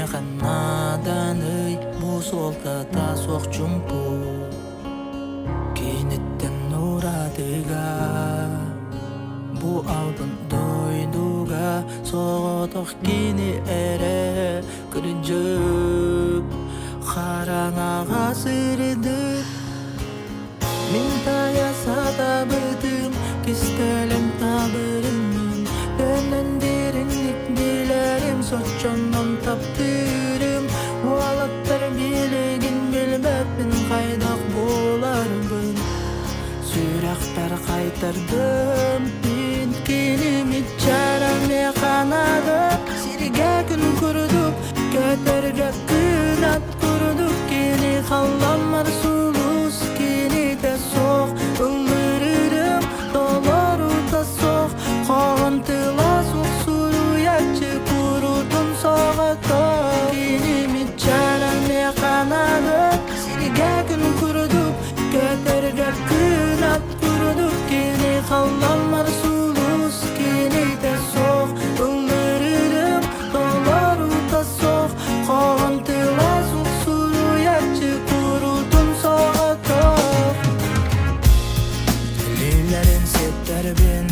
механадан ый мусолката соқчумпу кинеттен урадыга бу албын дойдуга соғотоқ кини эре күрінжіп қараңаға сырыды мен таяса табыдым кистелем табырымын дөнөндеринник билерим соччоннон таптырым уалаттар билигин билбеппин кайдак боларбын сүрактар кайтардым мен кинимит жараме канады сирге күн курдук көтөргө күн ат курдук кини халламар сулус кини де сох ылырырым долору да сох кантыла сох суруячы курутун согато кинимит жараме канады сирге күн курдук көтөргө күн ат курдук кини халламар сулус кини де сох ылырырым долору да сох кантыла сох суруячы курутун согато Лилерин септербин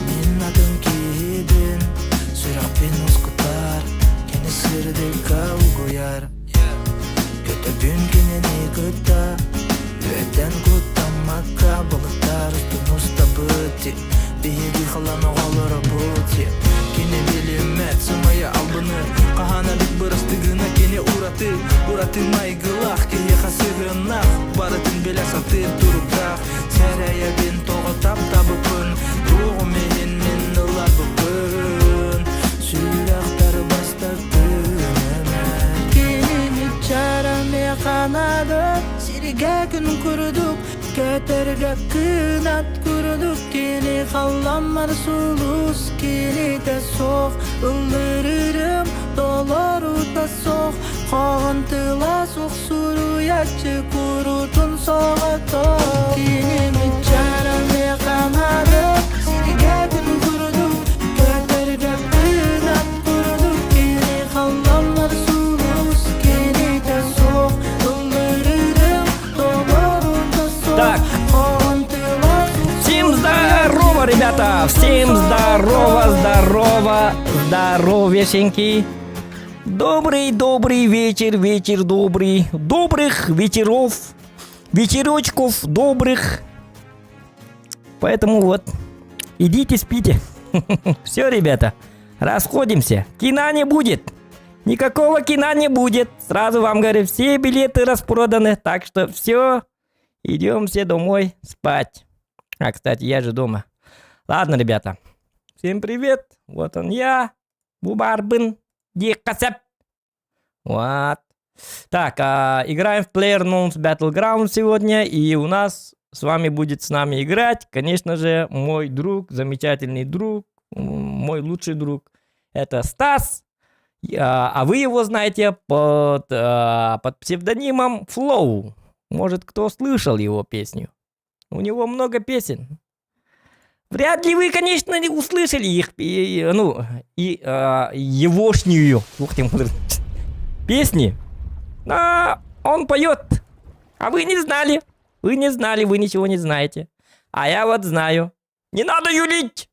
мен адым кийбин сураппин ускутар кени сырды каугуяр көтөбүн кенени кыта өтен кутамакка балыктар устун устабыти биги халана олора бути кени билимет сымая албыны кахана бит бырыстыгына кени ураты майгылах кие хасыгынах барытын беле сатыр тургах серая бин тога табыпын тугу менен мен ылабыпын сүрактар бастыртын кинимит жараме канады сирге күн курдук көтөргө күн ат курдук кини халламар сулус кини де сох ылырырым долору да сох кантыла сох суруячы курутун согато кинимит жараме канады сирге күн курдук көтөргө күн ат курдук кини халламар сулус кини де сох ылырырым долору да сох Так. Всем здорово, ребята! Всем здоровесенький. Добрый вечер добрый. Добрых вечерочков добрых. Поэтому вот, идите спите. Все, ребята, расходимся. Кино не будет. Никакого кино не будет. Сразу вам говорю, все билеты распроданы. Так что все, идем все домой спать. А, кстати, я же дома. Ладно, ребята. Всем привет. Вот он я. Бубарбын. Дикасеп. Вот. Так, играем в PlayerUnknown's Battleground сегодня. И у нас с вами будет с нами играть, конечно же, мой друг, замечательный друг, мой лучший друг. Это Стас. А вы его знаете под псевдонимом Flow. Может, кто слышал его песню? У него много песен. Вряд ли вы, конечно, не услышали их, егошнюю песни. Но он поет. А вы не знали. Вы не знали, вы ничего не знаете. А я вот знаю. Не надо юлить.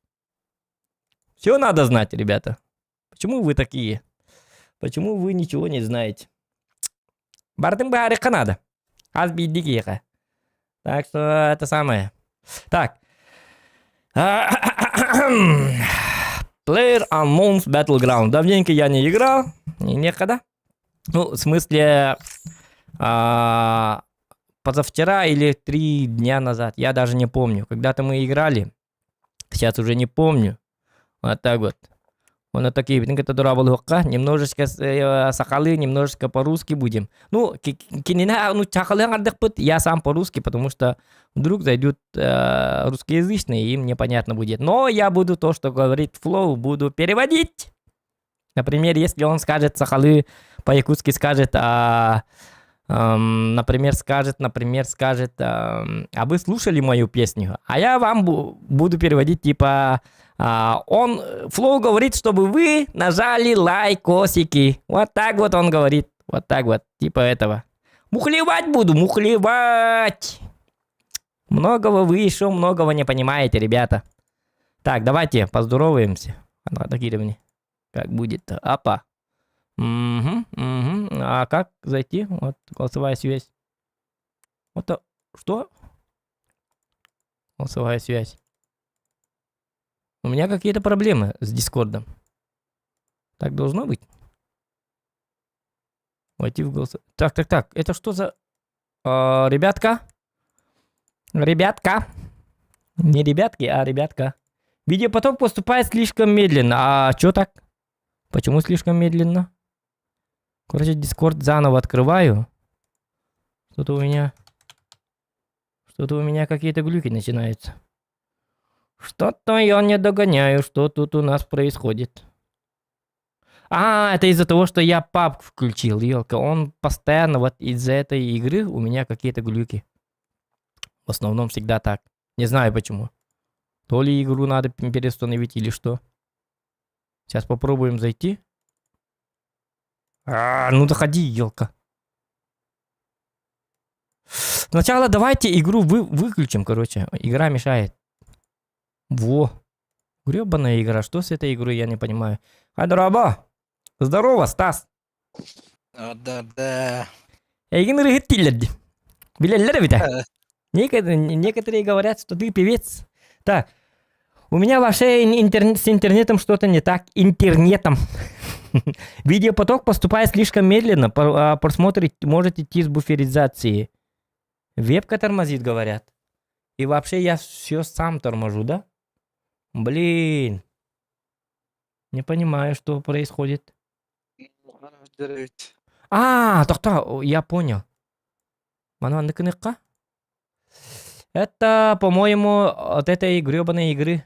Все надо знать, ребята. Почему вы такие? Почему вы ничего не знаете? Бардым бары Канада. Азбиддикиха. Так что это самое. Так. PlayerUnknown's Battleground. Давненько я не играл. Некогда. Ну, в смысле... позавчера или 3 дня назад. Я даже не помню. Когда-то мы играли. Сейчас уже не помню. Вот так вот. Он такие, немножечко сахалы, немножечко по-русски будем. Ну, я сам по-русски, потому что вдруг зайдут русскоязычные, им непонятно будет. Но я буду то, что говорит Flow, буду переводить. Например, если он скажет сахалы, по-якутски скажет, например, скажет, а вы слушали мою песню? А я вам буду переводить типа Флоу говорит, чтобы вы нажали лайкосики. Вот так вот он говорит. Вот так вот, типа этого. Мухлевать буду, мухлевать. Многого вы еще многого не понимаете, ребята. Так, давайте поздороваемся. Анатакирование. Как будет-то? Апа. Угу. А как зайти? Вот голосовая связь. Вот что? Голосовая связь. У меня какие-то проблемы с Дискордом. Так должно быть? Войти в голос. Так. Это что за... ребятка? Ребятка. Не ребятки, а ребятка. Видеопоток поступает слишком медленно. А чё так? Почему слишком медленно? Короче, Дискорд заново открываю. Что-то у меня какие-то глюки начинаются. Что-то я не догоняю, что тут у нас происходит. Это из-за того, что я PUBG включил, ёлка. Он постоянно вот из-за этой игры у меня какие-то глюки. В основном всегда так. Не знаю почему. То ли игру надо переустановить или что. Сейчас попробуем зайти. Ну заходи, ёлка. Сначала давайте игру выключим, короче. Игра мешает. Во. Гребаная игра. Что с этой игрой, я не понимаю. Адраба. Здорово, Стас. Да. Некоторые говорят, что ты певец. Так. У меня вообще с интернетом что-то не так. Интернетом. Видеопоток поступает слишком медленно. Просмотр может идти с буферизацией. Вебка тормозит, говорят. И вообще я все сам торможу, да? Блин. Не понимаю, что происходит. Я понял. Это, по-моему, от этой гребаной игры.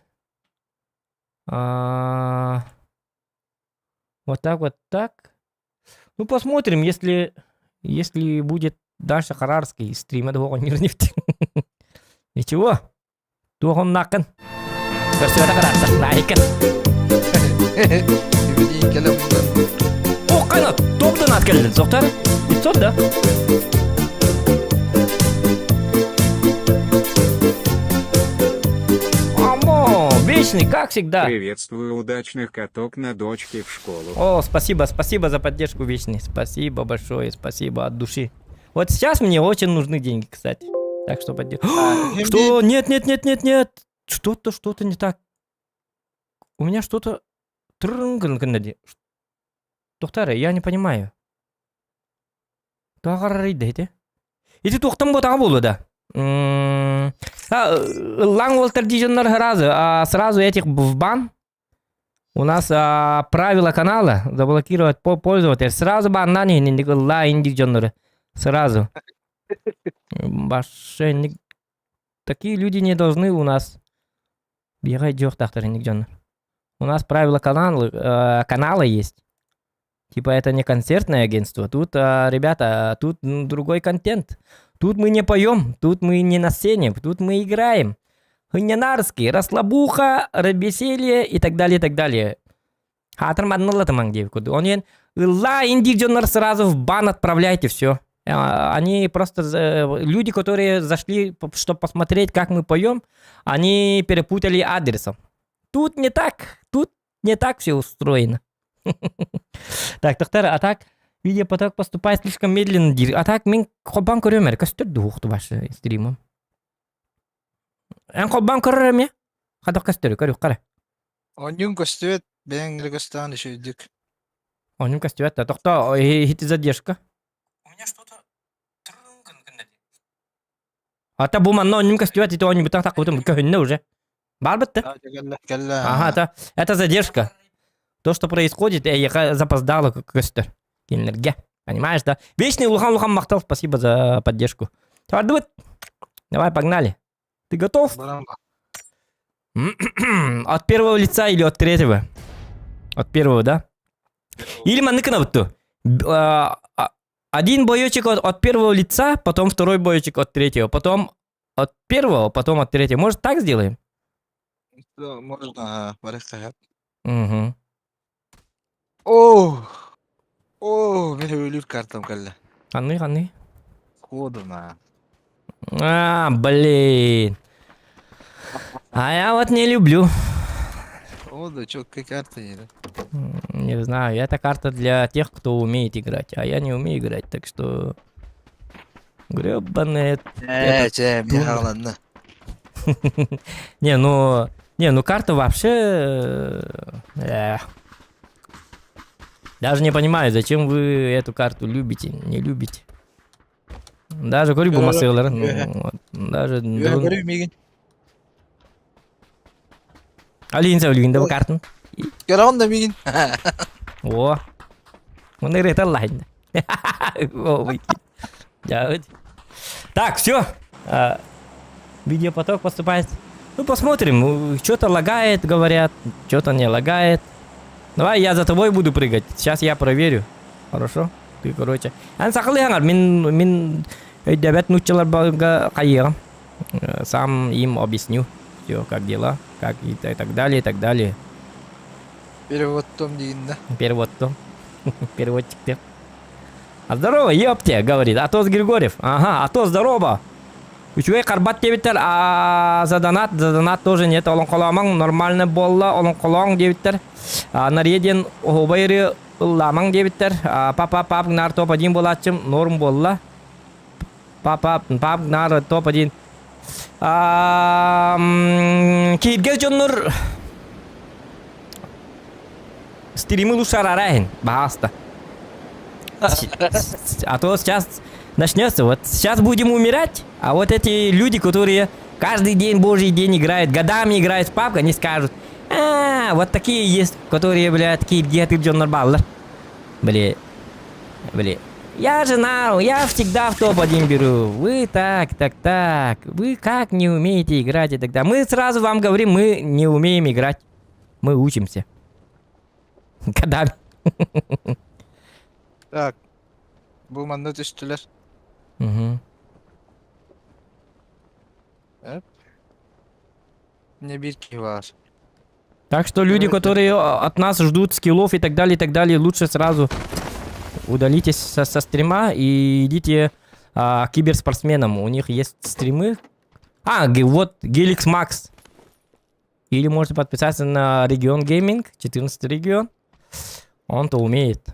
Вот так. Ну, посмотрим, если будет дальше харарский стрим, это он не нефть. Ничего. Тухом накан. Все это хорошо. Лайкан. О, канат. Топ донат келдин, Зохтар. 500, да? Вечный, как всегда. Приветствую, удачных каток на дочке в школу. О, спасибо за поддержку, Вечный. Спасибо большое, спасибо от души. Вот сейчас мне очень нужны деньги, кстати. Так что поддерживай. Что? Нет. Что-то не так. У меня что-то... Тоқтар, я не понимаю. Иди тоқтам ботаға болу да. Лаң волтер диженнар сразу этих в бан. У нас правила канала заблокировать пользователя. Сразу баннан индивидуальные. Сразу. Такие люди не должны у нас. Бегай дёх тахтар индивидуально. У нас правила канала есть. Типа это не концертное агентство. Тут, ребята, тут другой контент. Тут мы не поем, тут мы не на сцене, тут мы играем. Хынянарский, расслабуха, веселье и так далее, и так далее. Хатр маднула там девку. Он индивидуально сразу в бан отправляйте, все. Они просто люди, которые зашли, чтобы посмотреть, как мы поем, они перепутали адресом. Тут не так все устроено. Так, Тоқтар, а так видеопоток поступает слишком медленно. А так мен қолбан көремін. Көстерді оқты башы стримім. Ән қолбан көрерім я? Қадақ көстері, көріп қара. Онюн көстебет, бәң гілгістан үшейдік. Онюн көстебет, Тоқта, хиті задержка. У меня что-то... Ата буманна онюн көстебет, хиті онюн бұтақ тақытым көхінне уже. Бар бітті? Ага, это задержка. То, что происходит, я запоздала, как костер. Понимаешь, да? Вечный Лухан Махтал, спасибо за поддержку. Давай, погнали. Ты готов? От первого лица или от третьего? От первого, да? Или маныканавту. Один боечек от первого лица, потом второй боечек от третьего, потом от первого, потом от третьего. Может, так сделаем? Да, можно, ага, барахтахат. Угу. О, мен өлür картам калла. Қаны. Кодына. А, блин. А я вот не люблю. О, да, чёткая карта еді. Не знаю, эта карта для тех, кто умеет играть, а я не умею играть, так что... Гребаная... Мен тундра. хағаланды. Не, ну карта вообще... Даже не понимаю, зачем вы эту карту любите, не любите. Даже говорю, Көрі, бумасылар, көрі. ну, вот, даже... Үйе көрі меген. Алин сөйлегенде бұл картын. Көріғын да меген. О, оны рет аллайын. Так, все. Видеопоток поступает. Ну, посмотрим. Что-то лагает, говорят. Что-то не лагает. Давай я за тобой буду прыгать. Сейчас я проверю. Хорошо? Ты, короче. Ан сақылы аңар. Мен өйдебет нучылар қайығым. Сам им объясню. Все, как дела. Как и так далее, и так далее. Переводтом деген да. Переводтом. Переводчик. А здорово, ёпте, говорит. Атос Григорьев. Ага, Атос, здорово. Учуэй карбат дебиттер, а за донат тоже нет. Олон коламаң нормально болла, олон колаң дебиттер. Нарьеден обайры ламаң дебиттер. Пап нар топ один болатчым, норм болла. Пап нар топ один. Кейтгер жоннур стримы лучшар арайын, бағаста. А то сейчас начнется, вот сейчас будем умирать, а вот эти люди, которые каждый день, божий день играют, годами играют в PUBG, они скажут, вот такие есть, которые, блядь, такие где-то Джон Баллар. Блядь. Я же знал, я всегда в топ-1 беру. Вы так. Вы как не умеете играть и так далее. Мы сразу вам говорим, мы не умеем играть. Мы учимся. Годами. Так. Бұл манда түстілер. Угу. Не бирки var. Так что люди, которые от нас ждут скиллов и так далее, лучше сразу удалитесь со стрима и идите к киберспортсменам. У них есть стримы. Вот Геликс Макс. Или можете подписаться на Регион Гейминг, 14 регион. Он-то умеет.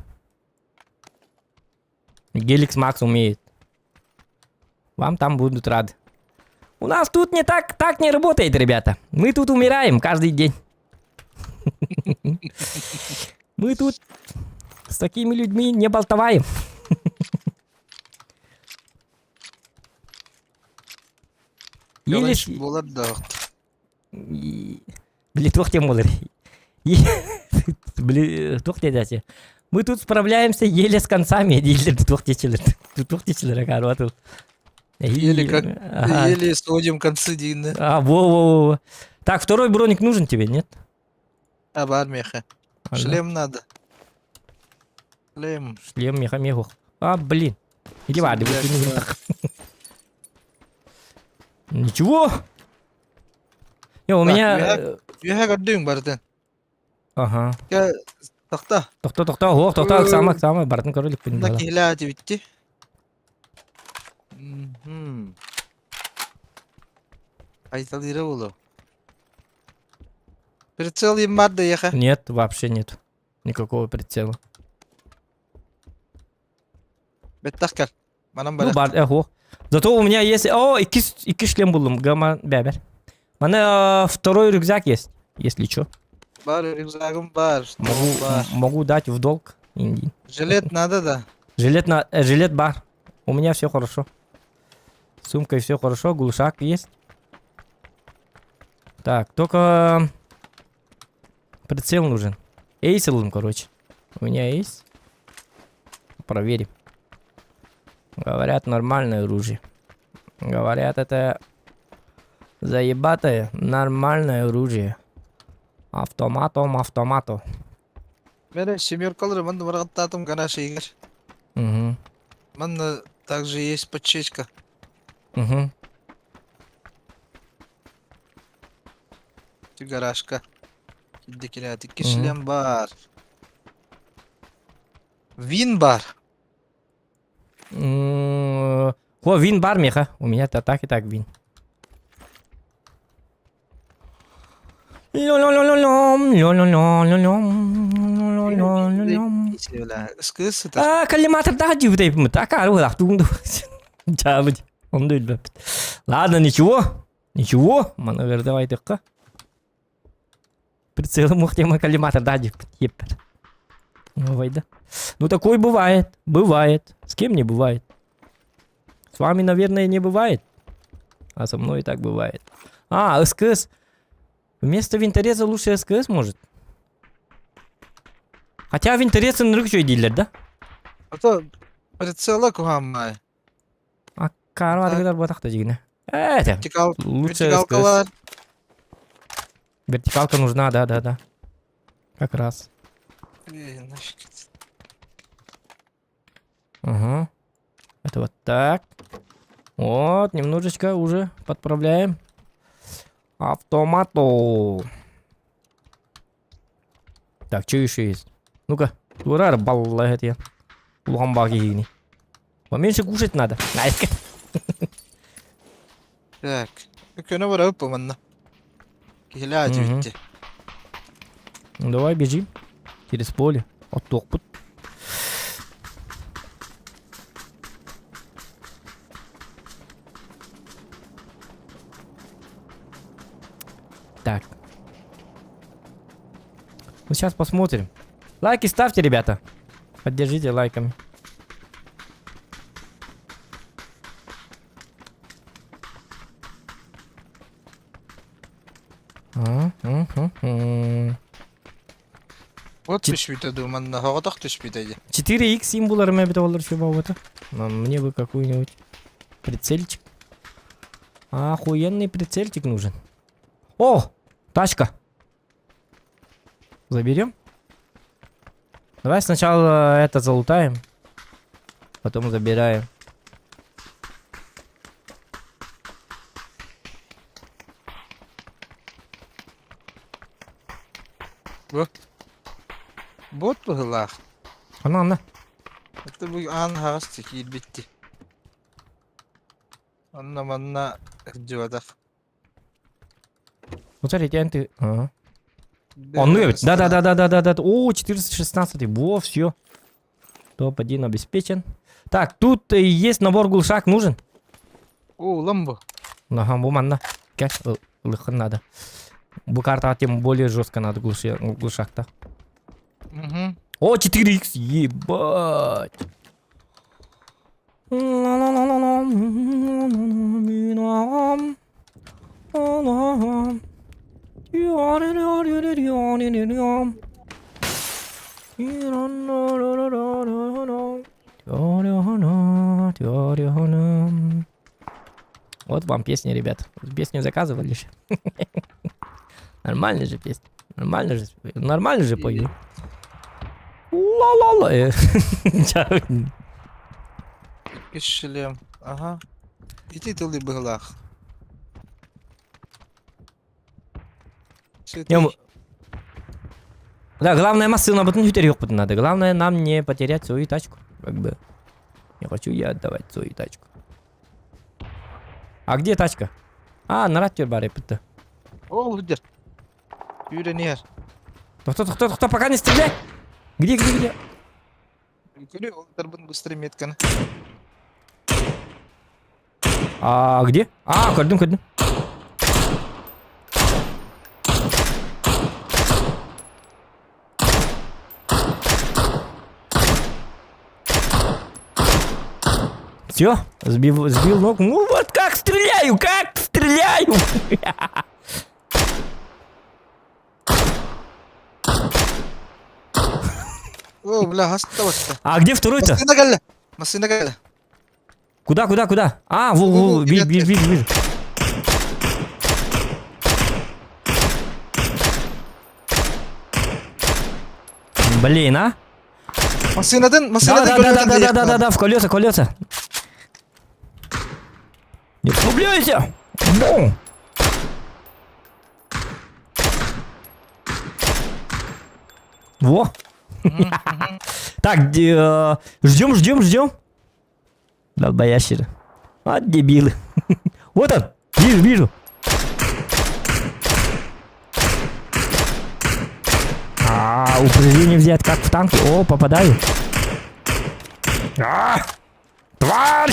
Геликс Макс умеет. Вам там будут рады. У нас тут не так не работает, ребята. Мы тут умираем каждый день. Мы тут с такими людьми не болтоваем. Еле... Болар да. Блин, тохтем болар. Блин, тохтедәсе. Мы тут справляемся еле с концами. Еле тохтечилер, карвату. Еле сводим концы дейін. Во. Так, второй броник нужен тебе, нет? Бар меха. Шлем надо. Шлем. Шлем меха. Блин. Иди вады. Ничего. У меня... Я гаддың бардын. Ага. Тақта. Тоқта. Самый бардын королик. Накилати битти. Айталдыры болу. Прицел им бар да яха? Нет, вообще нет. Никакого прицела. Беттахкар. Манам Ну, бар. Зато у меня есть... Iki шлем булым. Гама бәбер. Мана второй рюкзак есть, если что. Бар, рюкзагым бар. Могу дать в долг. Жилет надо, да? Жилет бар. У меня все хорошо. С сумкой все хорошо. Глушак есть. Так, только... Прицел нужен. Эйселым, короче. У меня есть. Проверим. Говорят, нормальное оружие. Говорят, это заебатое нормальное оружие. Автоматом. Мене семеркалары, манда барғаттатым гана шейгер. Угу. Манда также есть подчечка. Угу. Tü garajka. Giddikiler. İki kişilem var. Вин бар. О, вин бар, Миха. У меня-то так и так вин. Iskısı Коллиматор даже в этой так, а тунду. Чабыть. Он дует. Ладно, ничего. Ничего. Маневр давай только. Прицелом мухтема коллиматор даже. Давай, да. Ну, такой бывает. Бывает. С кем не бывает? С вами, наверное, не бывает. А со мной и так бывает. А, СКС. Вместо винтореза лучше СКС может. Хотя винторезы на рюкзак дилер, да? Ото прицела кухаммай. А кару адыгдар батакта жигине. Это. Лучше Вертикалка СКС. бар. Вертикалка нужна, да. Как раз. Ага. Это вот так. Вот, немножечко уже подправляем. Автомату. Так, что еще есть? Ну-ка, урар баллагет я. Ламбаги. Поменьше кушать надо. Так. Köne var öpü manna. Кихляти Мгм. витти. Ну, давай бежим. Через поле. Отток пут. Так. Ну, сейчас посмотрим. Лайки ставьте, ребята. Поддержите лайками. Вот түшпейт өді манна. Хоғатақ түшпейт әйде. 4х символарымен бітіп олар что бауыты. Мне бы какой-нибудь прицельчик. Охуенный прицельчик нужен. О, тачка. Заберем. Давай сначала это залутаем. Потом забираем. Бот бұғылақ. Ана. Это бұл ан хағыз текейл бітті. Анна манна жуадақ. Вот смотрите, ты. Ага. Он любит. Да. О, 416. Во, все. Топ-1 обеспечен. Так, тут есть набор глушак нужен. О, ламбо. Ага, буманна. Как? Лыхан надо. Bu карта тем более жестко надо глушак-то. Угу. О, 4х, ебать. Вот вам песня, ребят. Песню заказывали еще. Нормально же песня. Нормально же пою. Ла-ла-ла. Кешелем. Ага. Иди ты бұғылақ. Да, главное массу на ботан ютерёк надо. Главное нам не потерять свою тачку. Как бы. Не хочу я отдавать свою тачку. А где тачка? А, на раттер баре пытта. О, где? Юренер. Кто, пока не стреляй! Где? Көрі, олар бұны быстрее метканы. А, где? А, көрдім. Все, сбил ног. Ну вот как стреляю! О, бля, хаста. А где второй-то? Масына галля. Куда? А, вижу. Блин, а? Масынадан Да, в колеса. Не расслабляйся! Бум! Во. Так, ждем. Долбоящеры. А, дебилы. Вот он. Вижу. Упреждение взять, как в танке. О, попадаю. Тварь!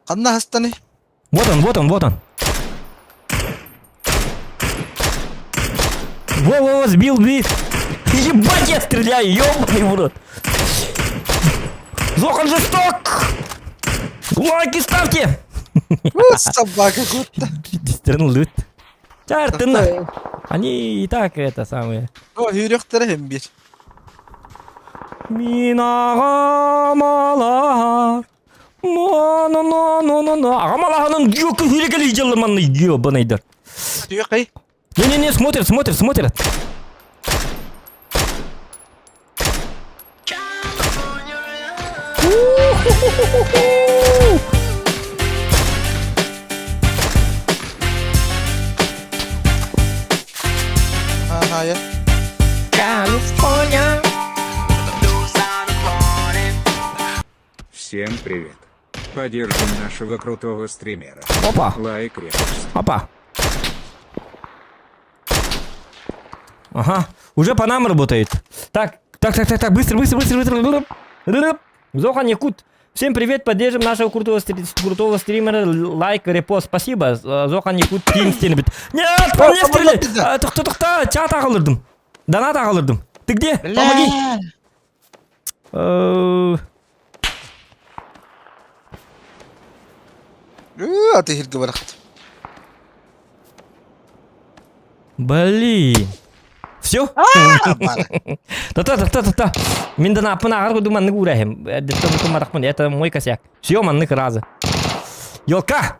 Қанна хастаны. Вот он. Во, сбил. Ебать, я стреляю, ёбаный в рот. Зохан жесток! Лайки ставьте! Собака гутта. Стрельнут. Чартына. Они и так это самое. О, үйректері hem bir. Мин ағамалар. Ағамаларының жоқы хүрекелі жылыманы ебанайдар. Үйрек Не, смотрят. Ага, я. Всем привет. Поддержим нашего крутого стримера. Опа. Лайк, репост. Опа. Ага, уже по нам работает. Так, быстро. Зохан Якут. Всем привет, поддержим нашего крутого стримера. Лайк, репост. Спасибо. Зохан Якут тим стенбит. Нет, по мне стреляй. Тоқта, чат ағылырдым. Донат ағылырдым. Ты где? Помоги. А ты хирді барақты. Блин. Все? Та. Мен дана апына ағар құды манны көрәхем. Это мой косяк. Все, манны разы. Елка!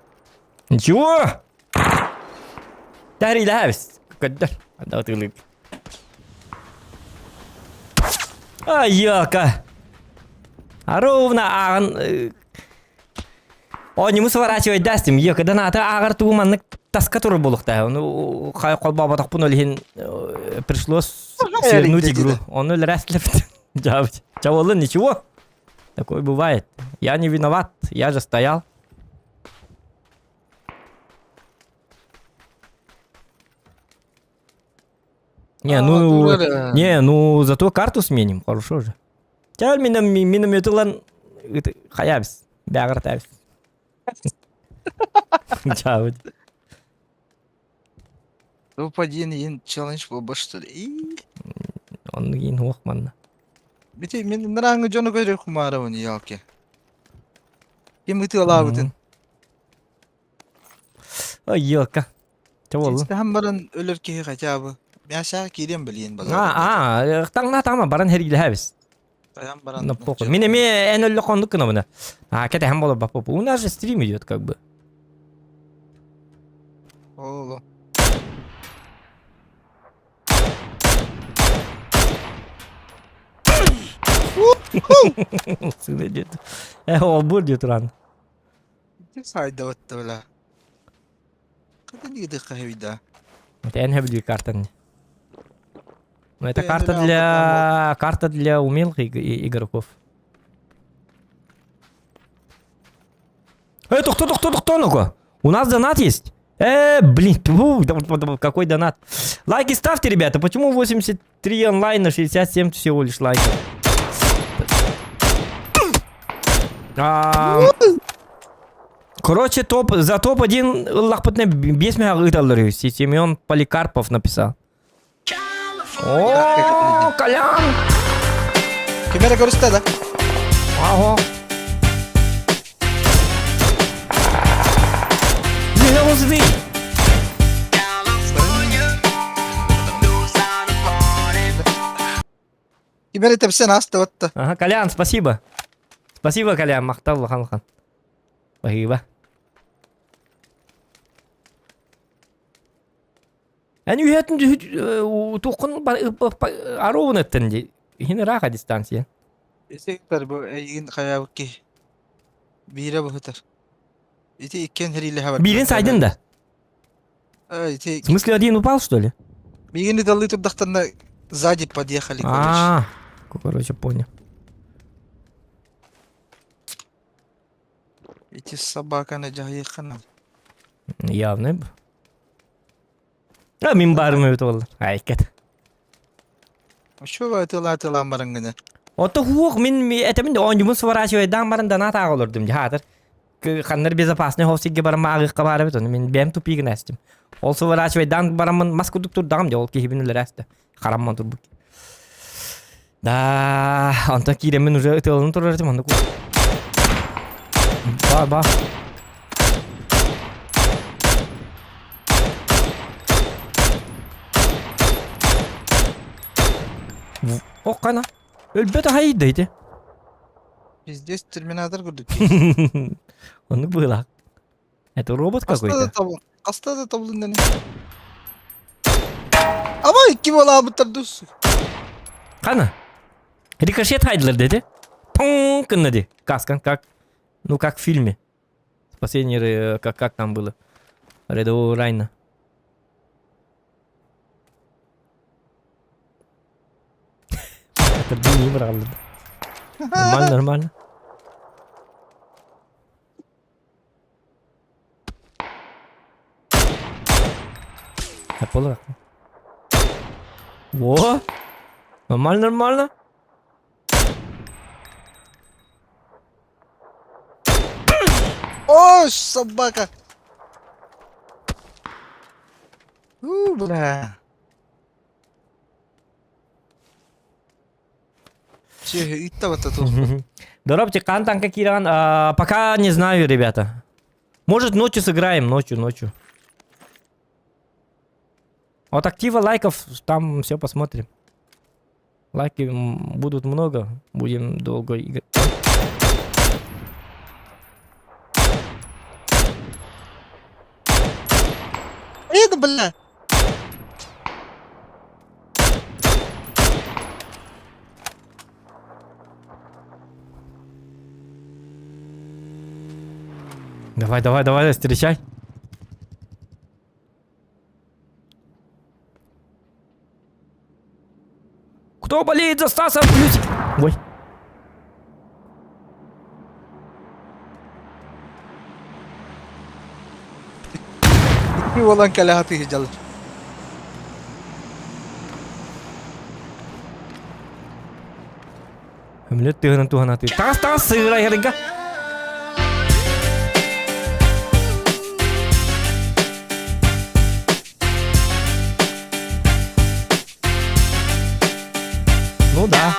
Ничего? Тәрі ләбіс. Көддір. Ада отылып. Ай, елка. Ровно ағын... О, не сворачивать дастим. Елка, дана ағар туы манны таска туры болықта. Ну, қай қолба батақ бұны олеген пришлось свернуть игру. Он нуль рестлифт. Чаволы, ничего. Такое бывает. Я не виноват. Я же стоял. Ну, зато карту сменим. Хорошо же. Чал минометулан хаябис. Бягартабис. Чау. Топ-1 челлендж болба, что ли? Он ең оқманна. Бите, мен нараңы жоны көрі құмары оны елке. Кем үті ала бұтын. Ой, елка. Чаволы. Сесті хам баран өлір кеге қачабы. Мен шағы керем білейін базар. Таңна баран хергілі әбіс. Таян баран. Мен ән өлі қондық күні бұны. Кәті хам болы бапы. У нас же стрим идет, как бы. Олу. Сыны дед. Ол бұр дед тұран. Сайда өтті біла. Қады неді қағида? Это я не люблю картами. Но это Я карта для умелых игроков. Кто, ну-ка? У нас донат есть? Блин, какой донат? Лайки ставьте, ребята. Почему 83 онлайн на 67 всего лишь лайков? Короче, за топ-1 лахпатне без меня выдалрю. Семен Поликарпов написал. О, Колян! Кемері көрісті, да? Ага. Звезды! Кемері тепсен асты өтті. Ага, Колян, спасибо. Спасибо, Колян, мақтал Лахан. Спасибо. Они уятын тоқын аровын өттінде. Хені раға дистанция. Есектер бұл әйгін қая өкке. Бейрі бұхытыр. Ете еккен хәрилі хабар. Бирин сайдын да. В смысле, один упал, что ли? Бейгінді далы тұрдақтарына Сзади подъехали, короче. А, короче, понял. Эти собака на жайыққана. Явно. А, мен бармай өтіп олар. Айкет. Şu atılan barangını. Ото хуох мен этемин он жұмыс сворачивайдан барын дана тағы олардым жахатыр. Қандар безопасный хостикке барам ағыққа барып еді. Мен бәм тупигін әстім. Ол сворачивайдан барамын маскудық тұрдағым де ол кейбінілер әсті. Қарамман тұр бұк. Да, антон киремен уже өтелінің тұрар әтім. Ба. О, қана. Өлбеті хайды еді. Biz здесь терминатор gördük. Оны было. Это робот какой-то. Hasta da tablında ne? Ama kim ola bu tardusu? Қана. Рикошет хайдылар деді. Пунк деді. Каскан, как. Ну, как в фильме. Спасение, как там было. Рядового Райна. Это не брал. Нормально. Пола. Во! Нормально. О, собака! Бля. Че, итта-то тут. Доробьте кантанка Киран. Пока не знаю, ребята. Может, ночью сыграем. Ночью. От актива лайков там все посмотрим. Лайки будут много. Будем долго играть. Это, бля. Давай, встречай. Кто болеет за Стаса? Плюсик. Ой. Bir olan kalahatı hicalır. Millet tığının tuğuna tığ. Tas sığıra yarınca. Ну да.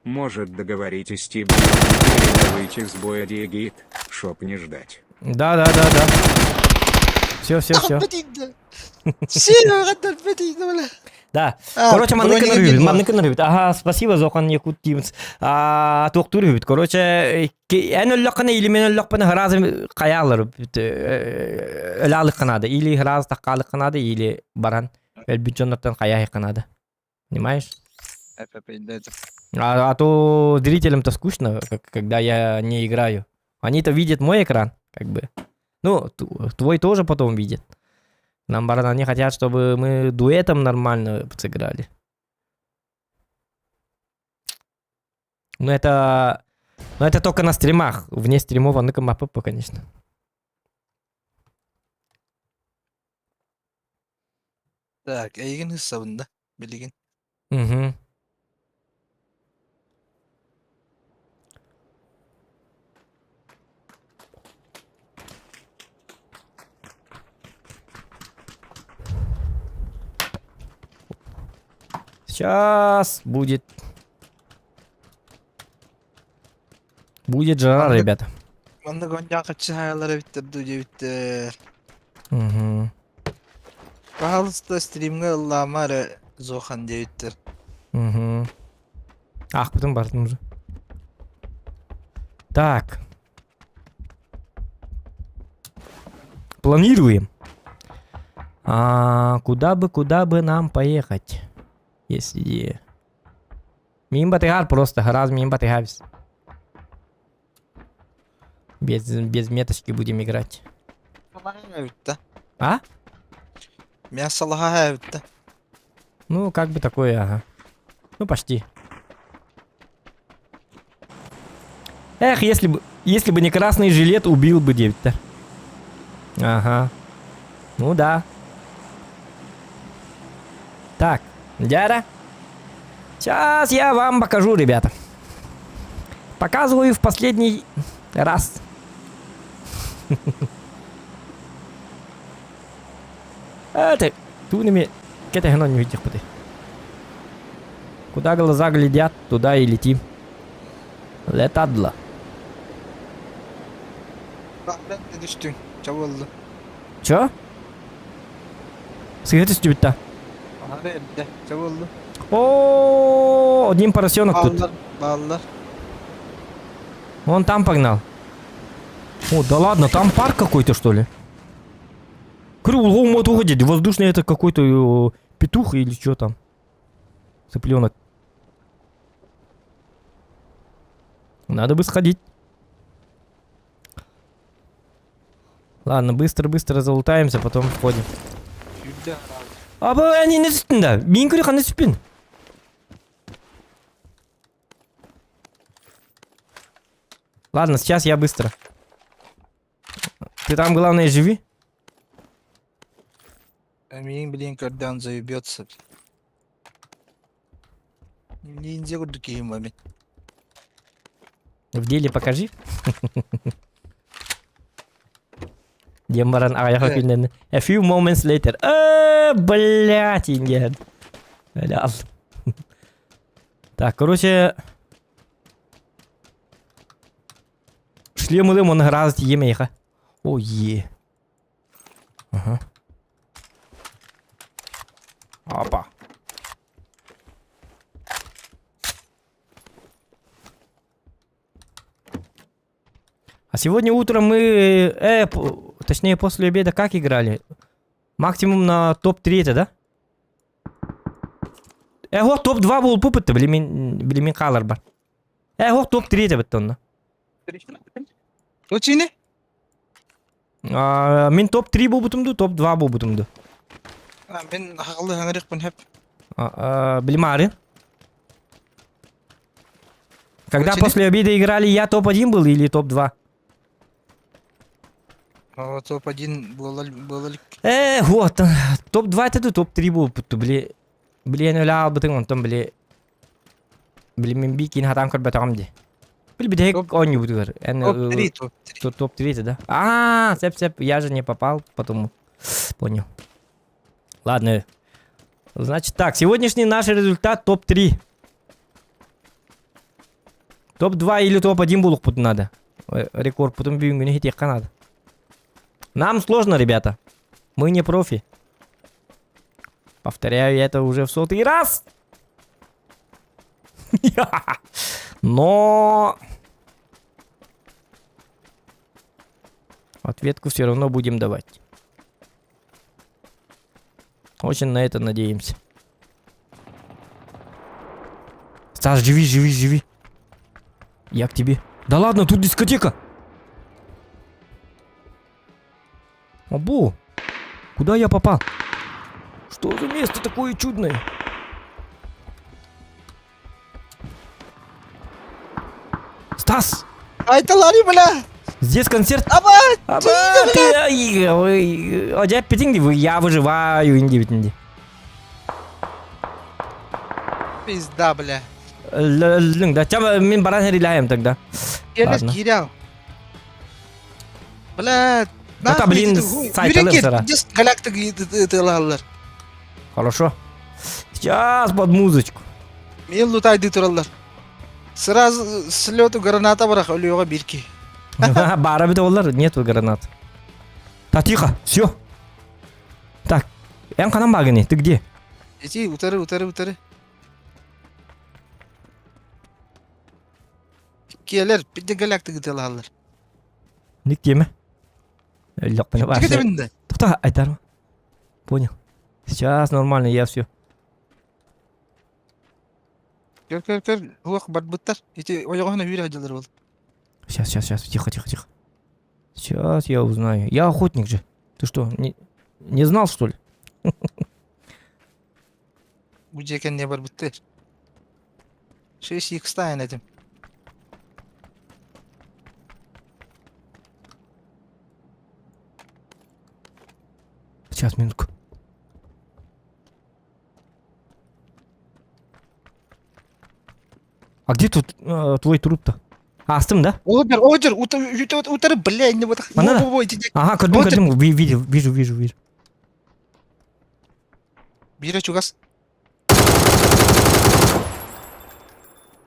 Может, договоритесь, Тиб, или выйти с боя Диегит, чтоб не ждать. Да. Все. Сильно гадар бедийді, бля. Да. А, Короче, бронебойный манныкын рыбит. Ага, спасибо, Зохан Якут Тимс. Тоқтур рыбит. Короче, ән өллаққана или мен өллақпаны ғыразы қаялар. Өлалық қанады. Или ғыраз таққалық қанады, или баран. Әлбүтчонлаттан қаяхи қанады. Понимаешь? А то зрителям-то скучно, когда я не играю. Они-то видят мой экран, как бы. Ну, твой тоже потом видит. Наоборот, они хотят, чтобы мы дуэтом нормально сыграли. Но это только на стримах. Вне стримов аныкам АПП, конечно. Так, Эйген hesabında bilgin. Угу. Сейчас будет жара, ребята. Onda Gonca kaçı hayallara bitti, bitti. Угу. Bahalısta stream'e Allah'ıma Zohan diye bitti. Угу. Ах, потом бардым уже. Так. Планируем. Куда бы нам поехать? Если... Мимбатыгар просто, раз мимбатыгавис. Без меточки будем играть. Bitti. А? Мясо лагает-то. Ну, как бы такое, ага. Ну, почти. Эх, если бы не красный жилет, убил бы 9-то. Ага. Ну да. Так, дядя. Сейчас я вам покажу, ребята. Показываю в последний раз. Это, тунами, какая-то гно не видишь, куда глаза глядят, туда и летим. Летадла. Bak ben de düştüm. Çavollu. Чё? Сигареты стюбит-то. Abi evde. Çavollu. О, один поросенок тут. Bağlar. Bağlar. Он там погнал. О, да ладно, там парк какой-то, что ли? Кругом вот уходит. Воздушный это какой-то петух или что там? Цыпленок. Надо бы сходить. Ладно, быстро-быстро залутаемся, потом входим. Yüzde herhalde. Аба, они не спин, да. Бинкури ханы спин. Ладно, сейчас я быстро. Ты там, главное, живи. Emin bilin körden zayıbiyatsa. Ниндзя вот такие маме. В деле покажи. Дембаран аяха күннен. A few moments later. Блять, индиан. Так, короче. Шлемы он грозит емейха. О, е. Ага. Опа. А сегодня утром мы, точнее после обеда как играли? Максимум на топ-3 это, да? Вот топ-2 был пупыт-то, блин, калар бар. Вот топ-3 это беттонно. O Çin'i? Мен топ-3 был бутумду, топ-2 был бутумду. Ben haklı hanırık hep. Блимары. Когда Очень? после обеда играли, я топ-1 был или топ-2? O top-1 было. Вот, топ-2 это топ-3 был, бли. Блин, я бутым он там, бли. Мен бикин хатам кар батам ди. Бли бедек он не будет. Топ-3, топ-3. Топ-3, да? Цеп, я же не попал, потому понял. Ладно. Значит так, сегодняшний наш результат топ-3. Топ-2 или топ-1 булук пут надо. Рекорд потом бьем не хитех надо. Нам сложно, ребята. Мы не профи. Повторяю это уже в 100-й раз. Но ответку все равно будем давать. Очень на это надеемся. Стас, живи. Я к тебе. Да ладно, тут дискотека. Обу, куда я попал? Что за место такое чудное? Стас! Aytaları bile. Здесь концерт. Ama Я выживаю, инди. pizda bile. Да, тебя мен баран херилаем тогда. Yerler Ладно. kirao. Bile. Это, блин, сайт Алексера. Здесь галактик тылалар. Хорошо. Сейчас под музычку. Мен лутайды туралар. Сразу слету граната барах ölüyor birki. Бара бит олар, нету гранат. Так, тихо, все. Так, Эн канан багыны, ты где? Иди, утары. Келер, bir de галактик тылалар. Ник теме? Лёкпаны бар. Тикете бинде. Тукта, айтарма. Понял. Сейчас нормально, я все. Көр. Хуак батбыттар. Иди, оягына үйрі ажалар болды. Сейчас, тихо. Сейчас я узнаю. Я охотник же. Ты что, не знал, что ли? Bu ceken ne var bitti. Şey yıkısta dedim. Сейчас, минутку. А где тут твой труп-то? А, астым, да? Олбер, утары, блядь, не вот. Банана? Во, иди. Ага, Вот кадым, вижу. Бира чугас.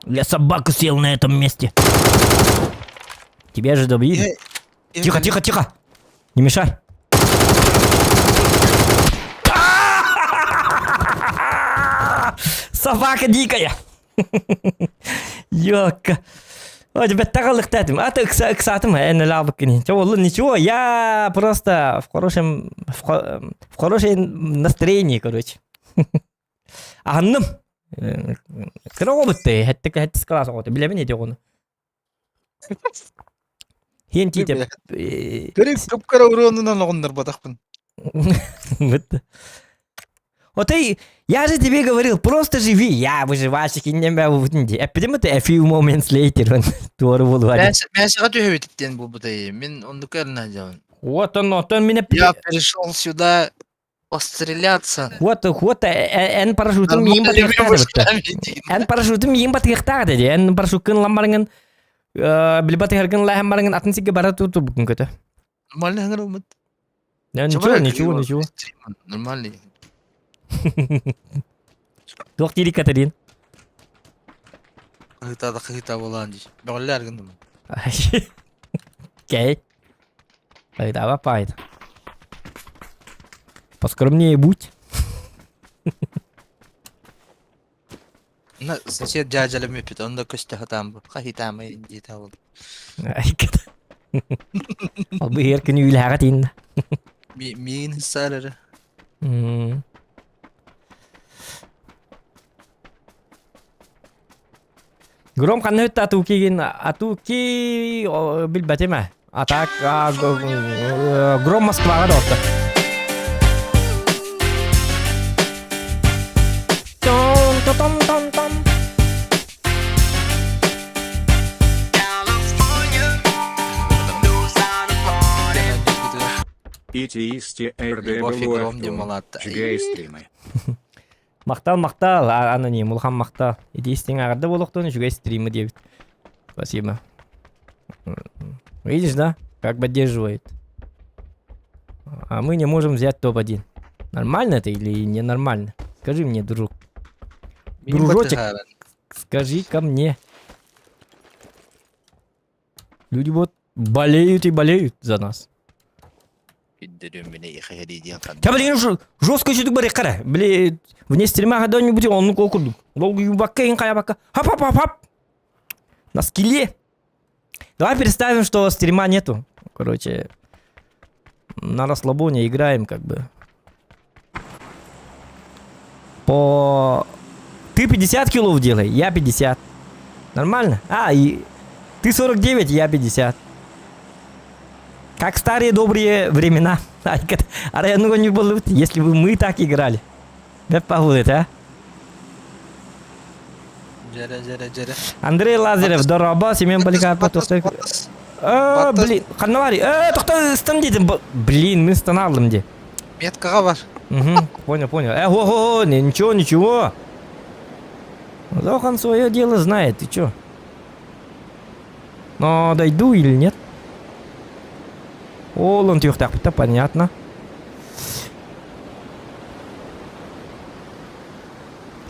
Я собаку съел на этом месте. Тебя же добили. Тихо. Не мешай. Собака дикая. Ёлка. Ой, тебя так лыхтатым. А ты ксатым, на лавкине. Ничего, я просто в хорошем настроении, короче. Анным. Кровотты, это сказал, вот, бля, мне дело. Хентите. Göreyim kapkara uğrağından oğunlar badakpın. Вот и я же тебе говорил, просто живи, я выживальщик, и не могу. А почему ты a few moments later, он doğru buldu. Ben sana tühü bititten bu budayı. Ben onu görüneceğim. Вот он меня... Я пришел сюда постреляться. Вот, en парашютым миим батыктады. En парашютым миим батыктады. En парашюткын ламбарыңын, билбатыгыргын лахамбарыңын атын сиге бара турду бүгүн көтө. Нормальный хангар умыт. Ничего. Нормальный. Док тирик катарин. Кыта болан дейш. Бәғылі әргінді мұн. Окей. Давай пайда. Поскромнее будь. На сосед дядялым өпет, онда көсті хатам бұл. Қахитамы енді табыл. Ал бұл еркін үйлі ағат енді. Мейін хиссарары. Гром қанны өтті атуки білбәте ме? Атак Гром Москваға да отты. Итиисти Любовь и гром не РДБ молота. Жгай стримы. Мақтал, аноним, Улхан мақтал. Единственный ағарды болуқтың жүгай стримы дебит. Спасибо. Видишь, да? Как поддерживает. А мы не можем взять топ-1. Нормально это или ненормально? Скажи мне, дружок. Дружочек, скажи ко мне. Люди вот болеют и болеют за нас. Да блин, жестко что-то говорит, кара. Блин, вне стрима когда-нибудь он ну кокурду. Долго юбака, инкая бака. Хап. На скилле. Давай представим, что стрима нету. Короче, на расслабоне играем как бы. Ты 50 килов делай, я 50. Нормально? И ты 49, я 50. Как старые добрые времена. А я не был, если бы мы так играли. Да погодит, а? Жара. Андрей Лазарев, дороба, Семен Баликов, блин, Ханвари, тоқта стан дедім. Блин, мы стан алдым де. Меткаға бар. Понял. Ничего. Зохан свое дело знает, ты чё? Но дойду или нет? Он так понятно.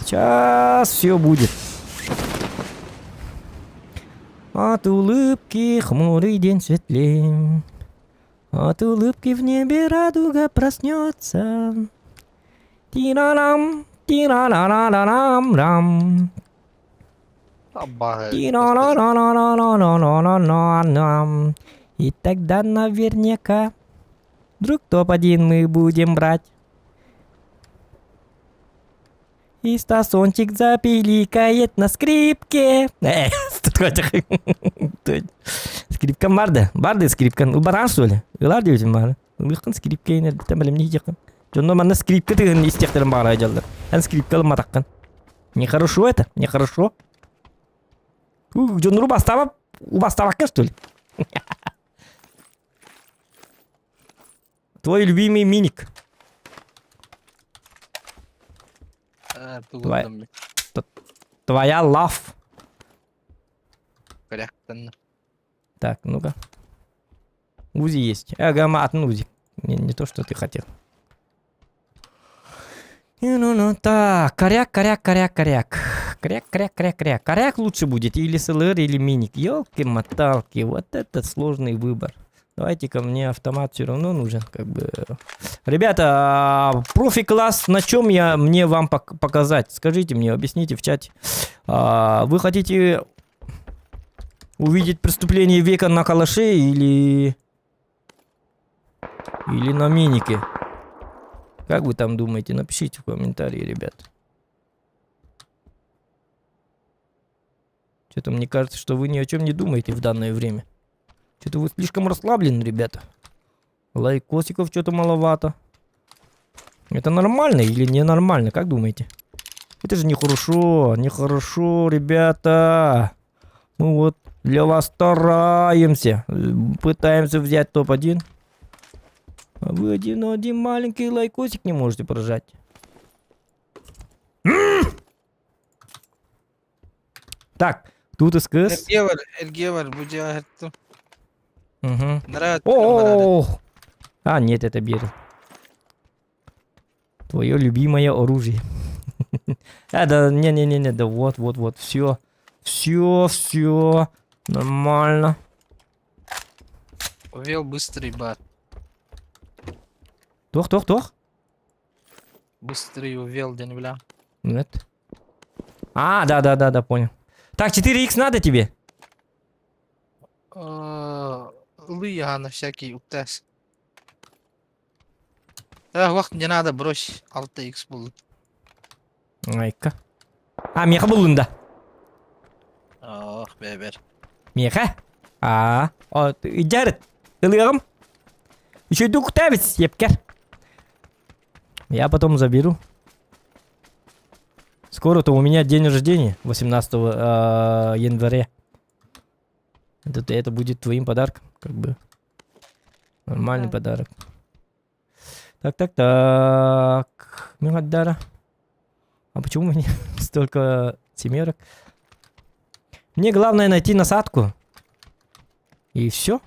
Сейчас все будет. От улыбки хмурый день светлее. От улыбки в небе радуга проснется. Тирарам, тирарарарарам. Тирарарарарарарарарам. И тогда наверняка вдруг топ-1 мы будем брать. И Стасончик запиликает на скрипке. Скрипка барды скрипка. Баран что ли? Илар дейтін бары. Үлгіқін скрипка енер. Там білім не дейқін. Жонда мана скрипка деген истектерин баара жалдар. Ан скрипка алма таккан. Нехорошо это, нехорошо. Жонуру бастабакка, что ли? Твой любимый миник. Тугудам. Твоя лав. Коряктан. Так, ну-ка. Узи есть. Ага, от Узи. Не то, что ты хотел. Ну, так, коряк. Коряк лучше будет. Или СЛР, или миник. Ёлки-моталки, вот это сложный выбор. Давайте ко мне автомат все равно нужен, как бы. Ребята, профи-класс, на чем мне вам показать? Скажите мне, объясните в чате. Вы хотите увидеть преступление века на калаше или на минике? Как вы там думаете? Напишите в комментарии, ребят. Что-то мне кажется, что вы ни о чем не думаете в данное время. Что-то вы слишком расслаблены, ребята. Лайкосиков что-то маловато. Это нормально или ненормально? Как думаете? Это же нехорошо. Нехорошо, ребята. Мы вот для вас стараемся. Пытаемся взять топ-1. А вы один маленький лайкосик не можете прожать. Так, тут СКС. Эргевар, будя. Угу. Нравится. О, а, нет, это Берил. Твое любимое оружие. А, да, не, да вот, все, нормально. Увел быстрый бат. Тох. Быстрый увел, Денвля. Нет. А, да, понял. Так, 4х надо тебе? Лыя на всякий УТС. Вахт не надо, брось. Алта X был. Айка. А, меха булында. Ох, бебер. Меха? Жарит. Илыгам. Еще иду кутавец, епкер. Я потом заберу. Скоро-то у меня день рождения, 18 января. Это будет твоим подарком, как бы. Нормальный подарок. Так. Мегадара. А почему у меня столько семерок? Мне главное найти насадку. И все.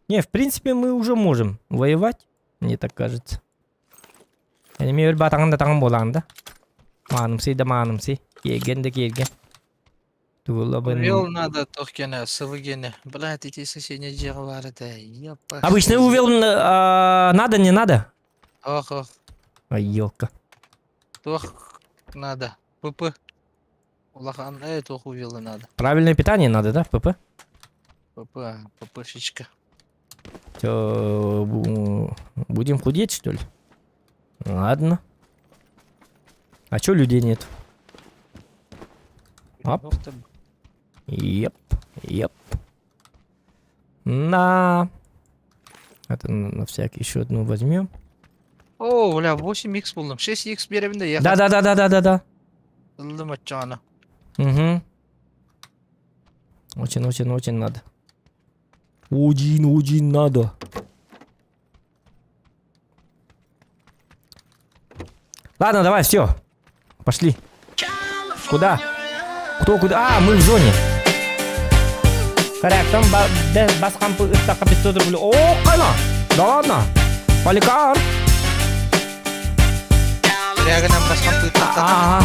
Не, в принципе, мы уже можем воевать. Мне так кажется. Я не имею в виду, танган боланда. Манымсы. Келген. Увел надо, тохкене, сывыгене. Блядь, эти соседние дела это. Обычный увел надо, не надо? Ох. Ай, ёлка. Тох надо. ПП. Улахан, тох увел надо. Правильное питание надо, да, ПП? ППшечка. Чё, будем худеть, что ли? Ладно. А чё людей нет? Оп. Еп. На. Это на всякий еще одну возьмем. О, бля, 8х buldum. 6х берем de Да. Ылдым атчана. Угу. Очень надо. Очень надо. Ладно, давай, все. Пошли. Куда? Кто куда? А, мы в зоне. Коряк, там баскампы ыстака 500 рублей. О, кайна! Да ладно. Поликар. Ряганам баскам Ага.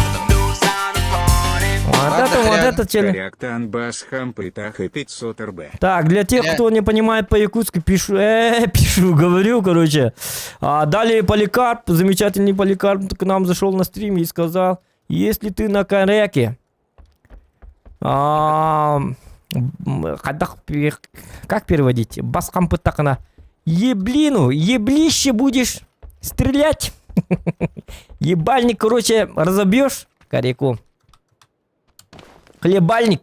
Вот это челлендж. Коряктан бас хампытах и 500 РБ. Так, для тех, кто не понимает по-якутски, пишу, говорю, короче. Далее Поликарп, замечательный Поликарп, к нам зашел на стриме и сказал, если ты на коряке, как переводить? Баскампытакна. Еблище будешь стрелять. Ебальник, короче, разобьешь коряку. Хлебальник.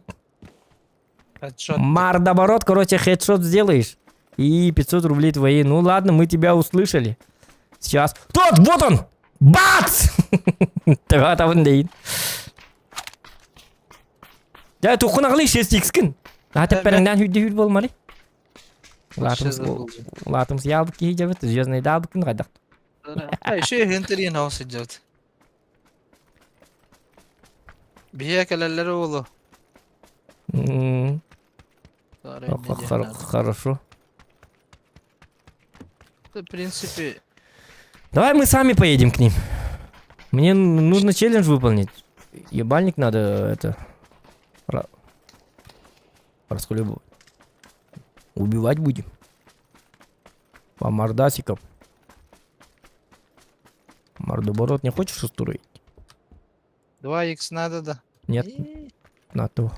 Мордоворот, короче, хедшот сделаешь. И 500 рублей твои. Ну ладно, мы тебя услышали. Сейчас. Тот, вот он! Бац! Тыға табын дейін. Ja, тоқын ағылы 6x кін. Атып бәріңден хүлді болмалы. Латымыз ялбық кей жабыт, звездный далбық кін қайдақ. Şey hinterien havası cevdi. Bir kelleleri oğlu. Хорошо. В принципе, Давай мы сами поедем к ним. Мне нужно челлендж выполнить. Ебальник надо это... Раскулебывать. Убивать будем. По мордасикам. Мордоборот не хочешь устроить? 2х надо, да. Нет, на то.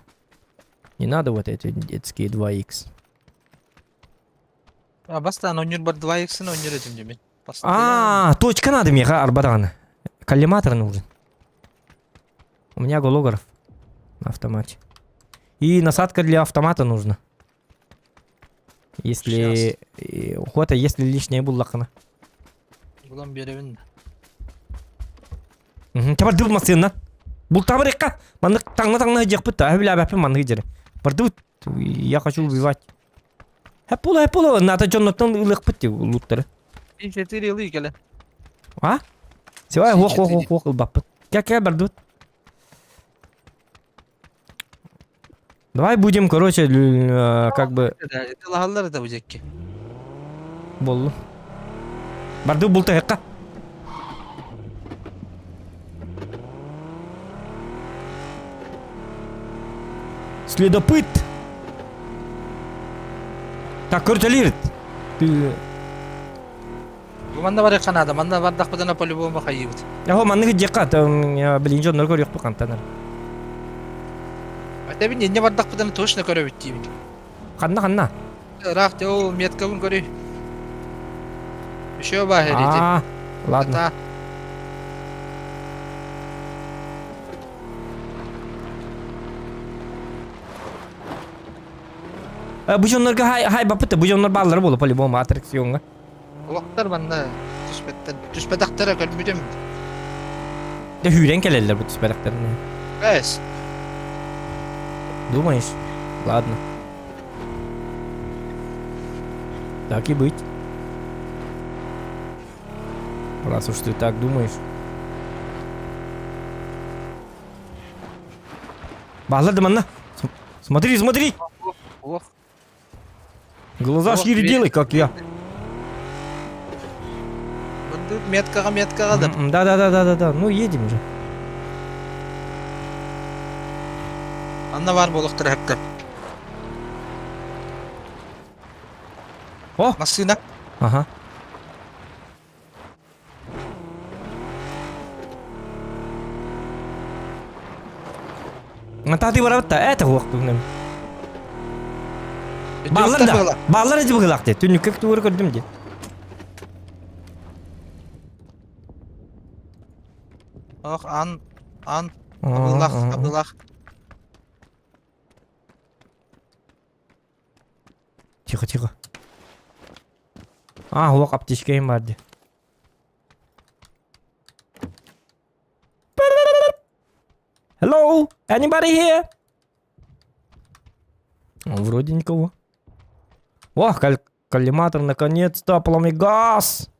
Не надо вот эти детские 2х. А бастан ойнер бар 2x'ini oynar edim demin. Точка надо мне, арбадана. Коллиматор нужен. У меня голограф на автомате. И насадка для автомата нужна. Если... Охота, если лишнее буллахана. Ulan bir evin. Табар дыл масына. Бұл табырыққа. Маны таңна жек бұтты. Әбіл әбәпі маны жері. Барды я хочу убивать. Әп болу. Ната жоннаттан ылық бұтты луттары. 4 yılı ikele. А? Севай, ох, баппыт. Как барды. Давай будем, короче, как бы... Это лагалlar это bu ki. Болу. Барды бұл тағыққа. Следопыт. Так, курталирит. Bu manda var ya Kanada. Manda var dakbadana по-любому bakayıbıt. Яго манны жекка, блин, жон норгор yok кантанар. Hatta ben ne var dakbadana точно görüp bittiğim. Ханна. Rahat o metkabın görü. Bir şey var herhalde. Ладно. Bu jonlarga hay bapıtı, bu jonlar balları bolu по-любому аттракционга. O vaktlar banda düşpedaktara kalbüdüm. De hüren kelirler bu tüsbeleklerine. Bes. Думаешь? Ладно. Так и быть. Раз уж ты так думаешь. Баллар манна. Смотри. Ох. Глаза шире делай, как я. Меткаға да. Да. Ну едем же. Anna var boluqtur hepte. О! Машина. Ага. Тати барабытта, это уақыт. Баллар да бұғылақ де. Түнік көкті өрі көрдім де. Ох, ан. Абдуллах. Тихо. Оқ аптечкейім бар де. Hello? Anybody here? Вроде никого. О, коллиматор наконец-то, поломный газ.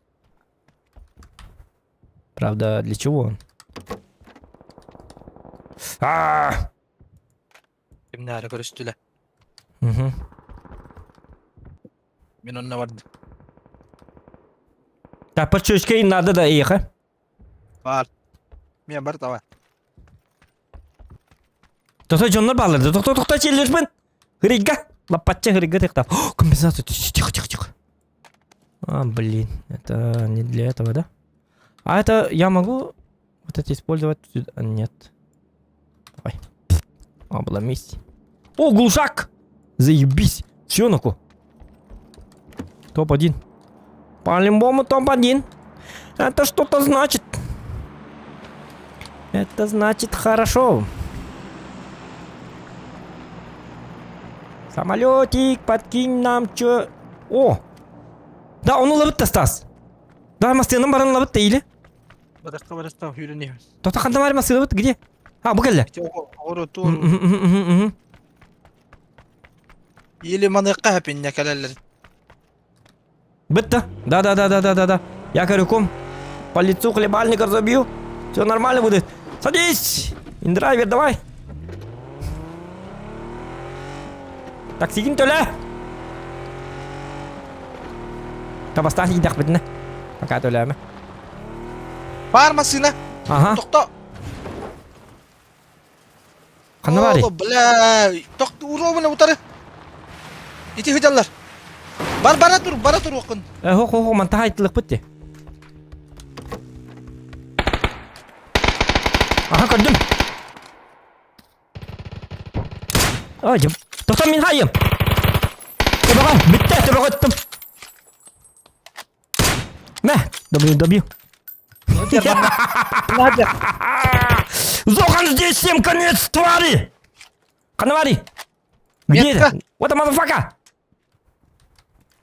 Правда, для чего он? Kimler görüştüler. Угу. Ben onunla vardım. Так, подчёчкой надо доехать. Var. Мен бар тава. Тоқта жонлар балырды. Тоқта челлержмен. Хригга. Лапатча хригга тектап. Компенсация. Тихо. Блин. Это не для этого, да? А это я могу вот это использовать? Нет. Давай. Обломись. О, глушак! Заебись. Все, ну-ка. Топ-1. По-любому топ-1. Это что-то значит. Это значит хорошо. Самолетик, подкинь нам чё. О! Да, он улыбается, Стас. Давай мастыны барын лабыт дейли. Бараста, үйренемін. Тоқта қанда бар мастыны лабыт, где? А, бұл келді. Оғыры туыр. Елі маныққа әпенне кәлелер. Бытта. Да. Я корюком по лицу хлебальника забью. Все нормально будет. Садись! Индрайвер, давай. Так, сидим, Толя. Табастан идақ бітіні. Пока, Толя. Бар масына. Ага. Тоқта. Қанда бар? Бля. Тоқта уровына ұтары. Ити хыжалар. Бара тур оқын. Хоқ, мантаға айтылық бітті. Ага, көрдім. Ajım. Тоқта мен хайым. Төбаға, бітті, төбаға өттім. Мә, добью. Зохан, здесь 7 конец, твари! Канавари! Где Метка. это? Вот мазафака!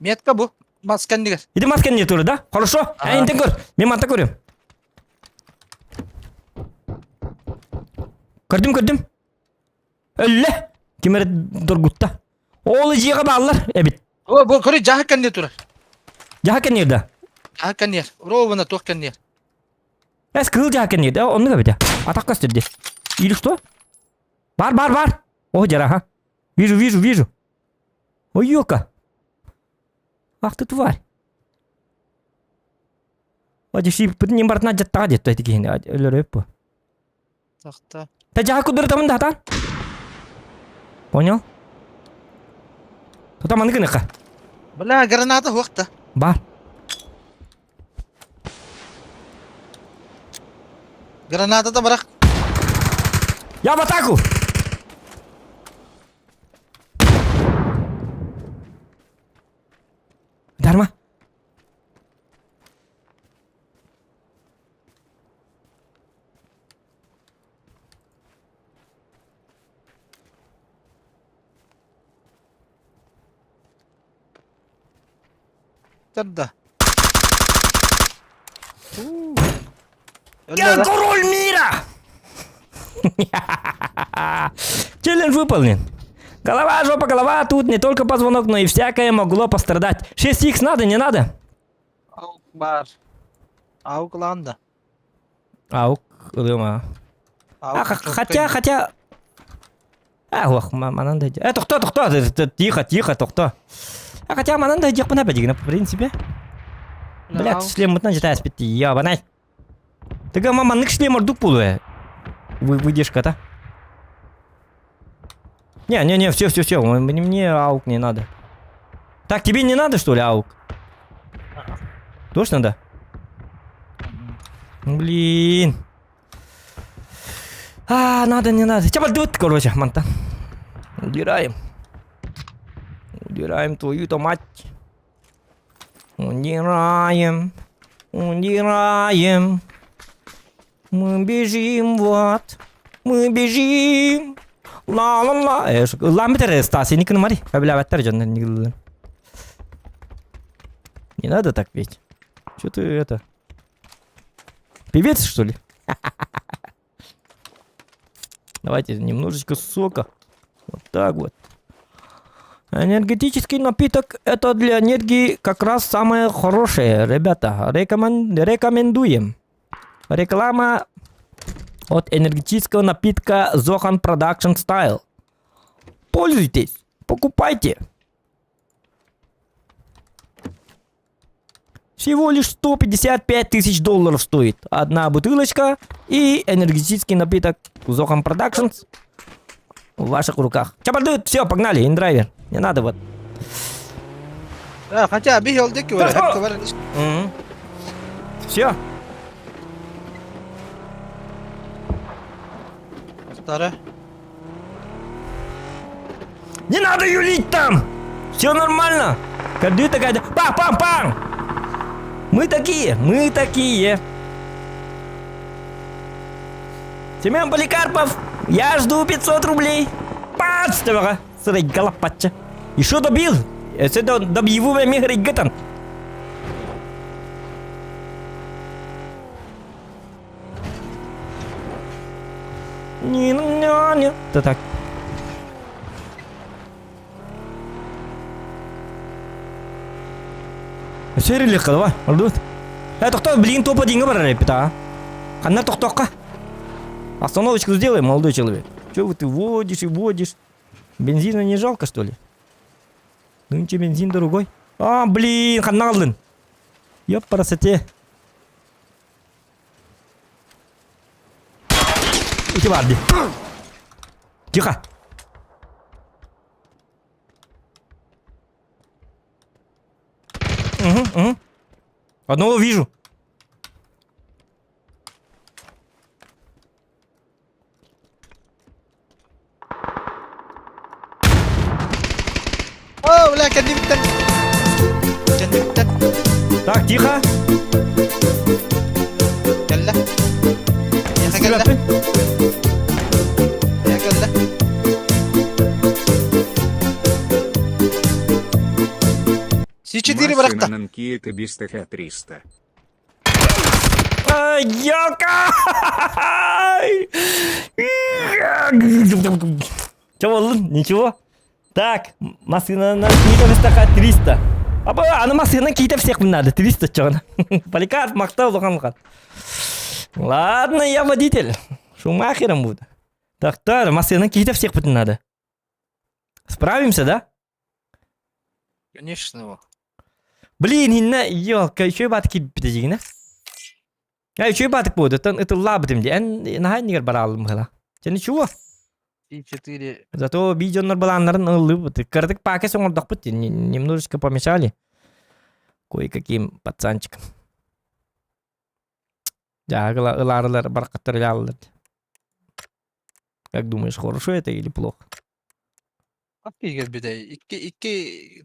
Метка бұл. Масқан дегер. Иди маскен не туры, да? Хорошо? Ага. Интен көр. Мен манта көрем. Көрдім. Өлі! Кемері дұргутта. Олы жиға бағылар, әбіт. Бұл көрі жағы кәнне тұрар. Жаға кен ерді. Жағы кәнне. Уровына тоқ кәнне. Әс кыл жаға кен ерді. Оны көбеті. Атақ көстерді. Или что? Бар. О, жара, ха. Вижу. Ой, ёка. Ах ты тварь. Одеши, не бартна жаттаға жетті әйті кейін. Өлі өп. Тоқта. Та жаға күдірі тамында атан. Понял? Тота маны кыныққа. Бля, граната хоқта. Бар. Гранатада бірақ. Я в атаку! Дарма. Тарда. Я король мира! Челлендж выполнен. Голова, жопа, голова. Тут не только позвонок, но и всякое могло пострадать. 6х надо, не надо? Аук бар. Аукланда. Аук, дыма. Хотя... ох, манандай. Тоқта. Тихо, тоқта. Хотя манандай жақ пына бәдегіні, в принципе. Блядь, шлем мұтынан жета әспетті, ябанай. Тігі маманның шлем ұрдық болуы. Выдержка-то. Не, все. Мне аук не надо. Так, тебе не надо, что ли, аук? Точно, да? Блин. Надо, не надо. Чапа, дут, короче, манта. Удираем твою-то мать. Удираем. Мы бежим в ад. Ла-ла-ла. Ла бітер, Стас, не кінмари. Бәттер жан, не надо так петь. Чё ты это? Певец, что ли? Давайте немножечко сока. Вот так вот. Энергетический напиток — это для энергии как раз самое хорошее, ребята. Рекомендуем. Реклама от энергетического напитка Zohan Production Style. Пользуйтесь, покупайте. Всего лишь $155 тысяч стоит одна бутылочка и энергетический напиток Zohan Productions в ваших руках. Чапардут, все, погнали, индрайвер. Не надо вот. Хотя бегал деки варя. Все. Вторая. Не надо юлить там! Все нормально! Кады такая... Пам! Мы такие! Семен Поликарпов, я жду 500 рублей! Пац! Срать голопатча! И что добил? Это добьеву мега регатан! Не. Да так. Серили калва, алдут. Тохто, блин, топа деньги барай, пита. Ханна тохтока. Остановочку сделай, молодой человек. Чего ты водишь и водишь? Бензина не жалко, что ли? Нынче бензин дорогой. А, блин, ханна алдын. Ёп, красоте. Иди варди. Тихо. Угу. Одного вижу. اوه لا كان يمتن كان يمتن Так, тихо. قال يا اخي قال يا قال Си-4 Машина враг-то. Нанкиета Бистефа 300. Ёлка! Чего, Лун? Ничего? Так, машина на Кита 300. Ана машина Кита всех надо. 300 чё? Поликарп, Мактал, Лухан. Ладно, я водитель. Шумахером буду. Так, машина Кита всех надо. Справимся, да? Конечно. Блин, инна, ёлка, еще и батки бедегина. Еще и баток будет, это лабдым, на хайнигер барал мхала. Че ничего? Си-4. Зато видеонер баланнарын ылып, кырдык паке соңордок бут, немножечко помешали кое-каким пацанчикам. Жагыла ыларылар баркаттар ялылар. Как думаешь, хорошо это или плохо? Окей, البداية. إكي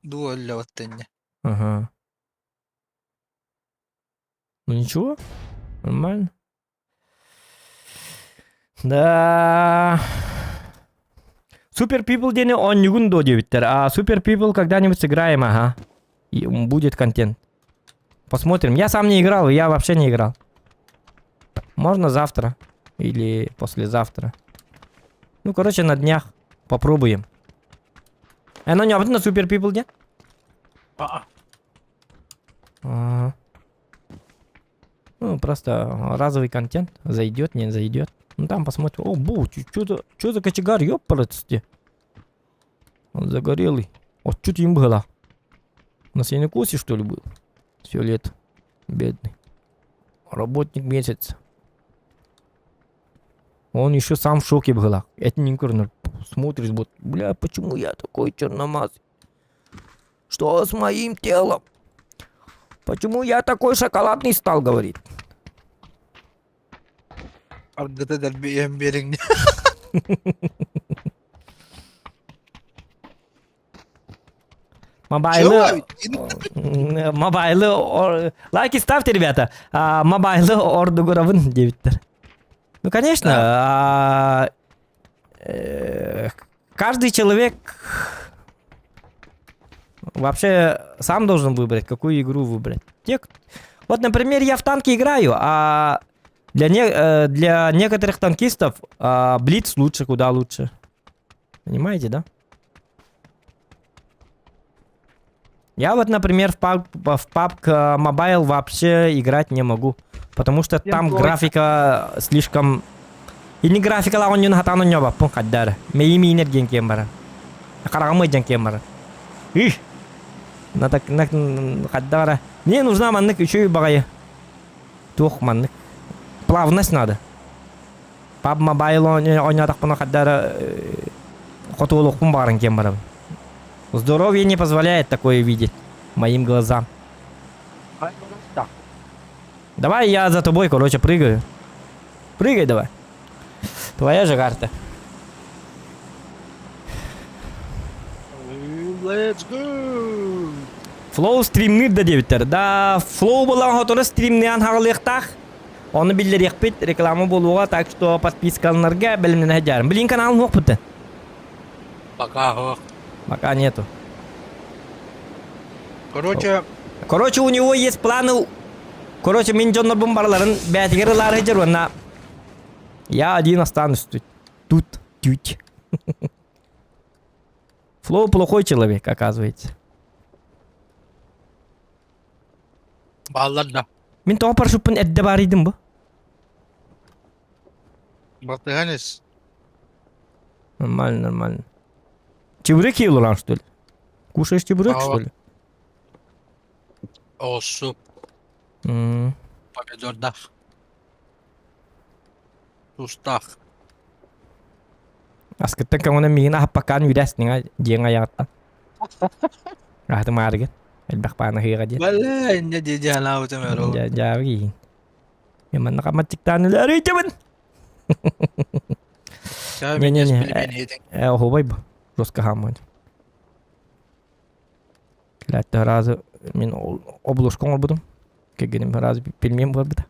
دول لو التانية. Ага. Ну ничего, нормально. Да. Супер People день он не гундо девиттер, а Супер People когда-нибудь сыграем, ага. И будет контент. Посмотрим. Я сам не играл, я вообще не играл. Можно завтра или послезавтра. Ну, короче, на днях попробуем. Оно не обязательно Супер People день? Ага. Ну, просто разовый контент. Зайдет, не зайдет. Ну, там посмотрим. О, бу, что за кочегар, ёпарасти. Он загорелый. Вот что-то им было. На сенокосе, что ли, был? Все лето. Бедный. Работник месяца. Он еще сам в шоке был. Это не корнер. Смотришь, вот, бля, почему я такой черномазый? Что с моим телом? Почему я такой шоколадный стал, говорит. Arada da bir emberin. Мобайлы, лайки ставьте, ребята. Мобайлы ордугуравын девиттер. Ну, конечно, каждый человек вообще сам должен выбрать, какую игру выбрать. Вот, например, я в танки играю, а для некоторых танкистов Блиц лучше, куда лучше. Понимаете, да? Я вот, например, в PUBG Mobile вообще играть не могу. Потому что там графика слишком... И не графика, а он не нахатану не бапун каддар. Мейми энергиен кембара. Карагамы джан кембара. Их! На так каддара. Мне нужна маннык еще и багая. Тух маннык. Плавность надо. PUBG Mobile он не так пуна каддара. Хотулух пумбарен кембара. Здоровье не позволяет такое видеть моим глазам. Давай я за тобой, короче, прыгаю. Прыгай давай. Твоя же карта. Let's go. Flow стримнир да девиттер. Да, Flow болан хоторы стримниян хағылықтақ. Оны білдерек бит, рекламы болуға, так что подпискалынарға білімнен әджарым. Білін каналын оқ бұты? Пока нету. Короче, у него есть планы. Короче, мен жоннор бомбарларын бәтігер ылары жыр онна. Я один останусь тут. Тут. Флоу плохой человек, оказывается. Bağlar da. Мен тоға парашютпен әдді бар едім бі. Бартыганец. Нормально. Чебурек ел улан, что ли? Кушаешь чебурек, Ава. что ли? O su. М. Помидордах. Тустах. Аскыттан каңына миңін аппакан үйдәсінің жең аяғыттан. Аты марығы. Әлбәқ баны хыйға де. Valla ne diyeceğin ha temero. Жабы кейін. Мен манна қаматтықтан үлі әрі Ya Ne, ben ne, de ne. beni yedin. Хубай бу. Жестко хамайды. Келәтті разы мен облушкон ол будым. Кегенім разы пельмен бар бұда.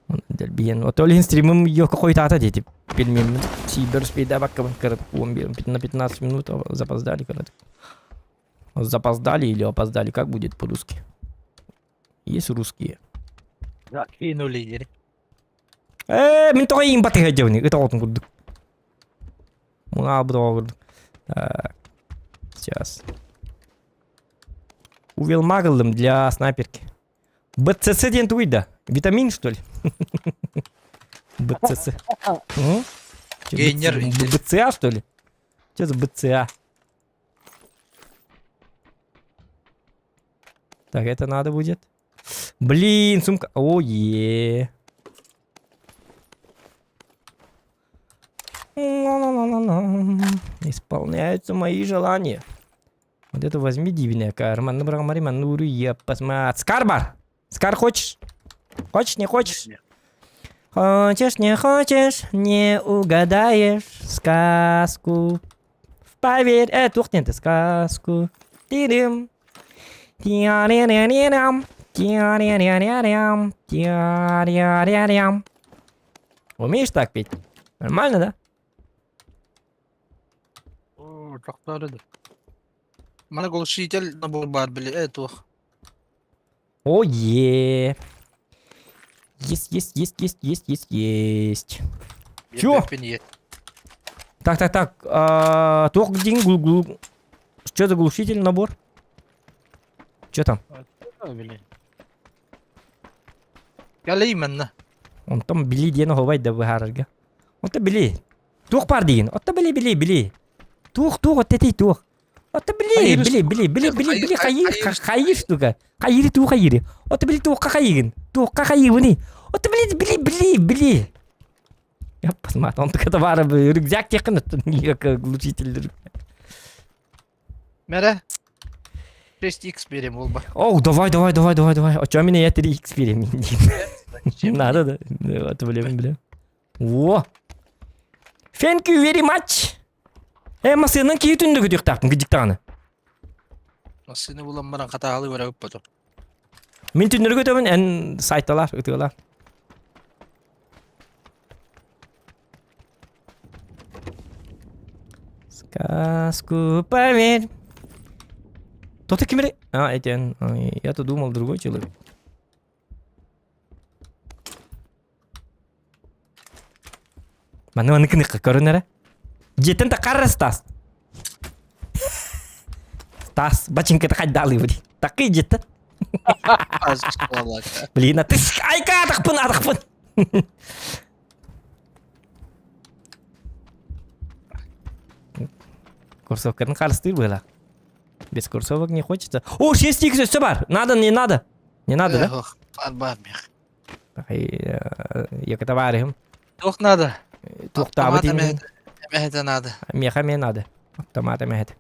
Дәл вот олин стримым йока қойтата дейді. Пельмен сибір спейда баққабын кіріп 15 минут запоздали. Запоздали или опоздали, как будет по-русски? Есть русские. Кинули yeri. Мен тоға ең баты ғадевны. Это отын күрдік. Мұна бұда күрдік. Так. Сейчас. Увел магылым для снайперки. БЦС ден туйда. Витамин, что ли? БЦС. Гейнер. БЦА, что ли? Что за БЦА? Так, это надо будет. Блин, сумка. Ой-е. Исполняются мои желания. Вот это возьми дивная карман. Посмотри. Скарбар! Скар хочешь? Хочешь, не хочешь? Хочешь, не хочешь, не угадаешь сказку. Поверь, тухни ты сказку. Тирим. Тиариририрям. Тиариририрям. Тиариририрям. Умеешь так петь? Нормально, да? Oo, çok doğrudur. Bana konuşuyken nabur var bile. Evet o. Ое. Есть. Чё? Beni ye. Так. Только день Что за глушитель набор? Что там? Öyle. Geleyim ben de. Он там били дена ховай да выхарга. Он то били. Тух пар деген. Он то били. Тух, вот эти тух. Он то били. Хайыр штука. Хайыр. Он то били тух хайыр. Тух хайыр вни. Он то били. Я посмотрел, он так это вара рюкзак техно, никак глушитель. Mere. 6x vereyim olma. Оу, давай. А чё меня я 3х берем? Надо, да? Вот, бля. Во! Thank you very much! Масының кей түндігі дүйқтақтың гидіктағыны. Seni bulanmadan hatalı var öp bakalım. Мен түндіргі өтемін ән сайтталар, өтігілар. Сказку поверь. Кто ты кемере? Этен. Я-то думал, другой человек. Маны кыныққа көрінері? Жетін та қарыр Стас. Стас, бачинка-то қайдалы бұды. Тақы жетті. Azıcık vallahi. Блин, а ты... Айка, атақпын. Курсовканың қарыстыр бұла. Без курсовок не хочется. О, 6х все бар. Надо, не надо. Не надо, да? Var. Я-то варим. Yok надо. Тухтабы деймін. Мехete надо. Меха мне надо. Автомата мехет.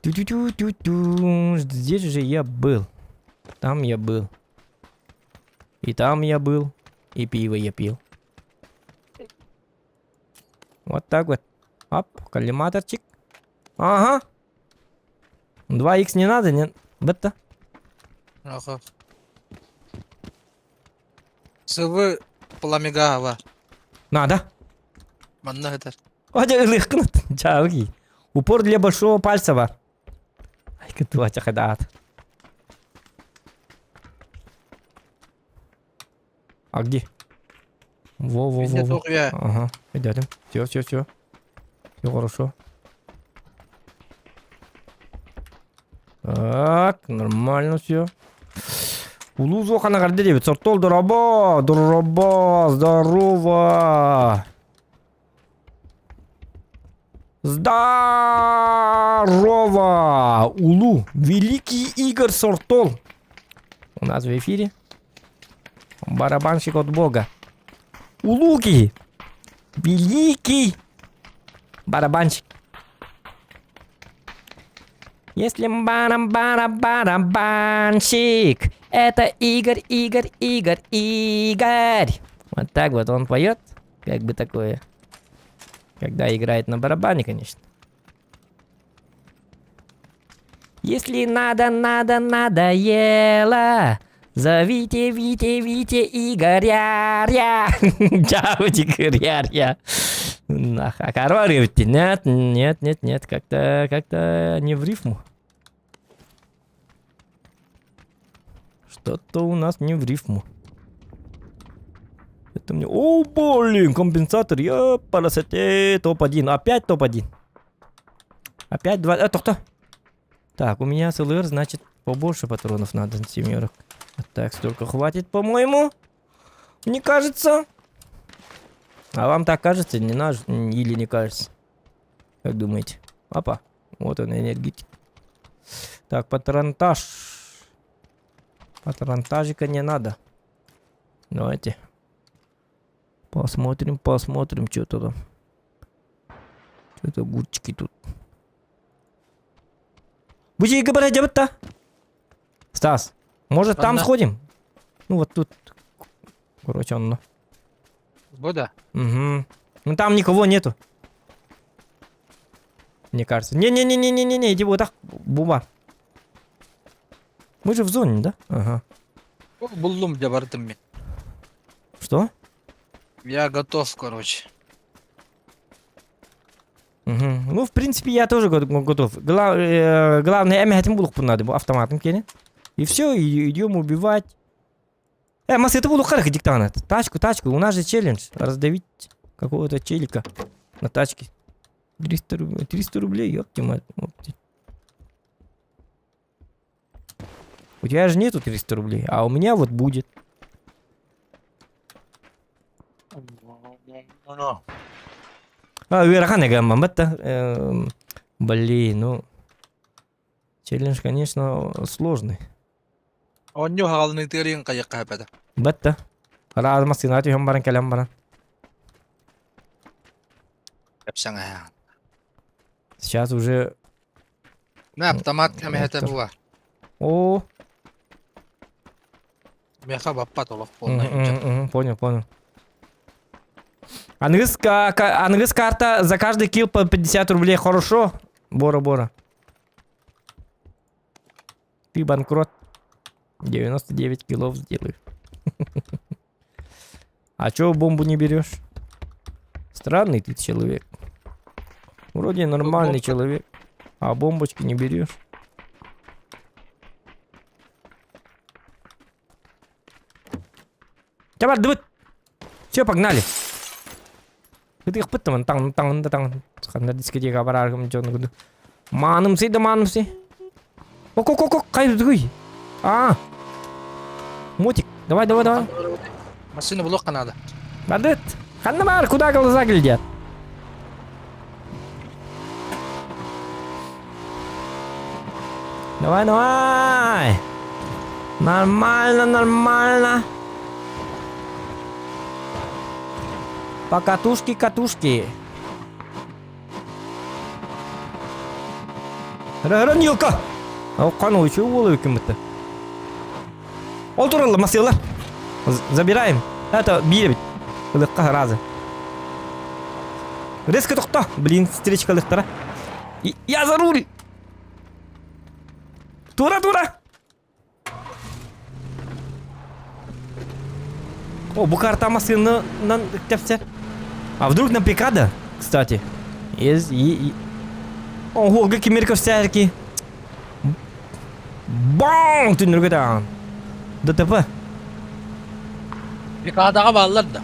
Ту-ту-ту-ту-ту. Здесь же я был. Там я был. И там я был. И пиво я пил. Вот так вот. Оп, коллиматорчик. Ага. 2х не надо, не... Бетта. Yok. Sıvı plamega var. Надо. Bana yeter. Оде легкнут. Чауги. Упор для большого пальца бар. Ай, катуача хадат. А где? Мен Во-во-во. тоқ я. Ага, идем. Все. Все хорошо. Так, нормально все. Улузу хана гарды дебит. Сортол дороба. Здорово. Здорово. Улу. Великий Игорь Сортол. У нас в эфире. Барабанщик от Бога. Улуки. Великий барабанщик. Если барабанщик, это Игорь. Вот так вот он поет. Как бы такое. Когда играет на барабане, конечно. Если надоело, зовите Вите Игоря. Чао, Игоря. А корвары нет, как-то не в рифму. Что-то у нас не в рифму. Это мне... О, блин, компенсатор. Я парасете. Топ-1. Опять топ-1. Опять 2... Это кто? Так, у меня СЛР, значит, побольше патронов надо, семерок. Так, столько хватит, по-моему. Мне кажется. А вам так кажется, не наш или не кажется? Как думаете? Опа, вот он, энергетик. Так, патронтаж. Патронтажика не надо. Давайте. Посмотрим, что-то там. Что-то гурчики тут. Будете говорить, то Стас, может там Ладно. сходим? Ну вот тут. Короче, он. Бода? Угу. Ну там никого нету. Мне кажется. Не, иди вот так. Буба. Мы же в зоне, да? Ага. Буллум для бардами. Что? Я готов, короче. Угу. Ну, в принципе, я тоже готов. Главное, я хотим булок надо, автоматом кинет. И все, идем убивать. Мас, это буду харах диктанет. Тачку. У нас же челлендж. Раздавить какого-то челика на тачке. 300 рублей, ёпти мать. У тебя же нету 300 рублей, а у меня вот будет. Верхане гамма, блин, ну. Челлендж, конечно, сложный. Он ню халны тырын каяк капада. Бетта. Раз масинати хам калам баран. Капсанга. Сейчас уже... На автомат ками это буа. О, Мяха бапа толок полная. понял. Английская карта за каждый килл по 50 рублей. Хорошо? Бора. Ты банкрот. 99 киллов сделаю. А чё бомбу не берешь? Странный ты человек. Вроде нормальный человек. А бомбочки не берешь. Давай. Все, погнали. Ты их пытаем, там. Ханна дискотека бараргам джон. Манымсы. Ок, кайдуй. Мотик, давай. Машина блока надо. Бадет. Ханна бар, куда глаза глядят? Давай. Нормально. По катушке. Ранилка! Кану, чего волою кем-то? Олтуралла, масила. Забираем. Это бирбит. Легко раза. Резко тохта. Блин, встречка легтора. Я за руль. Тура. О, Бухарта машина на тепсе. А вдруг на пикада, кстати? Ого, какие мерковсяки. Бам! Ты не ругаешь. ДТП. Bir kağıdağa bağlılar da.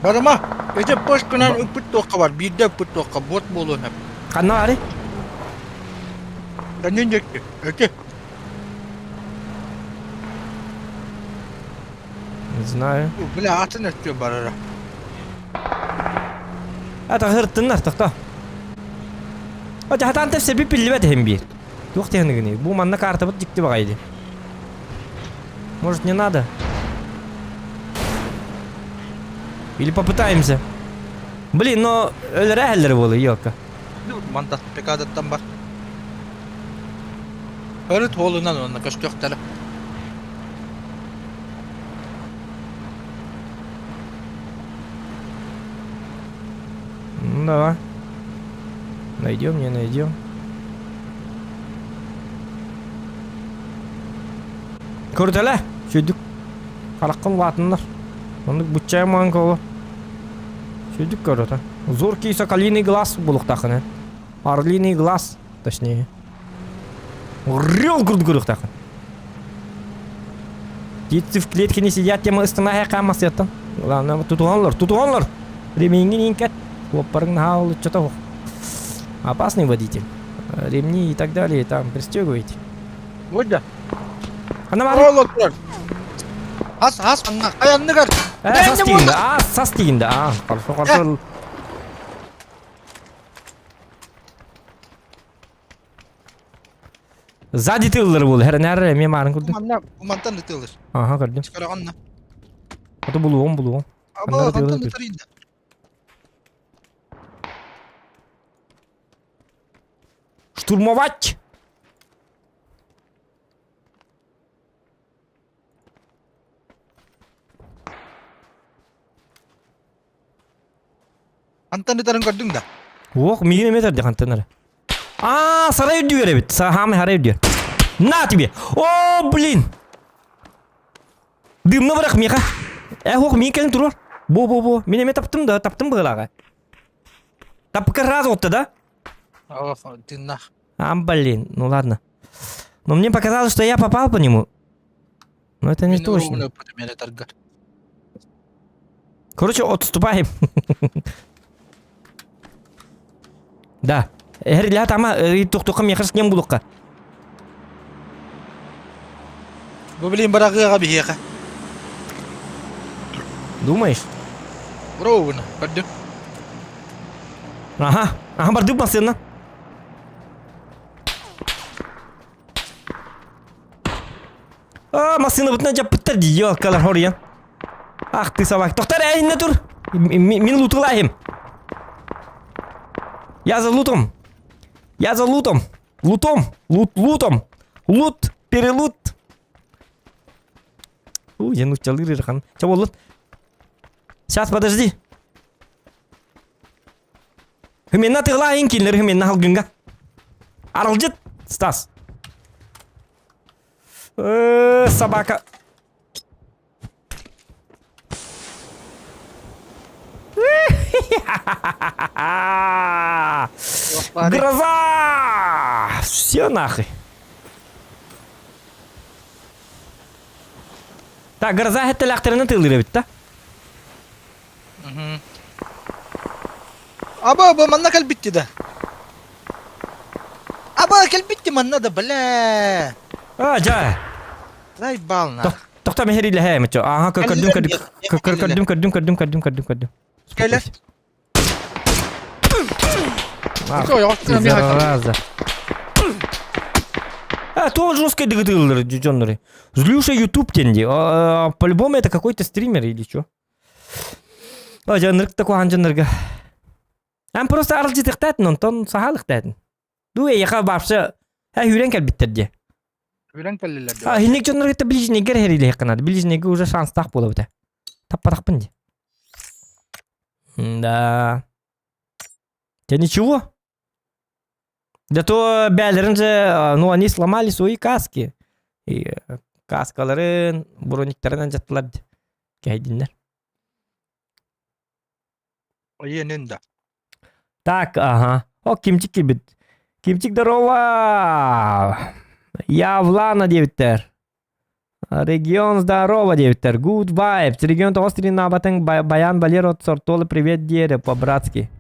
Barama. Ece boş kınan öpüt toka var. Bir de öpüt toka. Bot bolun hep. Kanna ari? Kendin çekti. Öte. Не знаю. Bile atın ötüyor barara. Ата хырттыннар тохто. Ача хатан тепсе би пиллибет хем бир. Тух технигини. Бу манна карта бут жикти багайды. Может, не надо? Или попытаемся? Блин, но өлөрәһелләр болу, ёлка. Mandat pek adattan bak. Örüt oğlundan onunla kaç göktele. Ну давай. Найдем, не найдем. Көрдөле, сөйдүк. Караккын латындар. Ондук бутчай ман кого. Сөйдүк көрөтө. Зоркий соколиный глаз булуктакын. Орлиный глаз, точнее. Рёл курдук такын. Птицы в клетке не сидят, тем ыстына камас еттен. Ладно, тутуганлар. Ремень инкет. Хлопарың хаулы что-то. Опасный водитель. Ремни и так далее, там пристегивайте. Вот да. Ana var. Oğlum dur. Has anla. Ayağını kır. Sas тигинде. Хорошо. Сзади тыллар бул. Хернер мен барын көрдүм. Kumandan ıtılır. Ага, көрдүм. Çıkara anla. Ото булугум. Ama kumandan ıtırıydı. Штурмовать. Antan ıtırın gördün de. Ох, мигине метр дехантенер. Сарай өйдү беребит. Сахамы харай өйдү. На тебе. О, блин. Дымны бырак меха. Ох, мен келин турар. Бо. Мен эме таптым быгылага. Тапкы раз отты да? Ох, дыннах. Блин, ну ладно. Но мне показалось, что я попал по нему. Но это не точно. Короче, отступаем. Да. Herler ama tuh mekers nyam bulukka. Bu bileyim bırakıyor bir yaka. Думаешь? Bro bunu. Gördüm. Ага, бардым машина. Машина бутна жап биттер ди, ёлкалар хориян. Ах ты собак. Тоқтар, әйінне тұр. Мен лутылайым. Я за лутом. Лут, перелут. Я ну чалыр ирхан. Ча болот? Сейчас, подожди. Хыменна тыглайын киллер, хыменна халгынга. Арылжыт, Стас. Собака. Гроза! Все нахуй. Так, гроза это лахтерны тылырыбыт да? Aba manna kal bitti de. Aba kal bitti manna da bala. Жа. Дай бална. Тоқта мехериyle he мечо. Ага, кырдым. Gel. Зараза. То жесткой дыгдылыр, джонноры. Злюша YouTube тенди. По-любому это какой-то стример или что? Жанрык такой анжанырга. Просто арылжы тықтатын, онтон сахалық тәтін. Дуэ яқа бапшы, хүрен кәл біттерде. Хүрен кәлілер. Хинек жонлар кетті ближнеге хериле хақынады. Ближнеге уже шанс тақ болу бұта. Таппадақпын де. Да. Да ничего. Да то бәлерін же, ну, они сломали свои каски. И каскаларын, брониктарынан жаттылар. Кәйдіндер. Ойенін да. Так, ага. О, Кимчик кибит. Кимчик, здорово! Я Влана девиттер. Регион здорово, девтер. Good vibes. Регион Острин Набатен Баян Валеро Сортолы привет, дере, по-братски.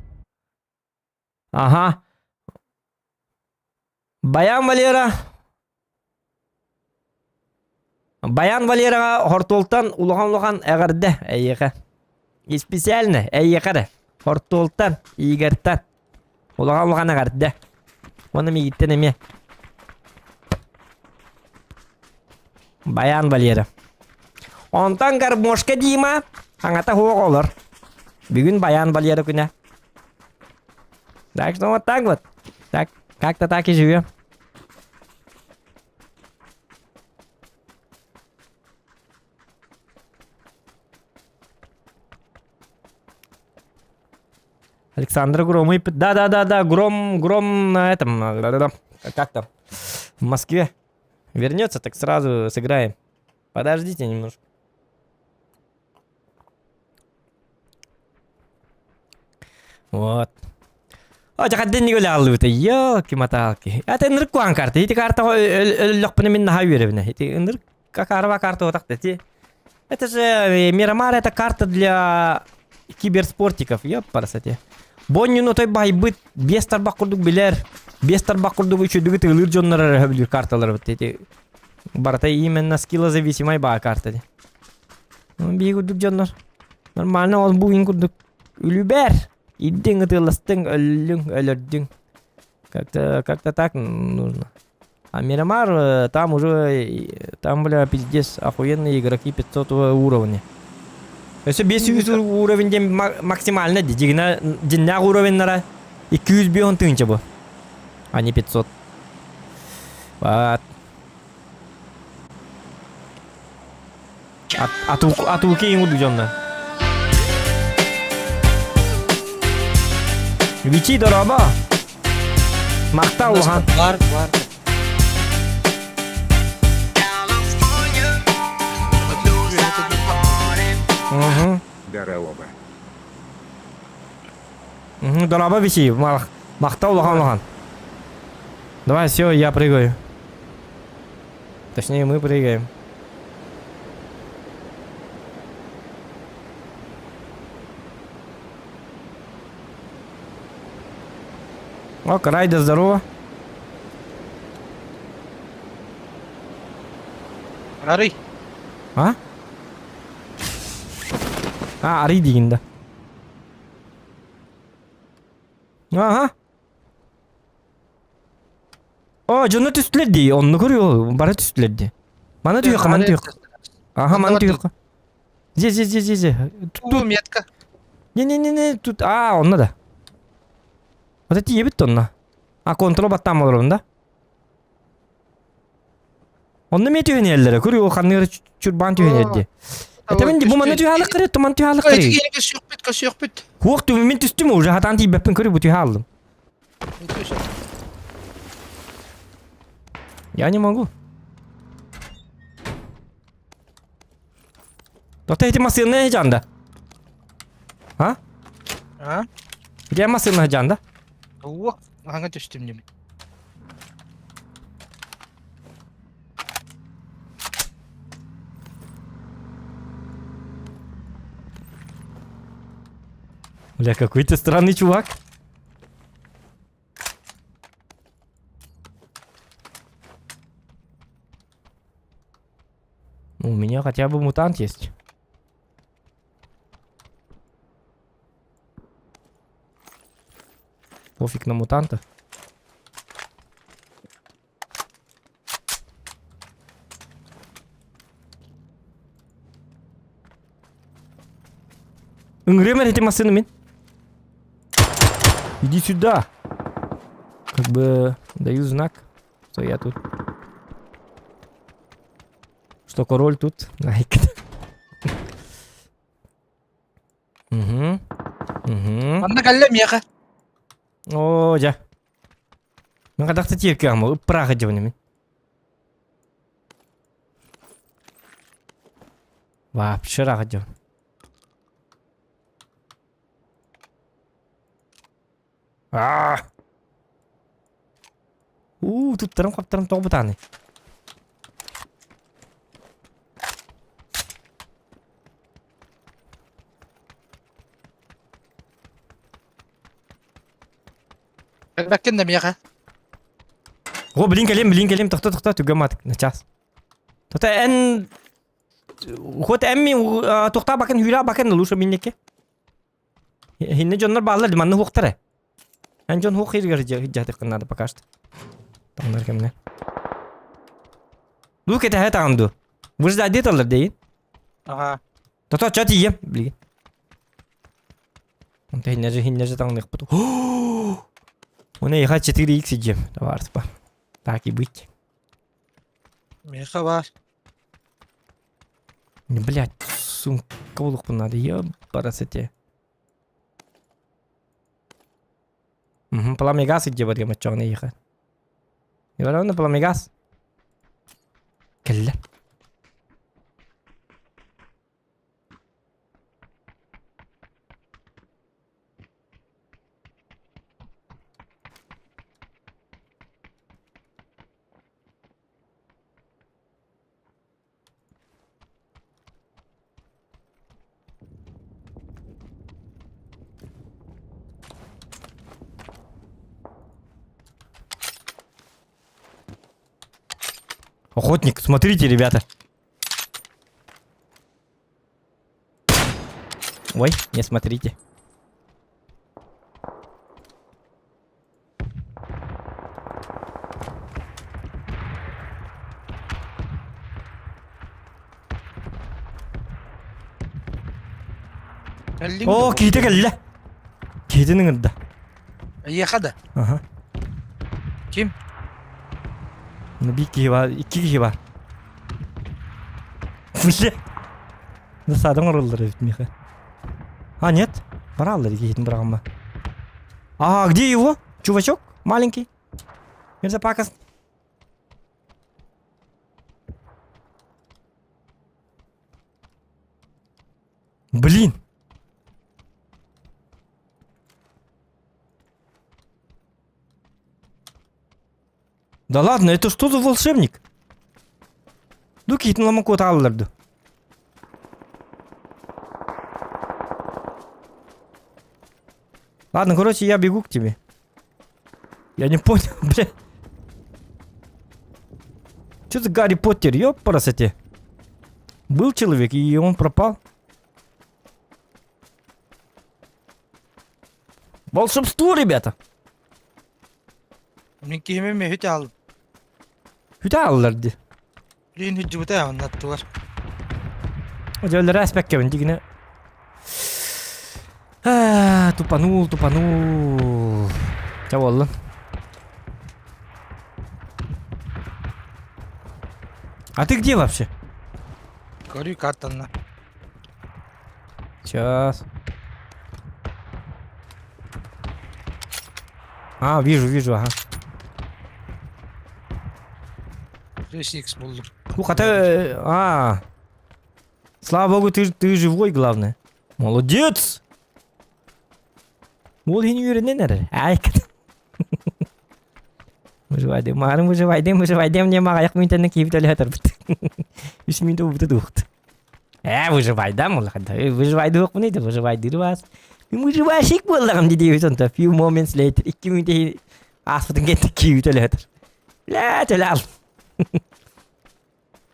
Ага. Баян Валера. Баян Валера Хортолтан улахан эгерде эйеке. И специально эйекере. Хортолтан игертан. Улахан эгерде. Оны мигиттен эме. Баян Валера. Онтан гармошка дима. Аңата хуок олар. Бүгін Баян Валера күнә. Так что вот так вот. Так, как-то так и живем. Александр Громый. Да. Гром на этом. Как там? В Москве. Вернется, так сразу сыграем. Подождите немножко. Вот. О, жака денни гөле алып өтө. Ёлки-маталки. Это нырк куан карта. Эти карта лёгпыны мен наха беребне. Эти нырк какарва карта вот так. Это же Мирамар, это карта для киберспортиков. Ёпарасате. Бонню но той байбыт бес тарбак курдук билер. Бес тарбак курдук үчүдүгү тыгылыр жоннор билер карталар вот эти. Барата именно скиллозависимый ба карта. Би курдук жоннор. Нормально он буин курдук. Үлүбер. Иддин ытылыстың өлөрдүң. Как-то так нужно. А Мирамар там уже там, бля, пиздец, охуенные игроки 500 уровня. Если 500 уровень максимально, динна уровень нара 200 бион тынча бу. А не 500. Вот. А ту кейн удуджонна. Вичи дороба. Мақта улхан. Бар. Угу. Здорово. Дороба вичи. Мақта улхан. Давай, все, я прыгаю. Точнее, мы прыгаем. О, Райда, здорово. Арый. А? Ари дегенде. Ага. О, жонна түстілерді. Онны көрüyor. Бара түстілерді. Мана түйеққа, мана түйеққа. Ага, мана түйеққа. Зе. Ту метка. Не. Тут. Онна да. Вот эти ебет онна. Контрол баттан болырын да. Онны ме түйен елдері. Көрüyor, қаннығыры чүрбан түйен елді. Это мен де, бұл мана түйеқалық қырет, тұман түйеқалық қырет. Кашық бит. Хуақ түйен мен түстім, уже хатан тейбеппен көрüyor, бұл түйе алдым. Я не могу. Дота эти машины жанда. А? Где машины жанда? О, аңа түстім деме. Бля, какой-то странный чувак. У меня хотя бы мутант есть. Пофиг на мутанта. Ингремер эти машины, мин. Иди сюда. Как бы даю знак, что я тут. Что король тут. Угу. Анда кәллем яқа. О, жа. Мен қадақта тиекке амы, ұппырақ әдеуіне мен. Вообще рақ әдеу. Туттарым қаптарым тоғы бұтаны. Bakın da mı yaka? О, блин, келем, тоқта, түгематик, начас. Тоқта, ән... Хот әмми, тоқта бакен, хүйра бакен, луша миннеке. Хинне жоннар бағалар, диманны хуқтары. Ән жон хуқ хиргар жақтық қынады пока что. Таңдар кемне. Лу кете хэ тағамду. Вырзда адет алыр дейін. Aha. Тоқта, чат ием, білген. Онта хинне же таңдық бұту. Оны еға 4x jem, товарс бар. Так и быть. Меха var. Блять, сумка улуq надо, ебарасете. Паламегас иде барга мачоғна еға. Еваровна, паламегас. Кілі. Охотник, смотрите, ребята. Ой, не смотрите. О, кейті кәлі. Кейтінің ұрды. Yaka da. Ага. Kim? Bir kişi var, 2 kişi var. Бля. Насадың ұрылдыр Миха. А, нет. Баралдар кейтін бірағым ба. А, где его? Чувачок? Маленький? Мерзопакость. Блин. Да ладно, это что за волшебник? Ну, кейтін ламакот алылырды. Ладно, короче, я бегу к тебе. Я не понял, бля. Что за Гарри Поттер, ёпарасоте? Был человек, и он пропал. Волшебство, ребята. Min kime hüte aldım. Hüte alırdı. Lin hücü bu da anlattı var. Öyle respekt kevin dikine. Тупанул. Чего оллын? А ты где вообще? Görüyor kartanla. Сейчас. А, вижу, ага. 3x buldum. Ух, слава богу, ты живой, главное. Молодец! Ол сені үйренен әрі. Выживайдым, мағырым выживайдым, не мағаяқ минтені кейіп төлі әтір бұд. 3 минуты бұды дұқты. Выживайдам, выживайды оқ бұнайды, выживайды дұрвас. Выживайшик болдағым деді сонта. Few moments later, 2 минуты аспытын кетті кейіп төлі әтір. Ля, төлі ал.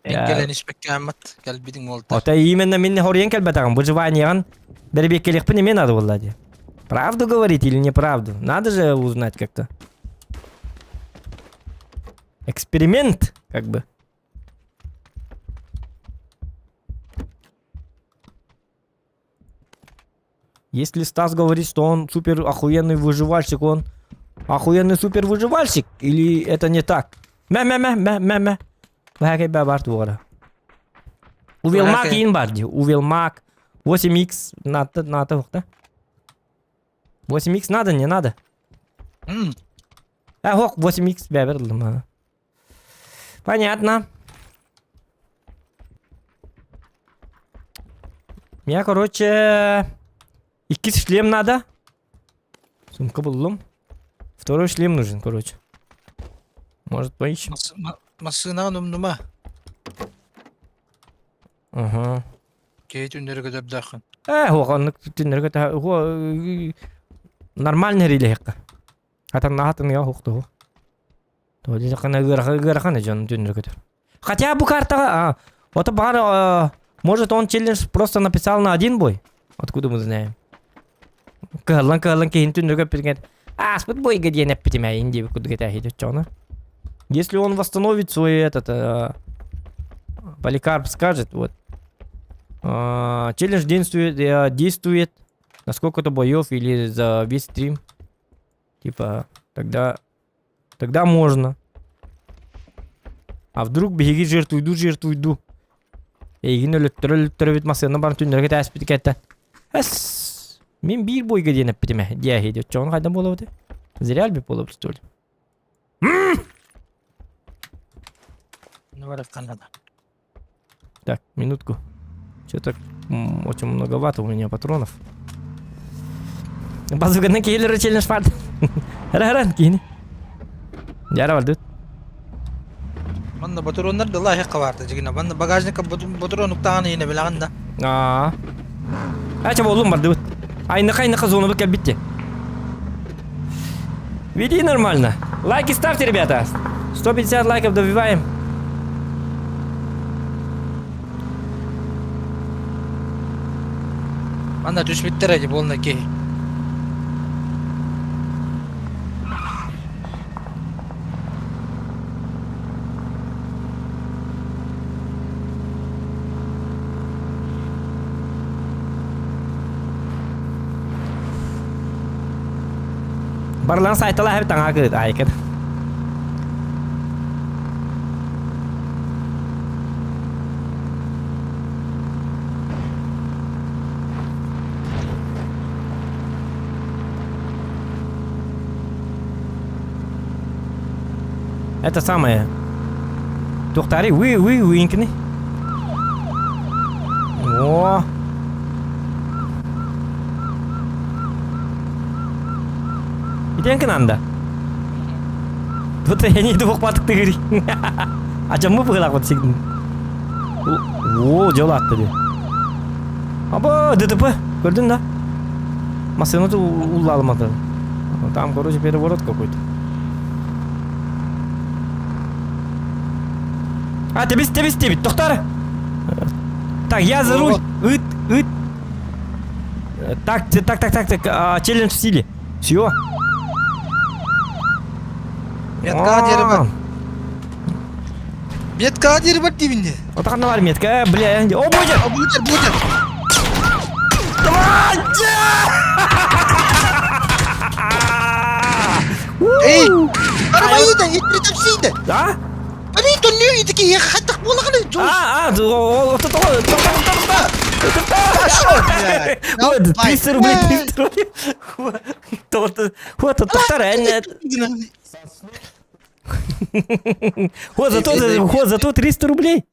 Gelen iş beklenmet. Gel bidin oldu. Ота именно мен хориян кәлбәтағым. Выживайнияған бәрі беккелек не мен ады олады. Правду говорить или неправду? Надо же узнать как-то. Эксперимент, как бы. Если Стас говорит, что он супер охуенный выживальщик, он охуенный супер выживальщик, или это не так? Мя. Вахакай бабар тугара. Увелмак ин барди. Увелмак. 8x надо вахта. 8x надо, не надо? Хок, 8x бәбірдім. Понятно. Мне, короче, 2 шлем надо. Сумка buldum. Второй шлем нужен, короче. Может, поищем? Masına numnuma. Ага. Кейт үнері көдіп дақын. Хоғанлық түтінлерге нормальный релейка. Хатан я хухту. То здесь гырахана Джон Тюнер. Хотя бы карта... Вот может он челлендж просто написал на один бой? Откуда мы знаем? Калан кейн Тюнер пиргет. Спит бой где не питимя инди куда идет чона. Если он восстановит свой этот... Поликарп скажет, вот. Челлендж действует на сколько-то боев или за весь стрим. Типа, тогда можно. А вдруг беги жертвуйду. Егин өлөттөрөбүт масына бар түнөргө таспит кетти. Мен бир бойга денеп битеме. Дия идет. Чон кайда болобу? Зря албип болуп что ли? Ну, в Канада. Так, минутку. Что-то очень многовато у меня патронов. Базука на киллера челлендж фарт. Раран кини. Яра валдыт. Манна батурондар да лахи каварта жигина. Манна багажника батурон уктаганы yine билганда. Ача болум бардыт. Айна зона быкал битти. Веди нормально. Лайки ставьте, ребята. 150 лайков добиваем. Манна düşmüttер эти болна ки. Барлан сайтала хеп таңа кыт айкын. Это самое. Тухтари, инкни. О. Итенки нанда. Тут я не иду в хваток ты говори. А чем мы было вот сигнал? О, дела оттуда. Аба, ДТП. Көрдün да? Машину-то улалмады. Там, короче, переворот какой-то. Тебе, Тохтар! Так, я за руль. Так, челлендж в силе. Все. Метка дерба. Метка дерба дивинде. Вот так var метка, бля. О, будет. Эй! Арбаида, итретапсиде. Да? Они то не такие хатах болаганы. Вот, 300 рублей. Вот, Тохтар. Вот, зато 300 рублей.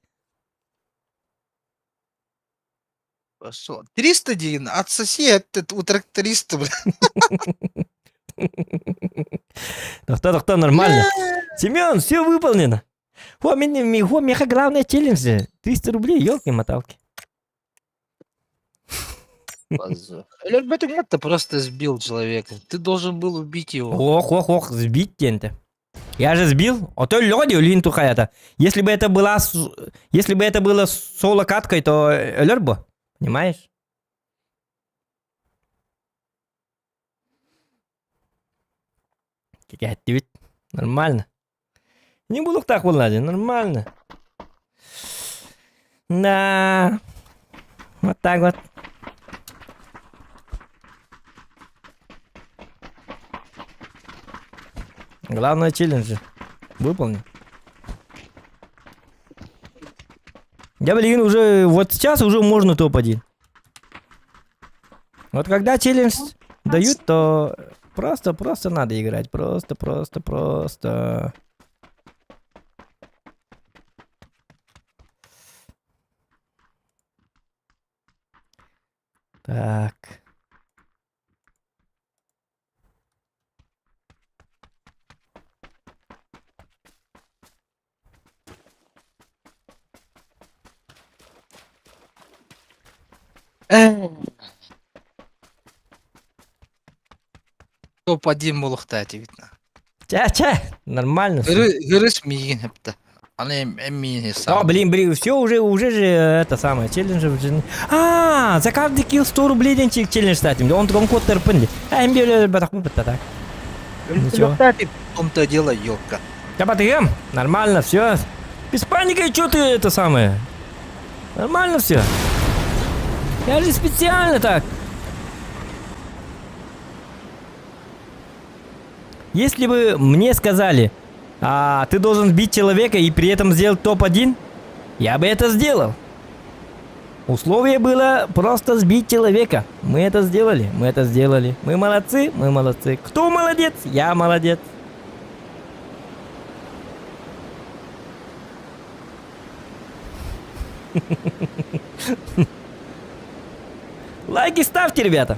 300 дин, отсоси этот у тракториста, бля. Тохтар, нормально. Семен, все выполнено. Меха главное челлендж. 300 рублей, елки-моталки. Эльбетик ты просто сбил человека. Ты должен был убить его. Ох, сбить тента. Я же сбил. А то люди линту хаята. Если бы это было соло-каткой, то лёрбо. Понимаешь? Какая ты ведь нормально. Не буду так вылазить, нормально. Да. Вот так вот. Главное челлендж выполнил. Я, блин, уже вот сейчас уже можно топ-1. Вот когда челлендж дают, то просто надо играть. Просто. Так. Топ-1 болуқта әтебітна. Ча, нормально. всё. Гырыс миген хепті. Аны әммейін О, блин, все, уже же это самое, челлендж уже. А, за каждый килл 100 рублей ден челлендж ставим. Он код терпенди. А, им били батак бутта так. Ничего. В том-то дело, елка. Я потом, нормально, все. Без паники, что ты это самое? Нормально все. Я же специально так. Если бы мне сказали, ты должен бить человека и при этом сделать топ-1, я бы это сделал. Условие было просто сбить человека. Мы это сделали, мы это сделали. Мы молодцы, мы молодцы. Кто молодец? Я молодец. Лайки ставьте, ребята.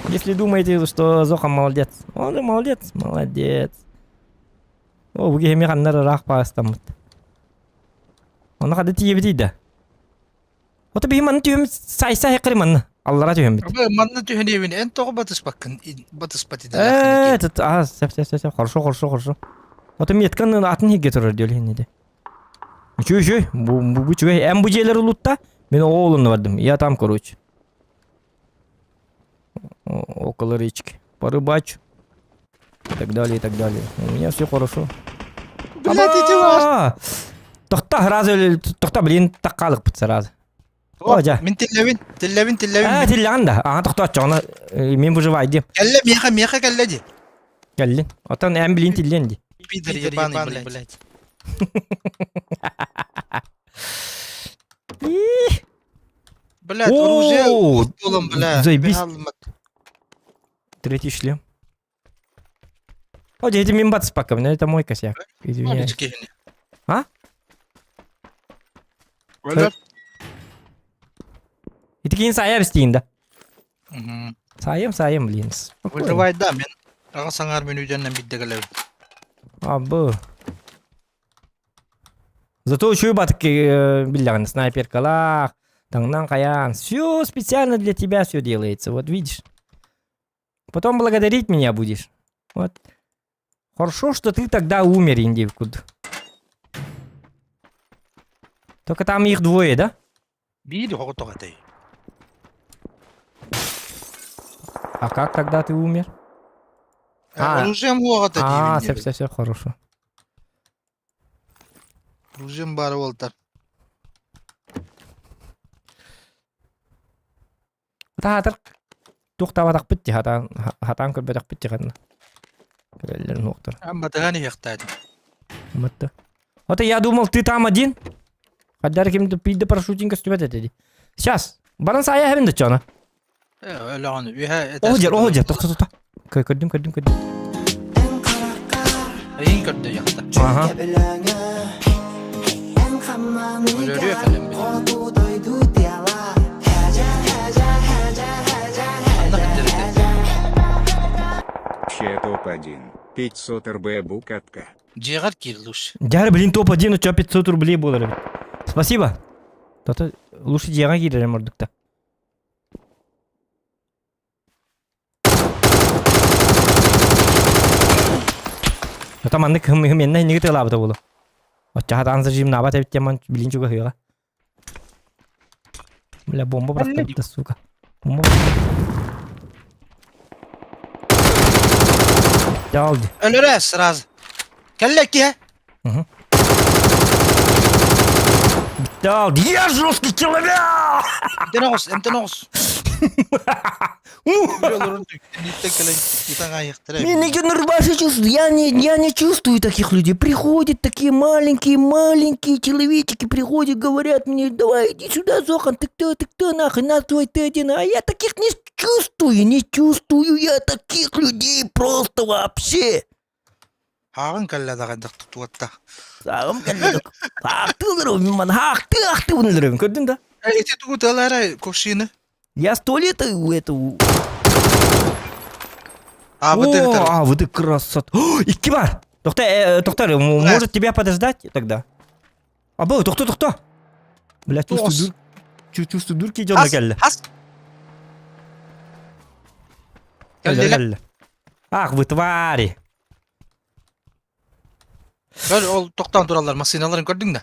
Если думаете, что Зоха молодец. Он же молодец, молодец. О, вы геймер аннары рах пастамыт. Он хады тиебі дейді. Ота бейім анны түйем сай қырым анны. Аллара түйем бит. Манны түйеневін ән тоғы батыс бақын. Батыс баты Сәп, хорошо. Ота меткан атын хеге тұрыр дөлген еді. Чүй, bu чүй. Әм bu жерлер ұлытта, мен оғылыны бардым. Я там, короче. Около речки. Порыбачу. И так далее, и так далее. У меня все хорошо. Блядь, иди вас. Тоқта, блин, таққалық бітсі разы. О, Мен теллевин. Теллаған да. Тоқта атчағына, мен бұжывай дем. Кәлле, меха кәлледи. Кәллен. Отан әм білін теллен де. Пидор ебаный, блядь. Блядь, оружие устолом, блядь. Заебись. Третий шлем. О, эти мимбат с паком, это мой косяк. Извиняюсь. А? И такие саям стейн, да? Саям, блин. Выживай, да, мен. Аға саңар мен үйденнен биддегілеу. Абы. Зато еще и батки, блян, снайперкалах, таңнан каян. Все специально для тебя все делается, вот видишь. Потом благодарить меня будешь. Вот. Хорошо, что ты тогда умер, индивкуд. Только там их двое, да? Биді хоғытоға тәй. А как тогда ты умер? Оружием хоға тәй. Все, хорошо. Оружием бары олтар. Хатар туқтабадақ бітті, хатан көрбедақ бітті қадына. Көрелерін оқтар. Батығаны яқтады. Мытты. Вот я думал, ты там один. Хадар кем-то пиді парашютинка стюбет деді. Сейчас. Баран сая хәбінді чана. Өліғаны. Оғыдер. Тоқта. Көрдім. Әйін көрді яқта. Ага. Өлері өкілім бі. Ще топ-1. 500 РБ букатка. Жеғар кирлуш. Дәрі, блин, топ-1, у тебя 500 рублей было. Спасибо. То-то лучше дияға кейдерем ұрдықта. Там анны кымменна неге тылабыта болу. Отча хатансы жим набат әбіттеман білін жүгі хыйға. Бля, бомба бұрақтапты, сука. Жалды. Өлері сразу. Кәлі ке? Жалды. Я жесткий человек! Эмтеногус. Меня нормально чувствую. Я не чувствую таких людей. Приходят такие маленькие человечки, приходят, говорят мне, давай, иди сюда, Зохан, ты кто, нахуй, на твой ты один. А я таких не чувствую я таких людей просто вообще. Хағын кәлләді қандық тұтуатта. Сағым кәлләдік. Хақты ұлырым, man, хақты ұлырым, көрдің да? Эти тут алара кошины. Я 100 лет у этого. Вот и красота. Икки бар. Доктор, может тебя подождать тогда? Доктор. Бля, чувствую дурки идет на кәллі. Geldi. Ах, вы твари. Gel ol toktan durallar masinaların gördün de.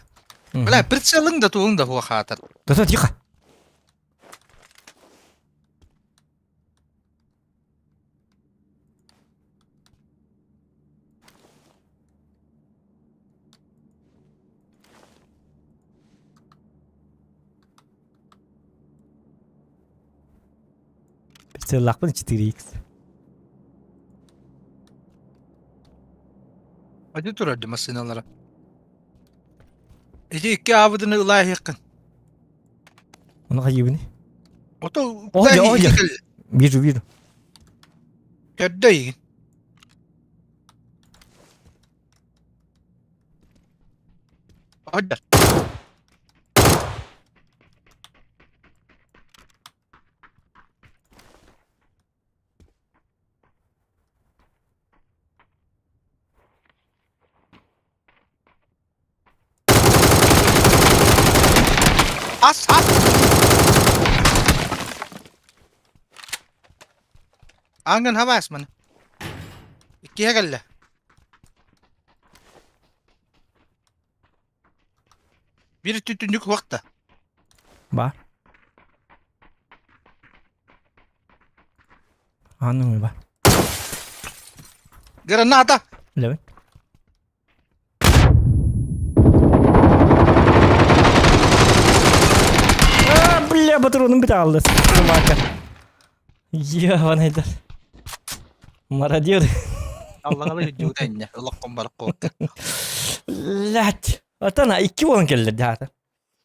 Bela pritsiyalın da tuğun da huwa khatar. Да, тихо. Прицеллахпын 4х. Hadi durardı masinalara. İki iki avudunu ılaya yakın. Onu kayıbını. O da Olca, olca. Вижу, вижу. Gördü iyi. Hadi. As as. Angin havas man. İkiye geldi. Bir tütünlük vakti. Бар. Anlamıyor bak. Granada. Левый. Бля, патроном битал, собака. Ебаный. Мародер. Allah'a hücudun ya. Allah kumbar korktu. Блять. Атана 2 болон келди дата.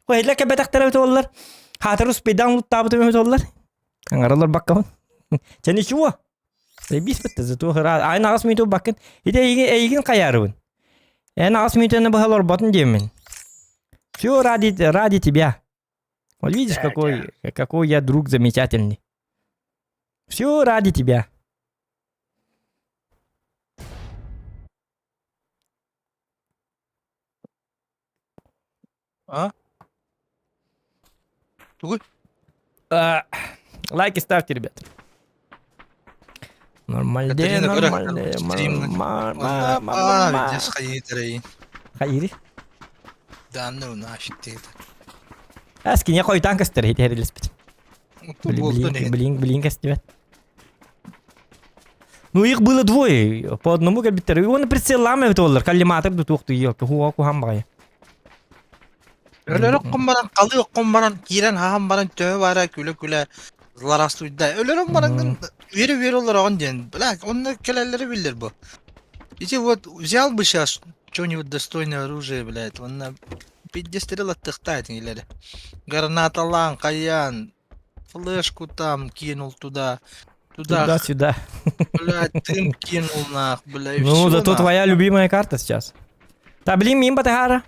Койлар кебетактар өтө боллар. Хатыр спидан луттабы төмө боллар. Аңаралар баккамын. Сен ничего? Бис битте зато айна ас миту баккын. Иде эйгин каярыбын. Эна ас митуны бахалар батын демен. Всё ради тебя. Вот видишь, какой я друг замечательный. Все ради тебя. А? Тугу? Лайки ставьте, ребят. Нормально, нормально. Видишь, хайдерей. Хайри? Да ну нафиг ты это. Аски не хой танка стереть, я реалист. Блин. Блин, костюм. Ну их было двое, по одному габитеру. И он прицелами доллар, коллиматор до тухту ее, хуаку хамбая. Ölürüm kumbaran, kalıyor kumbaran, giren hambaran, tövbe var, küle zarastuyda. Ölürüm baran, veri olur on diyen. Bırak, onun kelleleri bilir bu. İşte вот взял бы сейчас что-нибудь достойное оружие, блядь, он на 50 стрел оттыхтает иleri. Гранаталан, каян, флешку там кинул туда. Туда-сюда. Блядь, дым кинул нах, блядь. Ну, зато твоя любимая карта сейчас. Да блин, мимба Тахара.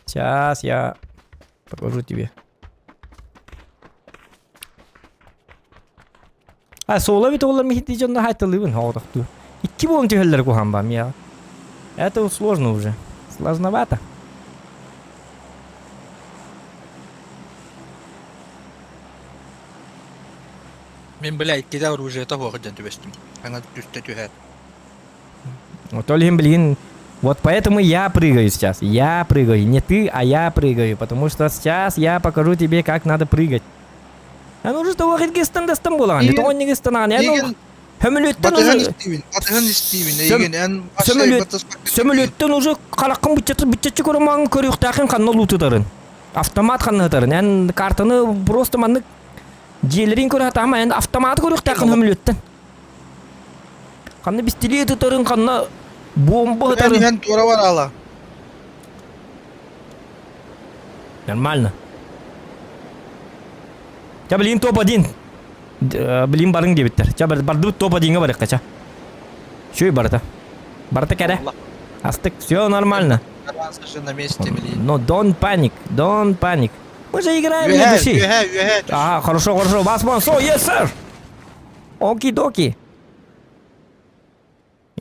Сейчас я покажу тебе. Сола ведь олар михти жонда хайтылыбын хоодокту. 2 болон түйелер кухамбам я. Это сложно уже. Сложновато. Мен, блядь, кида оружие того ходят вестим. Она тюстя. Вот Ольгин, блин. Вот поэтому я прыгаю сейчас. Я прыгаю. Не ты, а я прыгаю. Потому что сейчас я покажу тебе, как надо прыгать. А ну что вы Кыргызстанда Стамбула? Не то не Кыргызстан, не Сөмөлөттөн уже караккын бычачы көрөмөн көрүктакын канны лутударын. Автомат каннытарын. Эн картаны просто манны желерин көрөт ама эн автомат көрүктакын сөмөлөттөн. Канны пистолеттерин канны бомба тарын. Мен тура бар ала. Нормально. Я блин топ-1. Блин барың дебиттер. Чабар барды топ-1ге барык кача. Шөй барыта. Барыта кере. Астык, все нормально. На месте, блин. Но don't panic. Мы же играем не души. Ага, хорошо. Вас so, yes, sir. Оки-доки.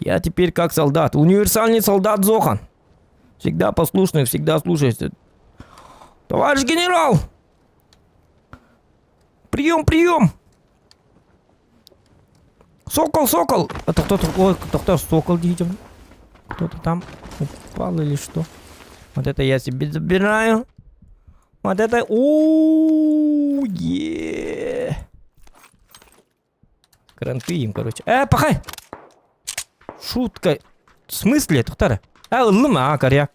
Я теперь как солдат. Универсальный солдат Зохан. Всегда послушный, всегда слушается. Товарищ генерал! Прием! Сокол, сокол! Это кто-то, ой, кто-то сокол видел. Кто-то там упал или что? Вот это я себе забираю. Вот это... О-е-е. Кранты им, короче. Пахай! Шутка. В смысле, тоқтар? Ылым, коряк.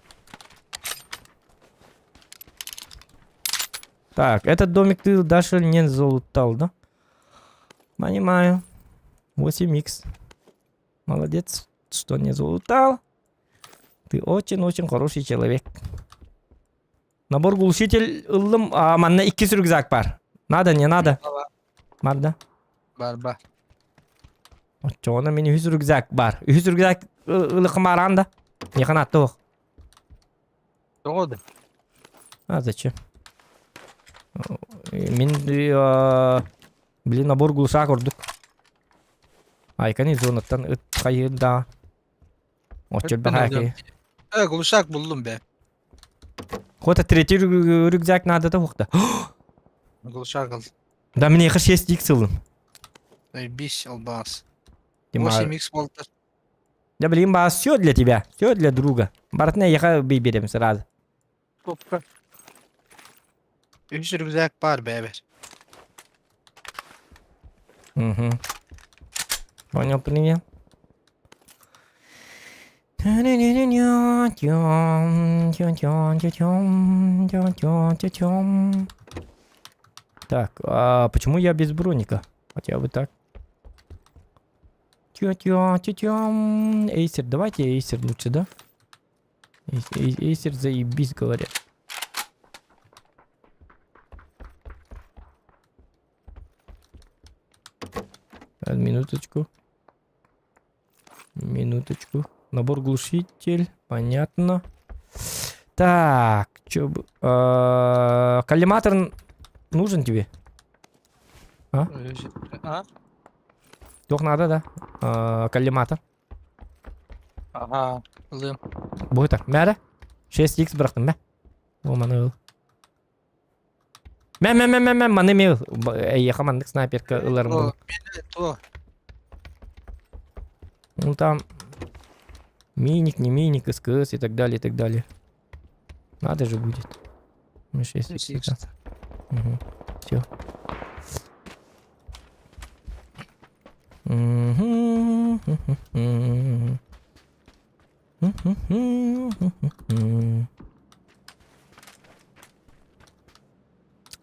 Так, этот домик ты даже не залутал, да? Понимаю. 8х. Молодец, что не залутал. Ты очень-очень хороший человек. Набор глушитель ылым. Манна 2 рюкзак бар. Надо, не надо? Бар, да? Бар. Чоғына мен 100 рюкзак бар. 100 рюкзак ылықым баранда. Не қанатты оқ. Тоғыды. Зачем? Мен, блин, набор глушак ұрдық. Айканы зонаттан ыт қайында. Чөлбі қайқы. Глушак buldum be. Хота 3 рюкзак надо да оқты. Глушак al. Да мне 6х сылым. 5 olmaz. Дима, 8х болтыр. да блин, бас, все для тебя, все для друга. Братная, я берем сразу. Topka. 3 rüzak var be. Угу. Понял, принял. Так, а почему я без броника? Хотя бы так. Эйсер, давайте эйсер лучше, да? Эйсер заебись, говорят. Минуточку. Минуточку. Набор глушитель. Понятно. Так. Чё бы... коллиматор нужен тебе? А? Yok надо, да? Коллиматор. Ага. Aldım. Bu так. Мәре? 6х bıraktım ben. O manı. Мен, маны мел. Яхамандык снайперка ыларым был. То. Ну там миник, не миник, СКС и так далее, и так далее. Надо же будет. Ну, 6х. Угу. Все.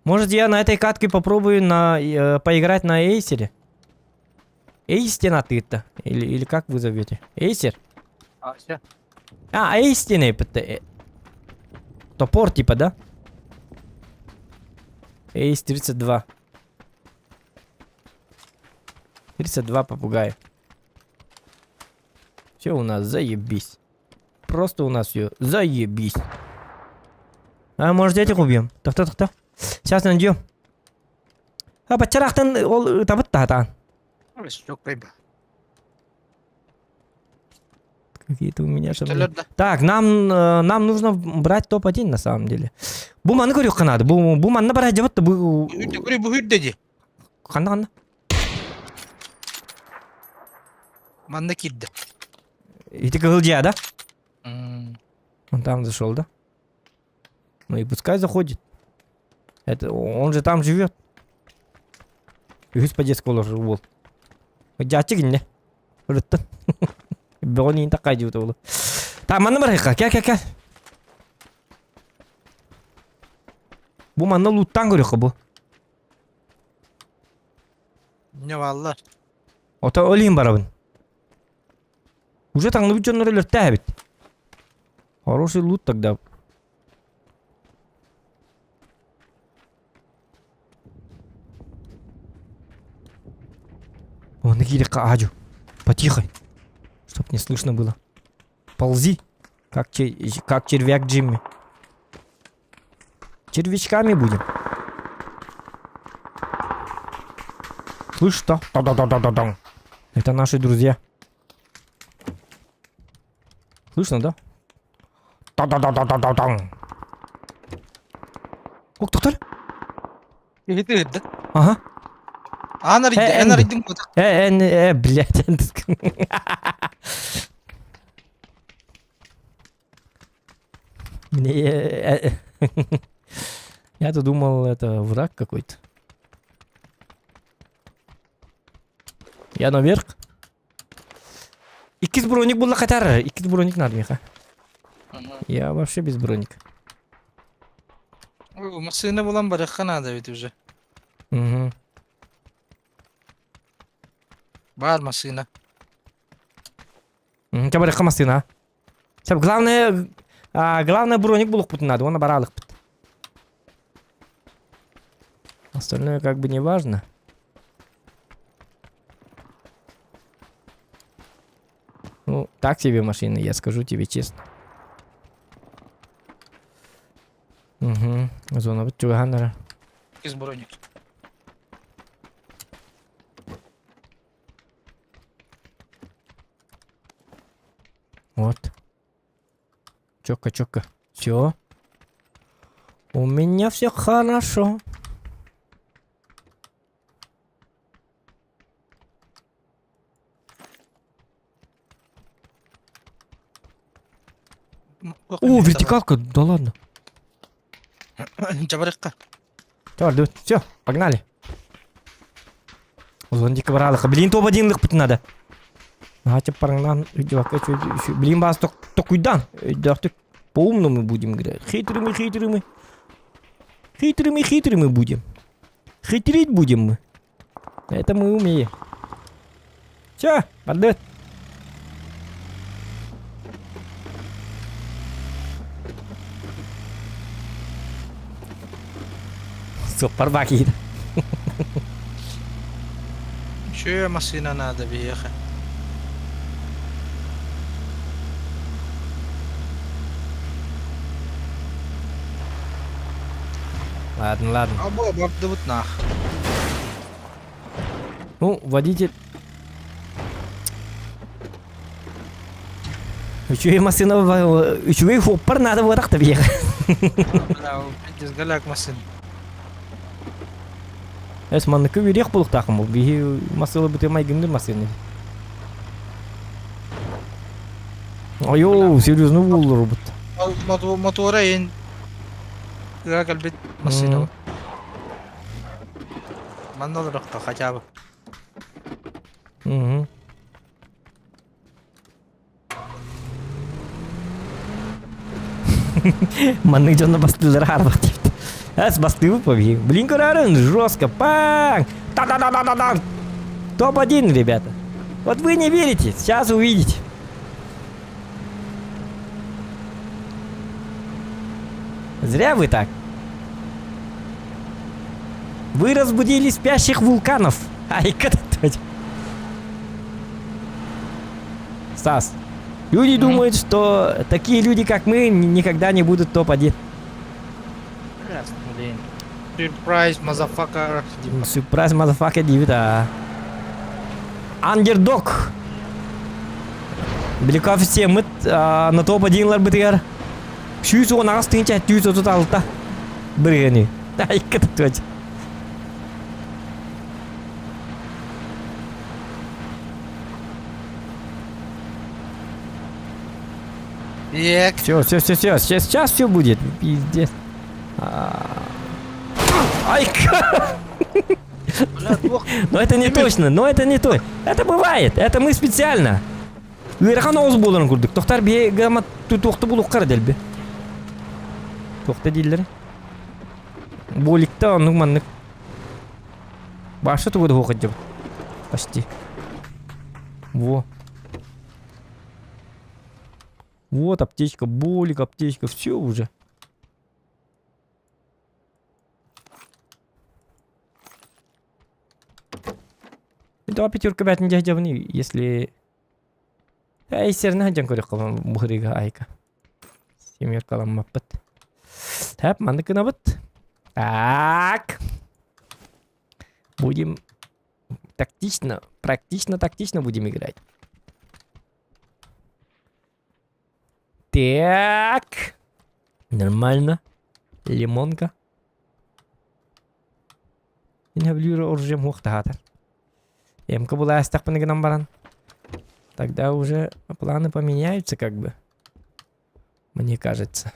Может, я на этой катке попробую поиграть на эйсере? Эйстина ты-то? Или как вы зовете? Эйсер? Aşağı. Эйстины. Топор типа, да? Эйс 32. 32 попугая. Все у нас заебись. Просто у нас все заебись. Может, этих убьем? Так. Сейчас найдем. Бачарахтан ол табыт тахтан. Yok be. Какие-то у меня же... Тэлэрдэ. Так, нам нужно брать топ-1 на самом деле. Буманы көрүк канады. Буманы барай жабытты. Bu hüd dedi. Канда. Manda kiddi. И ты кылдия, да? Hmm. Он там зашел, да? Ну и пускай заходит. Это он же там живет. Господи, скоро же был. Дядьки не. Рыттын. Бёни такая дюта было. Так, маны бар как. Bu manna loot'tan görüyor bu. Ne vallar. Ota öleyim barabın. Уже там навчен релертабит. Хороший лут тогда. Вон иди к Адю. Потихо. Чтоб не слышно было. Ползи. Как червяк Джимми. Червячками будем. Слышь, что? Да. Это наши друзья. Слышно, да? Да. О, кто-то? Hüd hüd. Ага. انا ريدم Блядь. Мне... Я-то думал, это враг какой-то. Я наверх. Иккиз броник был хатар. Иккиз броник надо, Миха. Я вообще без броника. Машина булан баракка надо ведь уже. Угу. Бар машина. Тебя хамастина. Сейчас главное броник был путь надо, он набрал их. Остальное как бы не важно. Ну, так себе машина, я скажу тебе честно. Угу. Зона вот чуганера. Из броник. Вот. Чока. Все. У меня все хорошо. О, вертикалка, да ладно. Жабаракка. Давай, все, погнали. Зондика баралыха. Блин, топ-1 путь надо. Гача парангнан. Блин, бас то куйдан. Дахты по-умному будем играть. Хитрые мы. Хитрые мы будем. Хитрить будем мы. Это мы умеем. Все, поддет. Супер бакит. Еще машина надо въехать. Ладно. Або барды вот нах. Ну, водитель. Еще и машина, еще и хоппер надо вот так-то въехать. Да, без галяк машин. Эс манныкі верек болық тақым ол. Бейі масылы бұты майгіндір масылы. Айо, серьезно болыр бұт. Мотора ен. Как әлбет машина. Манда олырықта хотя бы. Манның жонна бастылар арбақ дейбді. Әс бастығы побеги. Блин, карарын, жестко. Панг! Та-да-да-да-да-да! Топ-1, ребята. Вот вы не верите, сейчас увидите. Зря вы так. Вы разбудили спящих вулканов. Ай, катать. Стас, люди думают, что такие люди, как мы, никогда не будут топ-1. Surprise, motherfucker. Surprise, motherfucker, дейді, да. Андердог. Біліка все мұт на топ-1-лар бітігер. 116 136 біргені. Ай, кітіп өте. Все, сейчас все будет. Пиздец. Ай, но это не точно, но это не то. Это бывает, это мы специально. Уйрахан ауыз боларын көрдік. Тоқтар бе гамат тоқты болу қар дәл бе. Тоқта дейлер. Боликта оның маннык. Башы тұғыды оқыд деп. Почти. Во. Вот аптечка, болик, аптечка, все уже. Это пятерка бәтін жайжабыны, если... Әйсерін әжен көрек қалам бұғырыға айка. Семерка қалам маппыт. Так, мандык набыт. Так. Будем тактично, тактично будем играть. Так. Нормально. Лимонка. Инхаблюра оружием хохтахатар. Эмка была астахпаны гнам баран. Тогда уже планы поменяются, как бы. Мне кажется.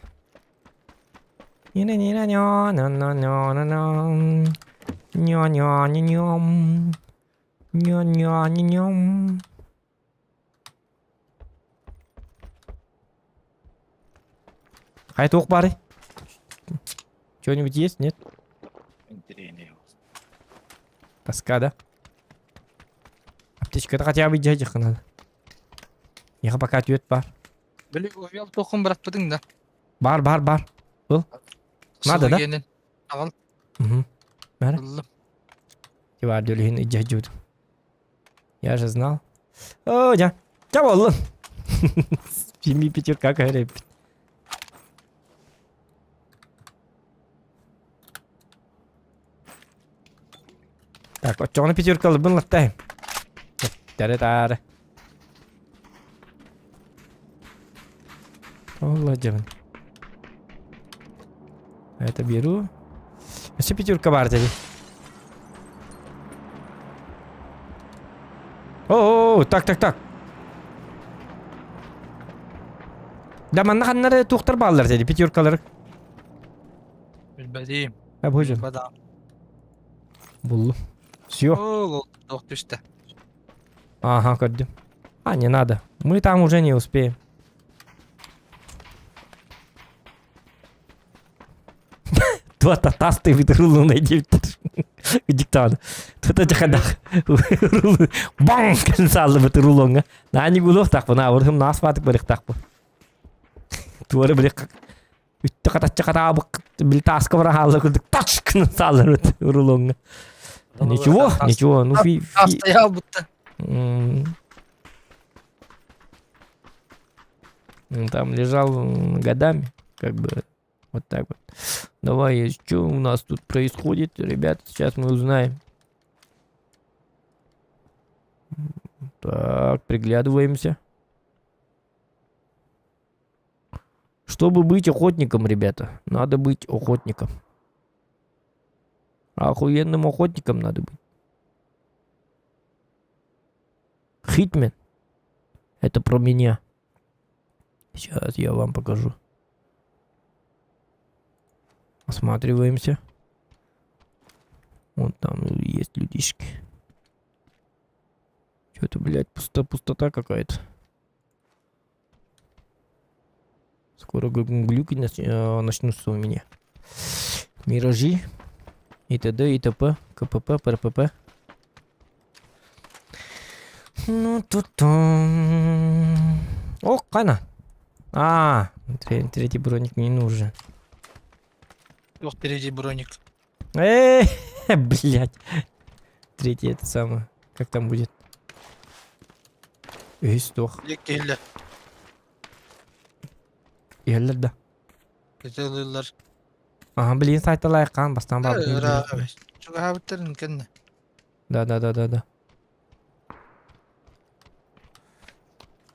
Хайт бары. Что-нибудь есть, нет? Тоска, да? Аптечка-то хотя бы дядях надо. Я пока ответ бар. Böyle uyal tokum bırakmadın da. Бар. Надо, да? Gelin. Al. Угу. Aldım. Дюльхин и дядюд. Я же знал. О, я. Чаволлы. Семи пятерка говорит. Так, вот что на пятерка был латтай. Тара-тара. Ладно. Это беру. Все пятерка бартели. О, так. Да манна ханнары тухтар баллар dedi пятеркалар. Bilmediğim. Ha bu hocam. Badam. Буллу. Все. Oo, çok düştü. Ага, кодим. А, не надо. Мы там уже не успеем. Два татасты витрулу найди. Диктан. Тут это ходах. Бам! Консал витрулонга. На не гулох так по на урхам нас фатик барих так по. Туаре барих. Чаката бильтаска врахала тач консал витрулонга. Ничего, ну Hastaya butta. Он там лежал годами, как бы вот так вот. Давай, что у нас тут происходит, ребята, сейчас мы узнаем. Так, приглядываемся. Чтобы быть охотником, ребята, надо быть охотником. Охуенным охотником надо быть. Хитмен. Это про меня. Сейчас я вам покажу. Осматриваемся. Вон там есть людишки. Что-то, блядь, пустота какая-то. Скоро глюки начнутся у меня. Миражи. И т.д. и т.п. КПП, ПРПП. Ну тут. О, кана. Третий броник не нужен. Yok derece броник. Блять. Третий это самое. Как там будет? Сдох. Gelirler. Да. Gelirler. Ага, блин, сайта лайкан, бастан бар. Çok habitlerin kendine. Да.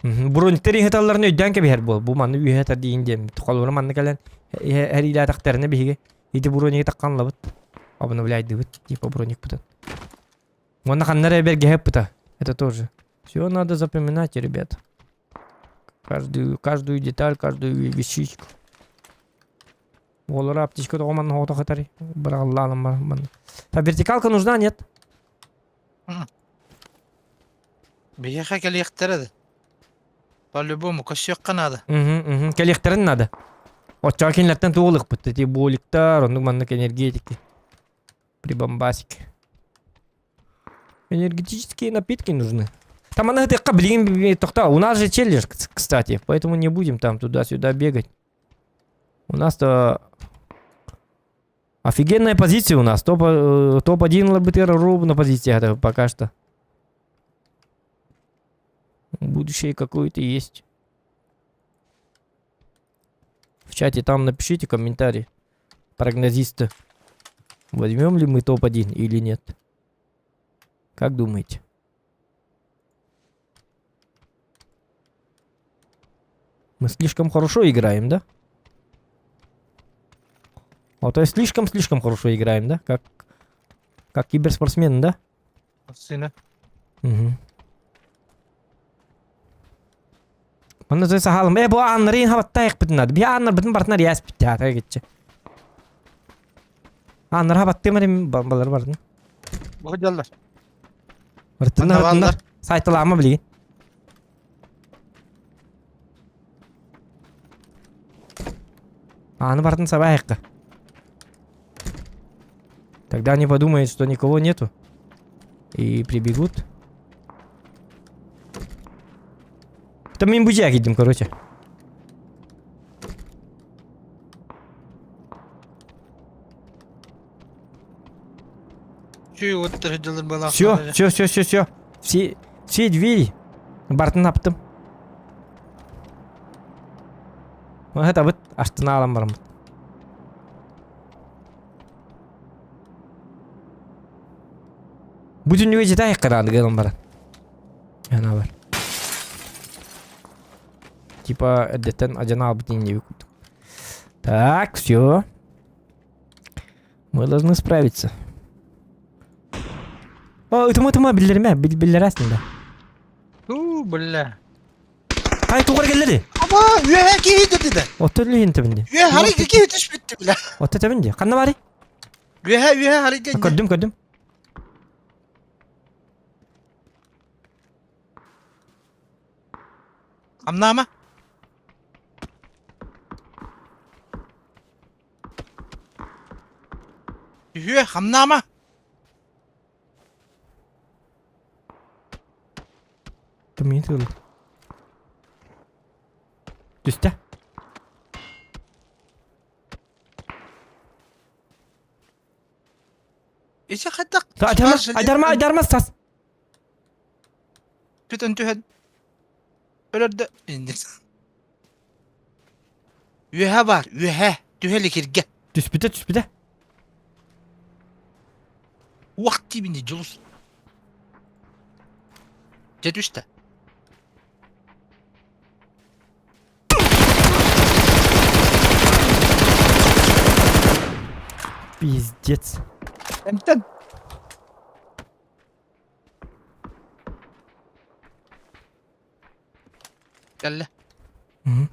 Броньтери хаталларын өйдән кебер бул. Бу манны үйәтә диендем. Тукаллары манны калан. Һәр илә тактарны биге. Иде броник таккан лабыт. Обновляйды бит, типа броник бутат. Монна ханнары берге хеп бута. Это тоже. Все надо запоминать, ребята. Каждую деталь, каждую вещичку. Олар аптечка тагыман хота хатари. Браллалам бар. Та вертикалка нужна, нет? Бияха келектер. По-любому кошек надо. Келехтерин надо. Очакинлерден туулык бутты. Ти боликтар, ондук маннык энергетики. Прибамбасики. Энергетические напитки нужны. Там она это блин, тохта. У нас же челлендж, кстати. Поэтому не будем там туда-сюда бегать. У нас-то офигенная позиция у нас. Топ-1 ЛБТР ровно позиция это пока что. Будущее какое-то есть. В чате там напишите комментарий. Прогнозисты. Возьмем ли мы топ-1 или нет? Как думаете? Мы слишком хорошо играем, да? То есть слишком хорошо играем, да? Как киберспортсмен, да? Сine. Hı. Onu da sahalım. Bu anları in havatta yak bütün adı. Bir anlar bütün partner yas bitti ha geçti. Anlar havatta mı bombaları vardı. Bakacaklar. Vartınlar Anlar vartınlar. varlar. Saytılama bilgin. Аны бартын sabah yakka. Тогда они подумают, что никого нету. И прибегут. Там им бузяк идем, короче. Şu oturacaklar bana. Все. Все двери. Бартын аптым. Это вот астына алам барам. Bütün üyeci daha karanlık gelin bana. Yani var. Типа эдеттен ажана алып не выкуп. Так, все. Мы должны справиться. О, это билдирме, билдир aslında. Bulla. Hay tuğra geldi. Ama üye ki dedi de. Otelli hintabindi. Üye hareket ki yetiş bitti bile. Otelli kanna bari. Üye hareket. Koydum. Amnama. Üye hamnama. Tamam yetiyor. Üstte. İşte hatta. Aydarmaz tas. Tüten tühen. Öyle de indir. Üye var. Üye. Tüheli kirge. Düspüte. Vakti bindi culus. Cet üstte. Пиздец. Emten. Gel. Hı.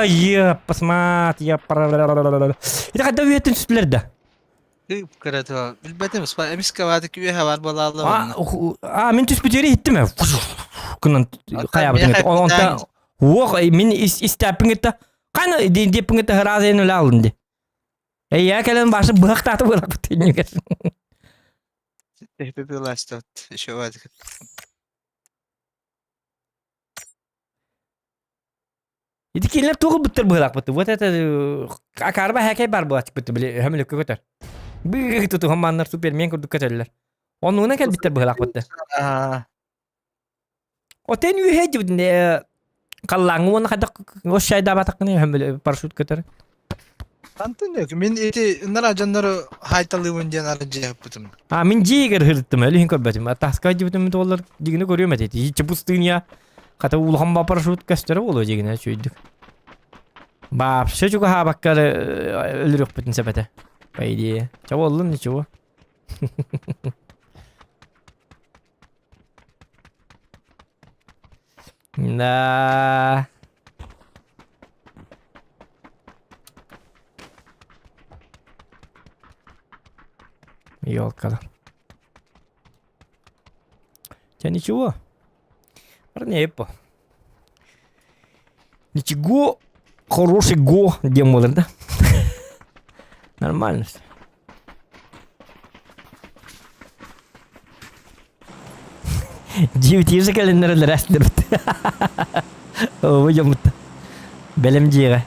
Iya, pasmat, ya para. Itu kada üyetin sütlerde. Kırıtı. Bilmedim. Emis kavadık üye var balalı. Min tüspüteri hitti mi? Kınan kayabıtın et. Onta min istapın et. Kana dipin et harazen öyle alındı. Ya kelen başı bırak tatı bırak bütün. Tehdit ulaştı. Şu vardı. Itu killer tuh betul bırak betul. Buat itu akarba hekay bar buat betul beli hamil kötür. Begitu tuh hamanlar Superman kudu kaçarlar. Onun ne kadar bitter bırak betul. O ten üye gibi ne kallangu ne kadar o şey da batak ne hamil parşut kötür. Antın yok. Min iti nara canları haytalı diye aracı yaptım. Min jiger hırttım öyle hinko betim. Atas kaç betim dolar digini görüyor mu dedi. Hiç pustun ya. Kata ulham ba parşut kaçtırı oluyor digine şöydük. Bap, şu juga ha bakar ölürük bütün sepete. Baydi. Çava olun ne çava. Da. Yol kadar. Ничего. Парни, по. Ничего. Хороший го демолер, да? Нормально все. Живите же календарь растет. О, выйдем. Белем джига.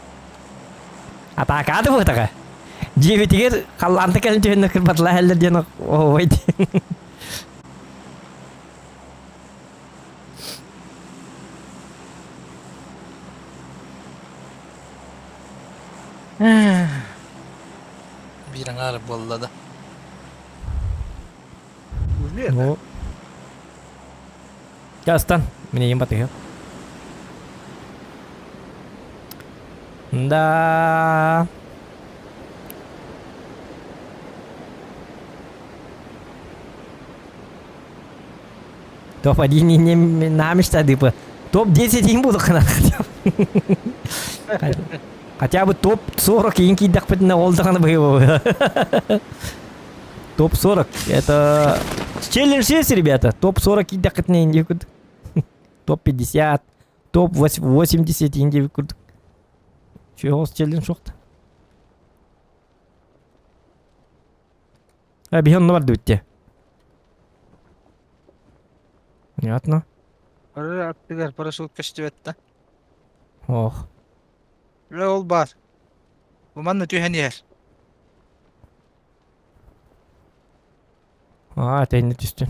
А так а вот такая. Живите каланта календарь на крепатла хелдер дено. О, выйди. Bir an ağrı bolladı. Ну. Я стан. Меня ебать их. Да. Топ-1 не намешта, типа. Топ-10 не буду хотя бы. Хотя бы топ-40 инки дахпетна олдахана бы. Топ-40. Это челлендж есть, ребята. Топ-40 идахпетна инди. Топ-50. Топ-80 инди. Чего с челлендж шоқта? Бейон бар дүтте. Понятно. Аттыгар парашют каштыбетта. Ох. Ол бар. Бу манна түйен ер. Тәйіне түсті.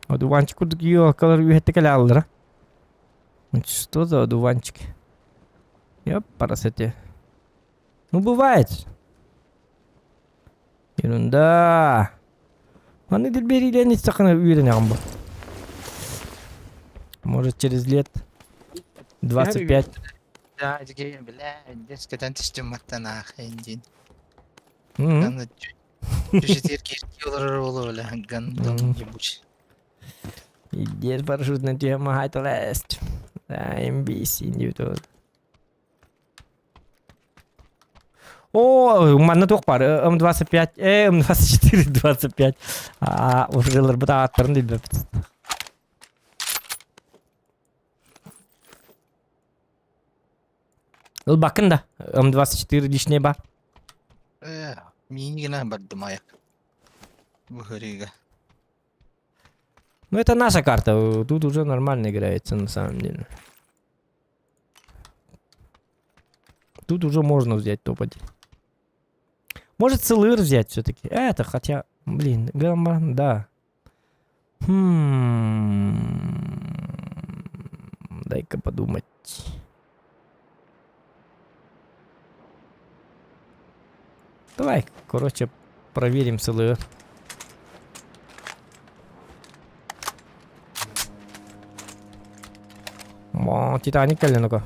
Одуванчик курдук ее колор үйетті кәлі алдыра. Что за одуванчик? Я парасете. Ну, бывает. Ерунда. Аны дельберили не стакана уверен амбо. Может через лет 25. Да, дигейн, бля, дескатан тістім маттана хендин. Мгм. Ганна жүжетер керки олар олы бля, гандон ебуч. Идет парашютная тема хайталест. Да, МБС индивидуал. О, у меня только пар. М25, М24, 25. Уже работа отпорный для. Бакын да. М24 лишний бар. Мини гына бардым аяк. Бу хөрига. Ну, это наша карта. Тут уже нормально играется, на самом деле. Тут уже можно взять топ-1. Может, ЦЛР взять все-таки. Это, хотя... Блин, гамма, да. Дай-ка подумать. Давай, короче, проверим ЦЛР. Титаник или ну-ка.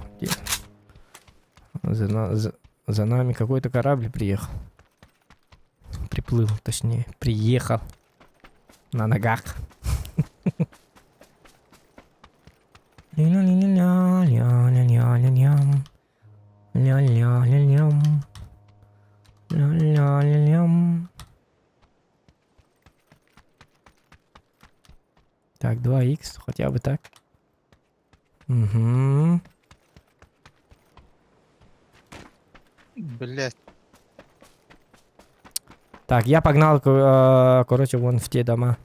За нами какой-то корабль приехал. Приплыл, точнее. Приехал. На ногах. Так, 2х, хотя бы так. Угу. Блять. Так, я погнал, короче, вон в те дома.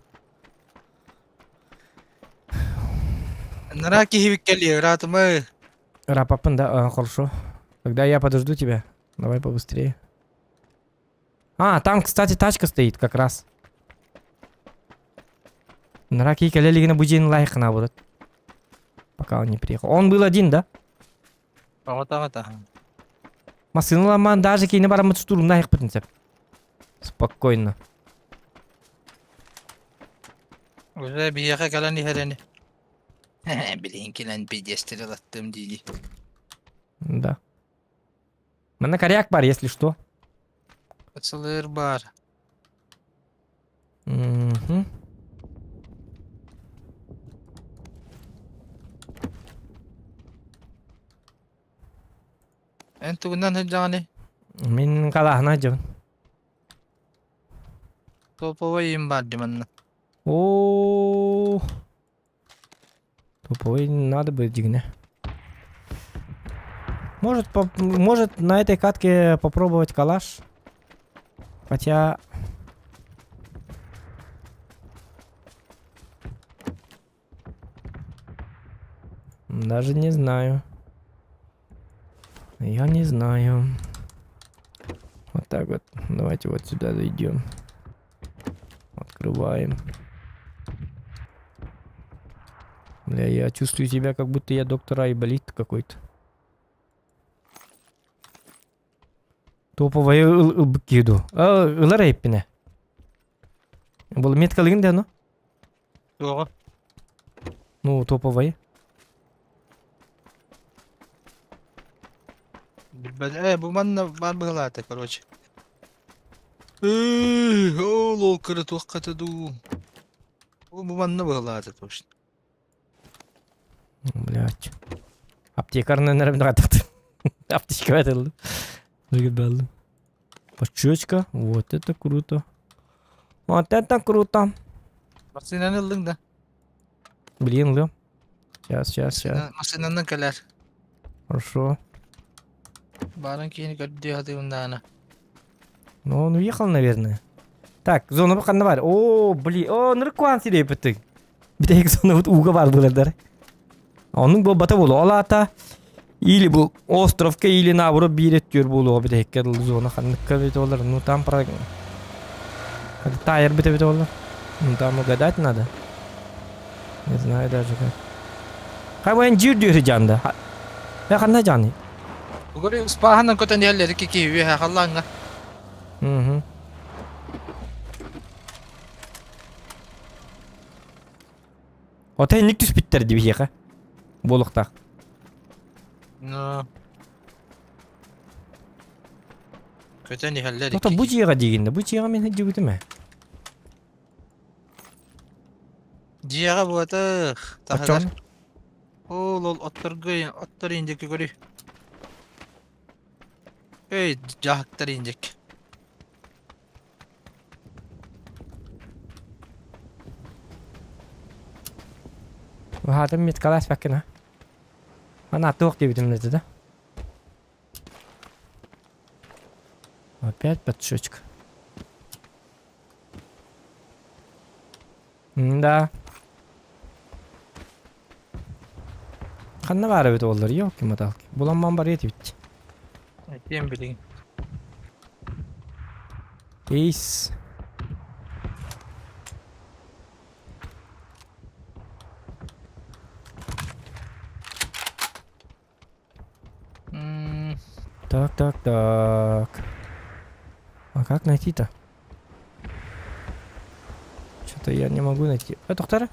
Нараки хивиккели, ратмы. Рапапан, да, хорошо. Тогда я подожду тебя. Давай побыстрее. Там, кстати, тачка стоит как раз. Нараки келелигина буджин лайхна будет. Пока он не приехал. Он был один, да? Ата. Масынла ман даже кейне барамы штурм наих принцип. Спокойно. Уже бияка калани херени. Блин, килан пидестерил аттым диди. Да. Мене коряк бар, если что. Ацылыр бар. Угу. Энту гынан хыджаны. Мен калахна жон. Топовый им бар диманна. О. Топовый надо бы дигне. Может на этой катке попробовать калаш. Хотя... Даже не знаю. Я не знаю. Вот так вот. Давайте вот сюда зайдем. Открываем. Бля, я чувствую себя, как будто я доктор Айболит какой-то. Топовая киду. Ларейпине. Был меткалин, да, ну? Ого. Ну, топовая. Bu manna var bıgılata, короче. Ол кыры туаққата ду. Bu manna bıgılata точно. Блядь. Аптекарный, наверное, тратил. Аптечка это. Ребята. Пачечка. Вот это круто. Вот это круто. Masinen ildin da. Блин, Лё. Сейчас. Masinenden keler. Хорошо. Баран кiyini gördüğü hadi undana. Ну, он уехал, наверное. Так, зона бақанда бар. О, блин. О, ныркуан сирей бітік. Бітек зона вот уға бар бұлардар. Оның бұл бата болу. Алата. Или бұл островка, или наоборот бирет көр болу. Бітек кәділ зона қандыққа бет олар. Ну, там про... Тайр бет олар. Ну, там угадать надо. Не знаю даже как. Хай вайын жир дүйрі жанды. Я қандай жаны? Bugün spahandan köten yerleri ki kiwi ha kallanga. Угу. Отай ник түспіттер деп еқа. Болықтақ. No. Köten yerleri Тоқта бұл жиға дегенде. Бұл жиға мен жүгіді ме? Diyaga bu atıq. Açan. Ol atlar inecek görü. Hey cahaktar inecek. وهذا ميت كلاس بكنا. أنا أتوقع دي بدون ده. Опять подшучка. Да. Қанна бары бит олар, yok ki madal. Bulanman бар eti bitti. Diyem bileyim. Ace. Так. А как найти-то? Что-то я не могу найти. Это кто?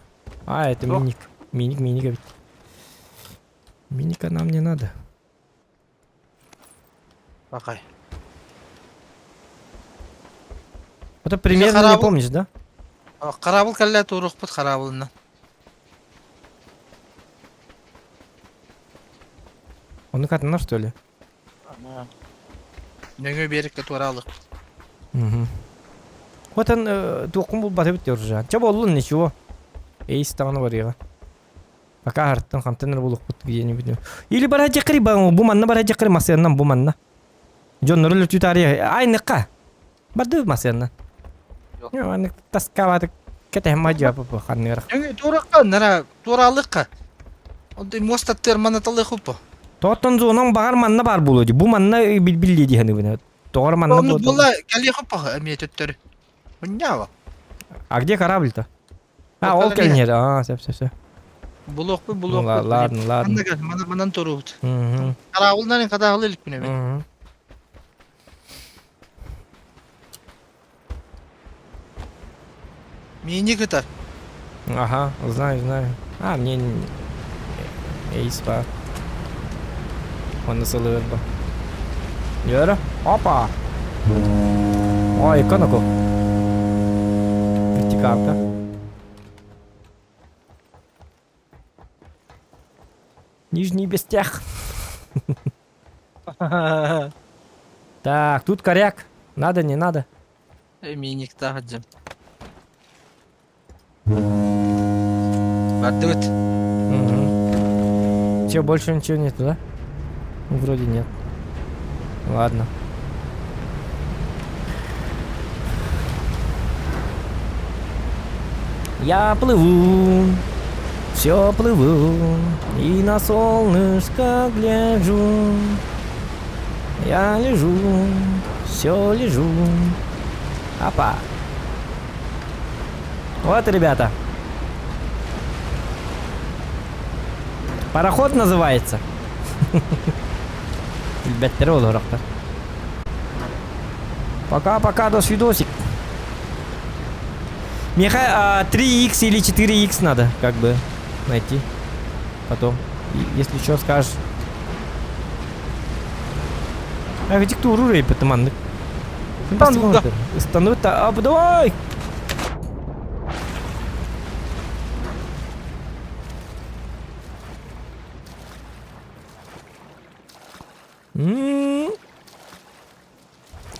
А, это Кто? миник. Миника ведь. Миника нам не надо. Bakay. Это примерно не Харабу. помнишь, да? Karabıl kelle tuğruk bit karabılından. Он катана, что ли? Nöngö berikle tuğralık. Угу. Вот он туқым бұл батып өтті уже. Че болу ничего. Эйс тағаны бар еға. Пока арттан контейнер болуқ бұтты где-нибудь. Или бара жақыры бұл манна бара жақыры масыяннан бұл манна. Жон нұрылы түтария. Ай ныққа. Барды масыяннан. Yok. Yo, аны таскавады. Кетем мажа бұл қаннығырақ. Nöngö tuğrukka nara tuğralıkka. Onday mostattır manatalı хуппа. Тоттон зонан бағар манна бар болу. Бұл манна білді дейхені бұны. Тоғар манна Onu болды. bulla gelye хуппа эмиет өттөрү. Bunyawa. А где корабль-то? А, Вот ол корабль. келнер. А, все. Buluk bu Ну, buluk. ладно. Anda gel manan tuğruk. Угу. Karabıldan kadağılı ilk güne. Угу. Mini kıtar. Ага, знаю. А, мне Эйс бар. Он салыр бар. Йөрі. Опа! Ой, экономику. Вертикалка. Нижний без тех. Так, тут коряк. Надо, не надо. Mini kıtar hacım. Бардыт. Че, больше ничего нету, да? Ну, вроде нет. Ладно. Я плыву, все плыву, и на солнышко гляжу. Я лежу, все лежу. Опа. Вот, ребята. Пароход называется. Ребята, роллерах-то. Пока, до свидосик. Мне 3х или 4х надо, как бы, найти. Потом. Если что, скажешь. Агачик туру рейп тыманнык. Стануга. Стануга. А, давай!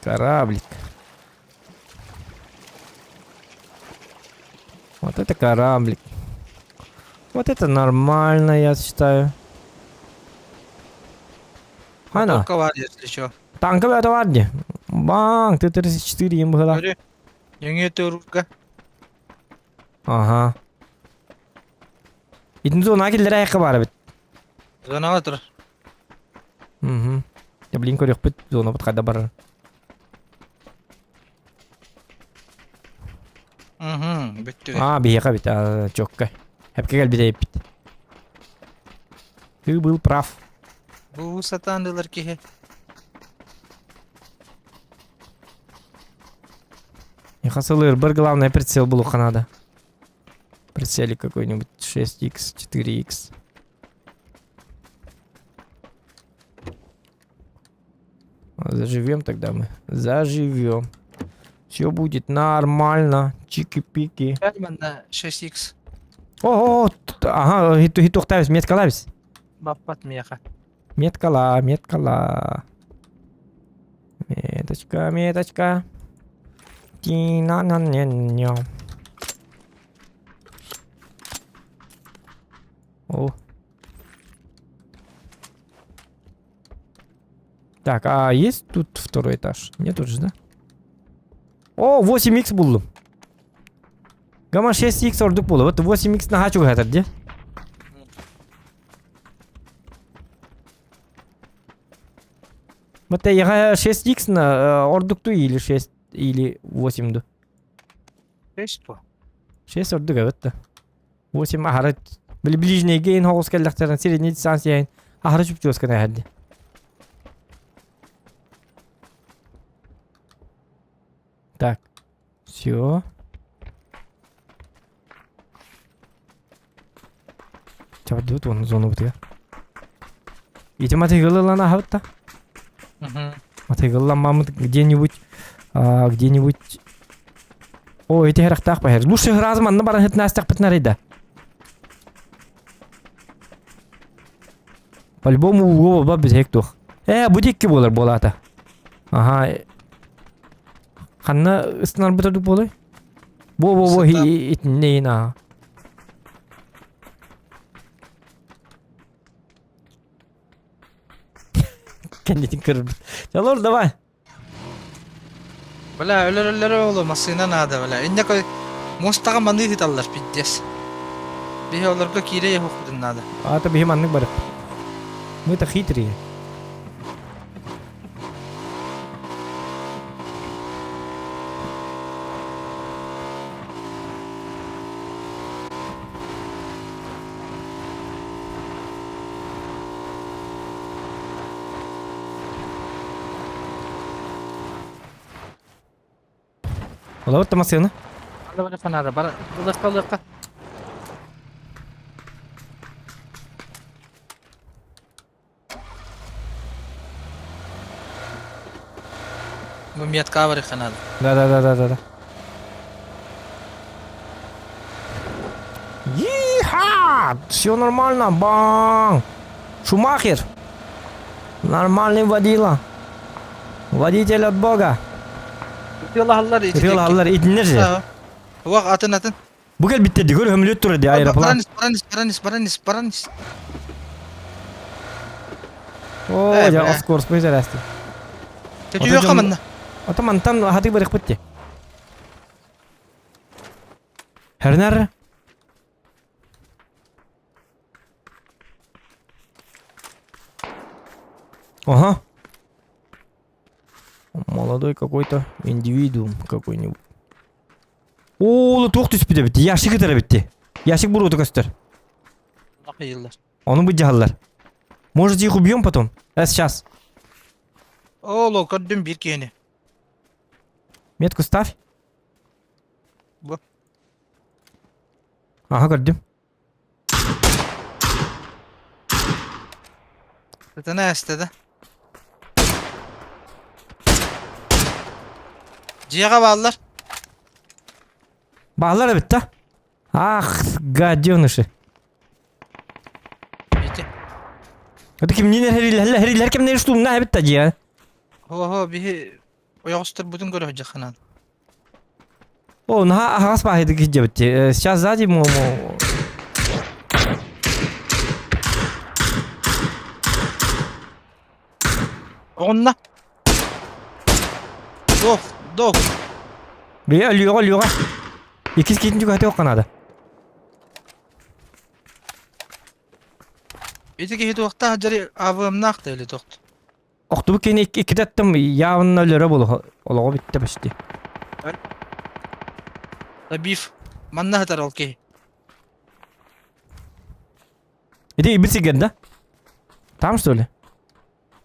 Кораблик. Вот это кораблик. Вот это нормально, я считаю. Ана, Только var если что. танка бәті var де. Баң, Т-34 ем бұғыла. Görü. Yenge turga. Ага. Итін зона келдер аяққа бары біт. Zona var. Я блин көрек біт, зона бұт қайда бары. Bitti. А, бейеқа біт, чокка. Әпке кәл біт бит. Ты был прав. Bu satandılar ki. Яхасылыр, бір главный прицел был у Канада. Прицелик какой-нибудь 6Х, 4Х. Заживем тогда мы. Заживем. Все будет нормально. Чики-пики. Gel bende 6x. О, ага, хитохтавис, меткалавис. Баппат мияка. Меткала. Меточка. Ти-на-на-ня-ня. О. Так, а есть тут второй этаж? Нет уже, да? О, 8х buldum. Gama 6х orduk buldu. Вот 8х daha çok hatır diye. Вот я 6х на ордукту или 6 или 8-ду. 5 bu. 6 ордук evet да. 8 ахарат. Ближний гейн хоос келдактерин средний дистанциян ахарат чуп жоскана хадди. Так. Все. Чабат вот он зону бутыга. Ити матыгылана хавта. Матыгылан где-нибудь где-нибудь. О, эти херахтах пахер. Лучше разман на баран хетнастах пятнарайда. По-любому угол ба без хектох. Будикки болар болата. Ага. Ханна ыстынар бутырдык болой? Бо итнейна. Kendini kırır. Çalor давай. Bela ölür oğlum masina nada bela. İnne koy mostaga bandı hitallar piddes. Bir olurga kire hukudun nada. А то бегем аннык барып. Мы-то хитрые. والله انت مصينا Hadi bana fanara bana lıkka. Mumiyat kavri kanal. Да. Иха! Все нормально, бам! Шумахер! Нормальный водила. Водитель от Бога. Yolu hallar içi. Рел аллар идинер же. Vak atın. Bu gel bitti diyor hömlüt durdu aeroplan. Baranis. О, я скорость поизрасти. Tecrübe yok amına. Атамантан хаты барык битти. Her nere? Ага. Молодой какой-то индивидуум какой-нибудь. О, тоқ түспү де битти. Яшык тара битти. Яшык буруду көстөр. Bakı yıllar. Onu bu cahallar. Может их убьем потом? Сейчас. Oğlum gördüm bir kene. Метку ставь. Bu. Ага, gördüm. Zaten ne istedi? Ciğe bağlılar. Bağlar bitti. Ah, гаденышы. Bitti. Это kimden heriler kimden üstüm ne bitti ya. Ho bir oyağustır bütün göre hoca kanan. О, на агас пахиды гидебти. Сейчас сзади Onunla. Dok. Лёга. İkiz gidin juga hati okanada. Etiki hiç vakta hacari avım naktı öyle doktu. Oktu bu kene iki tattım yavın ölüre bolu. Ola bitti başti. Da beef. Manna hatar olke. İdi bir siganda. Tam söyle.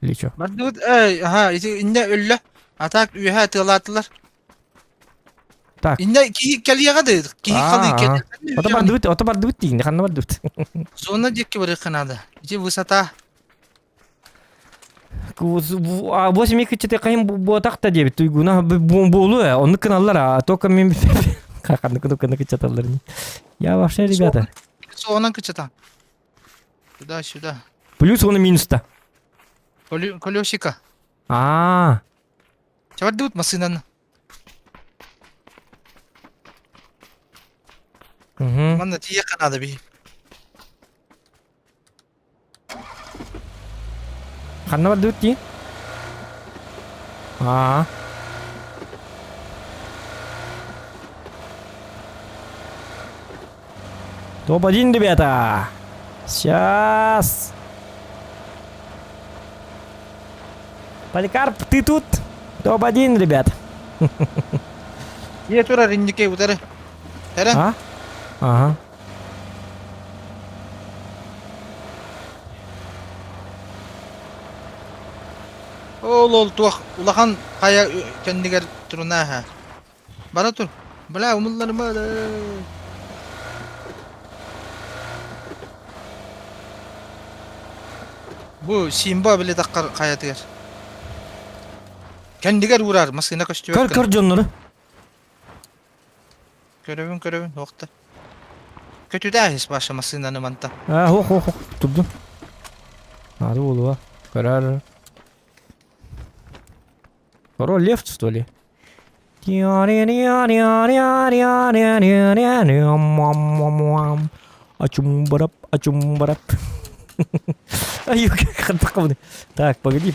Liço. Bardut ha iti inne ölle. Atak üye attılar. Tak. İnne ki keliye kadar. Ki kaldı ki. Otobar dut değil. Kan var dut. Sonra dikki bari kanada. İti bu sata. Bu semik içte kayın bu takta diye bitti. Günah bolu ya. Onu kanallar ha. Toka mim. Kanı çatallarını. Ya вообще, ребята. Sonra kıçata. Сюда. Плюс он и минус-то. Колесика. А. Çavar dut masından. Угу. Manna tiye kanada bir. Kanna var dut ki. А. Топ-1, ребята. Сейчас. Поликарп, ты тут? Топ-1, ребят. Ye tura rindike utarı. Eren. А? Ага. Ol tuak. Ulakan kaya kendiler turuna ha. Bara tur. Bala umullarım ada. Bu Simba bile takkar kayatıgar. Kendiler uğrar. Maskine kaçtı. Kır canları. Görevin vakti. Kötü değiliz başlamasından manta. Ha, ho. Tuttum. Hadi oğlu. Karar. Король лев, что ли? Ачумбарап. Ай, как такого. Так, погоди.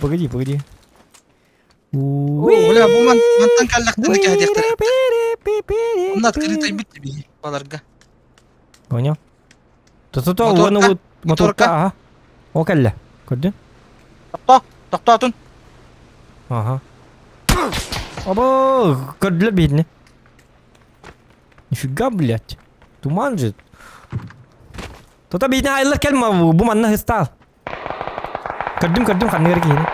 Бля, bu mantan kallaktın ki hadi yaktar. Onlar kırıtay bitti bir balarga. Понял? То, Моторка? вон вот Моторка? моторка, ага. О, калля. Көрдүн? Тоқтатun. Ага. Оба, көрдүлөр бетине. Нифига, блядь. Туман же. Тота бетине айылар келме, бу манна хыстал. Көрдүм, каны керек ени.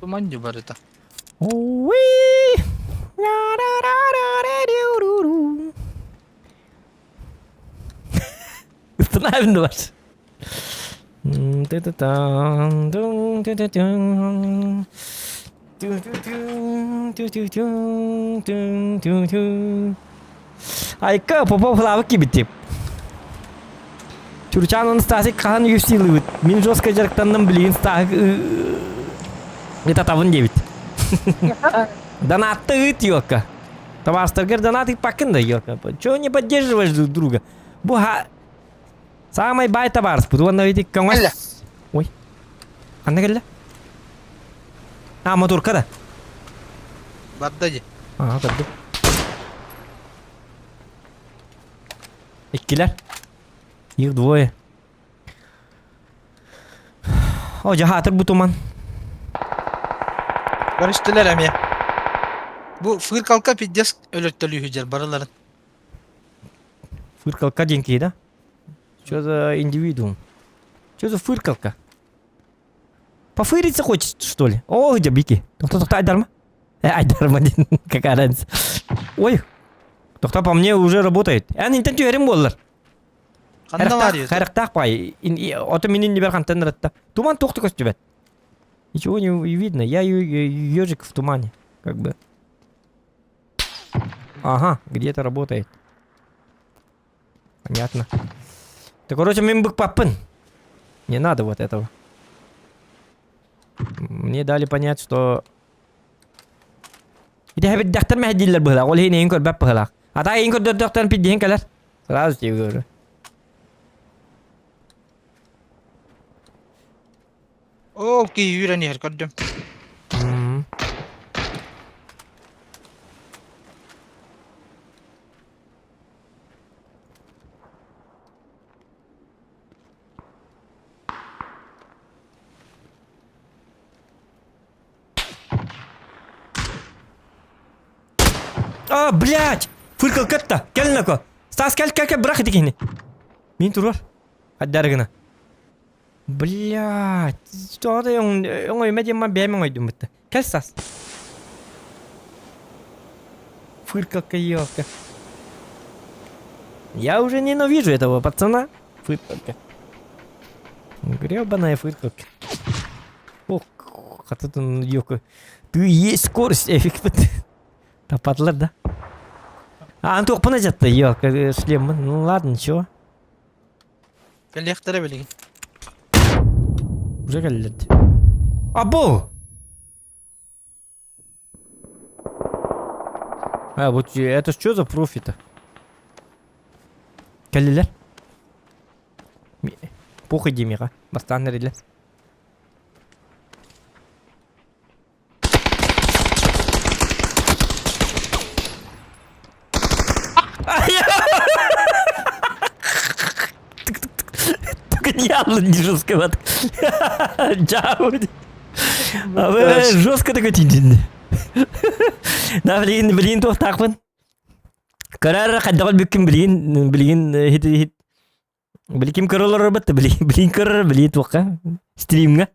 Tumancu barita. Ой. Устанавливай ваш. Айка попал лавки битип. Чурчанын стасы кан юсилы. Мен жестко жарыктандым блин стак. Это тавын дебит. Донаты ёка. Товарстергер донаты пакында ёка. Чего не поддерживаешь друг друга? Буха. Самый бай товарс. Путуан наведи каңас. Ой. Анна geldi. А, моторка да. Baddacı. Ага, gördüm. İkkiler. Их двое. O jahatır bu tuman. Barıştılar hem ya. Bu fır kalka piddes ölürttölüyor hücer barıların. Фыркалка деньги, да? Что за индивидуум? Что за фыркалка? Пофыриться хочешь, что ли? О, где бики? Кто-то айдарма? Айдарма дейін. Какая разница. Ой. Тоқта по мне уже работает. Интен түйерім болар. Қанда бар еді? Хайрақтақ бай. Оты менен не берхан тендратта. Туман тоқты көстібет. Ничего не видно. Я ежик в тумане. Как бы. Ага, где-то работает. Понятно. Так, короче, мен бык папын. Не надо вот этого. Мне дали понять, что... Это habit доктор мәдиллер бұғылақ. Ол хейін ең көр бәп бұғылақ. Ата ең көр докторын пиддейін кәлер. Сразу тебе говорю. О, ки үйрен ер көрдім. А, блядь! Фыркал кетті. Келін ако. Стас, кел, бірақ етекені. Мен тұр бар. Қаддарығына. Блядь. Что-то он медиама бәмін ойдым бітті. Кел, Стас. Фыркалка, ёлка. Я уже ненавижу этого пацана. Фыркалка. Гребаная фыркалка. Ох, хотя-то, ёлка. Ты есть скорость, эффект. Тапатлар, да? Антох понадетті, ёлка, шлем. Ну ладно, ничего. Кәл яқтыра білеген. Уже кәлілерді. Або! А, вот это что за профи-то? Кәлілер? Похуй демеға. Бастан әрелер. Явно не жестко вот. Чао. А вы жестко такой тинтин. Да, блин, то так вот. Карар хаддал биким блин, хит. Бликим каролар робот, блин, карар, блин, тока. Стримга.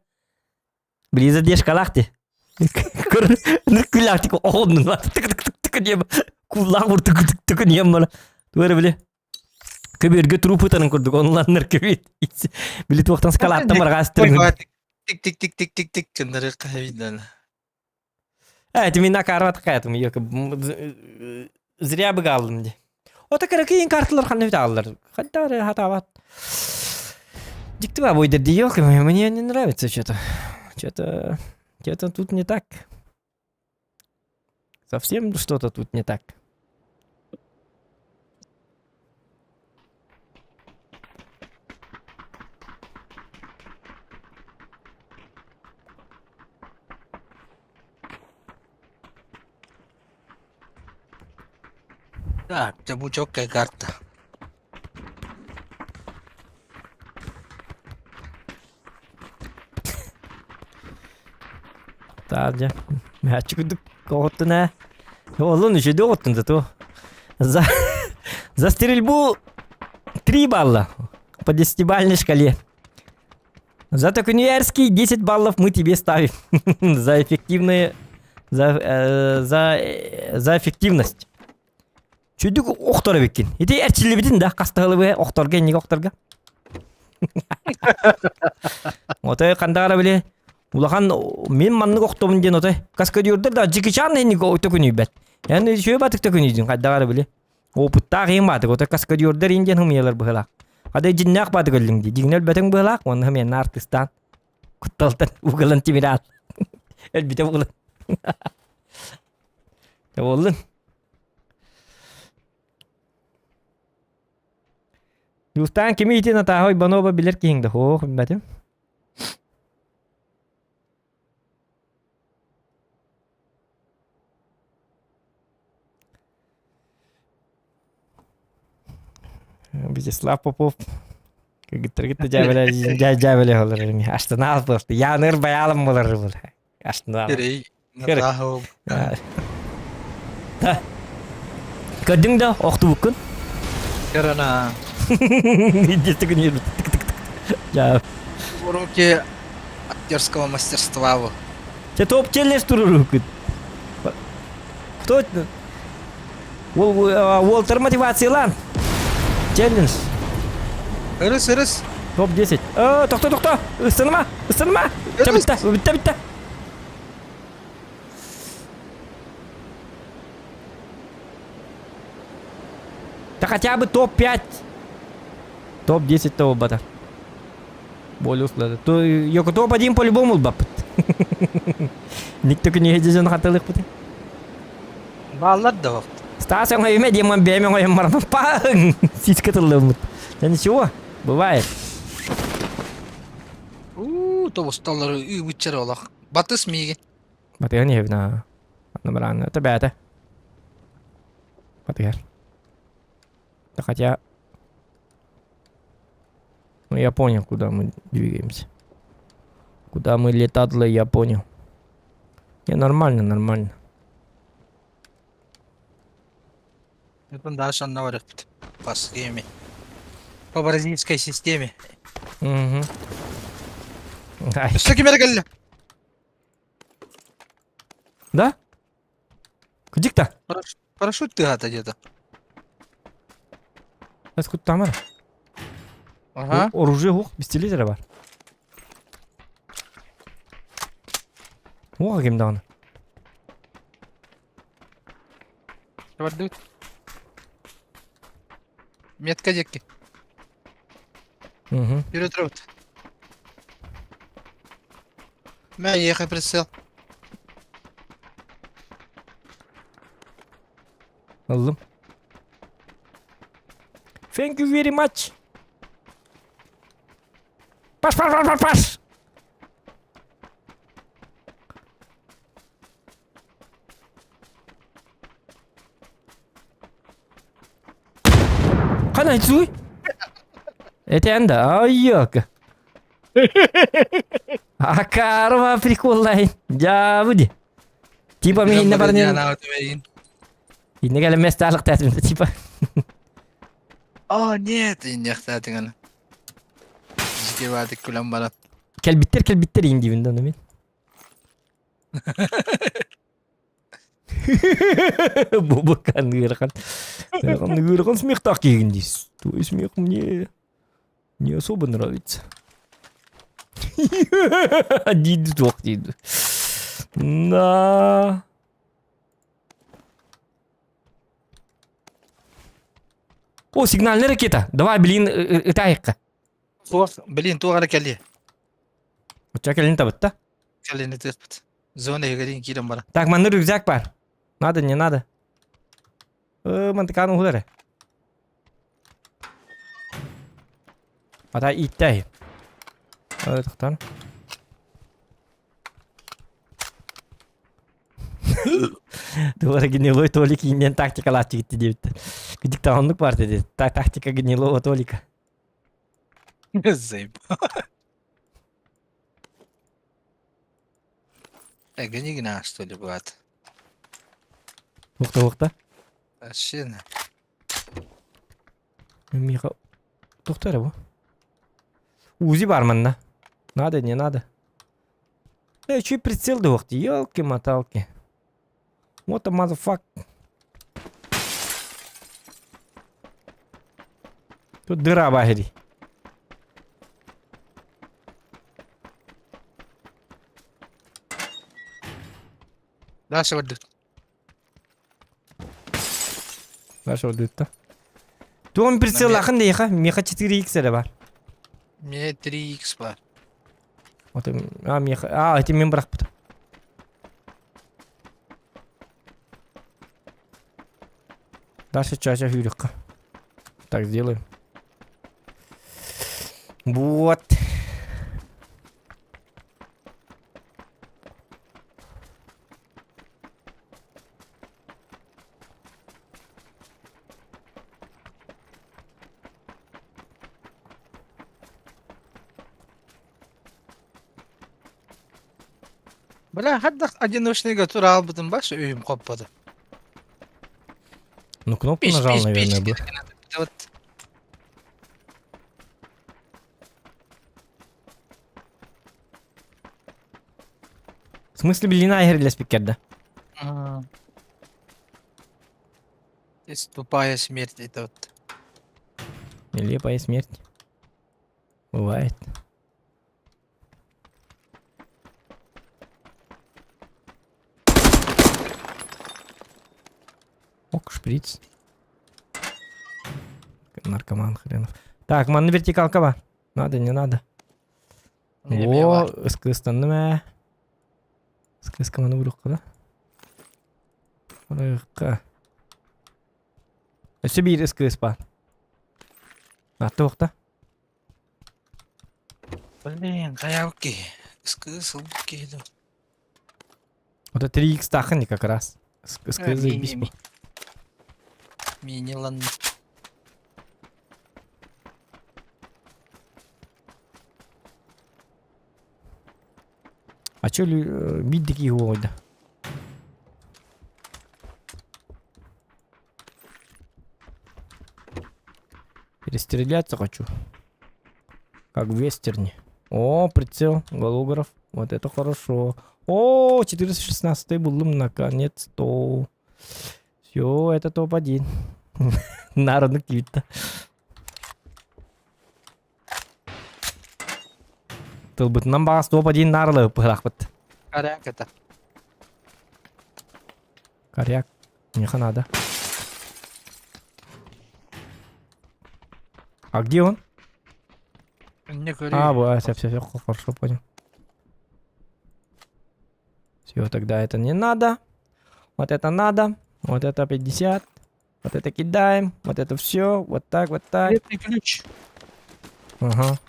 Блин, задеш калахте. Карар, кулахте, охотно, так не кулах, так не мало. Туэр, блин. Көберге трупытарын көрдік, онланыр көбет. Білет оқтан скалатты марғас түріңін. Тик-тик-тик-тик-тик кіндері қайбейді. Это мен ақарваты қаятым, екі. Зря бы қалдым де. Ота керекейін картылар қанды бет алылар. Қаддары хатават. Диктива бойдырды, екі. Мне не нравится что-то. Что-то тут не так. Совсем что-то тут не так. Так, це бучок карта. Sadece. Я çıktık ne? Oğlum işe de ottun da то. За стрельбу 3 балла по 10-бальной шкале. За токуньярский 10 баллов мы тебе ставим. За эффективное... За эффективность. Чудик оқтары беккен. Ете әрчілі бітін да, қастығылы бе, оқтарға, неге оқтарға? Отай қандағара біле, улахан мен маннық оқтымын ден отай. Каскадердер да жекечан енеге ойты күні бәт. Яны шөй батықта күні дейін қандағара біле. Опыттақ ең батық, отай каскадердер енген хымиялар бұғылақ. Қадай жиннақ батық өлдің де, жигнел бәтің бұғылақ, оны хымиян артыстан. Құтталтан ұғылын темірат. Әлбіте ұғылын. Олын. Юстан кеми ити на тахой баноба билер киңді. Хо, бәтім. Вячеслав Попов. Гитаргитті жәбеле олар. Аштына алып болды. Яныр баялым болар бұл. Аштына алып. Керей, натаху. Көрдің да, оқты бүккін? Керана. Идеті күн ербі. Уроки актерского мастерства. Че топ челес тұрыр бүккін. Точно. Уолтер мотивациялан. Челлендж. Ырыс. Топ 10. Тоқта. Ысынма. Бітті. Да хотя бы топ-5. Топ-10 того бата. Более условно. То йоко топ-1 по-любому бапыт. Никто не едет на хатылых пути. Баллар да вақт. Стасың ойыме, демон бемен ойым мармын. Паң! Сиська тылымыт. Да ничего, бывает. Тобусталары үй bütçeri olaq. Batыс миги. Батыгар не евна. Номеран. Это бета. Батыгар. Да хотя... Ну я понял, куда мы двигаемся. Куда мы летадлы, я понял. Не, нормально. Это дальше на варик по схеме. По бразильской системе. Угу. Ай. Что кемер geldi? Да? Где-то? Парашют ты гата где-то. Откуда там? Ага. Оружие хук, пистолетлер бар. Оға кемді аны. Шабардут. Метка декки. Угу. Yürü трот. Mä ехай прицел. Aldım. Thank you very much. Паш. Қана айтсуй? Это анда, айяка. Акарва приколлайн. Жабуди. Типа мен инне барнен. Инне келе месталық тәтімді, типа. О, нет, инне кстати гана. Жикевадик күләм барат. Келбиттер инди бинді оны мен. Боба кангырхан. Кангырхан смех так еген дейсіз. Твой смех мне не особо нравится. Дейді тоқ дейді. На. О, сигнальная ракета. Давай, блин, итайыққа. Блин, туғара келе. Уча келін табытта. Келені тырпыт. Зона егерин кирем бара. Так, манда рюкзак бар. Надо, не надо. Мантыканы ұғылары. Ата иттай. Тоқтан. Doğru гнилой Толик инен тактикалар жигитти дебитти. Диктаондук бар деди. Тактика гнилого Толика. Зайб. Гни гна, что ли, бывает? Оқта. Вообще. Миха. Тоқтары бу. Узи бар мында. Надо, не надо. Чё прицел да оқти? Ёлки-моталки. What a motherfuck. Тут дыра багери. Дальше вот тут. Дальше вот это. Туғын прицел ақын дейха. Меха 4X да бар. Мне 3X бар. Меха. Это мен бірақ бұты. Дальше чача хюрикка. Так сделаем. Вот. Бля, хаддақ одиночныйға тура албыдым ба, үйім қоппады. Ну, кнопку нажал, наверное, бы. Вот. В смысле, блин, игры для спикерда? Здесь тупая смерть это вот. Нелепая смерть. Бывает. Ок, шприц. Наркоман хренов. Так, мана вертикалка ба. Надо, не надо. Неме О, бар. ысқы ма? Ысқы маны бұрыққа да? Бұрыққа. Өсі бір ысқы ба. Атты оқта. Блин, хаявки. Скысыл кейду. Вот это 3х тахани как раз. Ысқы заебись ба. Мини лан. А чё биддик его ойда? Перестреляться хочу. Как в вестерне. О, прицел, голограф. Вот это хорошо. О, 416 булым наконец-то. Все, это топ-1. Народный квитта. Тылбытынан бағасы топ-1 нарлы пырақпыт. Коряк это. Коряк. Мне надо. А где он? Не А, вот, все, хорошо, понял. Все, тогда это не надо. Вот это надо. Вот это 50. Вот это кидаем. Вот это все. Вот так, вот так. ключ. Ага.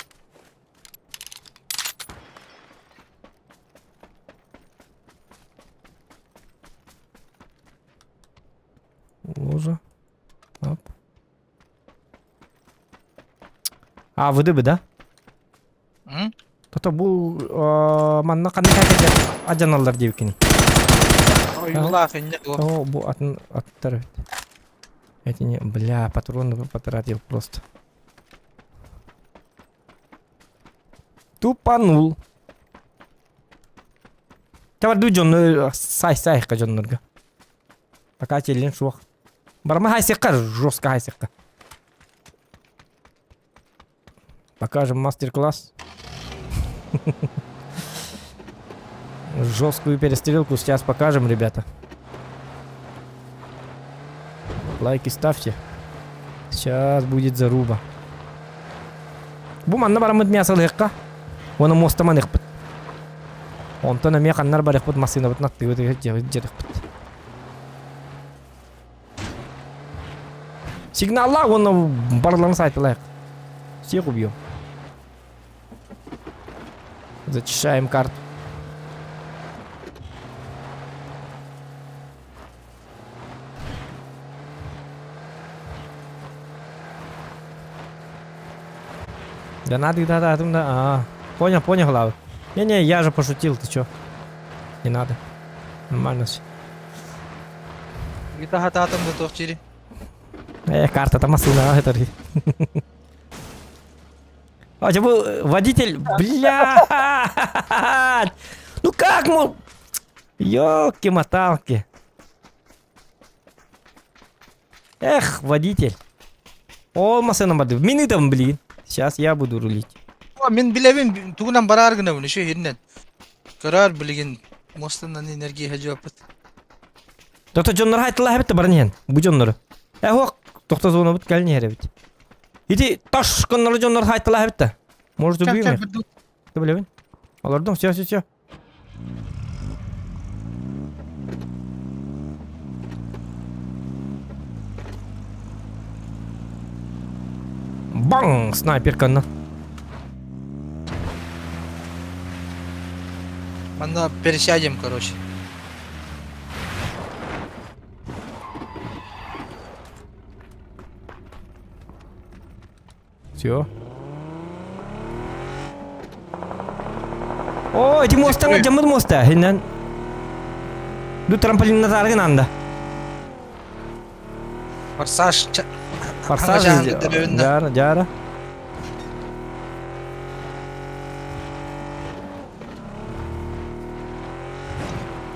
Ложа. Оп. А, выдыбы, да? М? Toto bu manna kanı kaçacak ajanallar diyor ki. Ой, лахи нет. О, bu attır. Эти не, бля, патроны потратил просто. Тупанул. Тевар ду жон сай ка жоннорга. Пока челлен шух. Барма хайсекка, жестко хайсекка. Покажем мастер-класс. Жесткую перестрелку сейчас покажем, ребята. Лайки ставьте. Сейчас будет заруба. Буман на барамыд мясо легко. Он моста маних пыт. Он то на мех аннар барих пыт машина вот нахты вот жерих пыт. Сигналла он барлан сайт лег. Всех убьем. Зачищаем карту. Да надо, да. Понял, главы. Не, я же пошутил, ты чё? Не надо. Нормально все. Где-то хататом до тохчири. Карта там машина, это. А че был водитель? Блядь! Ну как мол? Ёлки-моталки. Эх, водитель. Ол машина барды. Минутам, блин. Сейчас я буду рулить. Мен билебин тугунан барар гына буну şu хирнен. Карар билген мостандан энергия хажапыт. Доктор Джоннор хайтыла хабитте барнен. Бу Джоннор. Хок, доктор зона бит кални херебит. Иди таш коннор Джоннор хайтыла хабитте. Может убийме. Ты билебин? Алардым, все. Бang! Снайпер канна. Анда пересядем, короче. Все. О, эти мостан жаммы моста. Хиннен. Ду трамплин назарган анда. Форсаж. Форсаж. Жара.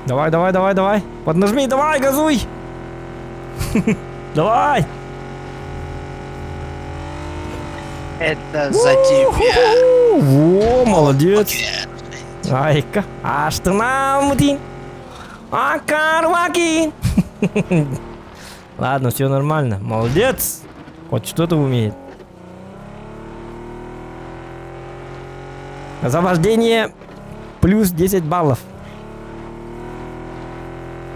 Давай. Поднажми, давай, газуй. Давай! Это за тебя. Во, молодец! Айка, Аштанамудин! Акарваки! Ладно, все нормально. Молодец! Хоть что-то умеет. За вождение плюс 10 баллов.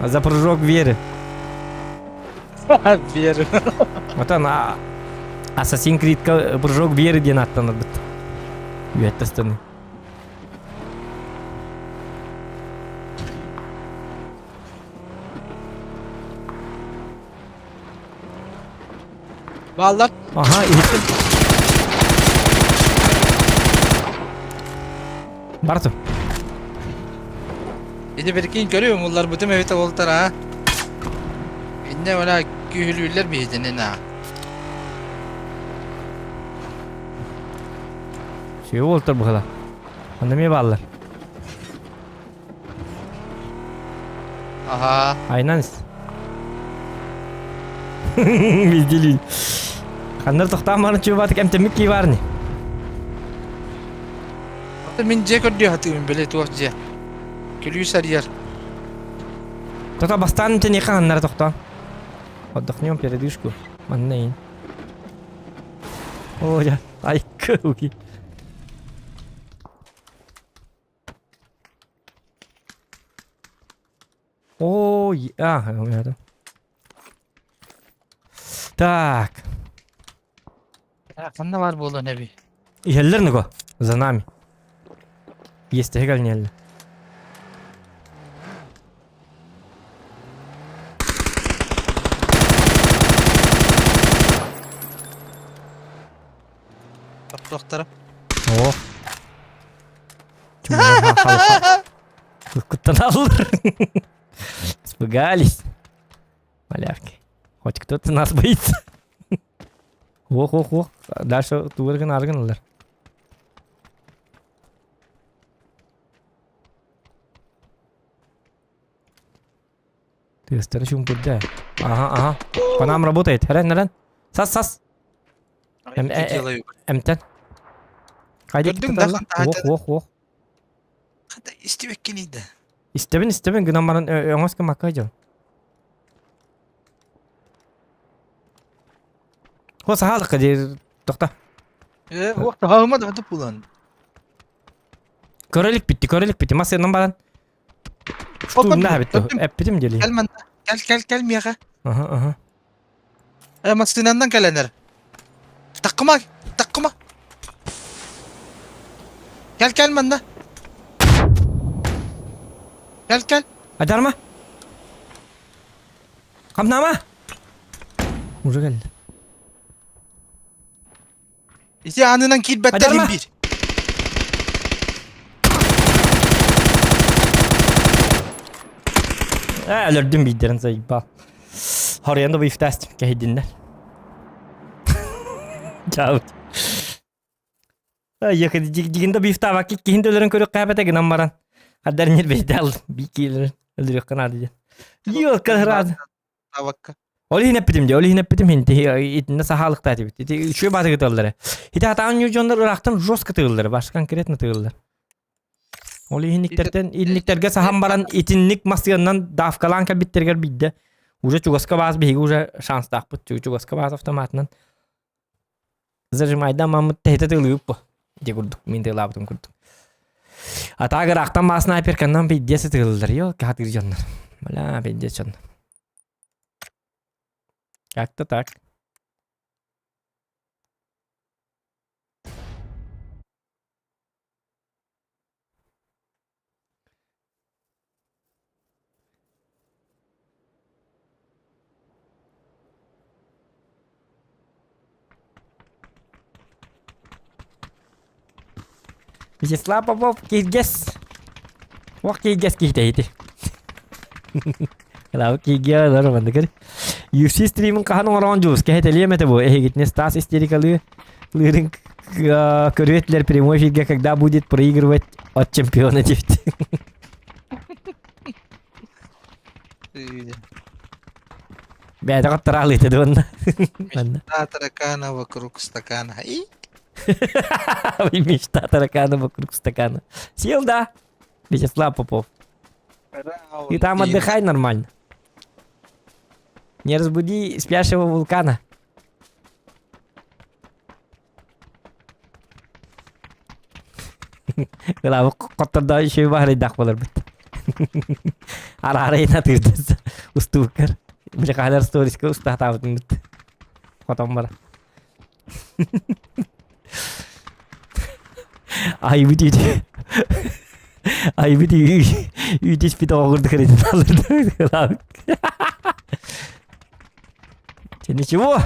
А за прыжок веры. Верю. Вот она. Assassin's Creed прыжок веры диye аттанады. Үйәттәстәне. Vallahi Aha, eğitim. Bartu. bir berkin görüyorum bunlar bütün evde oldular ha. İnne öyle gühülüller bir hedinin ha. Şey oldu bu kadar. Anlamaya bağlılar. Aha. Aynen. Bildiğin. Kanlar toxtamanı çubatık emtemik ki var ne? Hatta min cek diyor hatırım böyle tuhafça. Gülüyor sarıyer. Toxta bastan teni kanlar toxta. Отдохнем, передышку. Маннейн. О, я. Ай, куки. О, у меня там. Так. Kanna var bu olan evi. Yeller него. За нами. Есть тегаль не елли. Doktora. О. Чему халха? Куда алır? Испугались. Малявки. Хоть кто-то нас боится. Ох, ох, ох. Дальше тувырган арганылар. Ты старачум пудда. Ага, ага. По нам работает. Рен. Сас. Эмтен. Haydi Gördün git mü? Allah. Oh. Hatta istivek keniydi. İstemin. Gınan bana öngöz makayacağım. O sahalık kadir. Dokta. Vakti hağıma da atıp ulan. Körelik bitti. Masaya nambaran. Ştu ne bitti? Hep bitim geliyor. Gel man. Gel miyaga. Aha. Mastinandan gelenler. Takma. Gel man da. Gel. Adarma. Kamnama. Уже geldi. İşte anından kilbetten Adarma. bir. Öldürdüm bildirin zayıf bak. Harayanda bu iftastim. Gehidinler. Çağır. Yakın diginde bir ifta vakit gehinde ölürün körük kaybete gınan baran. Hadarın yer beyde aldım. Bir kilerin öldürüyor kanadı diye. Yok kahradı. Tavakka. Oli hinep bitim hindi. İtinde sahalık da bitti. Şu batı gıtılları. Hiti hatan yüzyonlar Irak'tan Joska tığılları. Başka konkret mi tığılları? Oli hinliklerge saham baran itinlik masyandan dafkalan kal bitterger bidde. Uca çugaska baz bihi uca şans dağpıt. Çugaska baz avtomatından. Zırmaydan mamut tehte tığılıyıp bu. Diye kurduk. Min tığılabıtım kurduk. Ata Irak'tan baz sniper kandan biddiyesi tığılları. Yok kahat gircanlar. Mala biddiyesi canlar. Как-то так. Вячеслав Попов, Киргиз. Вах Киргиз киhteydi. Kalau Kigya lah orang dengar. UFC streaming kahan orang jus. Kayak tadi mete bu. Gitne Stас истерикалы. Лырын көрөтлер прямой эфирге, когда будет проигрывать от чемпиона 9. Бәді қаттыра алыйты да онда. Таракана вокруг стакана. И Мечта таракана вокруг стакана. Сел, да? Вячеслав Попов. Ты там отдыхай нормально. Не разбуди спящего вулкана. Ла коттарда еще и вагры дах болар бит. Ара-арайна тырдыз. Устукар. Бля калар сториска устатабытын бит. Котом бар. Ай бит. Ай бит. Үйдес бит оғырды кредит алырды. Ты ничего?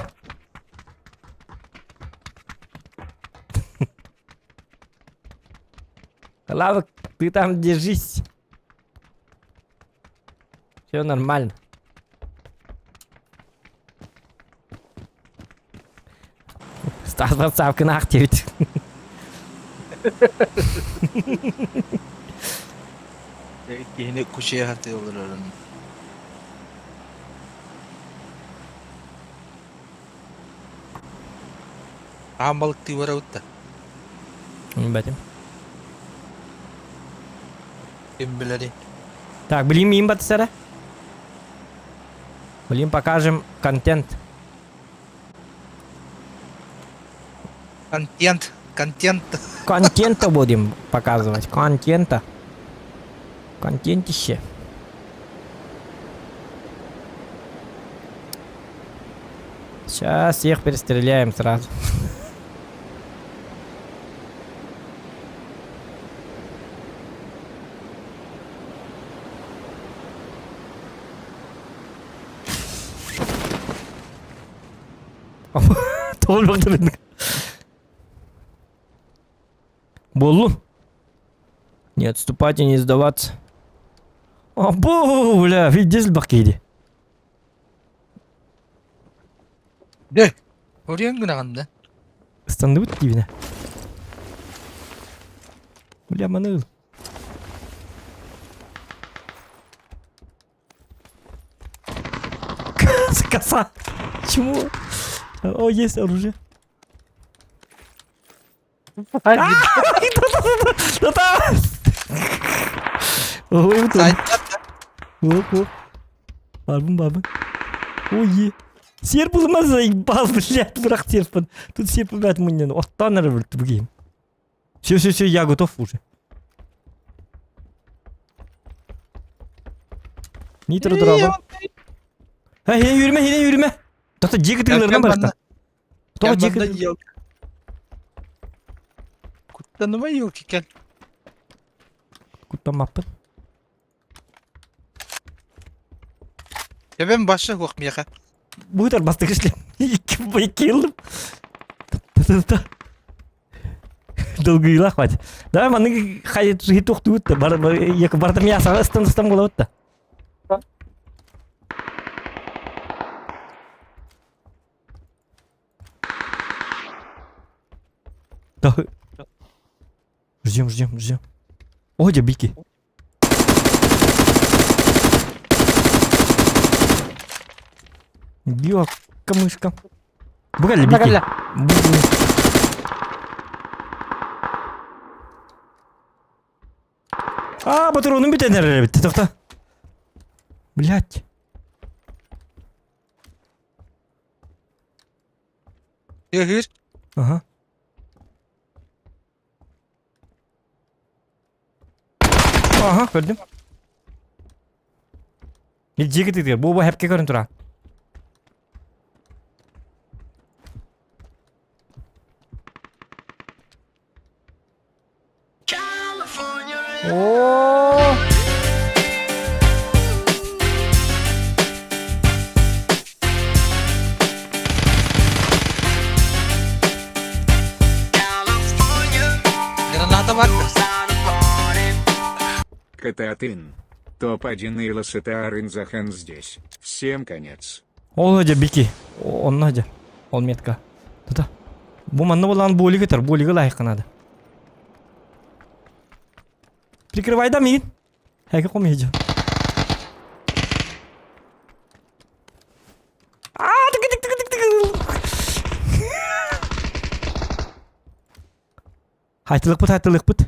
Лавок, ты там держись. Все нормально. Стас WhatsApp наchtивит. Yine kuşaya hatı olur oranın. Balık diye var avutta. Бәтім. Kim bilir. Так, блин, им батсера. Блин, покажем контент. Контент. Контента будем показывать. Контента. Контентище. Сейчас всех перестреляем сразу. Толбақты бедік. Болу. Не отступать и не сдаваться. Абу, бля, видишь бакиди. De. Oraya mı gınağında? Станды вот дивно. Бля, маныл. Коса. Чему? О, есть оружие. Да-да! Ой, вот он. Оп. Бабын. Ой, серп булмаз заебал, блядь, враг серпан. Тут серп, блядь, мне оттан рвет бгим. Все, я готов уже. Нитро дрова. Эй, yürüme. Tata ceket yıllarına bıraktı. Tata ceket. Yok. Kutlanma yok iken. Kutlanmapın. Ya ben başla korkmaya ka. Bu kadar bastık işte. İki yıldım. Tata. Долгыйла хватит. Давай маны хай хитух тут. Як бардам я стан было вот. Да. Ждем. Одя, бики. Био, камышка. Бугали, бики. Патроны битенер, тоқта. Блять. Yok. Ага. Ага, gördüm. Bir ceket ediyor. Bu hep görün tura. Oo. Granada var. Кататын. Топ-1 и Лосетарын Захан здесь. Всем конец. Ол aja biki. Onun aja. Ol metka. Tata. Bu manna olan боли кетер. Болиге лайық қанады. Прикрывай да мин. Хайка комеджа. Айтылық бұт.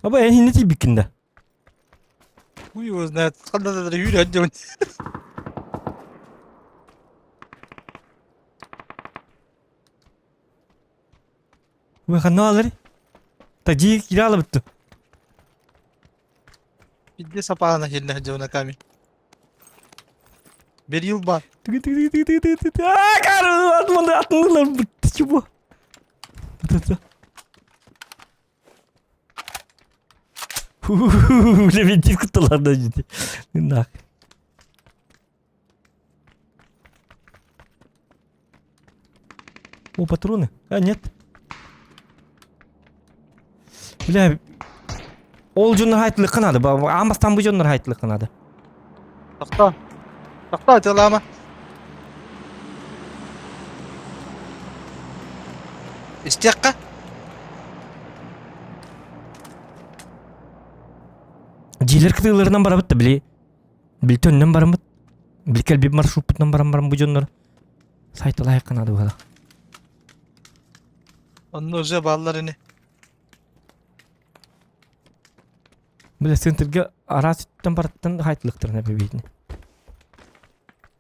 Аба, әне не тейбіккінді? Хуй его знает. Қандай да үйрен жауын. Ой, қанна алыр? Так, жиі кері алы бұтты. Бидде сапағына жеріне жауына камень. Bir yıl var. Ааа, кәрі, атыңдылар бұтты, чебо. Бұтты. Бля, мен тез құттылардан жеді. Нақ. О, патроны. А, нет. Бля, ол жонлар айтылық қынады. Амастан бұл жонлар айтылық қынады. Takta. Takta atılama. İstiyakka. Жийлер кытыларынан бара бітті, біле. Біл төннен барам біт. Біл кәлбеп маршрут бұтынан барам бұл жонлар. Сайтылай қынады бұғала. Onun özel bağlarını. Біле, центрге ара сүттен бараттан айтылықтырына бебейтіне.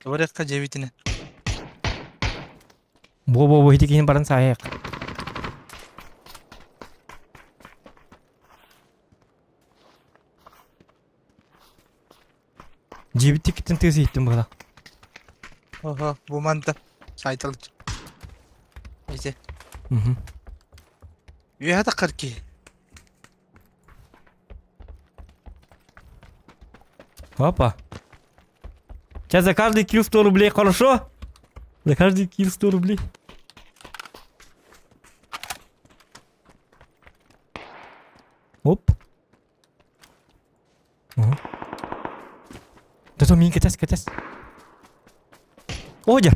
Öğretka cevitine. Бо-бо-бо, хетекейін барын саяқ. Жебітте кеттен тез еттім бұғала. Oha bu mantı. Saytalık. İşte. Üye da 42. Опа. Сейчас за каждый килл 100 рублей, хорошо? За каждый килл 100 рублей. Оп. Ага. Да то меня катась. Одя.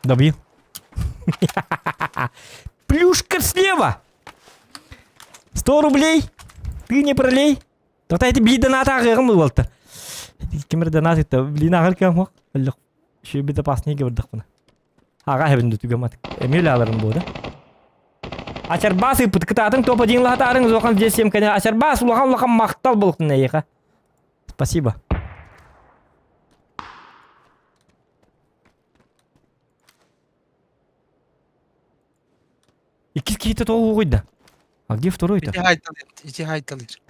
Добил. Плюшка слева. 100 рублей. Ты не пролей. Тоқта это бли донат ағығым болты. Кемер донат это блин ағыр кем хоқ. Әліқ. Шүй безопаснее көрдік бұны. Аға әбінді түгемат. Әмел алырым болды. Ачарбас ыпыт кытатын топ-1 латарың зоқан здесь 7 кәне. Ачарбас улақан мақтал болықтын әйеқа. Спасибо. Икис кейті тоғы қойды. А где второй-то? İçi haytalır.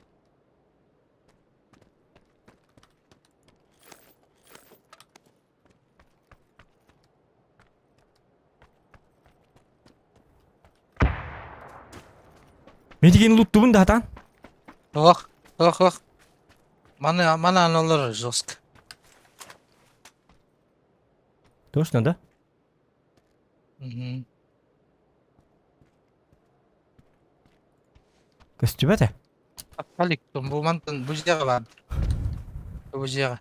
Мен деген луттубын да атан. Oh. Mana analar жестко. Точно, да? Көстүбәте? Апалик, bu mantın bu jere var. Bu jere.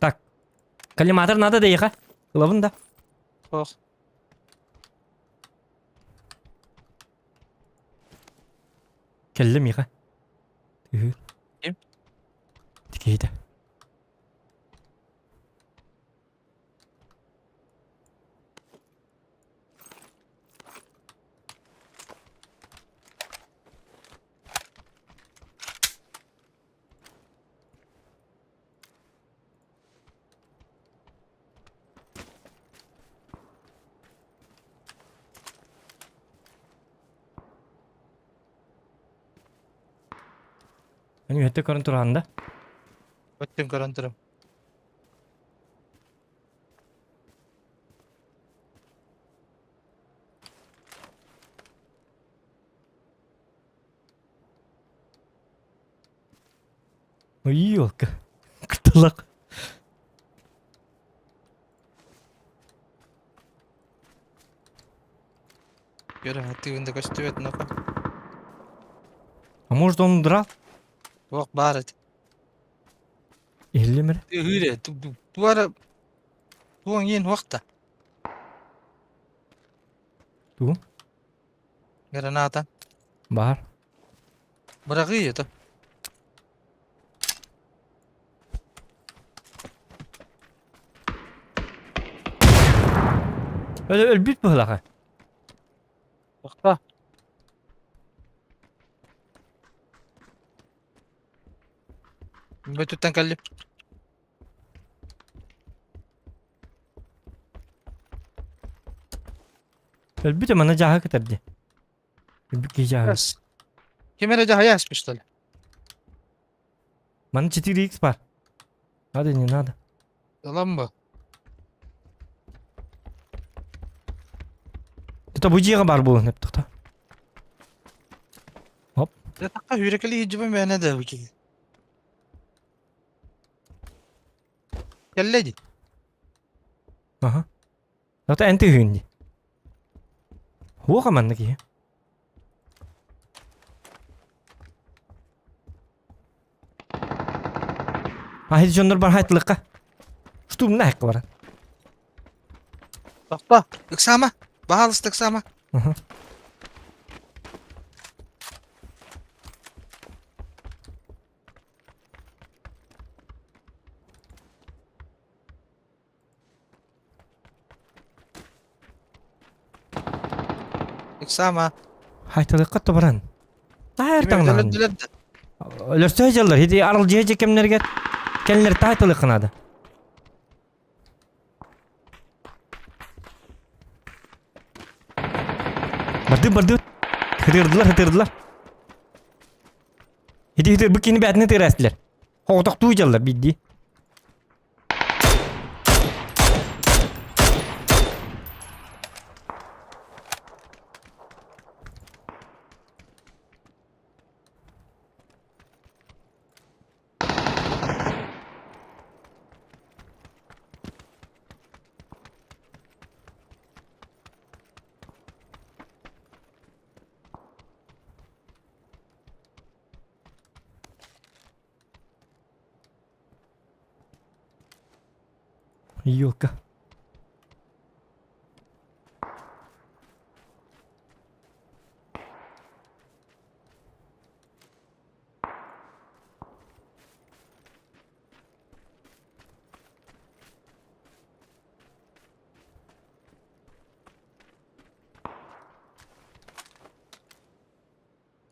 Так. Коллиматор надо доехать. Лавында. Oh. Келдім еға. Кем? Тікейді. Ani öte karın turağında. Öttüm karantırım. Ой, елка. Кытылақ. Göre hatırında gösteriyor ne kadar. А может он драл? Bak bari. Или мер? Hüre. Bu ara bu an yeni vakta. Ту. Granata. Бар. Bırakıyor da. Öl bit bıhlaqa. Vakta. Betütten kalli. Öl bit mana jaha ketabdi. Öl bit ki jaha. Yes. Kemere cahaya asmışlar. Mana 4x бар. Надо, не надо. Yalan bu. Тут обуҗига бар бу, дип тукта. Ya takka hürekeli hicime meyne de bu ki. Kelleci. Аха. Тата энти хүнди. Хуга манна ки. Ахи жоннор бар хайтлыкка. Штум нах бар. Takka. Iksama. Bahalısı iksama. Аха. Iksama. Хайтлыкка тобаран. Хайр таңнан. Dölet. Өлөрсө жаллар, хиди арыл жеже кемнерге келнер тайтылыкынады. Барды. Хытырдылар. Хиди бикини бәтне тирәстиләр. Хогдак туй жаллар бидди. Ёлка.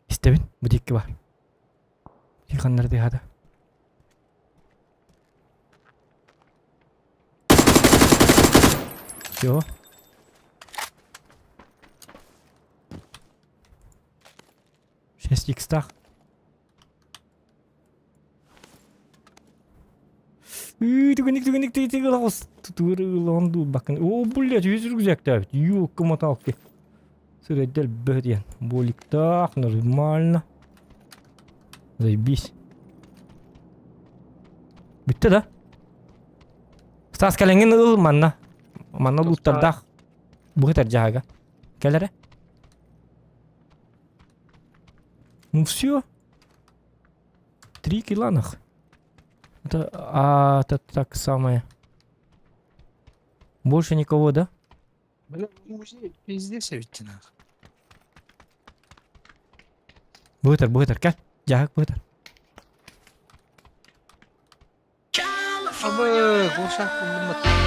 İstebin, bu dikki var. Yıkanları da hadi. Yo. Шесть икстах. Түгінік лағыз. Тұтырыланды бақын. О, блядь, жүргізек дәбіт. Ёлка моталки. Сыраддел бөден. Боликтах, нормально. Заебись. Бітті да? Стас кәленген ыл манна. Mana luttardaq. Bu kadar jaga. Келере? Ну все. 3 киланах. Это так самое. Больше никого, да? Böyle muzey pizde sevittin ha. Bu kadar. Gel. Jagak bu kadar. Ama koşak buldum.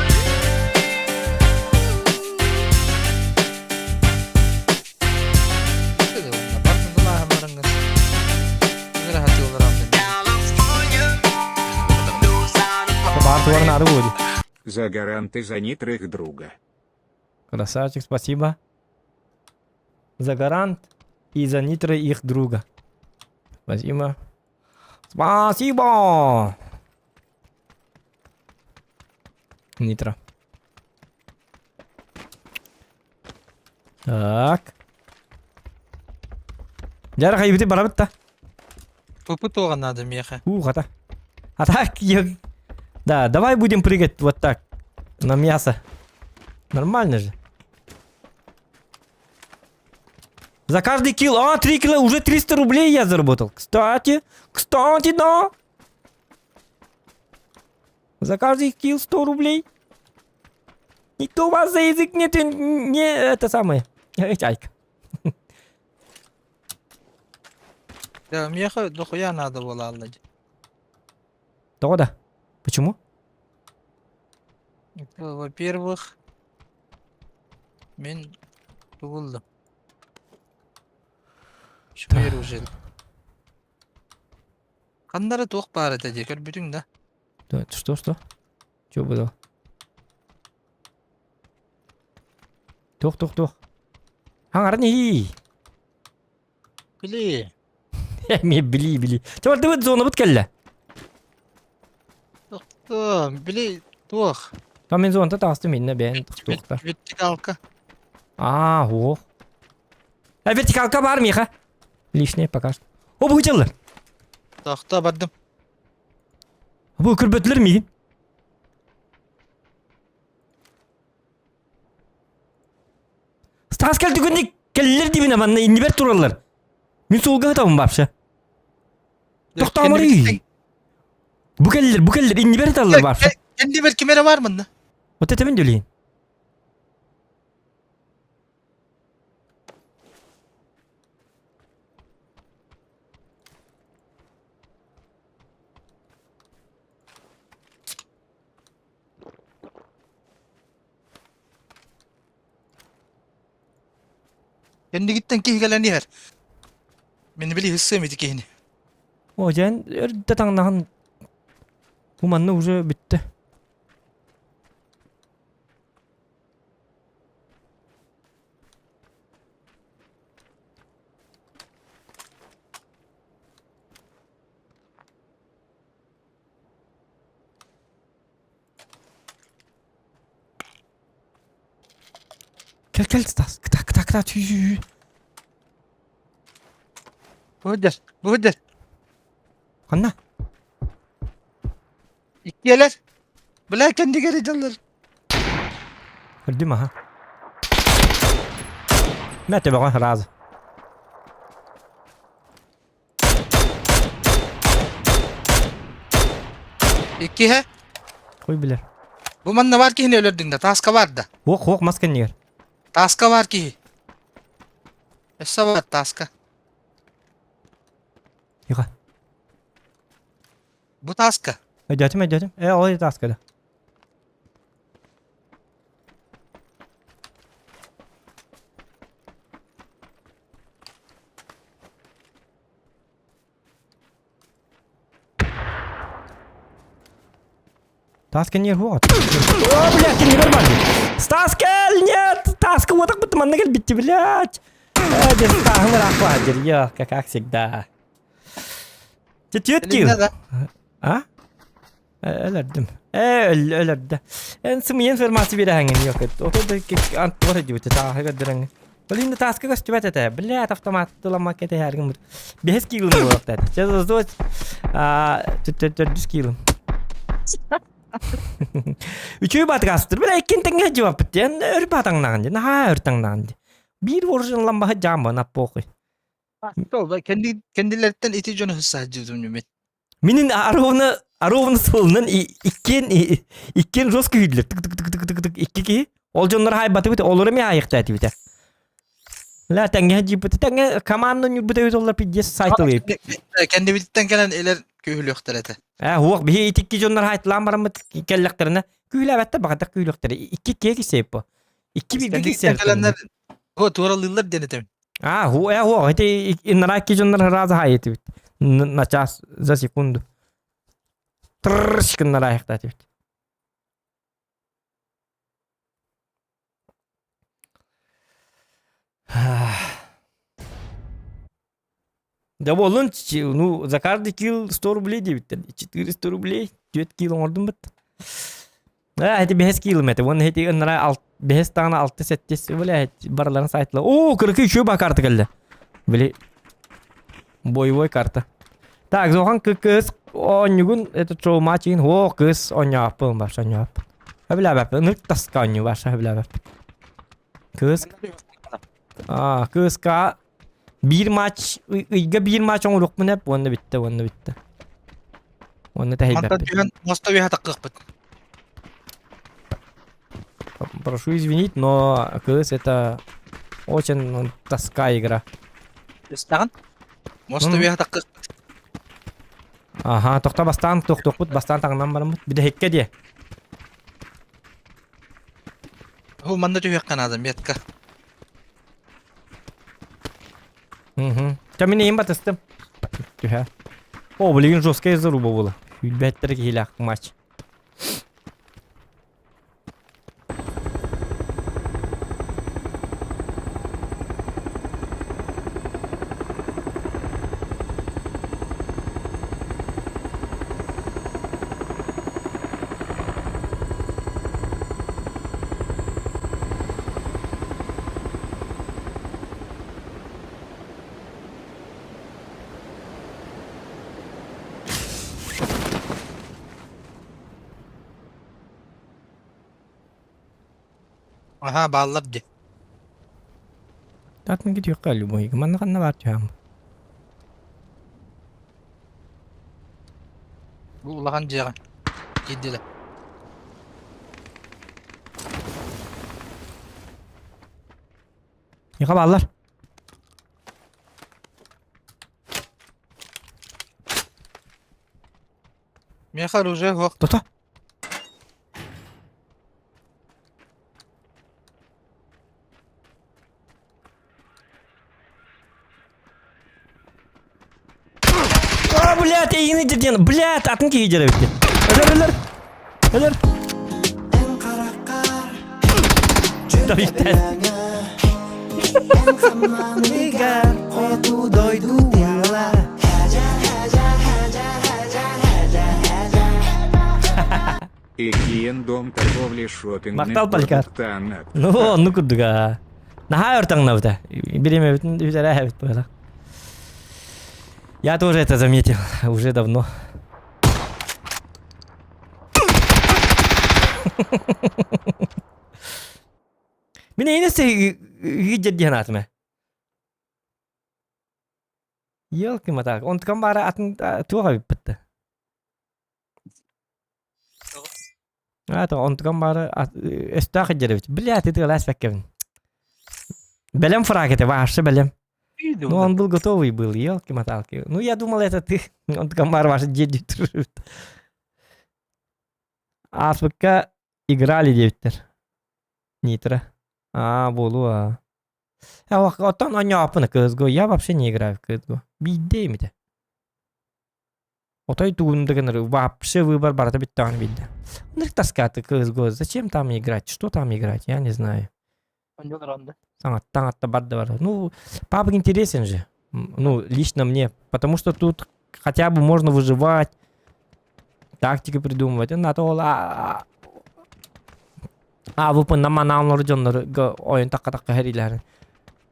Барты надо будет. За гаранты за нитрых друга. Красавчик, спасибо. За гарант и за нитро их друга. Спасибо. Спасибо. Нитро. Так. Жарах айбити барабытта. Попыт оған надо меха. Хата. А так, да, давай будем прыгать вот так. На мясо. Нормально же. За каждый килл, 3 килла, уже 300 рублей я заработал. Кстати, да. За каждый килл 100 рублей. Никто вас за язык не это самое. Чайка. Да, мне дохуя надо было, Аллади. Да. Почему? Во-первых, мен тугулдум. Шуер уже. Кандары тоқ бар это де, көрбүтүң да. Да, что? Что было? Тох. Аңар не? Били. Мен били. Чавар ты вот зона бүткәллә. Били тоқ. Там мен зонта тасты менне бен тохта. Вертикалка. О. Вертикалка бар миха? Лишнее пока что. О, bu çaldı. Тоқта бардым. Bu kırbetler mi? Stas geldi günlük keller dibine bana indi ber turallar. Min solga tamam babşa. Toxta amari. Bu keller indi ber turallar babşa. Kendi bir kamera var mı? O tetemin döleyin. Kendi gitten ki gelen yer. Beni bili hissemedi ki yine. O jen örde tangnahan. Bu manna уже bitti. Gel Stas. Kıta. Tüy. Budur. Anna. İkiyeler. Bıla kendi geri dalır. Öldü mü ha? Mete bakın razı. İki he. Koy bilir. Bu manna var ki yine ölürdün de. Taska var da. Hok masken yer. Taska var ki. Essa var taska. Yıka. Bu taska. Ödedim. O da askada. Тасканер вот. О, блядь, ты не нормальный. Стаскель, нет! Таска вот так будто маннагель битти, блядь. Без стахмы рахвадер, я, как всегда. Тетки. А? Öldüm. Öldü. En sımıyen ferması bir hangin yok. O da ki antवर ediyordu. Daha kadar. Balinde taska göstübet ete. Блядь, автомат тулама кете her gün. 5 kilo mu yaptı? Çöz doç. 400 kilo. Üçü bat gastır. Böyle ikin tenge cevap etti. Ör batanglandı. Ha örtanglandı. Bir orijinal bahı jamba na pokoy. Kendilerinden iticonu hissediyorum Ümit. Minin arovna solunun ikken roska hüdler. Tık. İki ki. Olcanlar hay batı bite. Olur mu ya ayıkta eti bite. La tenge cipeti. Tenge kamandın yubite bite olur pidjes saytılıyor. Kendi bitten gelen eller köhül yoktur ete. Huwag bihi itikki jonlar haytlan baramıt kelleklerine. Küyle bette bakadak küylekleri. İki keki seyip bu. İki bir Kendi bir bitten seyip. gelenler o tuğralıylar denetim. Huwag. Hiti inaraki jonlar razı hayeti bit. Nachas za sekundu. Trrrr ayakta eti bit. Да болын, ну, за каждый килл 100 рублей дебит. 400 рублей, 4 килл ордун бит. Эти 5 килл мете. Вон эти нара 5 тана 6 сеттес бля, барларын сайтла. О, 43 ба карта келди. Бля. Боевой карта. Так, зохан кыз онюгун это трома чин. О, кыз оняп бар, оняп. Бля, бап, нырк тасканю баша, бля, бап. Кыз. Кызка Bir maç, ıyga bir maç oğluk mu hep? Onda bitti, onda bitti. Onda da Манда heybep. түйен моста веха таққықпыт. Прошу извинить, но КС это очень тоска игра. Истаған? Моста веха таққық. Ага, тоқта бастан, тоқ-тоқпыт, бастан тағынан барымыт. Bir de hekke diye. Ху манда түйек қанадым, бетка. Та мені имба тыстым. Тühe. О, блин, жесткая заруба была. Үлбәттер кейләк матч. Aha, bağlar de. Tatmin gidiyor kalıyor bu hikman. Mana kanna var tühem. Bu ulağan ceğen. Giddile. Yıka ballar. Мехар уже хоқ. Tota. Блядь, я ине жерден. Блядь, атын кей жере біткен. Өлер. Дойттен. И Киен дом торговли шопинг. Мақтал Поликар. Ну күрдік а. Наха өртаңна бұта. Береме бүтін үзер әбіт бұта. Я тоже это заметил уже давно. Меня инесте гиджет диханатме. Ёлки матак, он камбара атын туга биппетти. Он камбара эстак жеребит. Блядь, это лас беккевин. Белем фрагете, ваше белем. Ну, он был готовый был, елки-моталки. Ну, я думал, это ты. Он комар ваши дети трут. А пока играли девятер. Нитро. Болу. Вот он оняпына CSGO. Я вообще не играю в CSGO. Биддеймите. Вот это вообще выбор барата биттан бидде. Ну, таскаты CSGO. Зачем там играть? Что там играть? Я не знаю. Таңатта барды бар. Ну, папа интересен же. Ну, лично мне. Потому что тут хотя бы можно выживать. Тактики придумывать. Вы по наманалар жонлар ойын таққа хәриләр.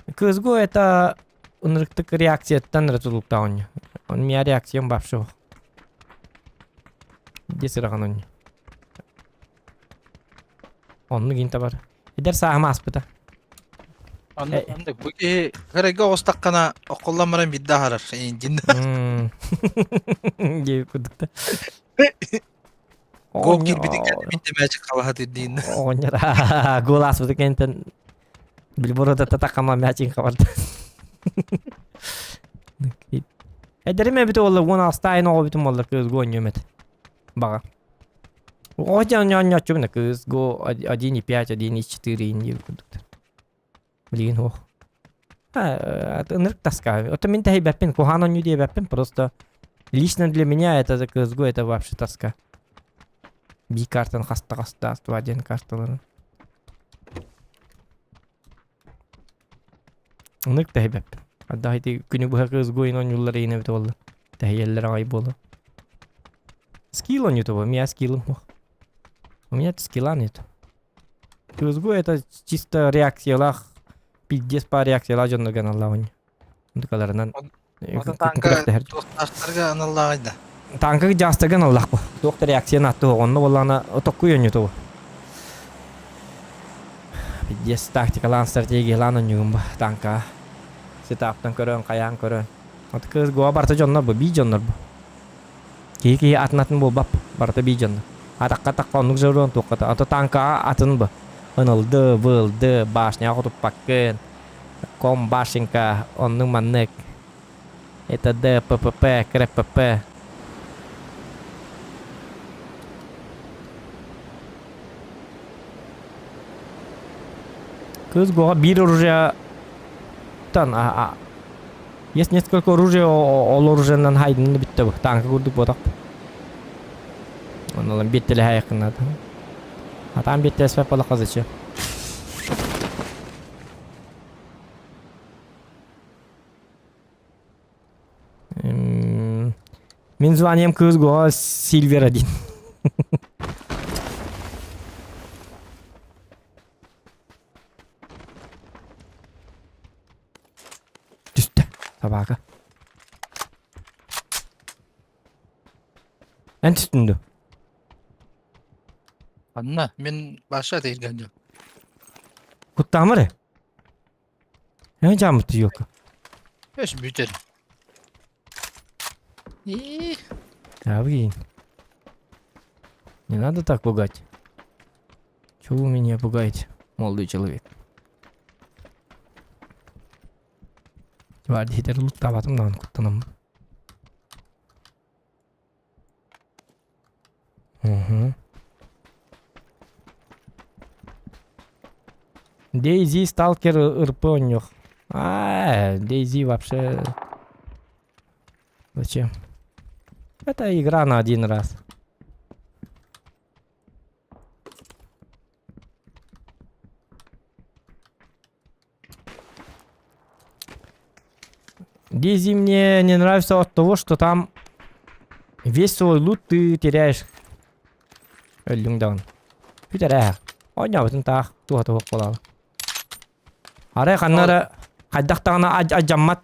CSGO это унрыктык реакция тан ратулукта он. Он меня реакциям вообще. Десираган он. Он гинта бар. Идер саама аспыта. Андык bu herege ostaqana oqullanmaran bidda harar. Jinda. Gey kudukta. Go gir bidik bitti match qalahat din. Onyara gol aspıta kenten. Bilboroda tatakama matching kabarda. Ederime bit olur one astain o bitim olur CSGO oynuyor Бага. Он чём на CSGO 1.5, 1.4 инди кудукта. Блин, ох. Это нырк таскаю. Это мен тахи бэппен, кухано не де бэппен, просто лично для меня это за CSGO это вообще тоска. Би картан хаста 101 карталары. Нырк тахи бэппен. Адда хайти күнү буха CSGO инон юллары ине бит болду. Тахи еллер ай болду. Скилл он ютуба, у меня скилл. У меня скилла нет. CSGO это чисто реакция лах. Пиздец по реакции лажонда каналлавын. Дукаларынан. Достастарга аналлагайда. Танка жастырган аллах бу. Доктор реакцияны атты онны боллана отоккуй онюту. Пиздец тактикалан стратегиялан онюгум ба танка. Setaptan көрөн, каян көрөн. Аты кыз гоа барта жоннор бу, бий жоннор бу. Ки атнатын болбап, барта бий жоннор. Атакка такка онук жөрөн тукката. Аты танка атын бу. Ынылды, вылды, башня кутуп паккен. Ком башенька, онның маннык. Это ДППП, КРПП. Кыз гоа бир оружие есть несколько оружия, ол оружиянан хайдын битте бу. Танка курдук бодак. Онолан беттеле хайкынады. Атам бетте эспеп бола казычы. Мен званием кыз гоа Сильвер 1. Düştü. Sabaka. En üstünde. Анна, мен баша тегелген жок. Kuttağımı ne camıtı yok. Эш бүтер. И Авгин. Не надо так пугать. Чего вы меня пугаете, молодой человек? Var diye loot tabatım da kuttanım. Дейзи сталкер РП у них. Дейзи вообще... Зачем? Это игра на один раз. Дейзи мне не нравится от того, что там весь свой лут ты теряешь. Люнгдаун. Питер, ойня бутын так туга болалы. Ары каннары кайдактагына ажаммат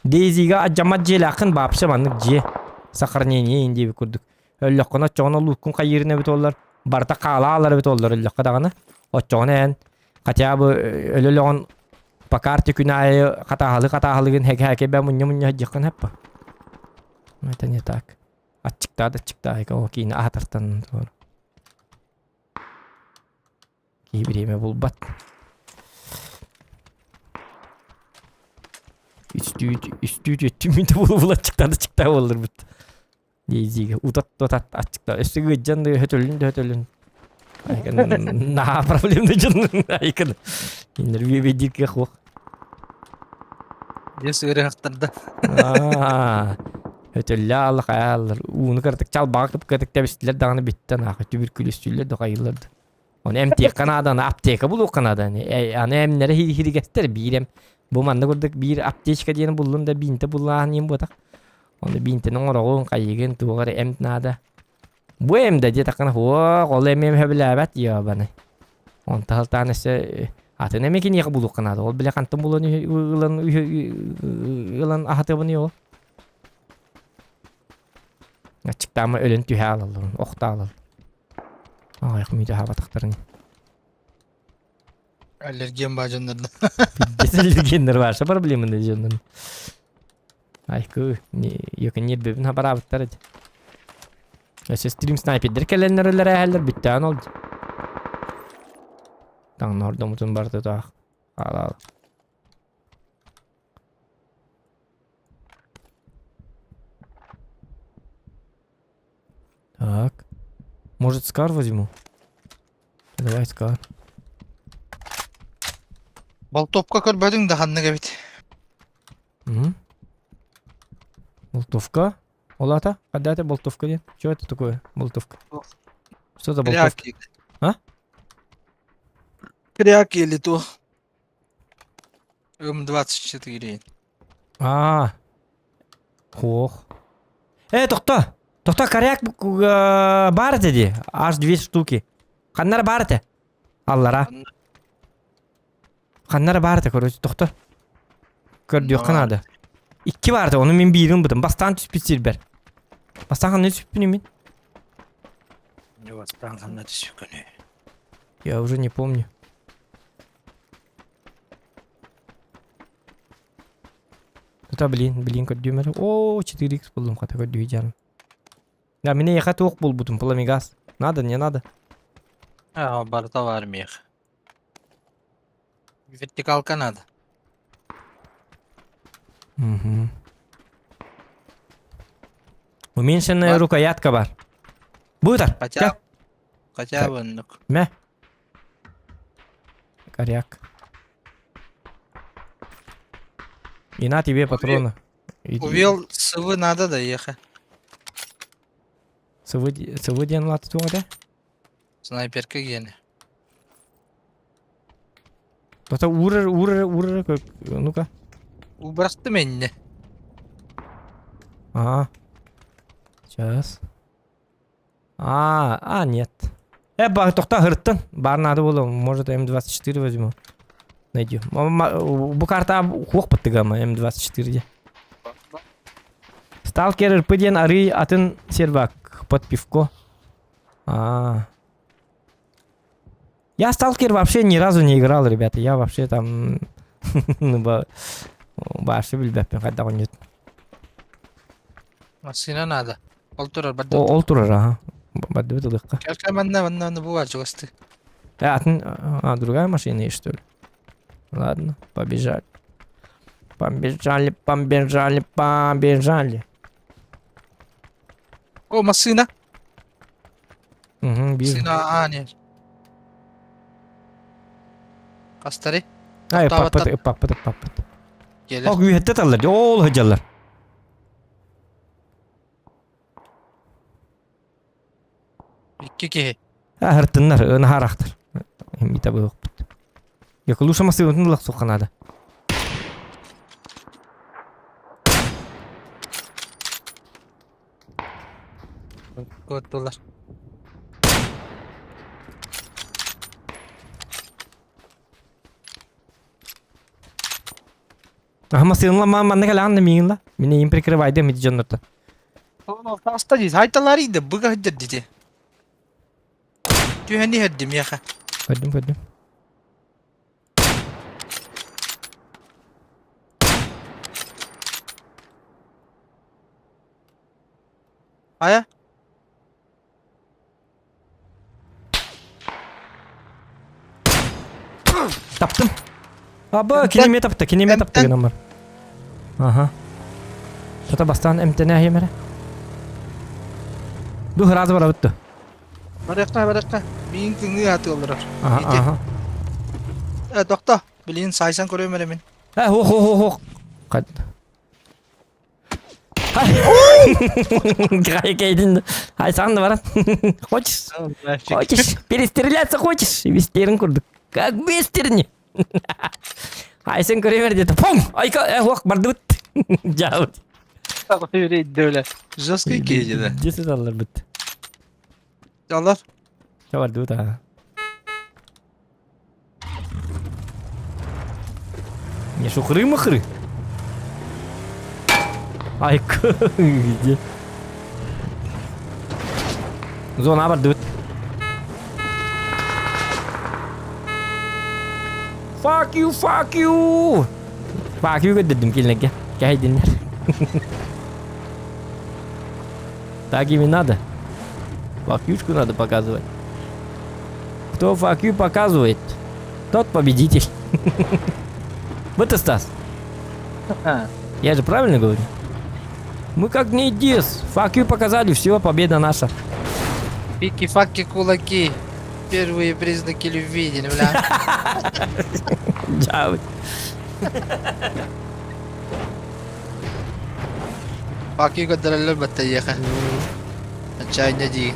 Дейзига ажаммат жел акын бапшы маннык же. Сахарнение инде көрдүк. Өллөккөнө чоңо луккун кайырына бит олар. Барта калаалар бит олар өллөккө даганы. Очоңен хотя бы өлөлөгөн по карте күнай катаалыгын хеке бе мунья жаккан хеппа. Это не так. Чыкта эко кийин атартан. Кей время булбат. Üstü tümünde bulubula çıkta olur bu. Дейзиге утат ачыкта. Өстүгө жанды hötөлүн. На проблемды жанды айкын. Инерви ведирке хох. дес өрөктөрдө. Hötөллө аллах аялар. Уну кырдык чал багып кырдык тебистилер даганы биттен акы туберкулезчүлөр да кайыларды. Оны эмтек канадан аптека булу канадан. Аны эмнере хиригестер бирем. Бу манды көрдүк бир аптечка деген булун да бинте буллаан эм ботак. Оны бинтенин орогун кайыгын тугар эмтнада. Бу эмде де такана хо кол эмем хебилебет я баны. Он талтанысы атын эмекен яка булу канада. Ол биле кантын булун ылан ахатыбын yo. Ачыктамы өлөн түһө алалар, окта алал. Аяк мүйдө хабатактарын. Аллерген бажандарда. Аллергендер барса проблема да жөнүн. Айкы, не бебин хабарабыттар. Эсе стрим снайпердер келеннерлер әллер биттен олду. Таң ордо мутун барды да. Алал. Так. Может, скар возьму? Давай скар. Болтопка көрбөдүң да ханныга бит. Болтовка? Олата? Отдайте болтовка, нет? Что это такое? Болтовка. Что за болтовка? А? Кряк или то. М24. Хох. Тохта! Тохта, коряк бар dedi. Аж 2 штуки. Қаннары бар еді? Аллара. Қаннары бар еді, короче, тохта. Көрді қанады. 2 vardı, onu ben birim buldum. Bastan tüspüsür ber. Bastan ne tüspünü min? Не вас пранком на тысячу. Я уже не помню. Тута билин көддүмөр. О, 4х булдум ката көддүй жарым. Да, мне яха тоқ бол бутум, пламигаз. Надо, не надо. Барта var mı? Вертикалка надо. Угу. Уменьшенная Бар. рукоятка бар. Бутар. Хотя бы, ну, Мә. Коряк. И на тебе патроны. увел сывы надо да еха. Сывы ден латы туға да? Снайперка гені. Тота урыр, ну-ка. Убрақты менне. Ага. Сейчас. Нет. Тохта гырттын. Бар надо было, может М24 возьму. Найдем. Бу карта хуқ быттыгама М24-де. Сталкер РП-ден ары атын сервак под пивко. Я Сталкер вообще ни разу не играл, ребята. Я вообще там... Башы білбәппен қайда қойнет. Masina надо. Ол тұрар, барды. Ол тұрар, ага. Бады бытылыққа. Кәлка манна бывает жуасты. Другая машина есть, что ли? Ладно, побежали. Побежали. О, масина. Угу, вижу. Масина, не. Кастары. Ай, Таптап, паппыт. Gelir. О, güyette tallar. Ол hıcallar. İki. Hırtınlar, naharaktır. Hem itabı yok. Yakıluşaması unutulak sokanada. Koydular. Ama sığınla manne gel anne miyinla. Mine imprekere vaydı mı diyeceksin orta. Tamam, hasta değil. Haytalarıydı. Bıga hıdır dedi. Tüheni hıddım ya. Gördüm. Aya. Taptım. Aba kineme taptı gınamır. Aha. Tata bastan emtene yemere. Duh razı var bitti. Barakta. Beyin kınğı atı olur. Aha. Doktor. Bilin saysan koruyor meremin. Hoch. Kad. Гайдин. Ай сам var. Хочешь? Перестреляться хочешь? Вестерин курдук. Как вестерни? Ай sen көревер деді. Пум! Айка, барды бітті. Жау. Öyleydi öyle. Жесткий кейді. Десіз алар бітті. Çalar. Жау барды бітті. Не шухры-махры. Айка. Зона барды бітті. Fuck you. Fuck you dedim kelneke. Gel dinler. Так им и надо. Факючку надо показывать. Кто факю показывает, тот победитель. Вот и Стас. Я же правильно говорю? Мы как не дис. Факю показали, все, победа наша. Пики-факи, кулаки. Первые признаки любви, не бля. Жау. Факи кадрлер батаяха. Отчаяние ди.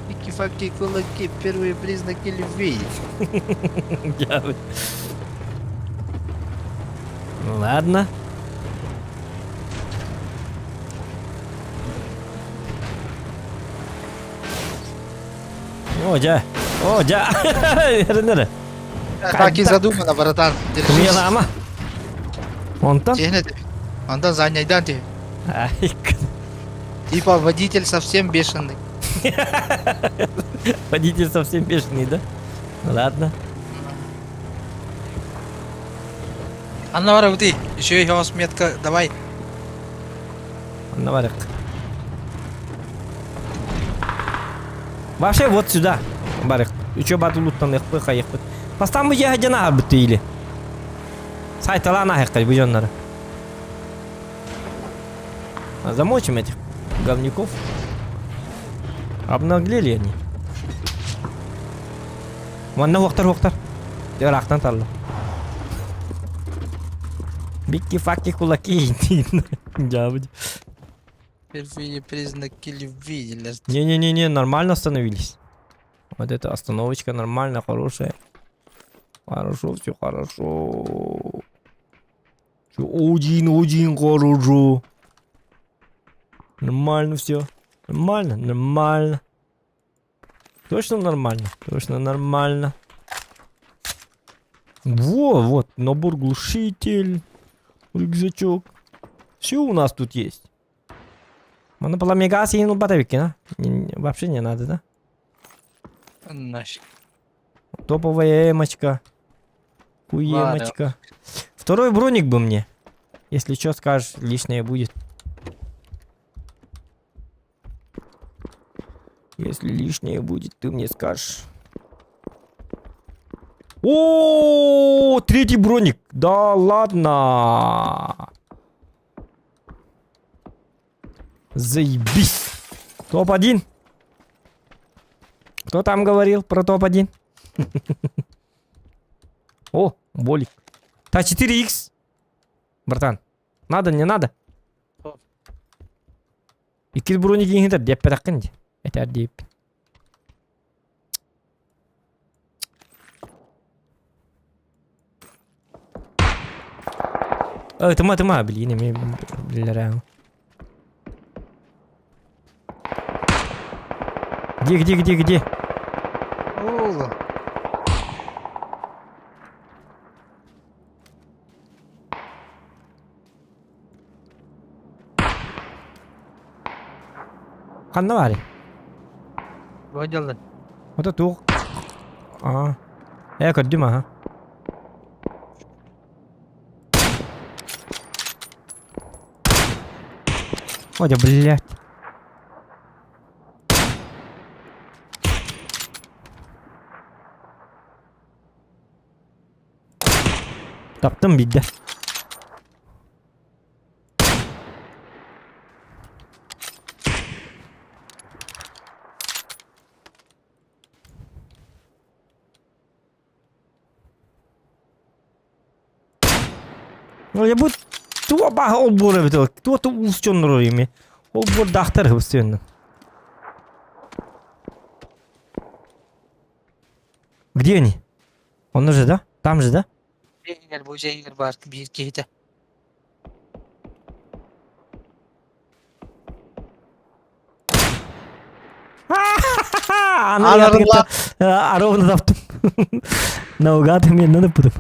Пики-факи, кулаки. Первые признаки любви. Жау. Ну ладно. О, ja. Нere? Факи задумано, братан. Кымия лама. Онтан? Технет. Антон занятый ты. Ай, Типа водитель совсем бешеный. водитель совсем бешеный, да? Ну ладно. Анна бара бути. Еще и метка, давай. На варик. Вообще вот сюда. Барик. Еще бату луттан ехпы. Постан bu jihad jana bitti ili. Сайтала нахер каль бujоннары. Замочим этих говнюков. Обнаглели они. Ванна хоқтар. Рахтан талла. Бикки-факки кулаки. Джабыч. Первые признаки любви. Не-не-не, нормально остановились. Вот эта остановочка нормально, хорошая. Хорошо, все хорошо. Все очень хорошо. Нормально все. Нормально. Точно нормально. Вот, набор глушитель, рюкзачок. Все у нас тут есть. Можно было мегас и батарейки, да? Вообще не надо, да? Нафиг. Топовая эмочка. Хуемочка. Второй броник бы мне. Если что скажешь, лишнее будет. Если лишнее будет, ты мне скажешь. О, третий броник. Да ладно. Заебись. Топ-1. Кто там говорил про топ-1? О, болик. Та 4х. Братан. Надо, не надо? Икки броник ингендер деп бераккын. Это деп. Тыма, блин, блин. Где? Ола. Қанна бар? Вадялды. Вот это тух. Көрдім, аха. Ой, блядь. Таптым бидді. Я буду туа баха олбора бител. Туа устен роими. Олбор дахтар хвостен. Где они? Он уже, да? Там же, да? Bu şeyler var. Bir kehite. Анарла. Ровно таптым. Наугад мен надо путем.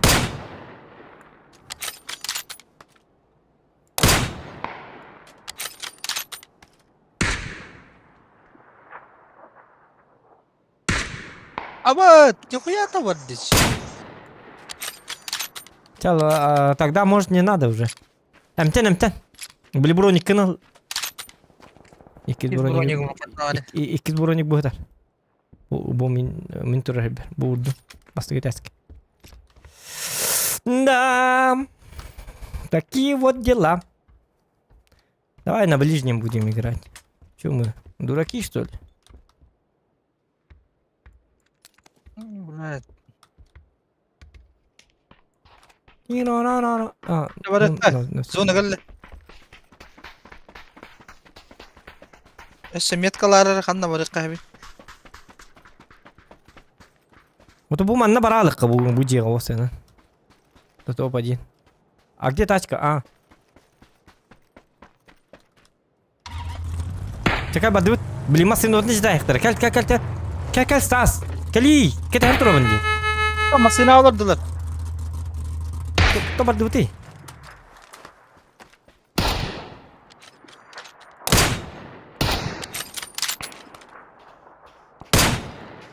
Ama нихуя-то вот здесь. Чал, тогда может не надо уже. Эмтен. Были броник канал. Икки броник бухтар. Бу мин турар бер. Бу урду. Басты кетеске. Да. Такие вот дела. Давай на ближнем будем играть. Че мы, дураки что ли? Блядь. Зона галле. Меткалары ханна бар кайбы. Вот бу манна баралык бу жега осена. Топ-1. А где тачка? Чекай, бадут. Блин, машину вот не ждайықтыр. Кәл, Стас. Кәли, кетер тұрабын де. Машина алырдылар. Кто барды бұты?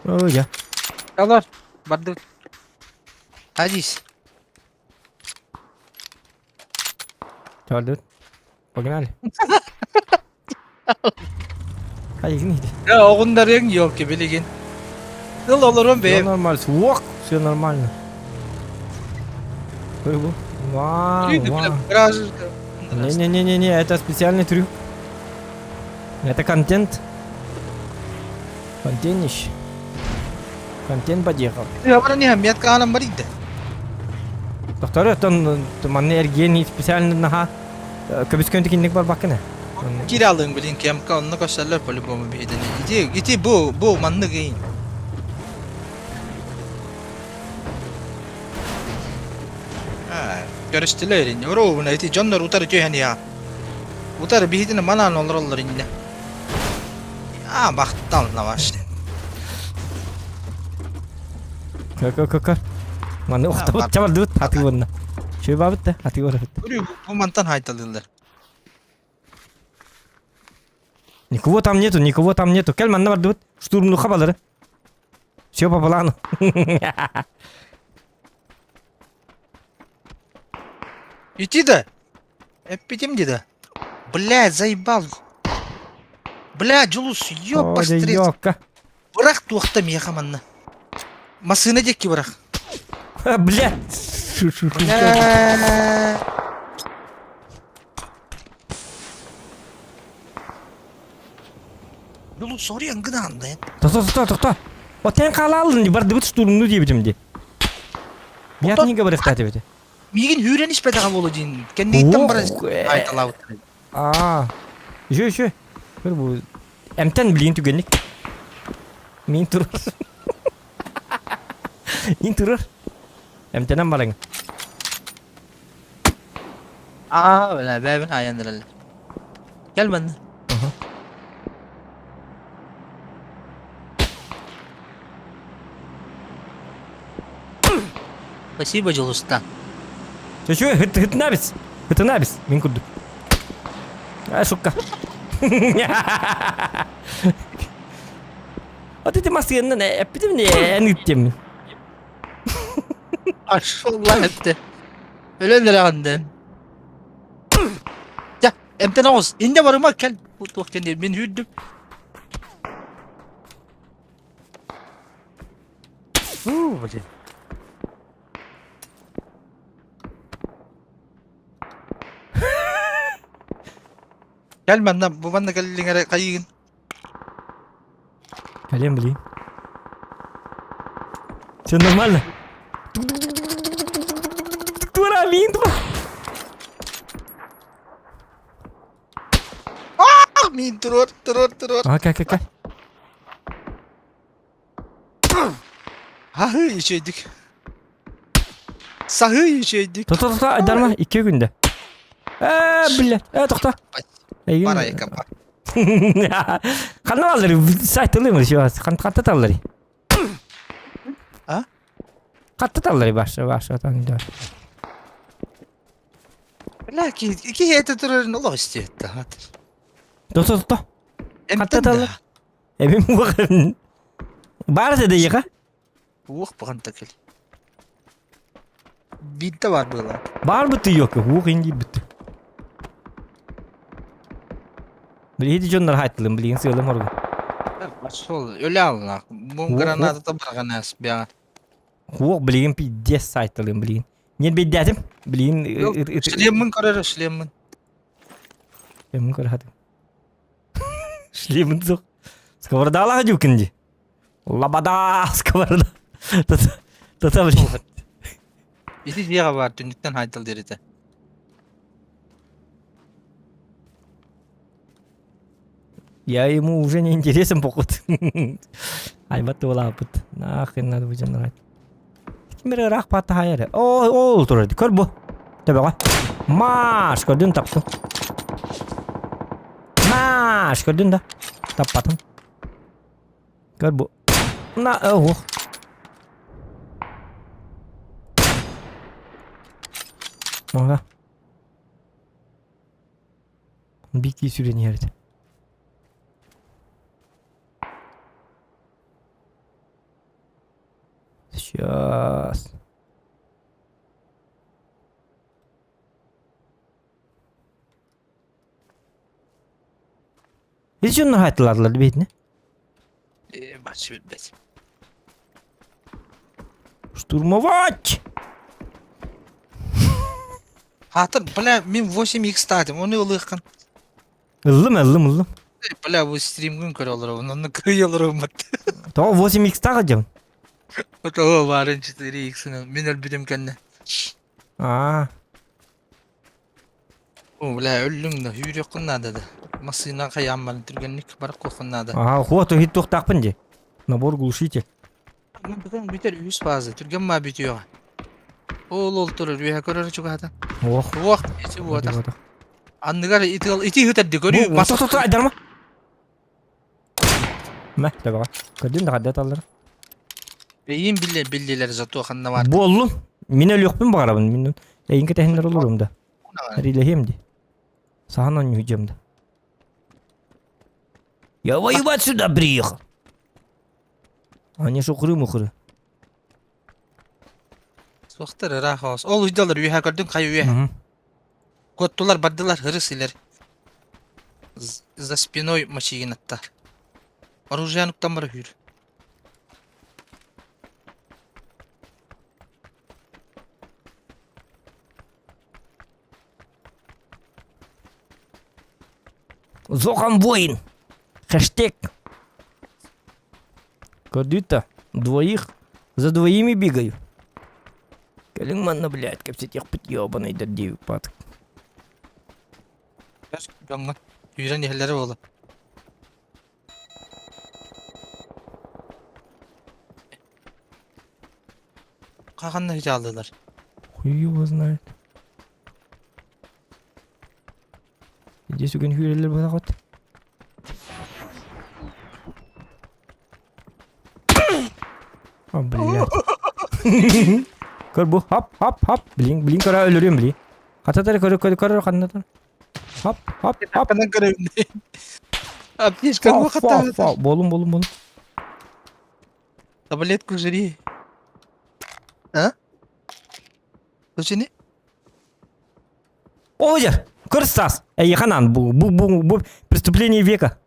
Ой, я. Алар, барды. Азиз. Çağırdı. Bakın hadi. Hayır neydi? Ya oğunların yok ki bilgin. Yıl olurum Все be. нормально. Вок, все нормально. Какой был? Вау, Yürüydü вау. biraz. Не-не-не-не, это специальный трюк. Это контент. Контентищ. Контент подъехал. Ya bana nihayet kanım var idi. Доктор, там манны эрген специально наха. Köpüskönтü kinlik var bakın. Kiralığın bilin ki amka onunla koşarlar polibomu bir edeni. Giti bu manlı giyin. Ha, görüştüler inne. Oro buna iti canlar utarı köy hani ya. Utarı bir hidine manan olur inne. Aa bak dalınlamaş. Kör. Manны ухта вот чабар дут хаты вонна. Şöyle babıt da hati var. Görüyor bu mantan haytalıyorlar. Никого там нету. Кел манна бар дут. Штурмну хабалары. Все по плану. Иди да. Эпидем деда. Блядь, заебал. Блядь, Джулус, ёпа стрит. Ёпка. Бырак туақтам яқаманна. Масына декки бырак. Бля. Бля. Джулус, ори аңгына анда. Тоқта. O ten kala aldın бар дыбыт штурмну дебитим де. Бият неге бар ихта дебите. Мигин хүрениш педаға болу дейін. Кендейтен бар айталау. Жö. Бір бұл. Әмтен білейін түгенlik. Мен тұрыр. Мен тұрыр. Әмтенен барың. Öyle bebin hayandıralı. Gel benden. Спасибо, Джулуста. Що, хитнабіс. Мен күрді. Шукка. От эти маскенен әппетім не ән үттем. Aşallah etti. Öyle ne landı. Ya, emten ağız. İnce varım bak gel. Bu vaktin değil. Ben hüddüm. Bacı. Gel benden. Bu bende gel kayın. Кәлем білейін. Все нормально. Тура, мен тура. Min turur. Кәл. Hahı işeydik. Sahı işeydik. Тоқта, айдарма, 2 күнде. Бля, тоқта. Parayı kapa. Қаны алыр, сайтылы мы, қанты талыры. А? Қатты талыры башы, таңды. Lakin iki heyete turarın Allah istiyordu. Тоқта. Emten талыр. Эбим бұғын. Бар деді еға? Бұған такел. Бинте var böyle. Бар бұты yok. Инди бұты. Білейді жонлар хайтылым, білейін сығылым орғы. Sol öyle alın. Bu granada da bırakın es bir an. Білейін пидес сайтылым, білейін. Нен бейдәдім? Білейін... Шлемін көрер, шлемін. Шлемін көрәдім. Шлемін соқ. Сковарда алаға жүкінде. Лабада сковарда. Тата білейін. İti diye var tündükten haytal deride. Я ему уже не интересен походу. Айбатты ола апыт. Нахрен надо будет нравить. Кимер рақ паты хайыры. Ол тұрады. Көр бұ. Төбе ғой. Маш көрдің таптым. Маш көрдің да. Таппатым. Көр бұ. На, ох. Оға. Бикти сüreni yerdi. Сейчас. Hiç onlar hayatlılardı beytine. Başı bilmez. Штурмовать! Hatır bile min 8x tadım onu ılıkın. Иллым. Bile bu stream gün kör olur onu kırıyorlar olmadı. Tamam 8x takacağım. O da o varın 4x'ini min öldürüm kendine. Aa. O bile öldüm de hür yakınna dedi. Masina kayamman türgenlik barak kokunna da. Ага, вот hit тух takpın je. Nabor глушитель. Bugün biter 100 fazla türgen ma bitiyor. Ol oturur bir hakırır çok hata. Ох. Bu vakit içi bu Вот atak. так. Andıgar iti hüter de görüyor. Вот так айдарма. Мә, таба. Кадин да гадат алар. İyiyim bildiler zato kanna var. Боллун. Мен өлөк пен багарабын. Мен эйинге тәһиннәр олурум да. Рилехем ди. Саханан юҗем да. Я воевать сюда приехал. Они шо кыры-мыкыры. Soxtar rahos. Ol uydalar üye hakardın kayı üye. Мгм. Gottular baddılar hırıs iler. За спиной мачигин атта. Оружиянуктан бара hür. Зохан воин. Хэштег. Кадыта. Двоих. За двоими бегаю. Калингманна, блядь, как все тех ёбаный да девик пат. Yangan. Hüren yerleri oğlu. Kakanla hiç aldılar. Хуй его знает. Здесь у конфигурировали бы вот. А, блядь. Kör bu. Hop. Blink kara ölürüm bli. Katatar kör kanatlar. Hop. Kanan görevinde. Abi hiç kanma katta. Bolum. Tablet kuzuri. Ha? Tuh ne? Озер! Кырстас! Эй, Ханан, бу преступление века.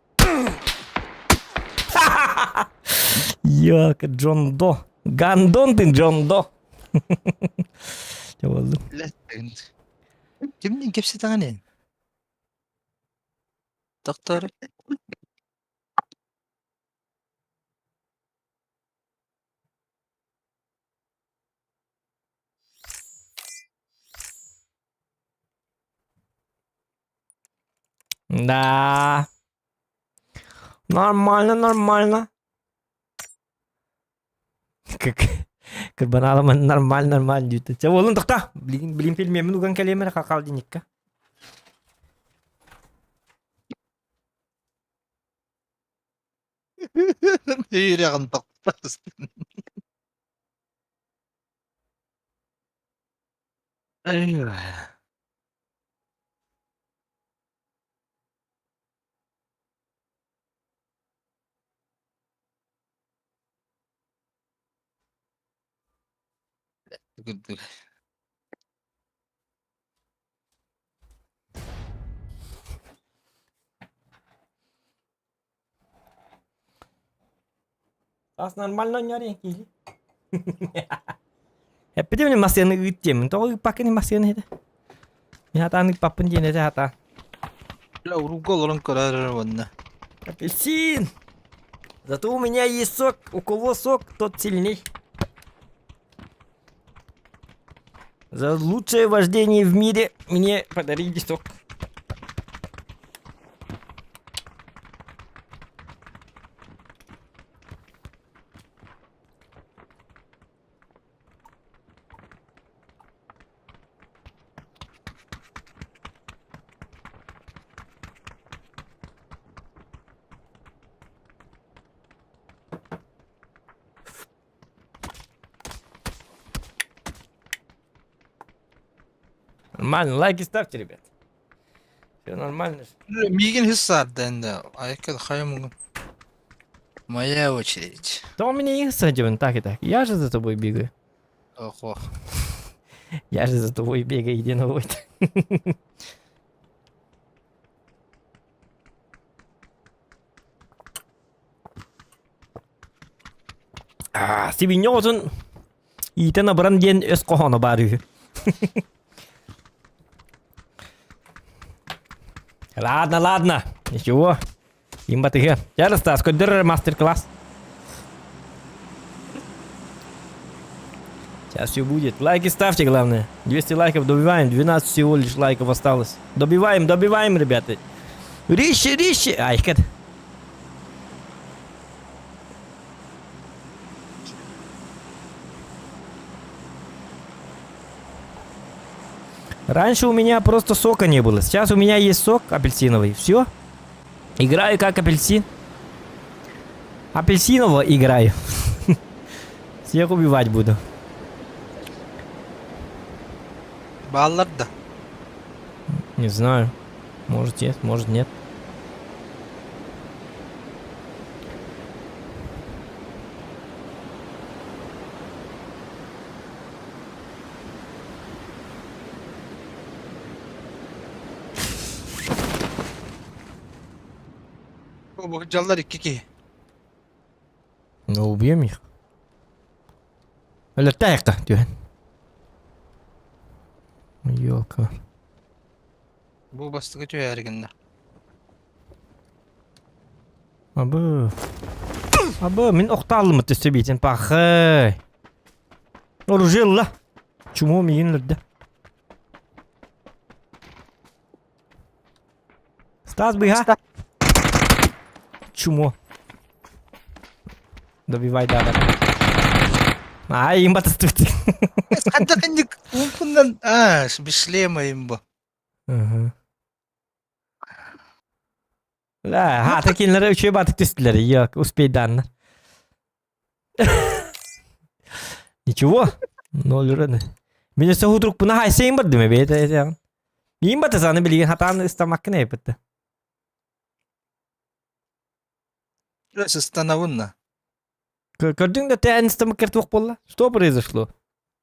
Яка Джон До. Гандон ты, Джон До. Ya oğlum. Kimin hepsi tane? Doktor. Да. Нормально. Как баналаман нормально дейді. Сен олын тоқта. Білім фильмемін уған кәлемені қақал дейнекка. Yürüyen doktor. Eyvah. Dur. Ас нормально nyari kili. Hep dia masih nak ujian, tahu pakai ni masih ni dah. Ni hata ni papan je ni hata. Бля, уругал он карарванна. Апельсин! Зато у меня есть сок. У кого сок, тот сильней. За лучшее вождение в мире мне подарили сок. Нормально, лайки ставьте, ребят. Все нормально. Мигин хиссардан да. Айкал хаймун. Моя очередь. Да у меня их садим, так и так. Я же за тобой бегаю. Ого. Я же за тобой бегаю, иди на войт. Свиньозын итен абран ден өс кохоно бары. Ладно, ладно. Ничего. Имба ты. Сейчас Стас, кодер мастер-класс. Сейчас все будет. Лайки ставьте, главное. 200 лайков добиваем. 12 всего лишь лайков осталось. Добиваем, ребята. Рище. Ай, кат. Раньше у меня просто сока не было. Сейчас у меня есть сок апельсиновый. Все. Играю как апельсин. Апельсиново играю. Всех убивать буду. Баллар да. Не знаю. Может есть, может нет. Bu canlar 2-2. Ну, убьем их. Летай-ка, тюен. Ёлка. Bu bastığı tüy erginde. Абы, мен оқталым өтті сөбейтін пақы. Оружелла. Чумо мейінлерді. Стас быға. Чумо. Добивай, да. Ай, имба тыстықты. Hadi kandik umpundan bir шлемаем bu. Ла, хатакинлері үші батық түстілері. Йок, успейданны. Ничего. Нол үріні. Мен өсі худрук бұна хайсейін бұрды ме бейті. Мен баты заны білген хатаны ұстамаққын әйпітті. Şurası становынна. Көрдің да тән ұстамаққырты оқ болла? Что произошло?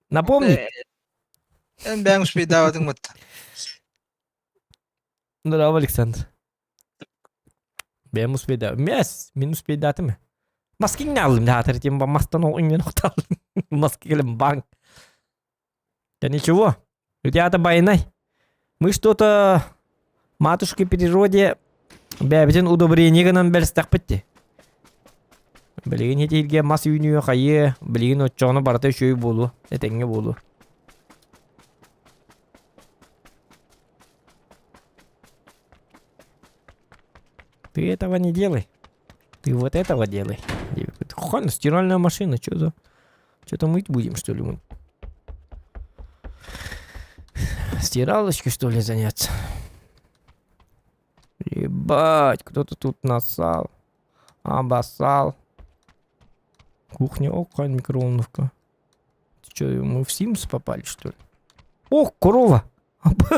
Напомни. Ben uspey davatın mıttı. Здорово, Александр. Ben успей да. Мен успей даты ме? Маскин не алым да атыр тем ба мастан оғын мен оқтал. Маски келем банк. Да ничего. Ребята байнай. Мы что-то матушке природе бәбітін удобрение гынан бәлістақ бітті. Білеген етелге мас үйіне қайы, білеген отчағыны барыта шөй болу, әтенге болу. Ты этого не делай. Ты вот этого делай. Охрана, стиральная машина, что за... Что-то мыть будем, что ли, мы? Стиралочкой, что ли, заняться? Ебать, кто-то тут насал. Обоссал. Кухня, какая микроволновка. Ты что, мы в Sims попали, что ли? Ох, корова!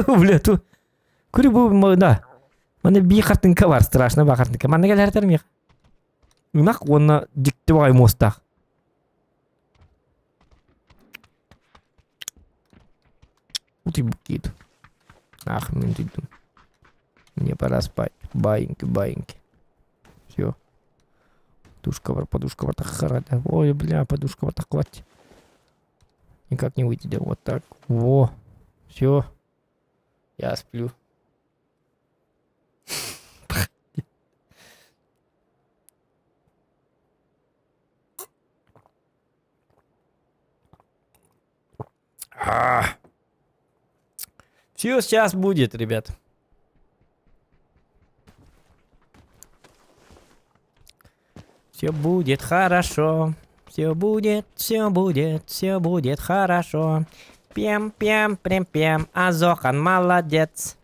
Бля, тут... Кури был, да. Мене бі картинка бар, страшна ба картинка. Мене келер термех. Инак оны диктивай мостах. Вот и букит. Ах, мен дидум. Мне пора спать. Баиньки. Все. Подушка так харата. Ой, бля, подушка так хватит. Никак не выйти, да, вот так. Во. Все. Я сплю. Все сейчас будет, ребят. Все будет хорошо. Все будет хорошо. Пем, Азохан молодец.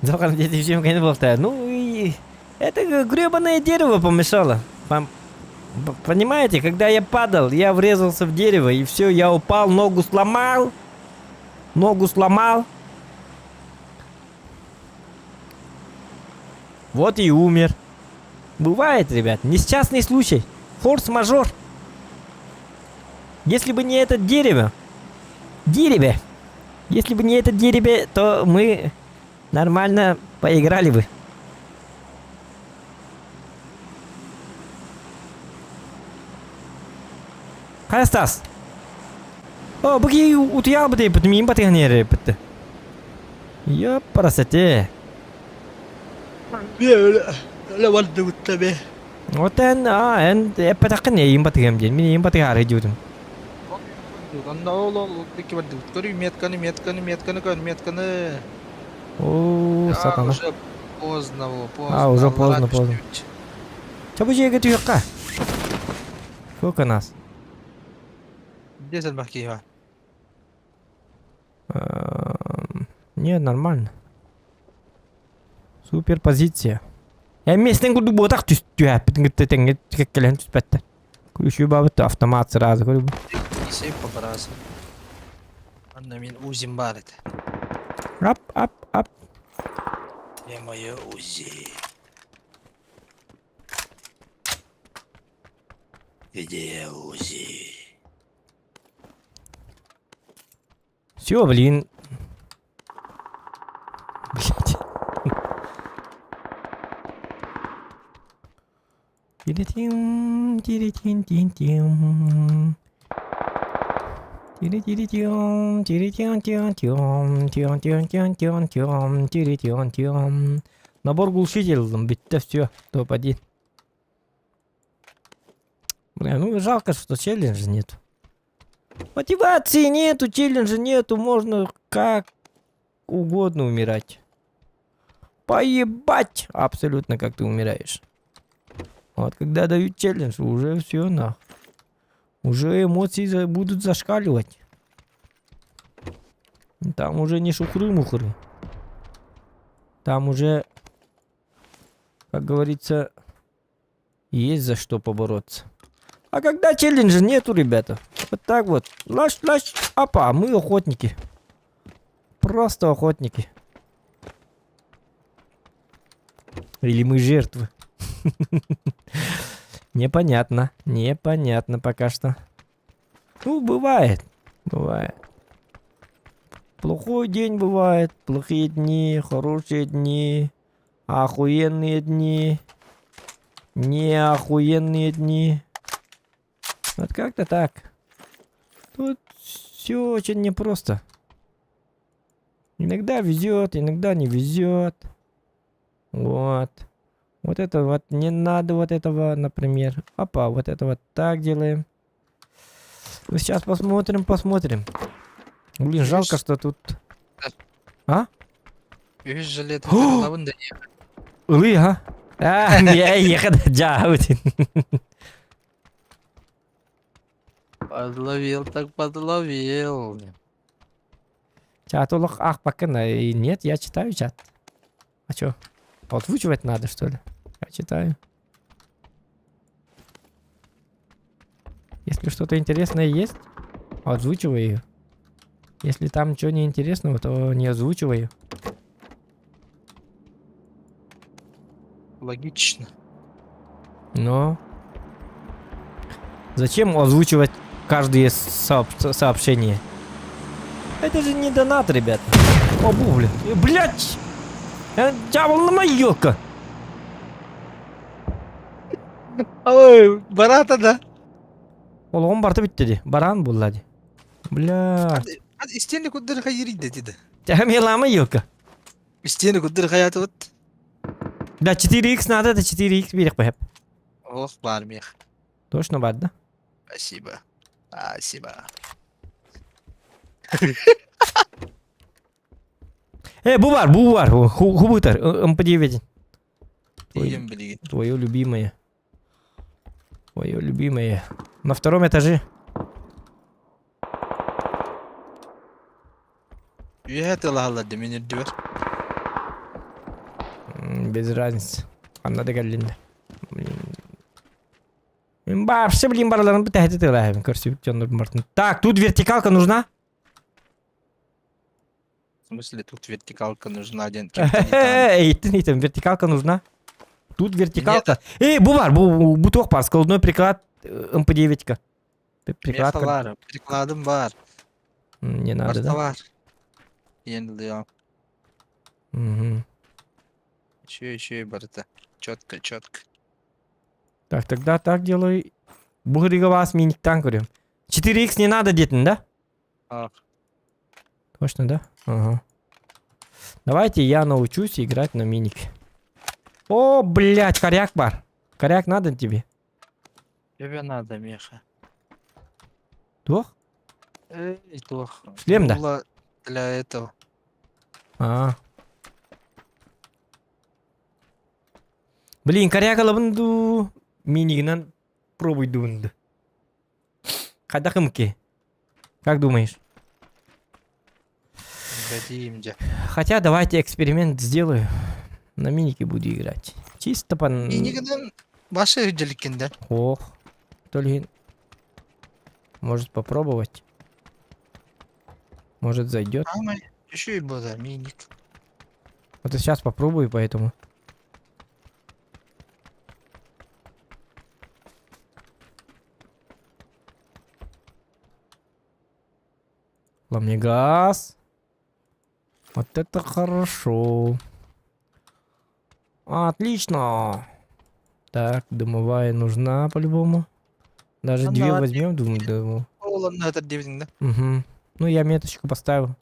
Зохан, дети всем конечно болтают. Ну и это гребаное дерево помешало. Понимаете, когда я падал, я врезался в дерево, и все, я упал, ногу сломал. Вот и умер. Бывает, ребят, несчастный случай. Форс-мажор. Если бы не это дерево, если бы не это дерево, то мы нормально поиграли бы. Қай Стас? О, бұғы ұтыял бұды, бұтымейін батыған ері бұтты. Ёпарасете. Öyle vardı bu tabi. Отен, en еппетақын ейін батыған дейін. Мен ейін батыға ары дүйдім. Onda ol peki vardı. Görüyor метканы. О, сатана. Уже поздно, уже поздно. Ча бұл жерге түйіққа? Сколько нас? Где сәлбәкі var? Нет, нормально. Супер позиция. Местен курду ботақ түйәп. Теңге тікеккелен түспәтті. Күріші бабытты автомат сразу. Сейп папарасы. Анда мен узим бар еді. Ап. Где мое УЗИ? Где УЗИ? Все, блин. Блять. Тири-тим, тири-тим-тим-тим. Тири-тири-тим, тири-тим-тим-тим, тим-тим-тим-тим-тим, тири-тим-тим. Набор глушитель, битте все, топ-1. Бля, ну жалко, что челленджа нет. Мотивации нету, челленджа нету, можно как угодно умирать. Поебать! Абсолютно как ты умираешь. Вот когда дают челлендж, уже все на. Уже эмоции будут зашкаливать. Там уже не шухры-мухры. Там уже, как говорится, есть за что побороться. А когда челленджа нету, ребята, вот так вот, лаш, апа, мы охотники. Просто охотники. Или мы жертвы. Непонятно пока что. Ну, бывает. Плохой день бывает, плохие дни, хорошие дни, охуенные дни, неохуенные дни. Вот как-то так. Тут все очень непросто. Иногда везет, иногда не везет. Вот. Вот это вот не надо вот этого, например. Опа, вот это вот так делаем. Ну, сейчас посмотрим. Блин, жалко, что тут... А? 100 жилет лавында не. Улы, а? Не, ехать, джаутин. Подловил. Чат улах ах пакана. И нет, я читаю чат. А чё? Озвучивать надо, что ли? Я читаю. Если что-то интересное есть, озвучивай ее. Если там ничего не интересного, то не озвучивай ее. Логично. Но зачем озвучивать каждое сообщение? Это же не донат, ребята. О, бля. Блять! Дьявол на майока! Ой, барата да. Олғым барты биттеді. Баран бұллады. Бля. Hadi isteyene kuddur hayır dedi. Тяхамела майока. İsteyene kuddur hayatı ot. Да, 4х надо, да 4х берег похеп. Ох, бармех. Точно бар, да? Спасибо. Bu var. Хубытар, МП-9. Дiyeyim bilgin. Твое любимое. На втором этаже. Üyehet Allah demin diyor. Без разницы. Она догалинда. Вообще, блин, барларын бітәді тылайым. Так, тут вертикалка нужна? В смысле, тут вертикалка нужна один. Эй, там вертикалка нужна. Тут вертикалка. Эй, бу тоқ бар, складной приклад МП-9-ка. Приклад Меха бар, прикладым бар. Не надо, Барта да? бар. Енді Мгм. еще барта. Четко, четко. Так, тогда так делай. Бугрига вас миниктан көрем. 4х не надо дейтін, да? А, Точно, да? Ага. Давайте я научусь играть на минике. О, блядь, коряк бар. Коряк надо тебе? тебе надо, Меха. Двух? Эй, тух. Шлем, да? Было для этого. А. Блин, коряк алабынду. Минигінен пробуй дубынды. Қайда кімке? Как думаешь? Гадим же. Хотя давайте эксперимент сделаю. На минике буду играть. Чисто по... Минигіден башы үджеліккенде. Ох. Только... Может попробовать. Может зайдет. Ама еще и было миник. Вот и сейчас попробую, поэтому. Мне газ. Вот это хорошо. Отлично. Так, дымовая нужна по-любому. Даже Ну, две давай. возьмем, думаю. Оğlan da дивдиң да. Угу. Ну, я меточку поставил.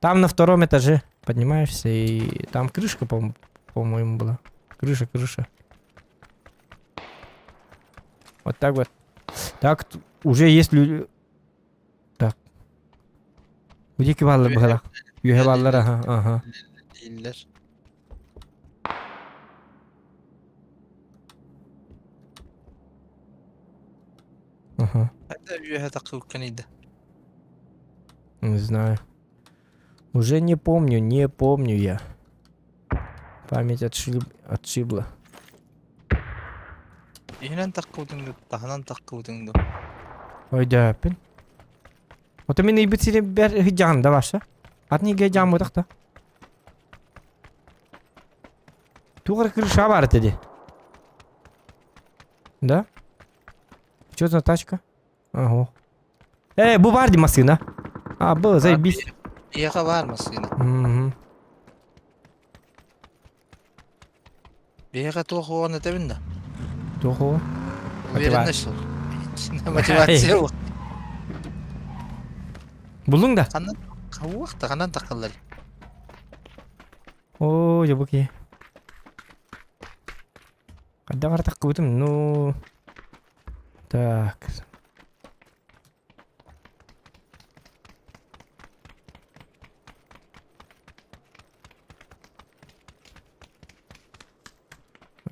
Там на втором этаже поднимаешься, и там крышка, по-моему, была. Крыша. Вот так вот. Так, уже есть люди. Так. Где кибаллар бахала? Юхебаллар, ага. Değiller. Ага. Hadi üye takı kanıydı. Не знаю. Уже не помню я. Память отшибла. Ihnen takı udundu, tahanan takı udundu. Ой, да, пин. Вот у меня и быть гиджан, да, ваша? От них гиджан вот так-то. Тугар крыша бар dedi. Да? Что за тачка? Ага. Bu vardı masina. А, был, заебись. Yaka var mı seni? Угу. Bir yaka tohu onu tebinde. Того. Uverinde şu. İçinde motivasyon yok. Buldun da. Kanan kavuk da kanan takılır. О, я буки. Когда так кутым, ну. Так.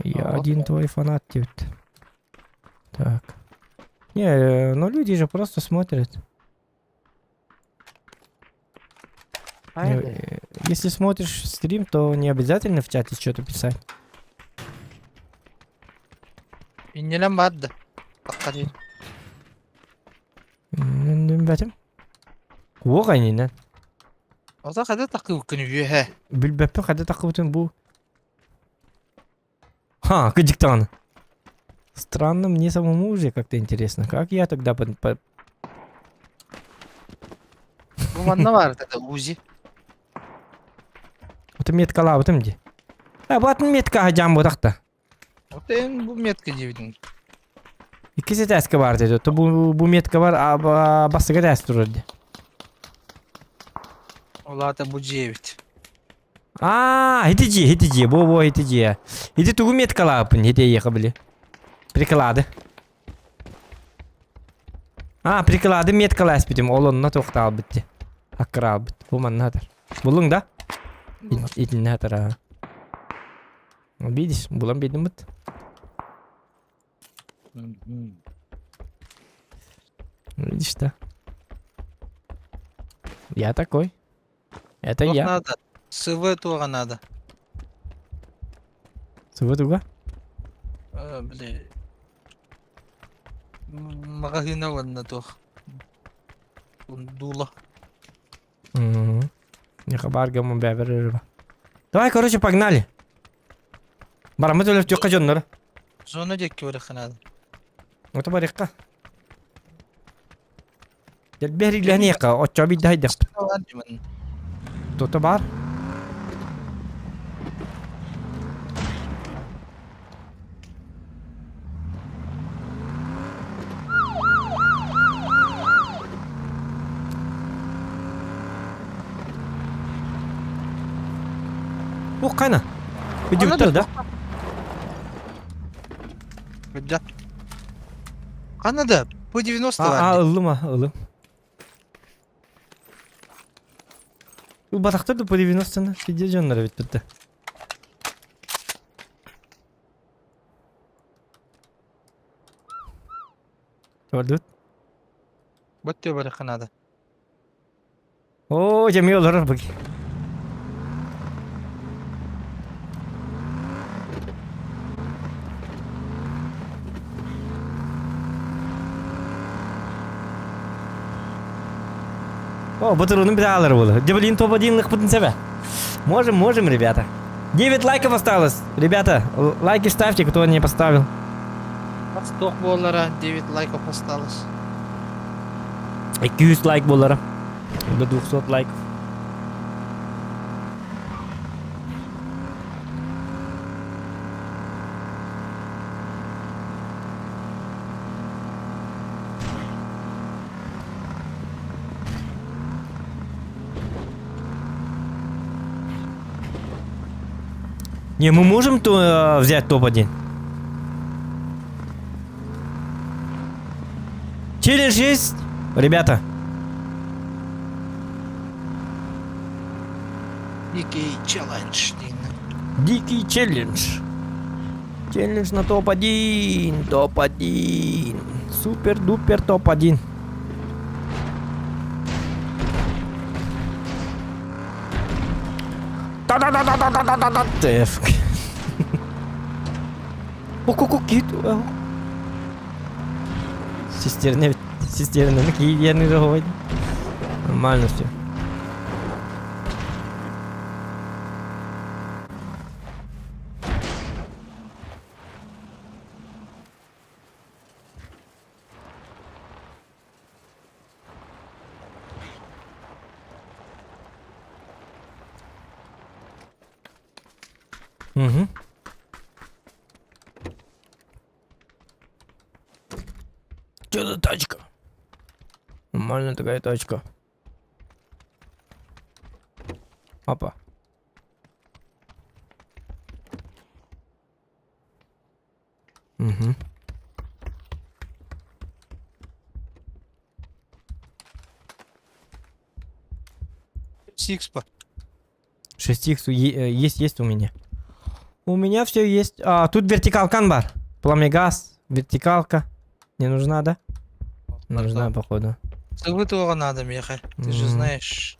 Я Ага. один твой фанат, тют. Так. Не, ну люди же просто смотрят. Если смотришь стрим, то не обязательно в чате что-то писать. İnelen vardı. Hakka değil. Бәтем. О, қайнен. O da kadar takı ukunu üye he. Білбәппен қайда тақыбытын бұл. Ха, кыдиктаны. Странно, мне самому уже как-то интересно. Как я тогда Bu manna vardı da Uzi. Вот меткала, вот где? Вот метка хajam bu takta. O da en bu metka diyordun. İkisi təski var dedi. To bu metka var, basıga təs dururdu. Ola da bu cevit. Хитиджи, бо хитиджи. Иди тугу меткала пын, хите ехабли. Приклады. Приклады меткала әспетім, ол онына тоқтал бітті. Ақырал бітті. Бұл манна атар. Бұлың да? Итін атар. Видишь, бұлан бедім біт. Видишь, да? Я такой. Это Yok я. надо. Sıvı tuğa надо. Sıvı туга? Бля. Магазина ванна тух. Дула. Не хабарга мы бәбір. Давай, короче, погнали. Барамыз өліп жоққа жонлары. Sonra dek ki oraya надо. Это бариққа. Бери яка, очо bir daha dak. Ne var diyorum. Toto бар. Bu kayna. Bir Anladım. da. Güzel. Anladım. Bu 90 var. Ылым, ылым. Bu батақтар да по 90-ны сидит жандар бит бітті. Gördün? Bu diyor böyle kanada. Oo, cemi olur bak. О, батаруны bir daha alır bunu. Джавелин топ-1 потом себя. Можем, ребята. 9 лайков осталось. Ребята, лайки ставьте, кто не поставил. 100 bollara 9 like осталось. 200 лайк болар. До 200 лайков. Не, мы можем взять топ-1? Челлендж есть, ребята. Дикий челлендж. Дикий челлендж. Челлендж на топ-1. Топ-1. Супер-дупер топ-1. Та-да-да-да-да-да-да-да. Ок, гит. Сестерны киев'яни рогой. Нормально все. Угу. Что за тачка? Нормальная такая тачка. Опа. Угу. Сикспа. 6х есть у меня. У меня все есть. А, тут вертикалка бар. Пламегаз, вертикалка. Не нужна, да? Нужна, походу. Сыгвытывала надо, Миха. Ты же Мгм. знаешь.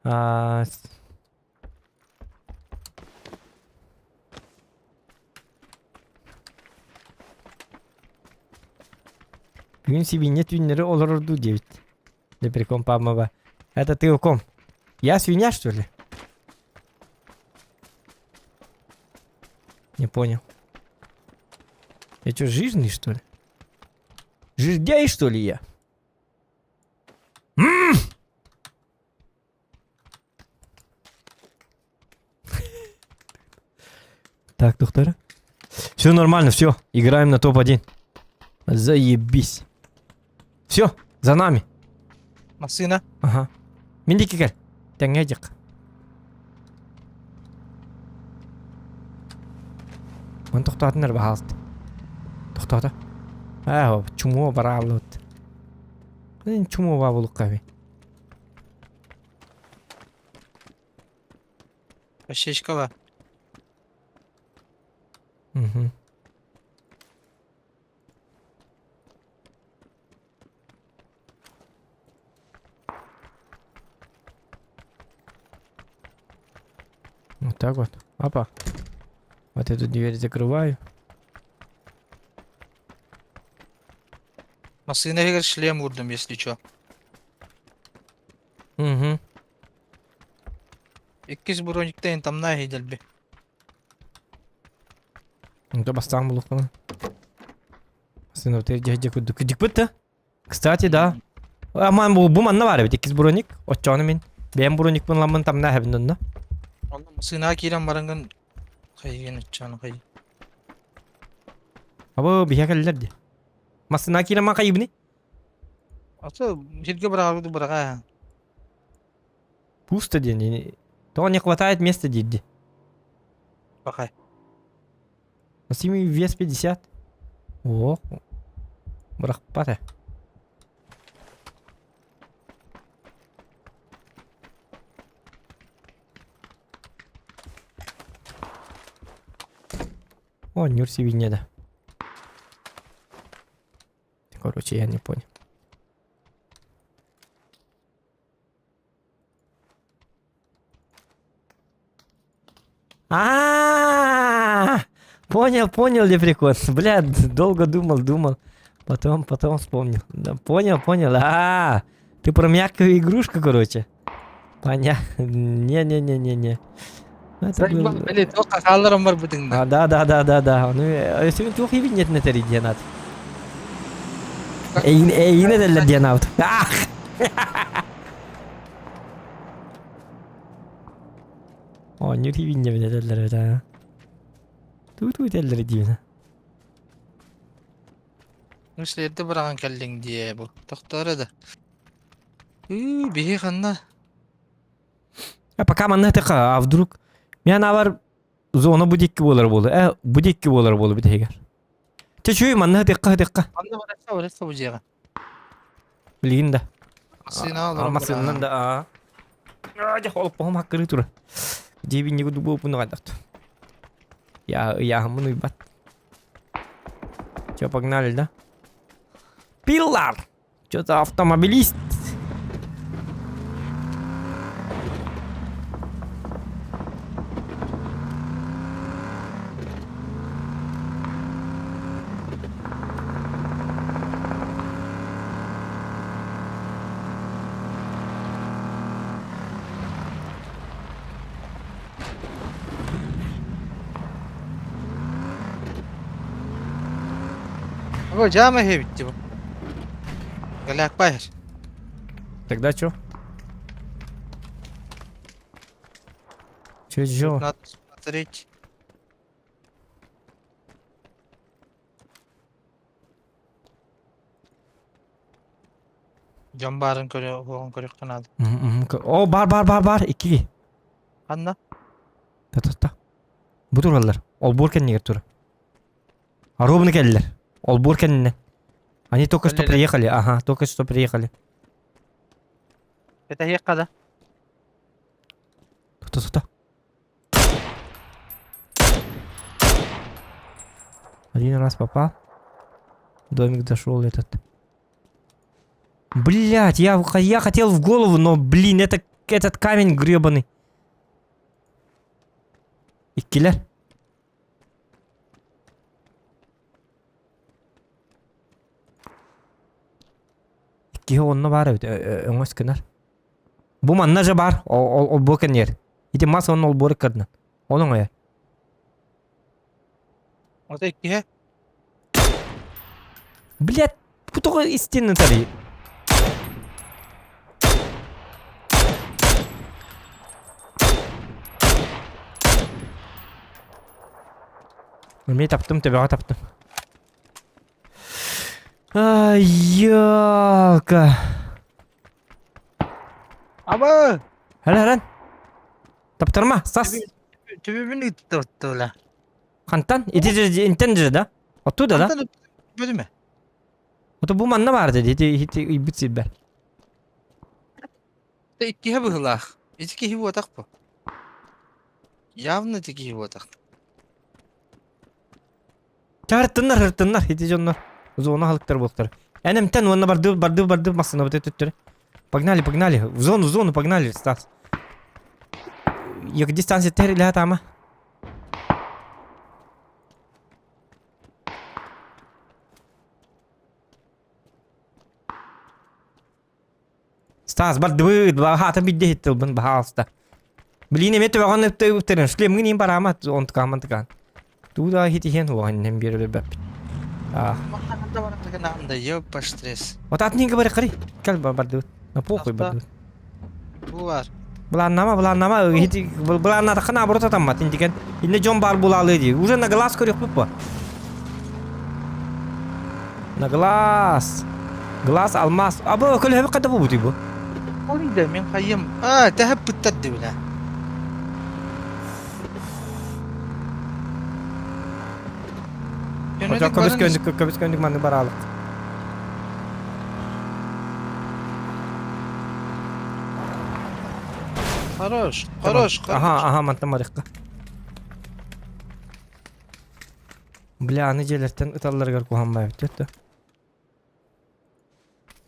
А, Бүгін свинья тюнері олырырду девит. Лепрекон памаба. Это ты у ком? Я свинья, что ли? Не понял. Я что, жирный, что ли? Жирдяй, что ли, я? Так, доктора. Все нормально, все. Играем на топ-1. Заебись. Все, за нами. Машина. Ага. Миндики гel. Теңедик. Мен тоқтатындар бағалды. Тоқтады. Чумо бара алды. Мен чумо ба болук каби. Пощечка var. Угу. Вот так вот. Опа. Вот эту дверь закрываю. Машинaya шлем vurdum, если чё. Угу. İkiz bronikten tam ne hidel bir. Это бастан булук кана. Сен вот эти кудук дикпетта. Кстати, да. Аман бу манна бар бит 2 броник. Оччаны мен. Ben броник мен ламын тамна хабиннен да. Onu sığınağa kiren barangın kayıgen uçağını kayı. Abo biha keller di. Masna kira ma kayibni. Asa şirke bırakı bırakı. Пусто день. То не хватает места, Дидди. Bakay. Носимый вес 50. О, брахпата. О, Нюрси Винеда. Короче, я не понял. Понял, лепрекон. Бля, долго думал. Потом вспомнил. Да, понял. Ты про мягкую игрушку, короче. Понятно. Не. Это был... Böyle çok kakalarım var bu dinde. Да. Ну, сегодня плохо видеть на тере дианат. Yine de dianat. О, не видно меня делали, да. Тут делали дивно. Üstlerde bırakın kellin diye bu. Doktora da. Bir kanna. А пока манна така, а вдруг меня навар зона будикки болар болу. Будикки болар болу битегер. Те чуй манна така. Anne bıraksa bu ciğer. Bilgin да. Sığınağa alırım. Алмасынан да. Я холоп похом хаккыры тура. Дебин не гуду пуну гадат. Я хамну ебат. Чё, погнали, да? Пилар! Чё-то автомобилист. Ama cami bitti bu. Galak bayır. Тогда чё? Чё? Надо смотреть. Jambarın körü kanadı. О, бар. 2. Anla. Та. Bu durallar. Ол боркен негер тура. А ровно келлер. Ол боркен. Они только что приехали. Ага, только что приехали. Это yakada. Та. Один раз попал. В домик зашел этот. Блять, я хотел в голову, но, блин, этот камень гребаный. Иккилер. Икки онна бар бит, өңөс кенер. Бу манна же бар, ол бокен ер. Ити мас он ол борик кырдын. Оның ая. O da iki he. Блять, bu тоғы истинный тари. Мен таптым, төбеға таптым. Ай, ёлка. Ama Әрін. Таптырма, сас. tübümünü tuttu la. Қантан? Интен же, да? Оттуда, да? Bölüme. Ото bu manna var dedi. Iti bitsin ben. Da iki he bu la. İki he bu atak bu. Явно iki bu atak. Hırtınlar. Ити jonlar. Зона халықтар болықтар. Әнімтен оны барды масына бұты түттірі. Погнали. В зону погнали, Стас. Екі дистанция тәрі ләт ама. Стас, барды бағатын бидде хеттіл бұн баға алыста. Білейін еметі бағаны өптірін. Шлемгін ең бар ама, он тұқамын тұқан. Туда хитиген уаннен бери беп. А. Маханында баратырган анда еп по стресс. Вот атнинге бери кыри. Кел барды. На похуй барды. Бу бар. Буланнама, хити буланнада кына бурут атамма тиндиген. Инде жон бар булалы ди. Уже на глаз көрөк бу. На глаз. Глаз алмаз. Абы көл када бу бу. Ойда мен кайым. Тәһәп бүттәд биле. Көбүс көндүк маны баралык. Хорош. Ага, мантам марикка. Бля, аны желертен ыталларга куханбай бит.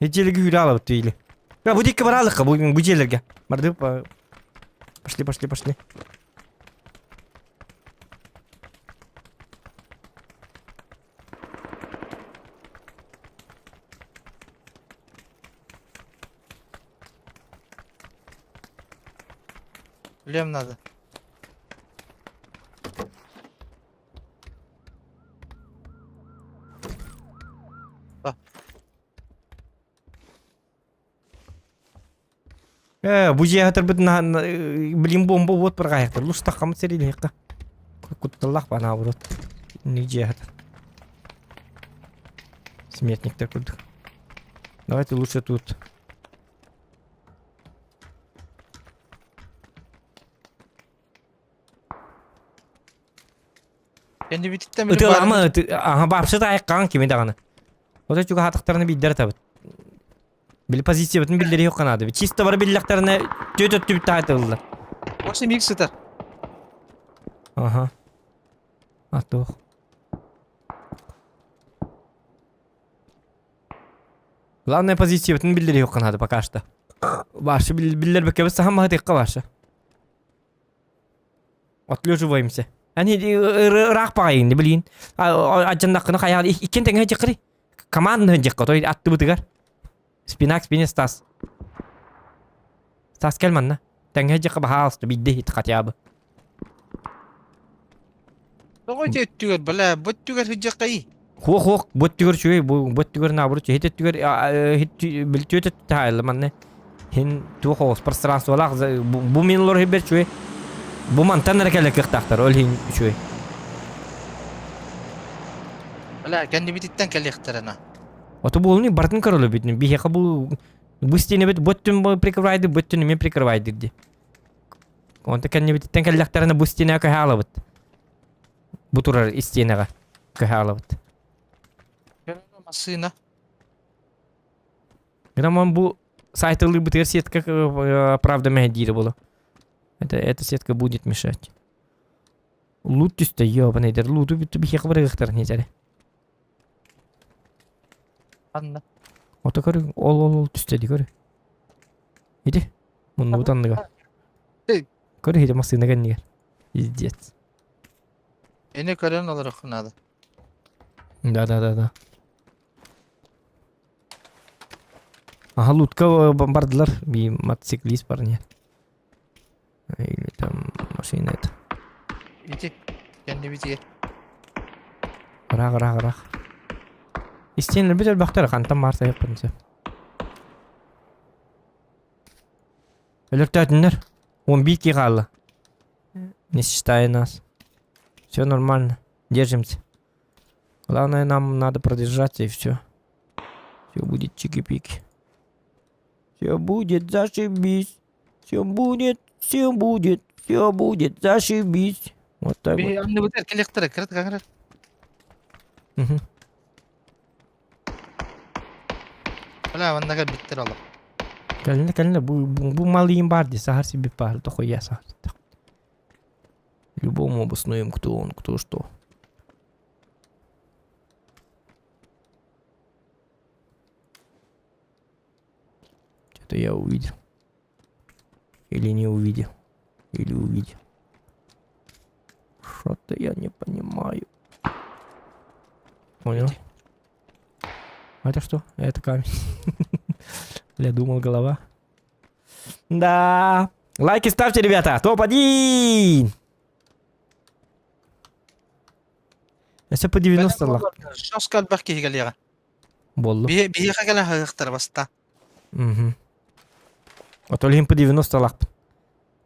Эжелиги үрө алып дейли. Я бу дикке баралык, бу жерлерге. Барды. Пошли. Білем надо. Бу жеатыр блин бомба вот бір қаяқтыр. Лұш таққамы серейлі еққа. Күттіллақ бана бұрот. Не жеатыр. Сметниктер күрдік. Давайте лучше тут. Kendi bititten Öte biri ama aha barşı da ayıqqan kimi dağını. O da çünkü hatıqlarını bildir tabi. Bil pozisiya bütün bildiri yok kanadı. Çisto var billaklarını tötöttü bitti aytıldılar. Осы микс ытар. Aha. Atoq. Главная позиция bütün bildiri yok kanadı пока что. Баршы биллер бекебіз сахам мағатыққа баршы. Отлеживаемся. Они рах пагайын билин. Ажандакны каял икен теңе жакыры. Команданы жакка той атты бутыгар. Спинак спине Стас. Стас келманна. Теңе жакка бахалсты бидде хит катябы. Тогой теттүгөр бала, боттүгөр хыжакай. Хох, боттүгөр чөй, боттүгөр набыры чөй, хеттүгөр билтөтө тайлы манне. Хин тухос пространстволак бу минлор хебер чөй. Bu mantan nereye kıktaktır, öyle şuy. Bala, kendi bititten kelli ikhtarana. Oto bu olmuyor, bartın karolu bittin. Bir heka bu stine bit, bottun prikırvaydı, bottun mi prikırvaydı di. Onta kendi bititten kelli ikhtarana bu stine kahalı bit. Bu turar istine kahalı bit. Masına. Грамам bu saytlı biter сетка правда мехдири было. Эта сетка будет мешать. Лут üstte ёбаный дер. Луту бит bir heka bırakır ne zare. Anla. Ota körü ol üstte di körü. Hidi. Bunu utandı ga. Körü hidi masına gelni. İzzet. Ene karen olarak kınadı. Да. Ага, лутка бомбардылар. Bir мотоциклист бар не. Или там машина это. Bitti. Kendi bitiye. Рах. İsteyenler bir baktır kantam varsa yapınca. Ölürtüdünler. 11 ki kaldı. Не считая нас. Все нормально. Держимся. Главное, нам надо продержаться и все. Все будет чики-пики. Все будет зашибись. Все будет зашибись. Вот так Bir вот. anne biter kelli ikhtarı. Kırat kanka. Мгм. Bala, bana gel bittir Allah. Кәліне, bu малыйым бар де, сахар себе бар, то хуя сахар. Любому обоснуем, кто он, кто что. Что-то я увидел. Или не увидел. Или увидел. Что-то я не понимаю. Понял? А это что? Это камень. Я думал, голова. Да. Лайки ставьте, ребята. Топ-1. Эсэ по 90 лак. Şos kalbak ki geliyor. Болду. Bir yaka gelen hıhtır basta. Угу. Вот Олимп по 90 лак.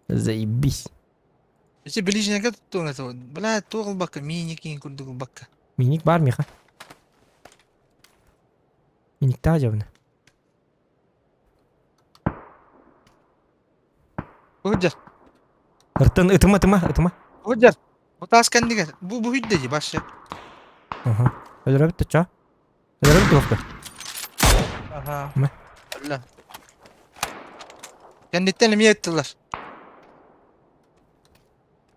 Заебись. İşte bilicine kadar tuttuğun eti. Bela tuğul bakka. Minikin kurduk bakka. Minik бар миха? Миникте ажабына. Hıccar. Ыртын ытыма. Hıccar. Bu tas kendi gel. Bu hüddeci başla. Ага. Öldürebilir de ça. Öldürebilir de Aha. Ne? Allah. Kenditten mi ettiler?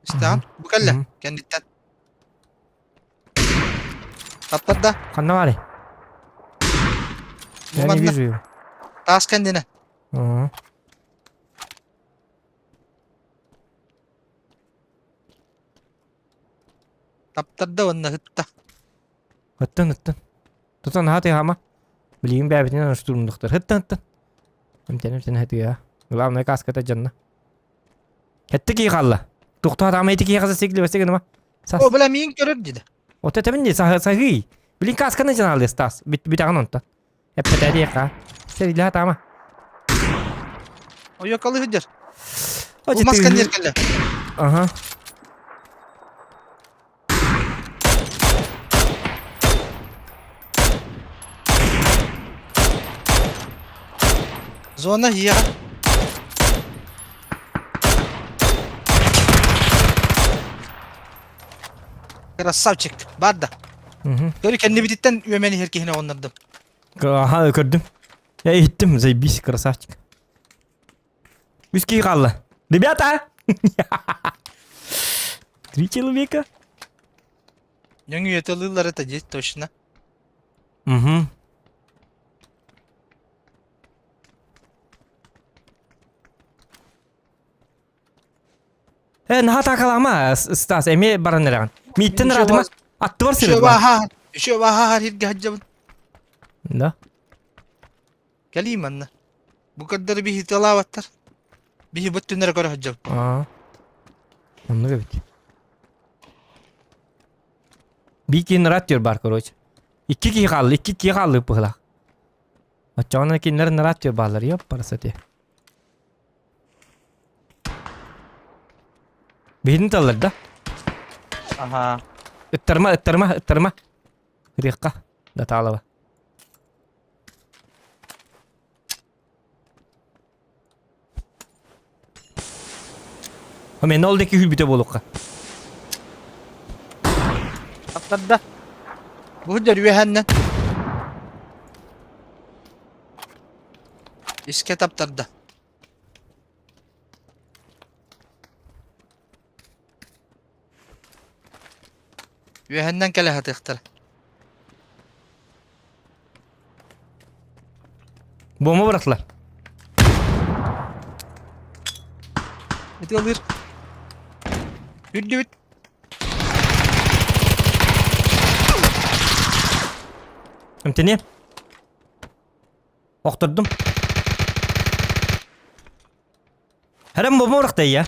İşte han. Bu kelle. Hı. Kenditten. Tatlar da. Kanna var ya. Я не Bundan вижу его. tas kendine. Ага. Taptar da onunla hıtta. Ыттын. Тутан хаты хама. Билигин бәбитинен оштурумдуктар. Ыттын. Эмтен хаты я. Главное каската жанна. Хетти ки қалла. Тухта тамайты ки каза секли басе гынма. Сас. O bile miyin görür dedi. Ота тебин де сахи. Билин касканы жаналды стас. Битаган онта. Эппетади яка. Сериле хатама. O yakalı hıccar. Acı Bu masken tüylü- yer kelle. Ага. Zona hiya. Красавчик. Barda. Угу. Böyle kendi bititten üyemeni herkehine onlardım. Ага, көрдүм. Я иттим, заебись, красавчик. Виски қалла. Ребята! 3 человека. Yangi yatalılar etacağız точно. Угу. Нахата калама, Стас, эме баранераган. Миттен Şu радыма var- атты бар Şu сирет бар. bahar. Şu bahar hirge hacca. Да. Geleyim anne. Bu kadar bir hitala battar. Bir hibattunlara göre hacca. Много ведь. Bir генератор бар, короче. 2 ки қалды пыхлак. Ачана генератор балар, ёп, парасате. Бедин талар да. Aha. Ыттырма. Рекка. Да талаба. Мен олдеки хүлбүтө болукка. Atlarda. Bu hıccar üyehenden. İsket aptarda. Üyehenden kele hatı ihtara. Bomba bıraktılar. Hadi alır. Hüddü. Эмтене? Оқтырдым. Хәрәм bomba bıraktı ya.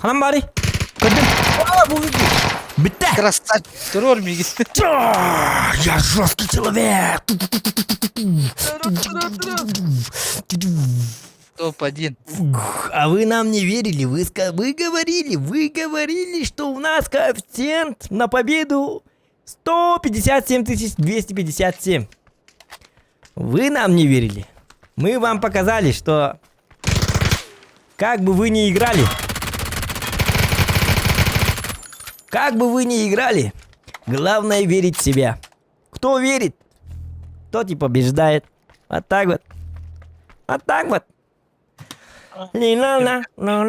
Hanım bari. Gördün. Bitti. Красавчик. Террор миги. Я жесткий человек. Топ-1. А вы нам не верили, вы говорили, что у нас коэффициент на победу 157 257. Вы нам не верили. Мы вам показали, что как бы вы ни играли, главное верить в себя. Кто верит, тот и побеждает. Вот так вот. На.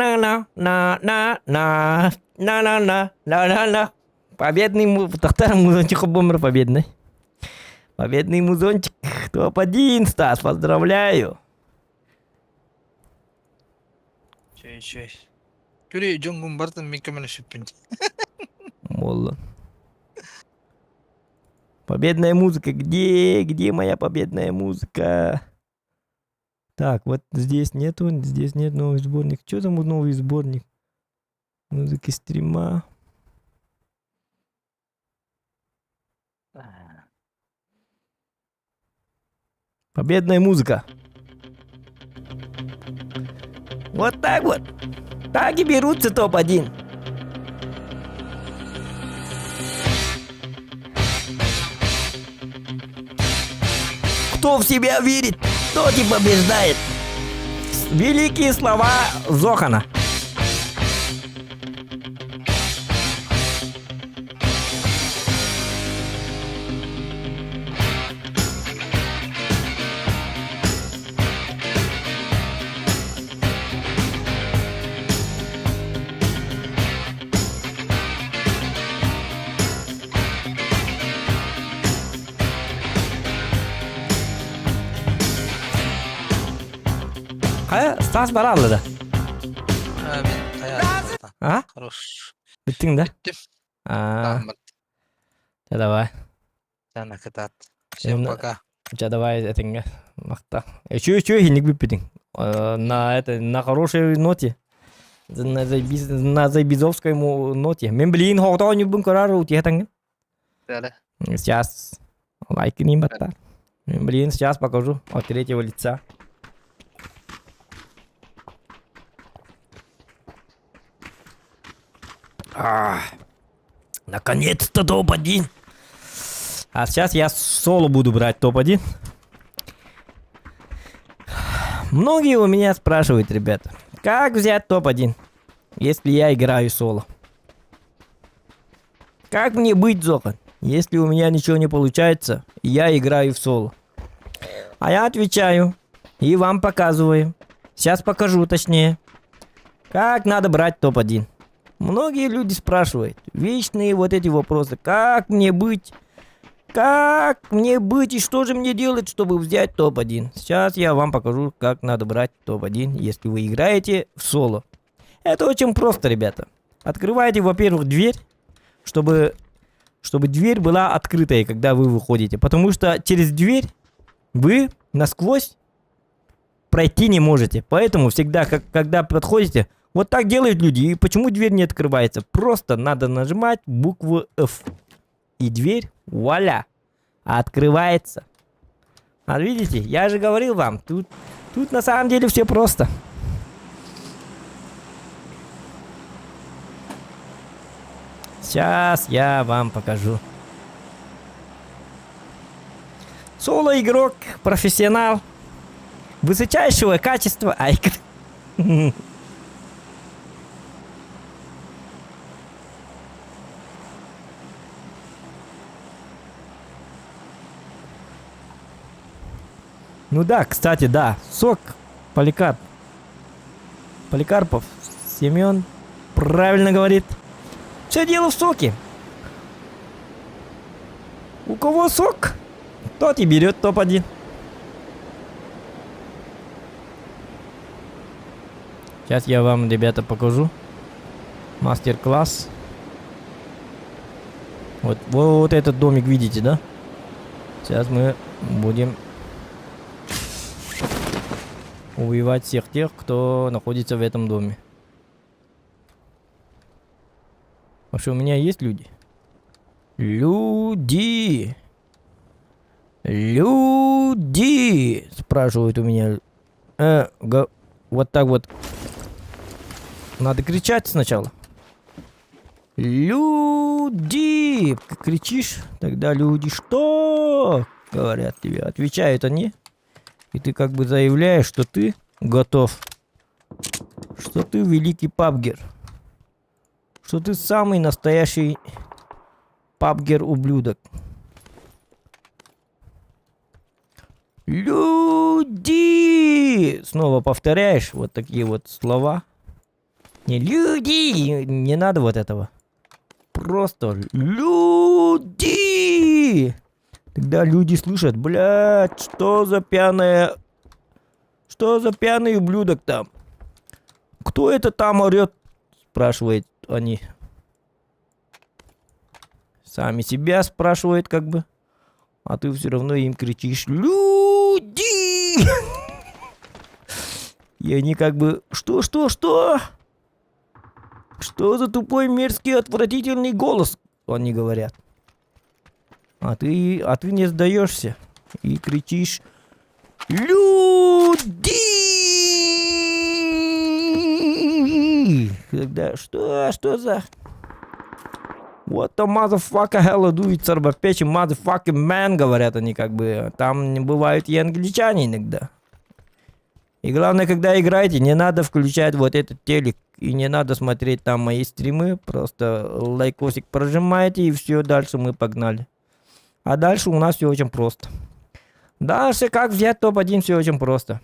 Победный Тахтар музончик бомбер победный. Победный музончик. Топ-1, Стас, поздравляю. Şey. Göre Jong'un bardan mükemmel şüphinci. Молла. Победная музыка. Где моя победная музыка? Так, вот здесь нету, здесь нет новый сборник. Что там новый сборник? Музыки стрима. Победная музыка. Вот так вот. Так и берутся топ-1. Кто в себя верит, тот и побеждает. Великие слова Зохана. Стас баралды да. Ben hayatımda. А? Хорош. Bittің да? Bitti. А, Tamam. давай. Sana kadar. Всем Именно- пока. Давай этіңе. Мақта. Еще хинник биппедің. На хорошей ноте. На заебизовской ноте. Мен білейін хоғда ойны бүгін көрар утетіңген. Dale. Сейчас лайки не баттар. Мен білейін сейчас покажу от третьего лица. Наконец-то топ-1. А сейчас я соло буду брать топ-1. Многие у меня спрашивают, ребята, как взять топ-1, если я играю соло? Как мне быть, Зохан, если у меня ничего не получается, и я играю в соло? А я отвечаю и вам показываю. Сейчас покажу точнее, как надо брать топ-1. Многие люди спрашивают вечные вот эти вопросы. Как мне быть? Как мне быть и что же мне делать, чтобы взять топ-1? Сейчас я вам покажу, как надо брать топ-1, если вы играете в соло. Это очень просто, ребята. Открывайте, во-первых, дверь, чтобы дверь была открытая, когда вы выходите. Потому что через дверь вы насквозь пройти не можете. Поэтому всегда, когда подходите, вот так делают люди. И почему дверь не открывается? Просто надо нажимать букву F. И дверь, вуаля, открывается. А видите, я же говорил вам, тут на самом деле все просто. Сейчас я вам покажу. Соло-игрок, профессионал, высочайшего качества. Ну да, кстати, да. Сок Поликарпов Семен правильно говорит. Все дело в соке. У кого сок, тот и берет топ-1. Сейчас я вам, ребята, покажу мастер-класс. Вот этот домик видите, да? Сейчас мы будем убивать всех тех, кто находится в этом доме. Вообще у меня есть люди? Люди! Спрашивают у меня. Вот так вот. Надо кричать сначала. Люди! Как кричишь, тогда люди что? Говорят тебе. Отвечают они. И ты как бы заявляешь, что ты готов. Что ты великий пабгер. Что ты самый настоящий пабгер-ублюдок. Люди! Снова повторяешь вот такие вот слова. Не люди! Не надо вот этого. Просто люди! Тогда люди слышат, блядь, что за пьяный ублюдок там? Кто это там орет? Спрашивает они. Сами себя спрашивают как бы. А ты все равно им кричишь, люди! И они как бы, что? Что за тупой, мерзкий, отвратительный голос, они говорят. А ты не сдаешься и кричишь: люди! Когда что за... What the motherfucker hell do it, сарбапечи, motherfucking man, говорят они как бы. Там не бывают и англичане иногда. И главное, когда играете, не надо включать вот этот телек. И не надо смотреть там мои стримы. Просто лайкосик прожимаете и все, дальше мы погнали. А дальше у нас все очень просто. Дальше как взять топ-1, все очень просто.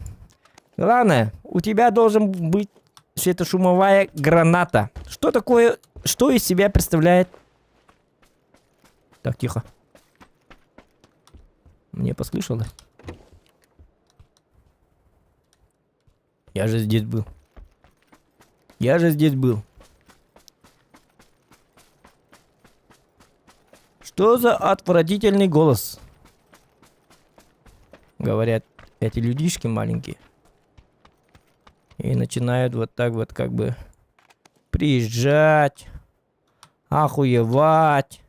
Главное, у тебя должен быть светошумовая граната. Что такое, что из себя представляет... Так, тихо. Мне послышалось. Я же здесь был. Я же здесь был. Что за отвратительный голос? Говорят эти людишки маленькие. И начинают вот так вот как бы приезжать, охуевать.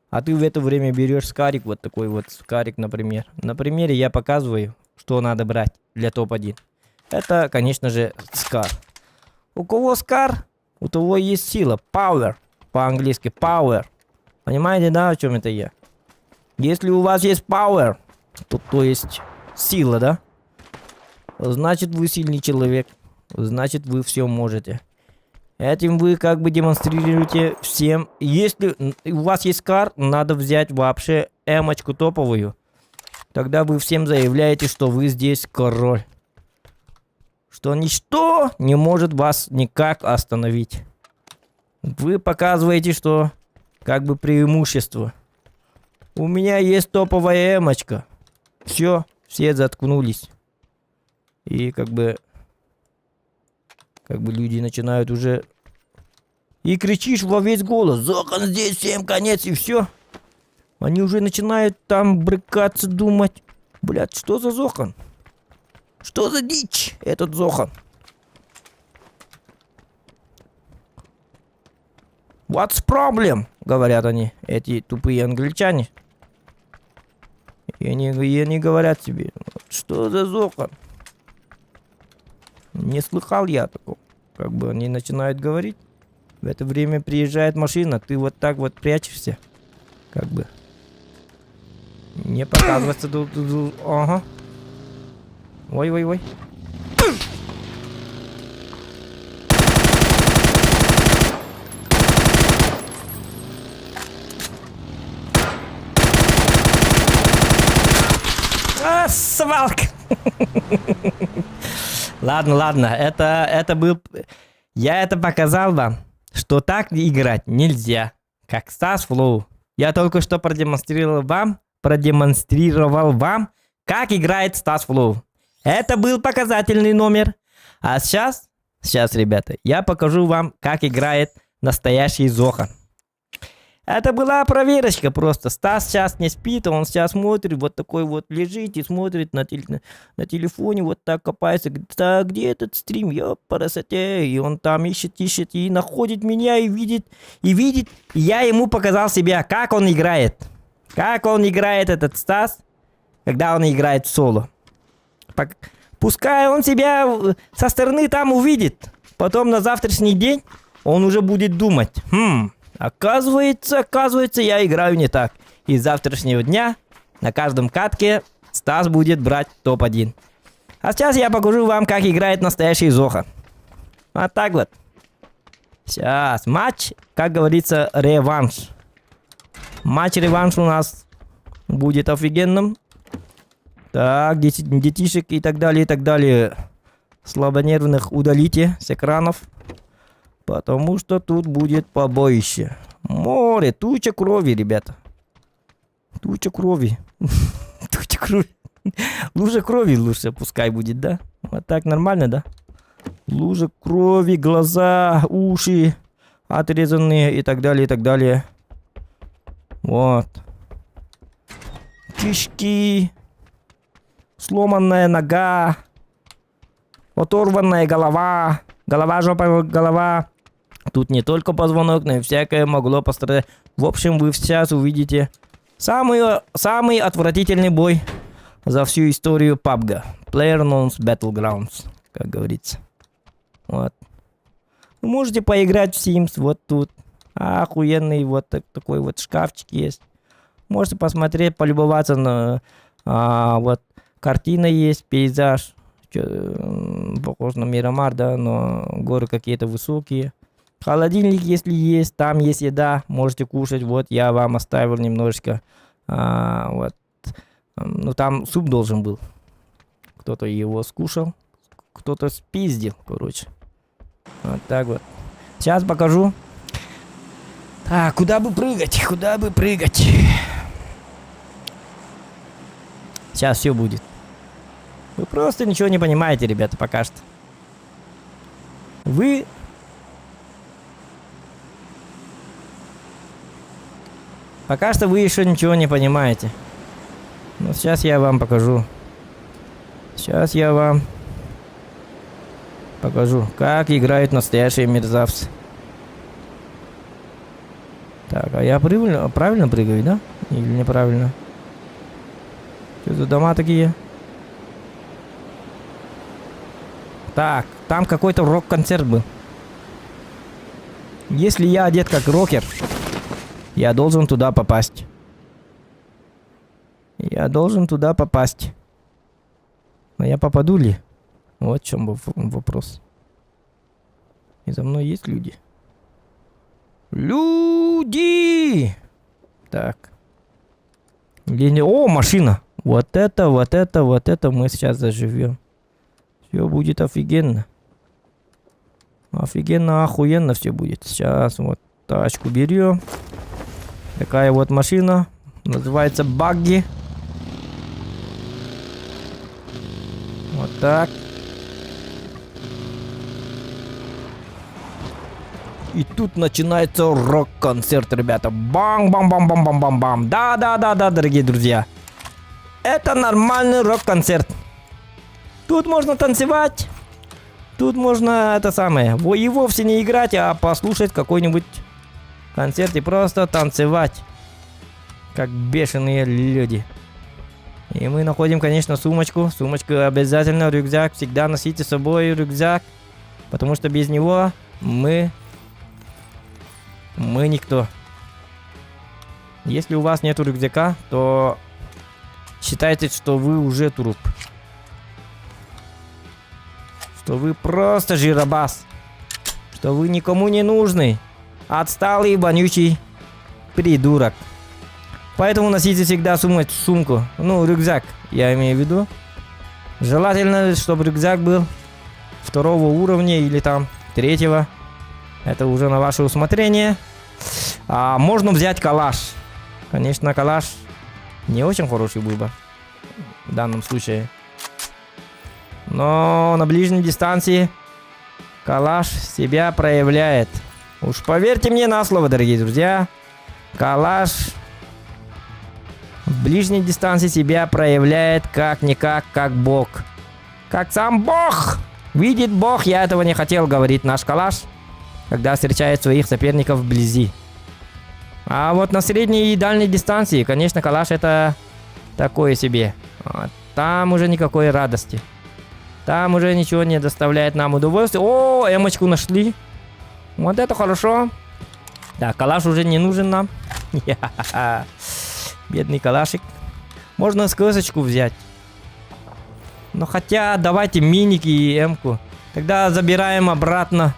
А ты в это время берешь скарик, вот такой вот скарик, например. На примере я показываю, что надо брать для топ-1. Это, конечно же, скар. У кого скар, у того есть сила. Power. По-английски power. Понимаете, да, о чем это я? Если у вас есть power, то есть сила, да? Значит, вы сильный человек. Значит, вы все можете. Этим вы как бы демонстрируете всем. Если у вас есть скар, надо взять вообще эмочку топовую. Тогда вы всем заявляете, что вы здесь король. Что ничто не может вас никак остановить. Вы показываете, что как бы преимущество. У меня есть топовая эмочка. Все заткнулись. И как бы люди начинают уже... И кричишь во весь голос: Зохан здесь, всем конец, и все. Они уже начинают там брыкаться, думать: блядь, что за Зохан? Что за дичь этот Зохан? What's problem? Говорят они, эти тупые англичане. И они говорят тебе: что за Зохан? Не слыхал я такого. Как бы они начинают говорить. В это время приезжает машина, ты вот так вот прячешься. Как бы. Не показываться друг другу. Ага. Ой. А, свалка! Ладно, это был... Я это показал вам, что так играть нельзя, как Стас Флоу. Я только что продемонстрировал вам, как играет Стас Флоу. Это был показательный номер. А сейчас, ребята, я покажу вам, как играет настоящий Зохан. Это была проверочка просто. Стас сейчас не спит, он сейчас смотрит, вот такой вот лежит и смотрит на телефоне, вот так копается. Говорит: так, где этот стрим, ёпарасоте? И он там ищет, и находит меня, и видит. И я ему показал себя, как он играет. Как он играет, этот Стас, когда он играет в соло. Пускай он себя со стороны там увидит. Потом на завтрашний день он уже будет думать: Оказывается, я играю не так. И с завтрашнего дня на каждом катке Стас будет брать топ-1. А сейчас я покажу вам, как играет настоящий Зохан. Вот так вот. Сейчас матч, как говорится, реванш. Матч-реванш у нас будет офигенным. Так, детишек и так далее. Слабонервных удалите с экранов. Потому что тут будет побоище. Море, туча крови, ребята. Туча крови. Туча крови. Лужа крови лучше пускай будет, да? Вот так нормально, да? Лужа крови, глаза, уши отрезанные и так далее. Вот. Кишки. Сломанная нога. Оторванная голова. Голова, жопа, голова. Тут не только позвонок, но и всякое могло пострадать. В общем, вы сейчас увидите самый отвратительный бой за всю историю PUBG. PlayerUnknown's Battlegrounds, как говорится. Вот. Вы можете поиграть в Sims вот тут. Охуенный вот такой вот шкафчик есть. Можете посмотреть, полюбоваться на... вот картина есть, пейзаж. Похож на Мирамар, да, но горы какие-то высокие. Холодильник, если есть, там есть еда, можете кушать. Вот я вам оставил немножечко. Вот. Ну там суп должен был. Кто-то его скушал, кто-то спиздил, короче. Вот так вот. Сейчас покажу. Так, куда бы прыгать? Куда бы прыгать? Сейчас все будет. Вы просто ничего не понимаете, ребята, пока что. Вы... Пока что вы еще ничего не понимаете. Но сейчас я вам покажу. Сейчас я вам покажу, как играют настоящие мерзавцы. Так, а я правильно прыгаю, да? Или неправильно? Что за дома такие? Так, там какой-то рок-концерт был. Если я одет как рокер, я должен туда попасть. Я должен туда попасть. Но я попаду ли? Вот в чем вопрос. И за мной есть люди. Люди! Так. О, машина! Вот это мы сейчас заживем. Все будет офигенно. Офигенно, охуенно все будет. Сейчас вот тачку берем. Такая вот машина. Называется багги. Вот так. И тут начинается рок-концерт, ребята. Бам-бам-бам-бам-бам-бам-бам. Да-да-да-да, дорогие друзья. Это нормальный рок-концерт. Тут можно танцевать. Тут можно это самое. И вовсе не играть, а послушать какой-нибудь концерт и просто танцевать. Как бешеные люди. И мы находим, конечно, сумочку. Сумочку обязательно, рюкзак. Всегда носите с собой рюкзак. Потому что без него мы никто. Если у вас нету рюкзака, то считайте, что вы уже труп. Что вы просто жиробас. Что вы никому не нужны. Отсталый, вонючий придурок. Поэтому носите всегда сумку. Ну, рюкзак, я имею в виду. Желательно, чтобы рюкзак был 2-го уровня или там 3-го. Это уже на ваше усмотрение. Можно взять калаш. Конечно, калаш не очень хороший выбор в данном случае. Но на ближней дистанции калаш себя проявляет. Уж поверьте мне на слово, дорогие друзья. Калаш в ближней дистанции себя проявляет как-никак, как бог. Как сам бог. Видит бог, я этого не хотел говорить, наш калаш, когда встречает своих соперников вблизи. А вот на средней и дальней дистанции, конечно, калаш это такое себе. Там уже никакой радости. Там уже ничего не доставляет нам удовольствия. О, эмочку нашли. Вот это хорошо. Да, калаш уже не нужен нам. Бедный калашик. Можно скосочку взять. Но хотя давайте миники и эмку. Тогда забираем обратно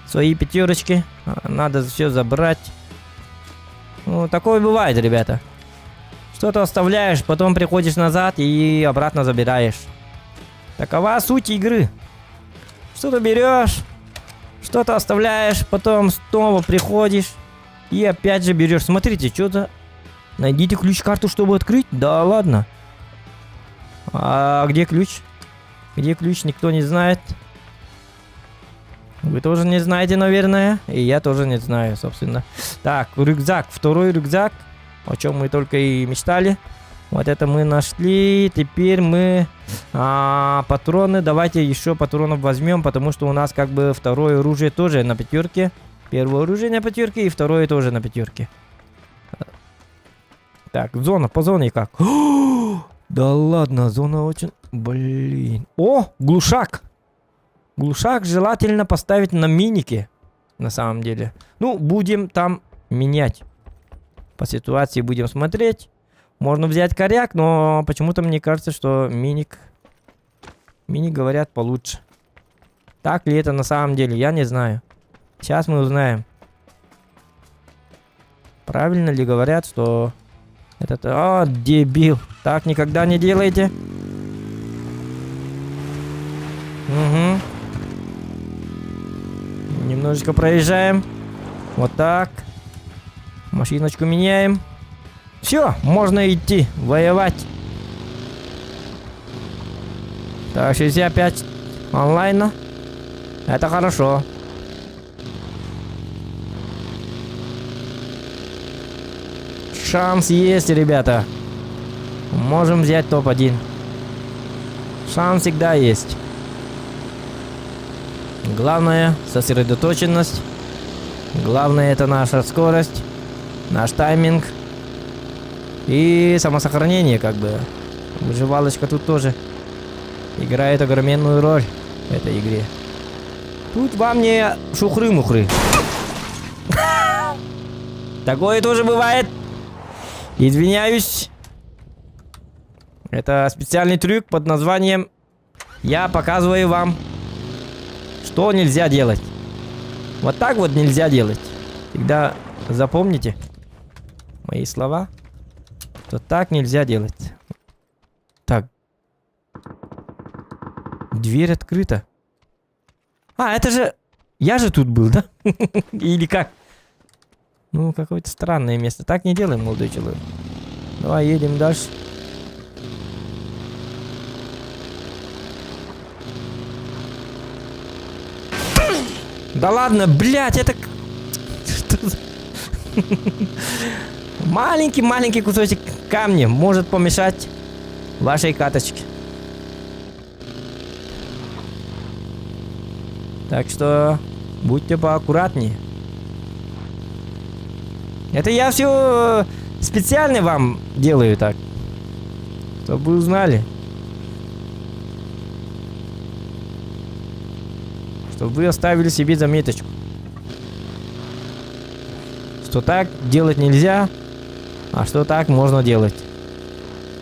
свои 5-очки. Надо все забрать. Ну, такое бывает, ребята. Что-то оставляешь, потом приходишь назад и обратно забираешь. Такова суть игры. Что-то берешь, что-то оставляешь, потом снова приходишь и опять же берешь. Смотрите, что-то... Найдите ключ-карту, чтобы открыть? Да ладно. А где ключ? Где ключ, никто не знает. Вы тоже не знаете, наверное. И я тоже не знаю, собственно. Так, рюкзак. 2-й рюкзак. О чем мы только и мечтали. Вот это мы нашли. Теперь мы... патроны. Давайте еще патронов возьмем. Потому что у нас как бы 2-е оружие тоже на 5-ке. Первое оружие на пятерке и второе тоже на пятерке. Так, зона, по зоне как? Да ладно, зона очень... Блин. О, глушак. Глушак желательно поставить на минике. На самом деле. Ну, будем там менять. По ситуации будем смотреть. Можно взять коряк, но почему-то мне кажется, что миник... Миник, говорят, получше. Так ли это на самом деле, я не знаю. Сейчас мы узнаем. Правильно ли говорят, что... Этот... О, дебил. Так никогда не делайте. Угу. Немножечко проезжаем. Вот так. Машиночку меняем. Все, можно идти воевать. Так, 65 онлайна. Это хорошо. Шанс есть, ребята. Можем взять топ-1. Шанс всегда есть. Главное сосредоточенность. Главное это наша скорость, наш тайминг и самосохранение, как бы. Выживалочка тут тоже играет огроменную роль в этой игре. Тут вам не шухры-мухры. Такое тоже бывает. Извиняюсь. Это специальный трюк под названием «Я показываю вам, что нельзя делать». Вот так вот нельзя делать. Всегда запомните мои слова, что так нельзя делать. Так. Дверь открыта. А, это же... Я же тут был, да? Или как? Ну, какое-то странное место. Так не делаем, молодой человек. Давай, едем дальше. Да ладно, блядь, это... Что за... Маленький-маленький кусочек камня может помешать вашей каточке. Так что будьте поаккуратнее. Это я все специально вам делаю так, чтобы вы узнали. Чтобы вы оставили себе заметочку. Что так делать нельзя, а что так можно делать.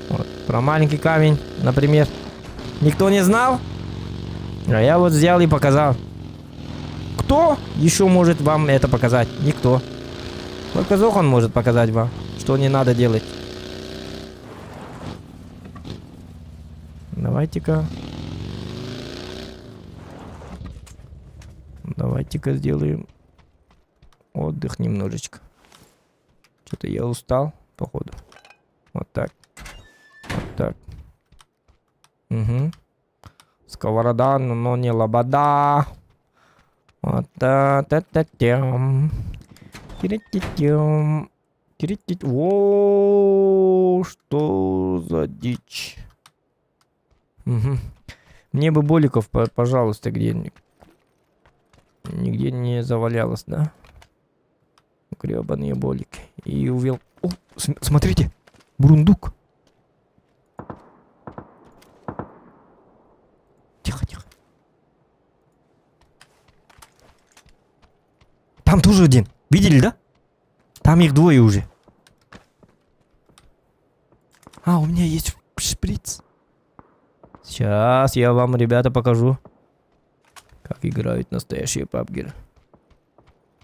Вот. Про маленький камень, например. Никто не знал, а я вот взял и показал. Кто еще может вам это показать? Никто. Только Зохан может показать вам, что не надо делать. Давайте-ка. Давайте-ка сделаем отдых немножечко. Что-то я устал, походу. Вот так. Вот так. Угу. Сковорода, но не лобода. Вот та-та-та-тям. Тирититям. Тиритит. О, что за дичь. Угу. Мне бы боликов, пожалуйста, где-нибудь. Нигде не завалялось, да? Гребаные болики. И увел... О, смотрите! Бурундук! Тихо, тихо. Там тоже один. Видели, да? Там их двое уже. А, у меня есть шприц. Сейчас я вам, ребята, покажу, как играют настоящие пабгеры.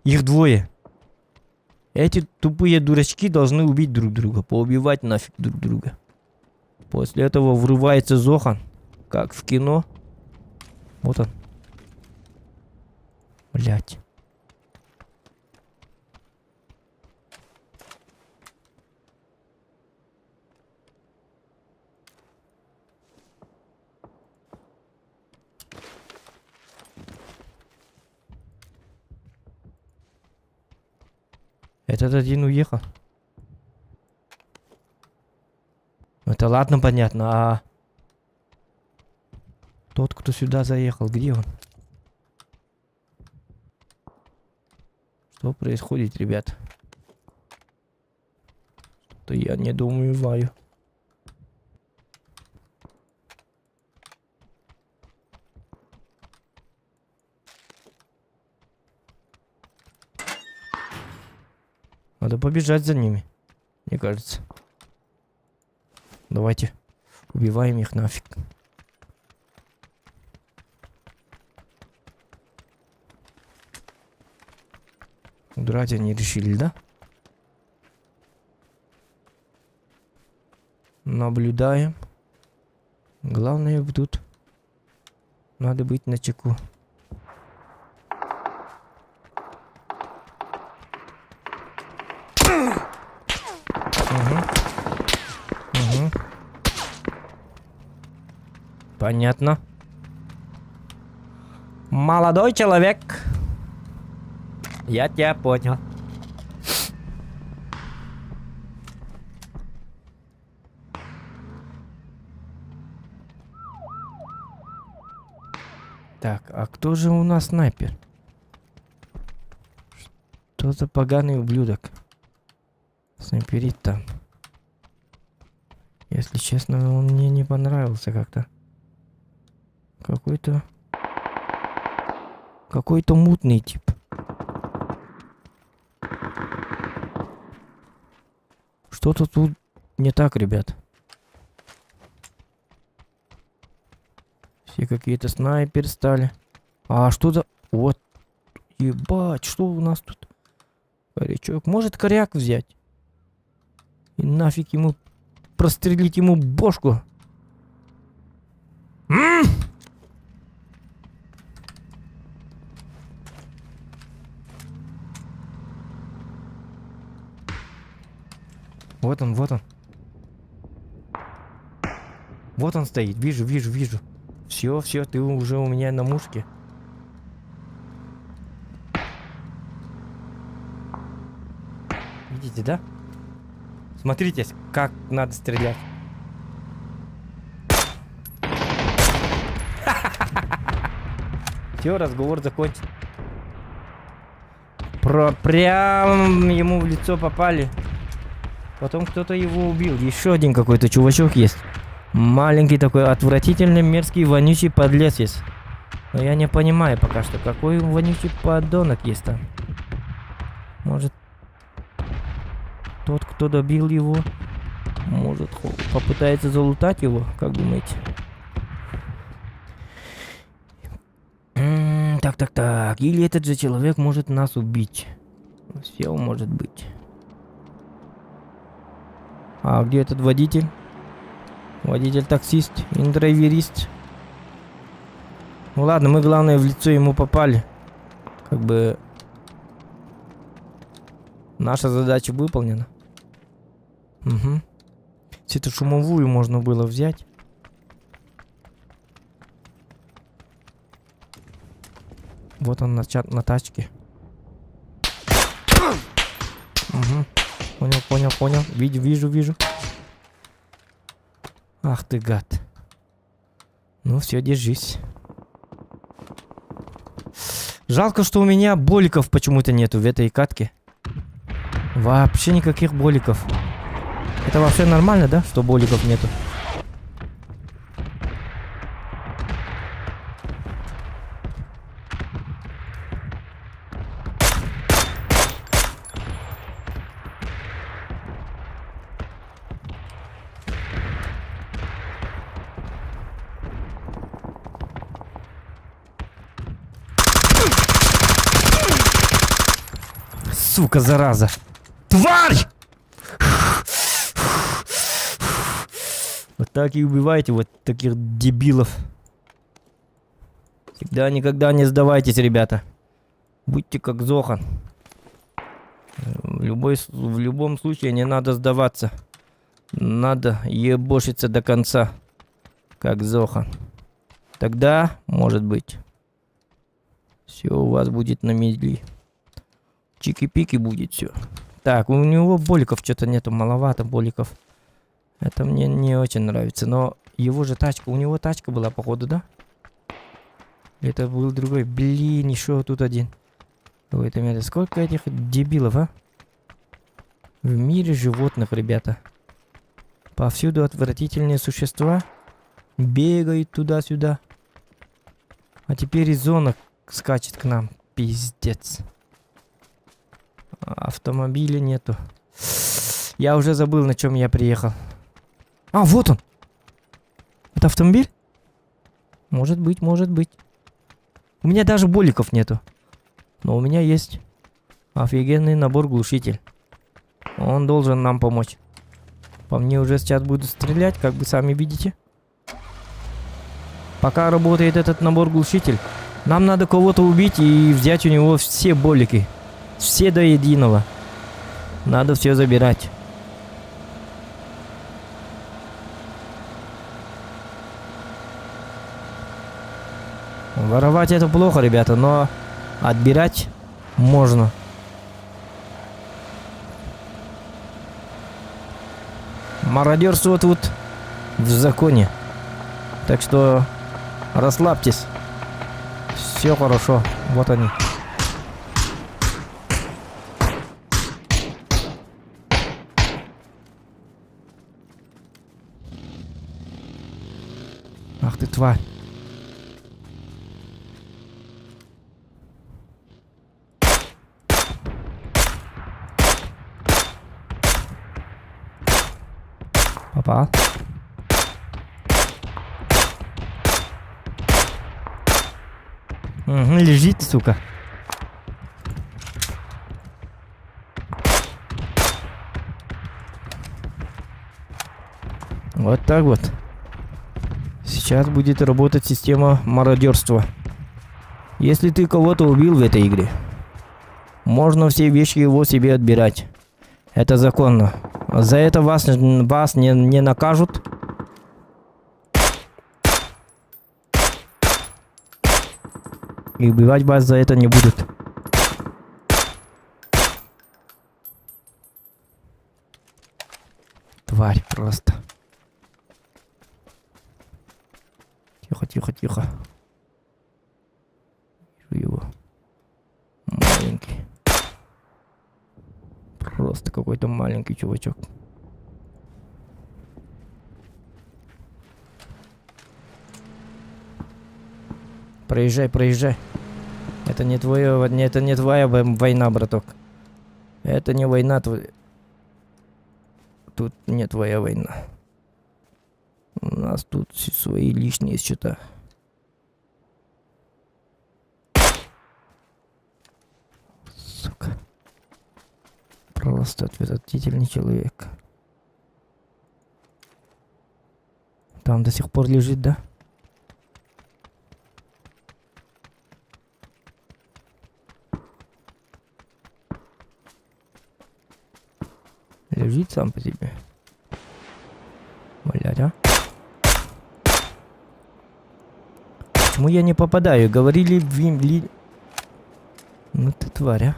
Их двое. Эти тупые дурачки должны убить друг друга. Поубивать нафиг друг друга. После этого врывается Зохан. Как в кино. Вот он. Блять. Этот один уехал. Это ладно, понятно, а тот, кто сюда заехал, где он? Что происходит, ребят? То я не думаю. Надо побежать за ними, мне кажется. Давайте убиваем их нафиг. Удрать они решили, да? Наблюдаем. Главное тут надо быть начеку. Угу. Понятно. Молодой человек. Я тебя понял. Так, а кто же у нас снайпер? Что за поганый ублюдок? Снайперит там. Если честно, он мне не понравился как-то. Какой-то мутный тип. Что-то тут не так, ребят. Все какие-то снайперы стали. А что за... Вот. Ебать, что у нас тут? Корячок. Может коряк взять? И нафиг ему... Прострелить ему бошку. Вот он, вот он. Вот он стоит. Вижу. Все, ты уже у меня на мушке. Видите, да? Смотрите, как надо стрелять. Все, разговор закончен. Прям ему в лицо попали. Потом кто-то его убил. Еще один какой-то чувачок есть. Маленький такой отвратительный, мерзкий, вонючий подлец есть. Но я не понимаю пока что, какой вонючий подонок есть там. Может, тот, кто добил его, может, попытается залутать его, как думаете? Так. Или этот же человек может нас убить. Все может быть. А где этот водитель? Водитель-таксист, индрайверист. Ну ладно, мы главное в лицо ему попали. Как бы наша задача выполнена. Угу. Эту шумовую можно было взять. Вот он на тачке. Угу. Понял. Вижу. Ах ты гад. Ну все, держись. Жалко, что у меня боликов почему-то нету в этой катке. Вообще никаких боликов. Это вообще нормально, да, что боликов нету? Сука, зараза. Тварь! Вот так и убивайте вот таких дебилов. Всегда никогда не сдавайтесь, ребята. Будьте как Зохан. В любом случае не надо сдаваться. Надо ебошиться до конца. Как Зохан. Тогда, может быть, все у вас будет на мели. Чики-пики будет все. Так, у него боликов что-то нету, маловато боликов. Это мне не очень нравится, но его же тачка, у него тачка была, походу, да? Это был другой. Блин, еще тут один. Какой-то мере. Сколько этих дебилов, а? В мире животных, ребята. Повсюду отвратительные существа. Бегают туда-сюда. А теперь и зона скачет к нам. Пиздец. Автомобиля нету. Я уже забыл, на чем я приехал. А, вот он! Это автомобиль? Может быть, может быть. У меня даже боликов нету. Но у меня есть офигенный набор глушитель. Он должен нам помочь. По мне уже сейчас будут стрелять, как вы сами видите. Пока работает этот набор глушитель, нам надо кого-то убить и взять у него все болики. Все до единого. Надо все забирать. Воровать это плохо, ребята, но отбирать можно. Мародерство тут в законе. Так что расслабьтесь. Все хорошо. Вот они. Ах ты тварь. Попал. Угу, лежит, сука. Вот так вот. Сейчас будет работать система мародерства. Если ты кого-то убил в этой игре, можно все вещи его себе отбирать. Это законно. За это вас не накажут. И убивать вас за это не будут. Тварь просто. Тихо, тихо, тихо. Вижу его. Маленький. Просто какой-то маленький чувачок. Проезжай, проезжай. Это не твоя война, браток. Это не война твоя. Тут не твоя война. У нас тут свои лишние счета. Сука. Просто отвратительный человек. Там до сих пор лежит, да? Лежит сам по себе. Блядь, а? Почему я не попадаю? Говорили в... Ну ты тварь, а?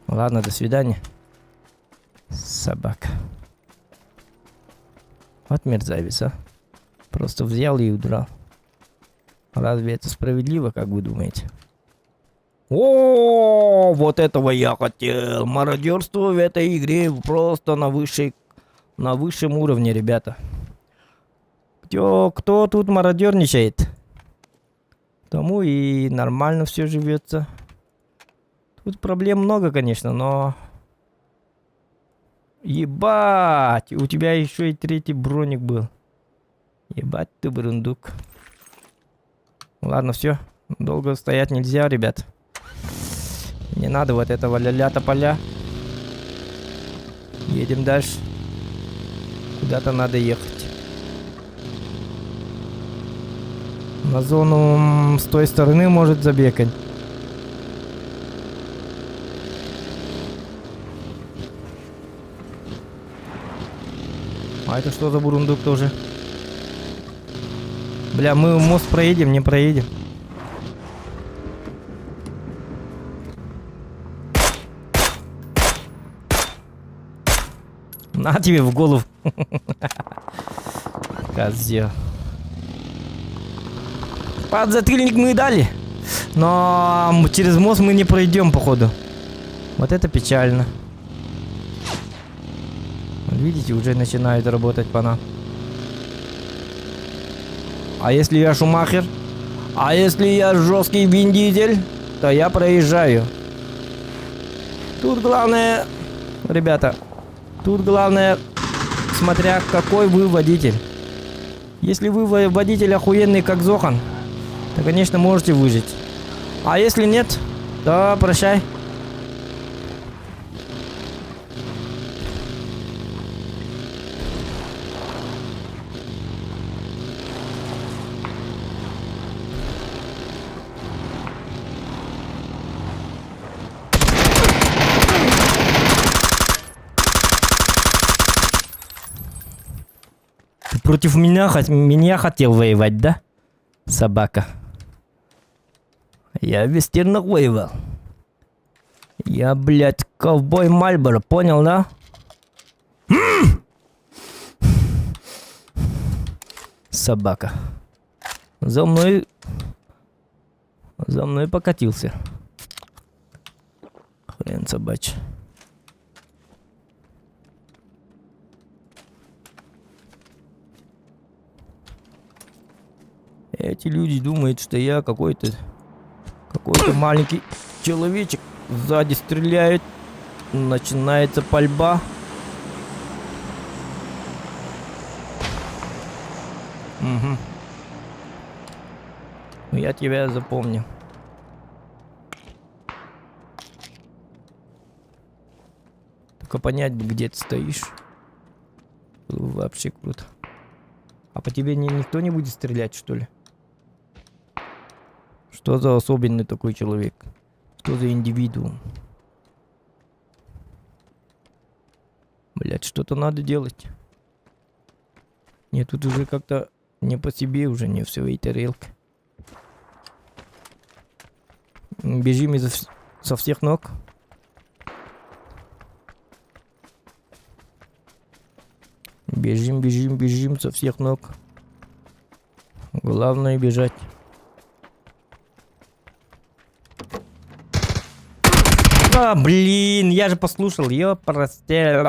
Ладно, до свидания. Собака. Вот мерзавец, а. Просто взял и удрал. Разве это справедливо, как вы думаете? О, вот этого я хотел. Мародерство в этой игре просто на высшем уровне, ребята. Кто тут мародерничает, тому и нормально все живется. Тут проблем много, конечно, но... Ебать! У тебя еще и третий броник был. Ебать ты, бурундук. Ладно, все. Долго стоять нельзя, ребят. Не надо вот этого ля-ля-тополя. Едем дальше. Куда-то надо ехать. На зону с той стороны может забегать. А это что за бурундук тоже? Бля, мы мост проедем, не проедем. На тебе в голову. Козел. Подзатыльник мы дали. Но через мост мы не пройдем, походу. Вот это печально. Видите, уже начинают работать по нам. А если я Шумахер? А если я жесткий Вин Дизель, то я проезжаю. Тут главное, ребята, тут главное, смотря какой вы водитель. Если вы водитель охуенный, как Зохан, то, конечно, можете выжить. А если нет, то прощай. Ты против меня хотел воевать, да? Собака. Я в вестернах воевал. Я, блядь, ковбой Мальборо, понял, да? Собака. За мной покатился. Хрен собачий. Эти люди думают, что я какой-то маленький человечек. Сзади стреляют. Начинается пальба. Угу. Я тебя запомнил. Только понять бы, где ты стоишь. Вообще круто. А по тебе никто не будет стрелять, что ли? Что за особенный такой человек? Что за индивидуум? Блять, что-то надо делать. Нет, тут уже как-то не по себе уже, не в своей тарелке. Бежим со всех ног. Бежим, бежим, бежим со всех ног. Главное бежать. А, блин, я же послушал. Ёпросте.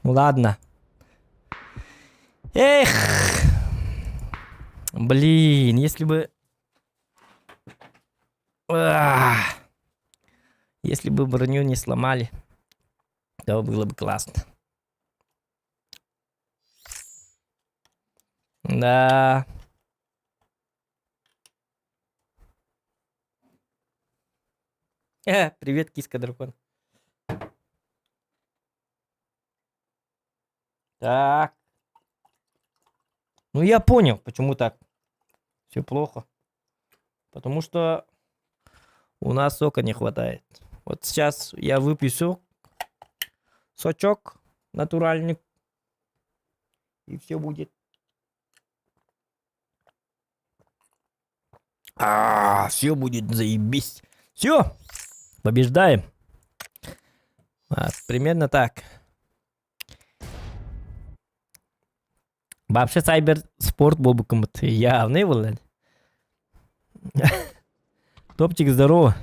Ну ладно. Эх. Блин, если бы... Если бы броню не сломали, то было бы классно. Да. Привет, киска-дракон. Так. Ну я понял, почему так. Все плохо. Потому что у нас сока не хватает. Вот сейчас я выпью сок. Сочок натуральный. И все будет. Все будет заебись. Все. Побеждаем. Примерно так. Вообще сайберспорт был бы кому-то явный, Влад. Топчик, здорово.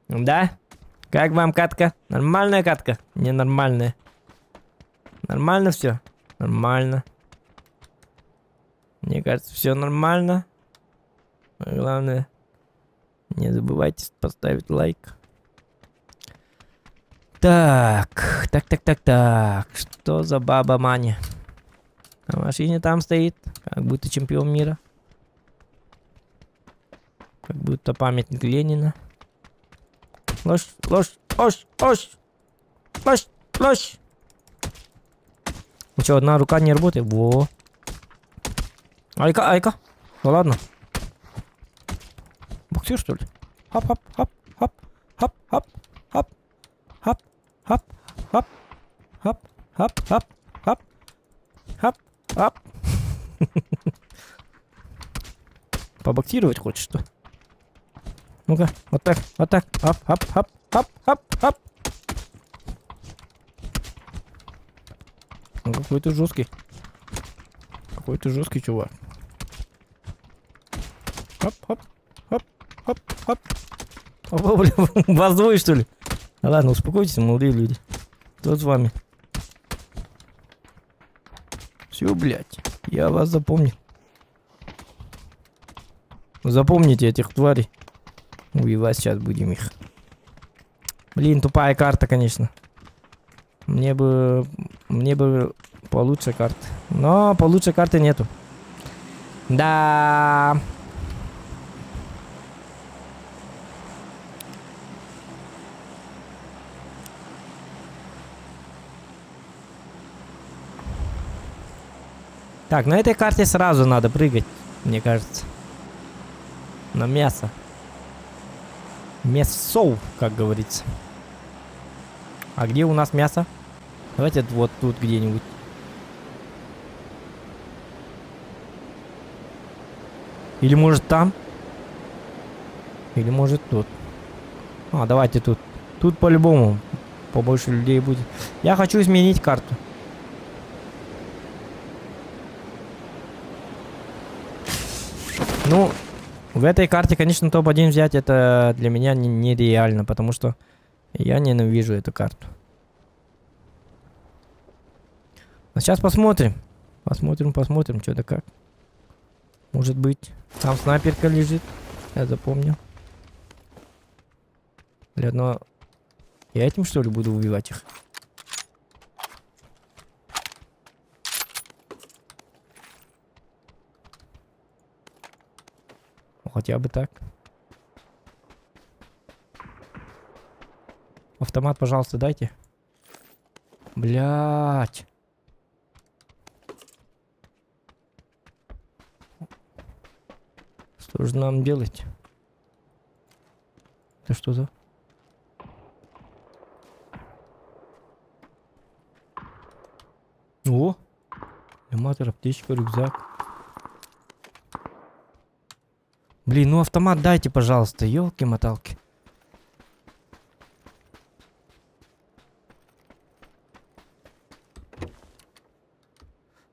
Да? Как вам катка? Нормальная катка? Ненормальная. Нормально все? Нормально. Мне кажется, все нормально. Главное, не забывайте поставить лайк. Так. Что за баба Маня? На машине там стоит, как будто чемпион мира. Как будто памятник Ленина. Ложь. Ну что, одна рука не работает? Во. Айка. Ну ладно. Боксер, что ли? Хап. Побоксировать хочешь, что? Ну-ка, вот так. Хап. Он какой-то жесткий. Какой-то жесткий чувак. Хоп, хоп, хоп, хоп, хоп. Опа, бля, вас двое, что ли? Да ладно, успокойтесь, молодые люди. Кто с вами? Все, блядь, я вас запомнил. Запомните этих тварей. Убивать сейчас будем их. Блин, тупая карта, конечно. Мне бы получше карты. Но получше карты нету. Да. Так, на этой карте сразу надо прыгать, мне кажется. На мясо. Мясо, как говорится. А где у нас мясо? Давайте вот тут где-нибудь. Или может там? Или может тут? А, давайте тут. Тут по-любому побольше людей будет. Я хочу изменить карту. Ну, в этой карте, конечно, топ-1 взять это для меня нереально, потому что я ненавижу эту карту. А сейчас посмотрим. Посмотрим, что да как. Может быть, там снайперка лежит. Я запомнил. Бля, но я этим, что ли, буду убивать их? Хотя бы так. Автомат, пожалуйста, дайте. Блять. Что же нам делать? Это что за? О! Эматор, аптечка, рюкзак. Блин, ну автомат дайте, пожалуйста, елки-моталки.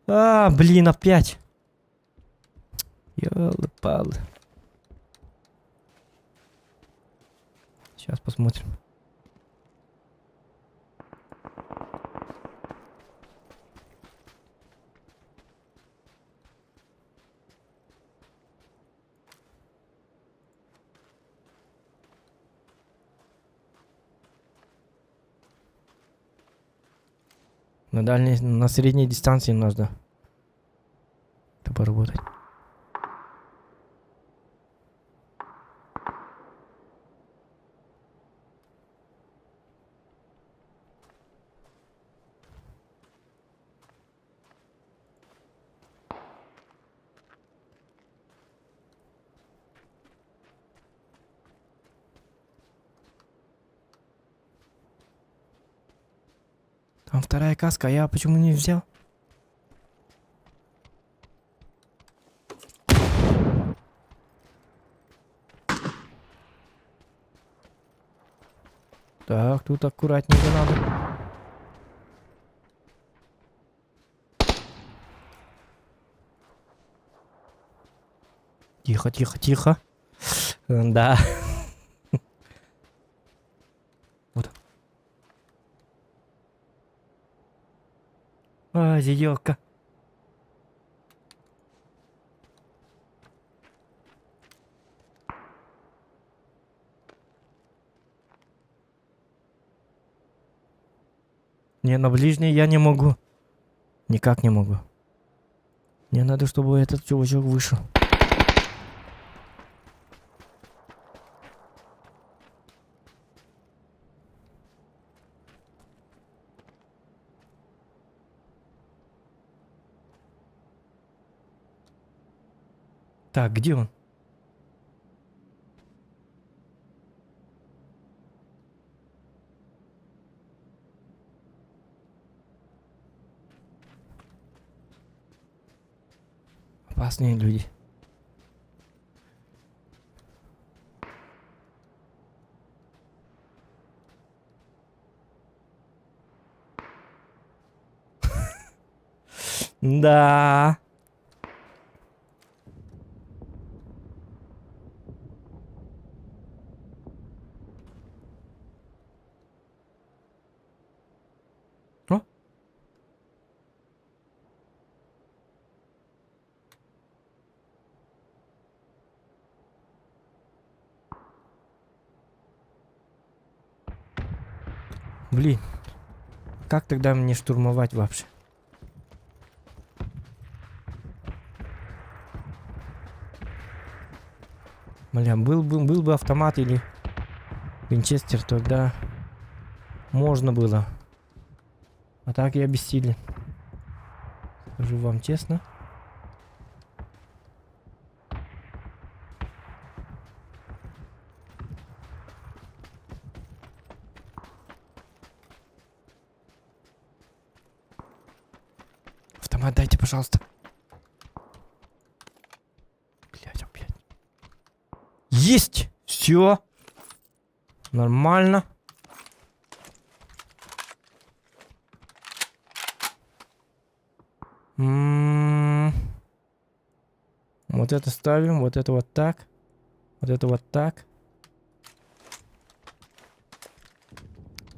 А, блин, опять. Ёлы-палы. Сейчас посмотрим. На дальней, на средней дистанции нужно это поработать. Там вторая каска, а я почему не взял? Так, тут аккуратненько надо. Тихо, тихо, тихо. Да. Вот. А, зиёлка. Не, на ближней я не могу. Никак не могу. Мне надо, чтобы этот чувачок вышел. Так, где он? Опасные люди. Да. О. Блин. Как тогда мне штурмовать вообще? Бля, был бы автомат или винчестер, тогда можно было. А так я бессилен. Скажу вам честно. Автомат дайте, пожалуйста. Блять, опять. Есть! Все. Нормально. Вот это ставим, вот это вот так. Вот это вот так.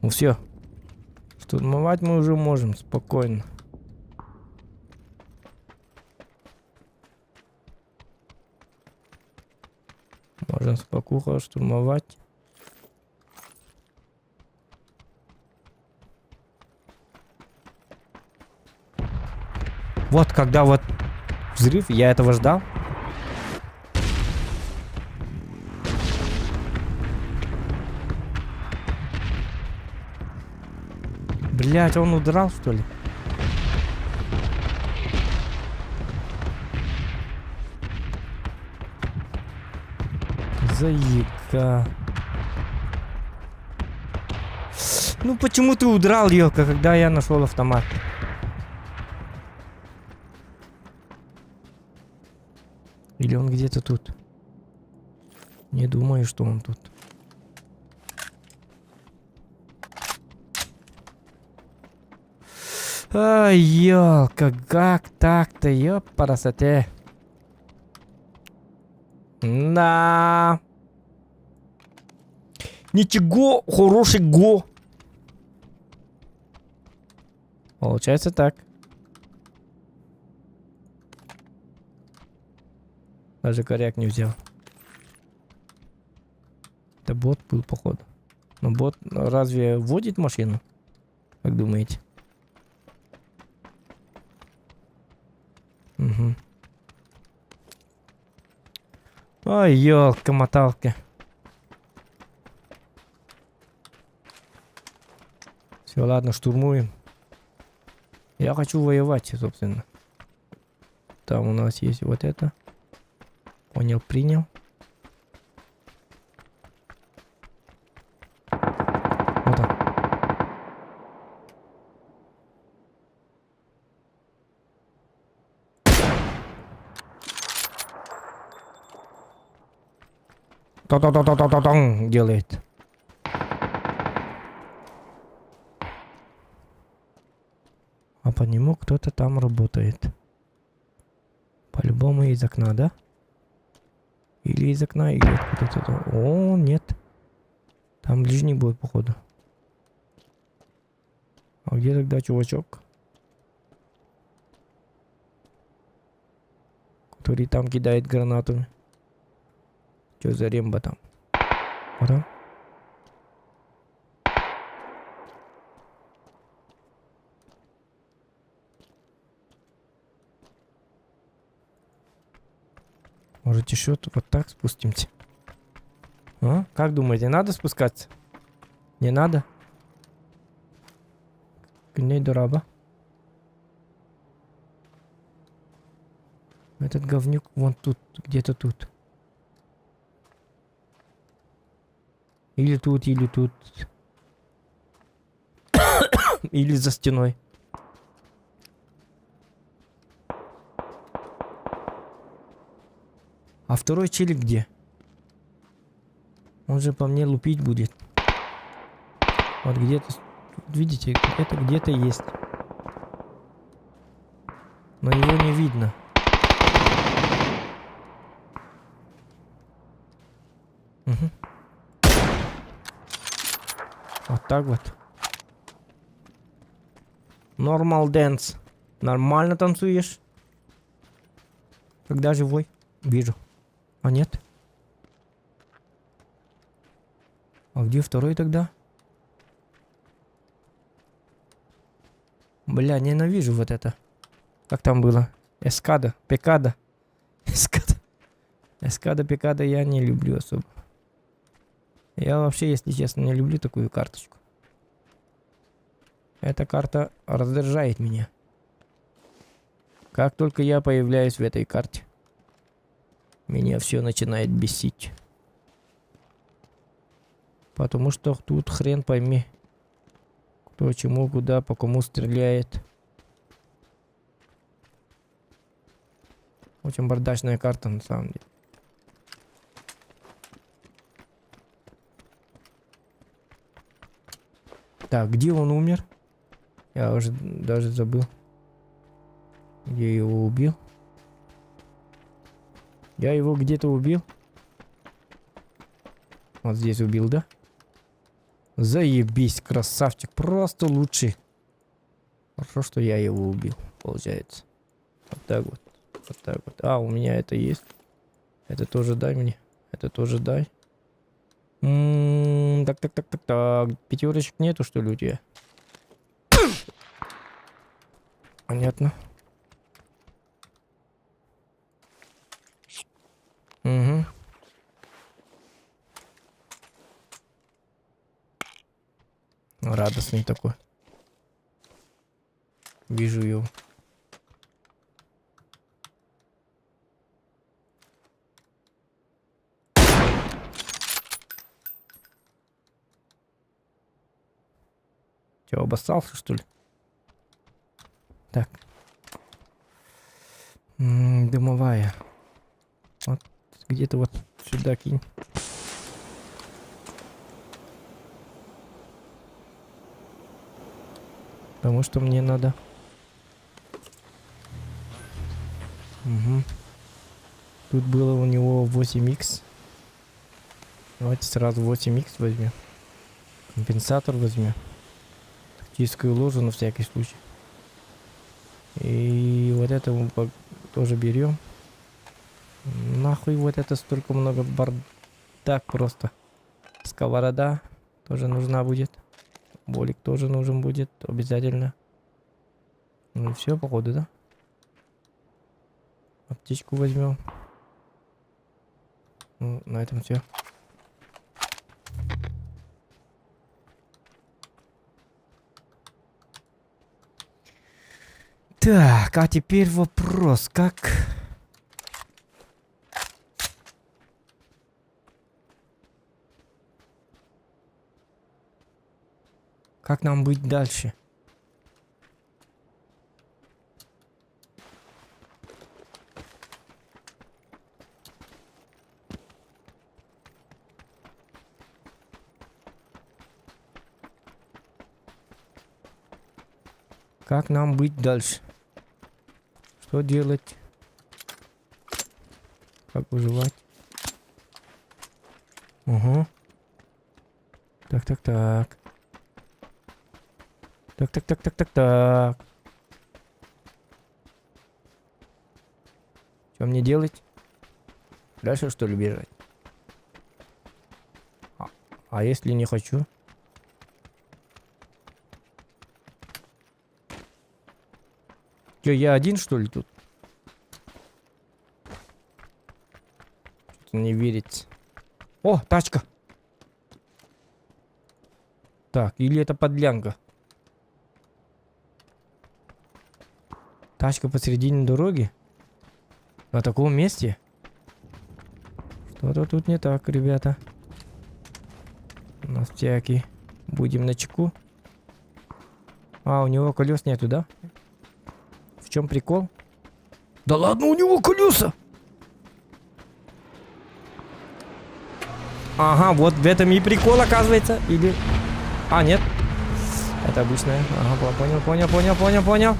Ну все. Штурмовать мы уже можем спокойно. Можем спокойно штурмовать. Вот когда вот взрыв, я этого ждал. Блять, он удрал, что ли? Заика. Ну почему ты удрал, Ёлка, когда я нашел автомат? Или он где-то тут? Не думаю, что он тут. Ай, Ёлка, как так-то, ёпарасоте. Да. Ничего, хороший го. Получается так. Даже коряк не взял. Это бот был, походу. Но бот разве водит машину? Как думаете? Угу. Ой, ёлка-моталка. Все, ладно, штурмуем. Я хочу воевать, собственно. Там у нас есть вот это. Понял, принял. Вот он. Та-та-та-та-та-та-тан делает. А по нему кто-то там работает. По-любому из окна, да? Или из окна, или откуда-то там. О, нет. Там ближний будет, походу. А где тогда чувачок? Который там кидает гранатами. Что за ремба там? Вот он. Может еще вот так спустимся? А? Как думаете, надо спускаться? Не надо? Не дораба. Этот говнюк вон тут, где-то тут. Или тут, или тут. Или за стеной. А второй челик где? Он же по мне лупить будет. Вот где-то, видите, это где-то есть. Но его не видно. Мгм. Вот так вот. Нормал дэнс. Нормально танцуешь? Когда живой? Вижу. А нет? А где второй тогда? Бля, ненавижу вот это. Как там было? Эскада, пекада. Эскада. Эскада, пекада я не люблю особо. Я вообще, если честно, не люблю такую карточку. Эта карта раздражает меня. Как только я появляюсь в этой карте, меня все начинает бесить. Потому что тут хрен пойми, кто чему, куда, по кому стреляет. Очень бардачная карта на самом деле. Так, где он умер? Я уже даже забыл. Где я его убил? Я его где-то убил. Вот здесь убил, да? Заебись, красавчик. Просто лучший. Хорошо, что я его убил, получается. Вот так вот. Вот так вот. А, у меня это есть. Это тоже дай мне. Это тоже дай. Так. Пятерочек нету, что ли, у тебя? Понятно. Угу. Радостный такой. Вижу его. Че, обоссался, что ли? Так. Дымовая. Вот где-то вот сюда кинь. Потому что мне надо. Угу. Тут было у него 8х. Давайте сразу 8х возьмем. Компенсатор возьмем. Тактическую ложу на всякий случай. И вот это мы тоже берем. Нахуй вот это столько много бардак просто. Сковорода тоже нужна будет. Болик тоже нужен будет обязательно. Ну и все, походу, да? Аптечку возьмем. Ну, на этом все. Так, а теперь вопрос, как нам быть дальше? Как нам быть дальше? Что делать? Как выживать? Угу. Так. Так. Что мне делать? Дальше, что ли, бежать? А если не хочу? Что, я один, что ли, тут? Что-то не верится. О, тачка! Так, или это подлянка? Тачка посередине дороги? На таком месте? Что-то тут не так, ребята. У нас всякие. Будем начеку. А, у него колес нету, да? В чем прикол? Да ладно, у него колеса! Ага, вот в этом и прикол, оказывается. Или... А, нет. Это обычная. Ага, понял.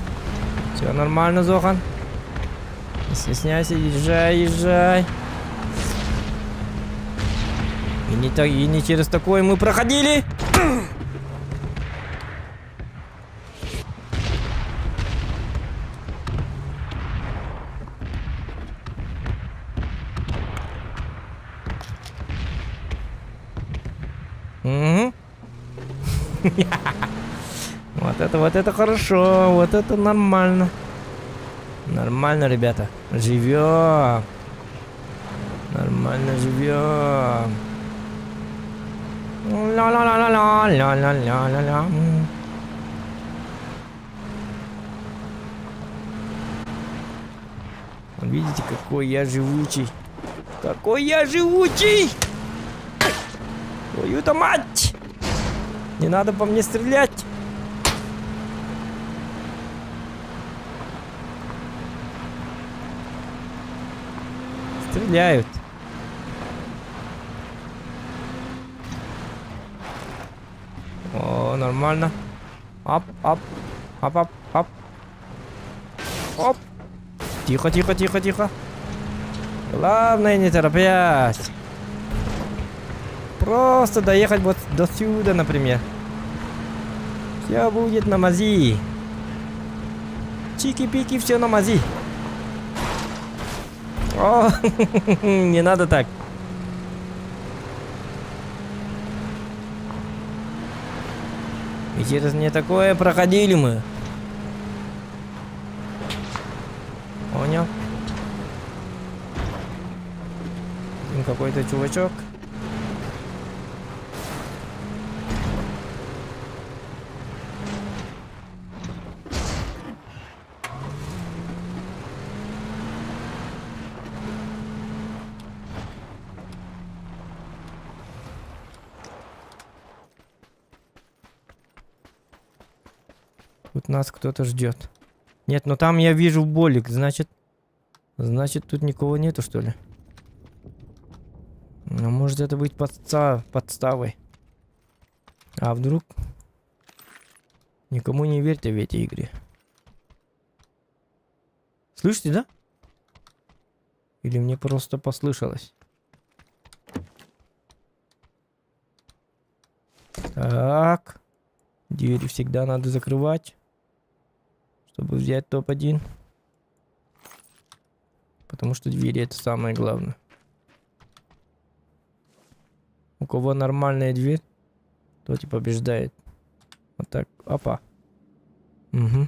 Все нормально, Зохан. Не стесняйся, езжай, езжай. И не через такое мы проходили. Угу. Вот это хорошо, вот это нормально. Нормально, ребята. Живем. Нормально живем. Ла-ла-ла-ла-ла-ла-ла-ла-ла-ла. Видите, какой я живучий. Какой я живучий! Твою-то мать! Не надо по мне стрелять! Стреляют. О, нормально. Ап, ап, ап, ап, ап. Оп. Тихо, тихо, тихо, тихо. Главное, не торопясь. Просто доехать вот до сюда, например. Все будет на мази. Чики-пики, все на мази. О, не надо так. И через не такое проходили мы. Понял? Какой-то чувачок. Тут нас кто-то ждет. Нет, но там я вижу болик, значит тут никого нету, что ли? Ну, может это быть подставой. А вдруг? Никому не верьте в эти игры. Слышите, да? Или мне просто послышалось? Так. Двери всегда надо закрывать, чтобы взять топ-1. Потому что двери это самое главное. У кого нормальная дверь, тот и побеждает. Вот так. Опа. Угу.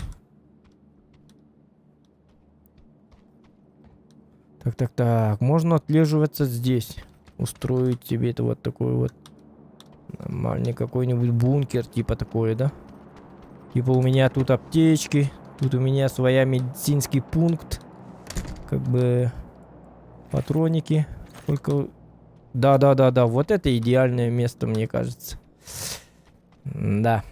Так. Можно отлеживаться здесь. Устроить себе это вот такой вот нормальный какой-нибудь бункер, типа такое, да? Типа у меня тут аптечки. Тут у меня своя медицинский пункт. Как бы патроники. Только... Да. Вот это идеальное место, мне кажется. Да.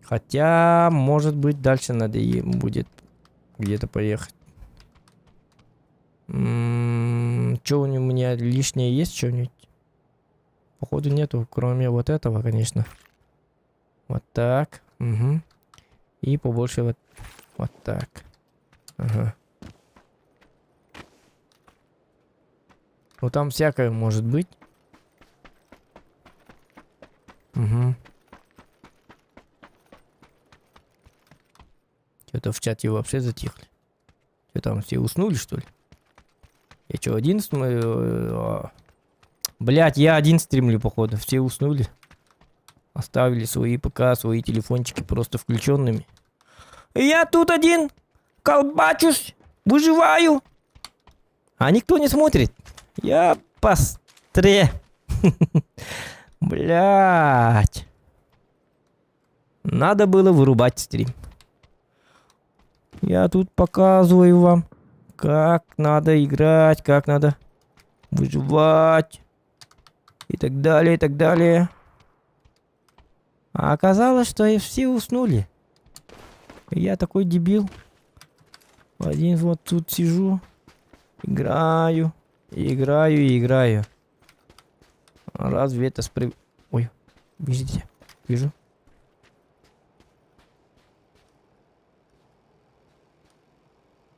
Хотя, может быть, дальше надо и будет где-то поехать. Что у меня лишнее есть? Что-нибудь? Походу нету, кроме вот этого, конечно. Вот так. Угу. И побольше вот так. Ага. Ну там всякое может быть. Угу. Что-то в чате вообще затихли. Что там, все уснули, что ли? Я что, один смотрю? Блять, я один стримлю, походу. Все уснули. Оставили свои ПК, свои телефончики просто включенными. Я тут один колбачусь, выживаю. А никто не смотрит. Я постре. Блять. Надо было вырубать стрим. Я тут показываю вам, как надо играть, как надо выживать. И так далее, и так далее. А оказалось, что и все уснули. И я такой дебил. Один вот тут сижу. Играю. Играю. Разве это справедливо? Ой, видите? Вижу.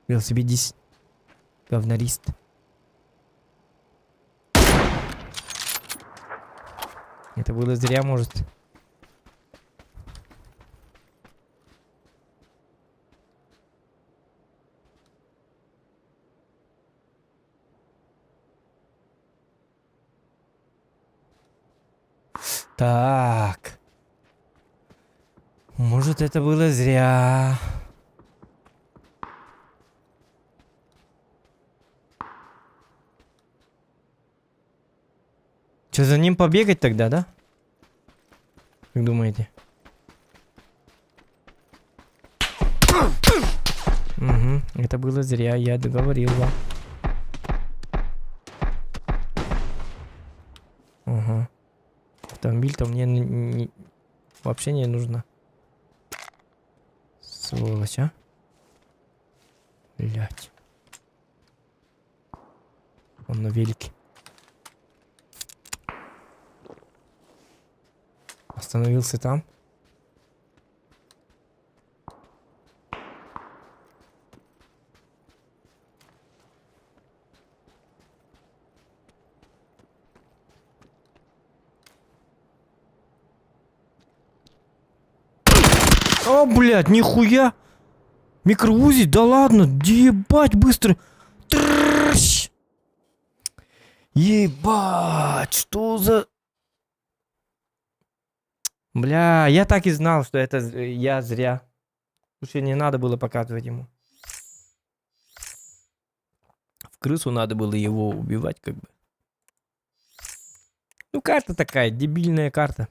Велосипедист. Говнарист. Это было зря, может. Так. Может, это было зря. Че, за ним побегать тогда, да? Как думаете? Угу, это было зря, я договорил вам. Ага. Автомобиль-то мне вообще не нужно. Сволочь, а? Блять. Он на велике. Остановился там. О, блядь, нихуя. Микроузи, да ладно, ебать быстро. Тррррщ. Ебать, что за... Бля, я так и знал, что это я зря. Слушай, не надо было показывать ему. В крысу надо было его убивать, как бы. Ну, карта такая, дебильная карта.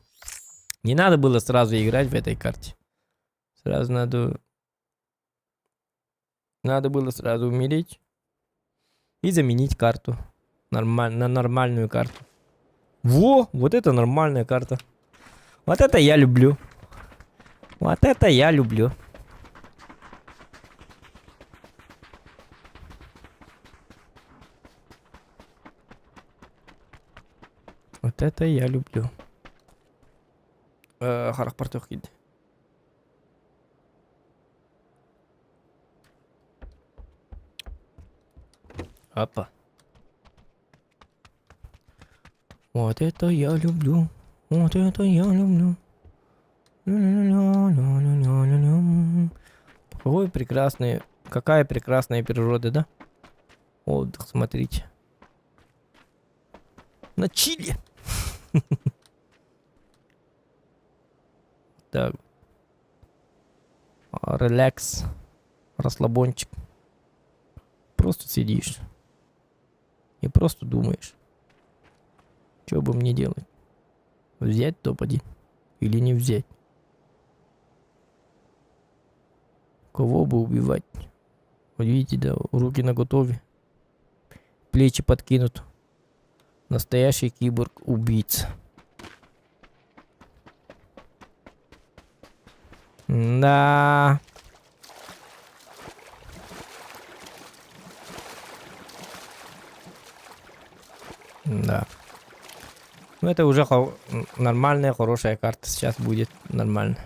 Не надо было сразу играть в этой карте. Сразу надо... Надо было сразу умереть. И заменить карту. На нормальную карту. Во! Вот это нормальная карта. Вот это я люблю. Вот это я люблю. Вот это я люблю. Харахпартох иди. Опа. Вот это я люблю. Вот это я люблю. Какой прекрасный, какая прекрасная природа, да? Отдых, смотрите. На Чили. Так. Релакс. Расслабончик. Просто сидишь. И просто думаешь. Что бы мне делать? Взять топ-1 или не взять? Кого бы убивать? Вот видите, да, руки наготове. Плечи подкинут. Настоящий киборг-убийца. Да. Да. Ну это уже нормальная, хорошая карта. Сейчас будет нормально.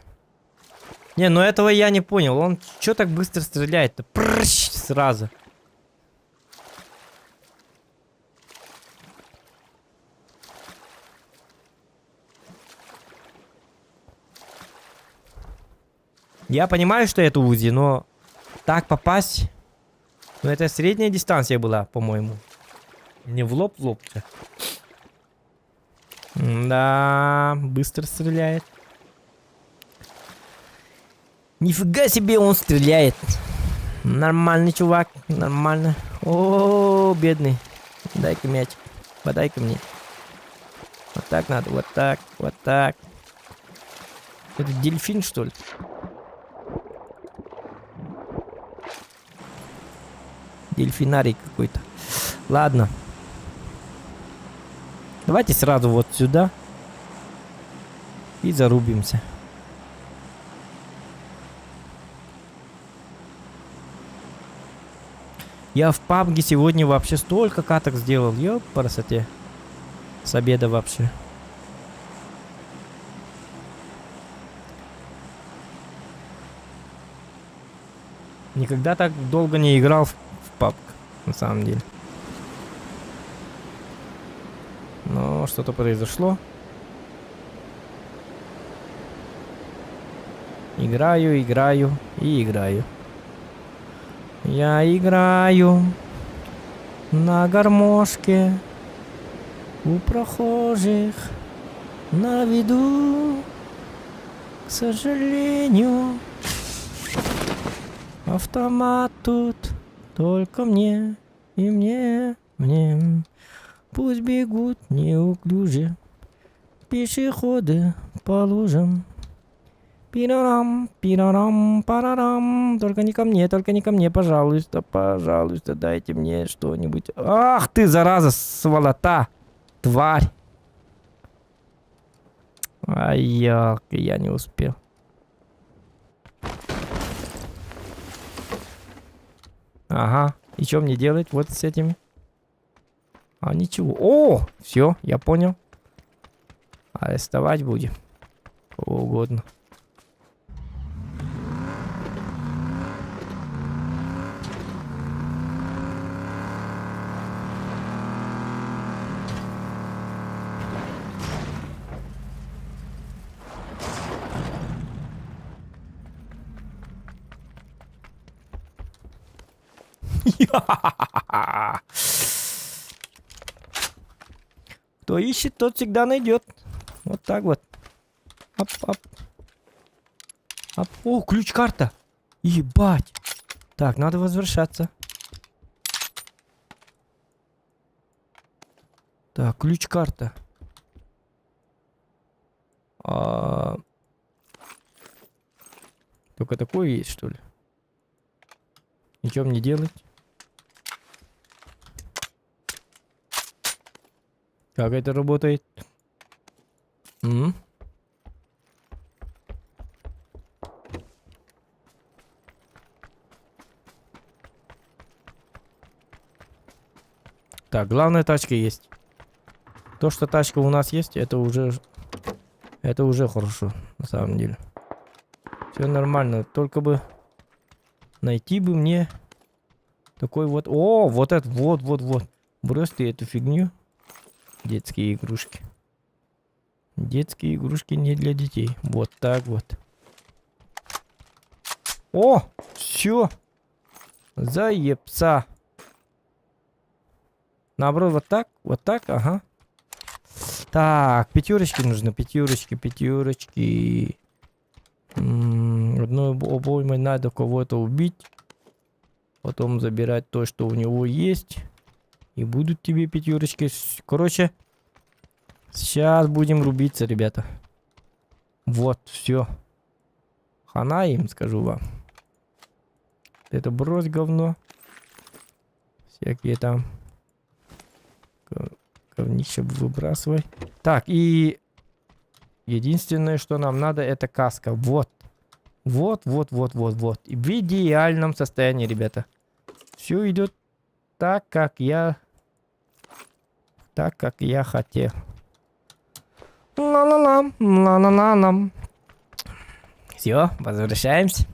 Не, ну этого я не понял. Он что так быстро стреляет-то? Прыщ, сразу. Я понимаю, что это УЗИ, но так попасть... Ну это средняя дистанция была, по-моему. Не в лоб. Да, быстро стреляет. Нифига себе он стреляет. Нормальный чувак, нормально. О, бедный. Дай-ка мячик. Подай-ка мне. Вот так надо, вот так, вот так. Это дельфин, что ли? Дельфинарий какой-то. Ладно. Давайте сразу вот сюда. И зарубимся. Я в PUBG сегодня вообще столько каток сделал. Ёп, по красоте. С обеда вообще. Никогда так долго не играл в PUBG, на самом деле. Но что-то произошло. Играю, играю и играю. Я играю на гармошке у прохожих на виду. К сожалению, автомат тут только мне и мне. Пусть бегут неуклюже пешеходы по лужам. Пирарам, пирарам, парарам. Только не ко мне, пожалуйста, пожалуйста, дайте мне что-нибудь. Ах ты, зараза, сволота, тварь. Ай, я не успел. Ага, и что мне делать вот с этими? А ничего. О, все, я понял. Арестовать будем. Кого угодно. Кто ищет, тот всегда найдет. Вот так вот. Оп, оп. Оп. О, ключ-карта. Ебать. Так, надо возвращаться. Так, ключ-карта. Только такое есть, что ли? И что мне делать? Как это работает? Так, главная тачка есть. То, что тачка у нас есть, это уже хорошо, на самом деле. Все нормально, только бы найти бы мне такой вот... О, вот это, вот. Брось ты эту фигню. Детские игрушки. Детские игрушки не для детей. Вот так вот. О, все. Заебца. Наоборот, вот так, ага. Так, пятерочки нужны, пятерочки. Одной обоймой надо кого-то убить. Потом забирать то, что у него есть. И будут тебе пятерочки. Короче, сейчас будем рубиться, ребята. Вот, все. Хана им, скажу вам. Это брось говно. Всякие там говнища выбрасывай. Так, и единственное, что нам надо, это каска. Вот. Вот. И в идеальном состоянии, ребята. Все идет так, как я хотел. Ла-ла-ла. Все, возвращаемся.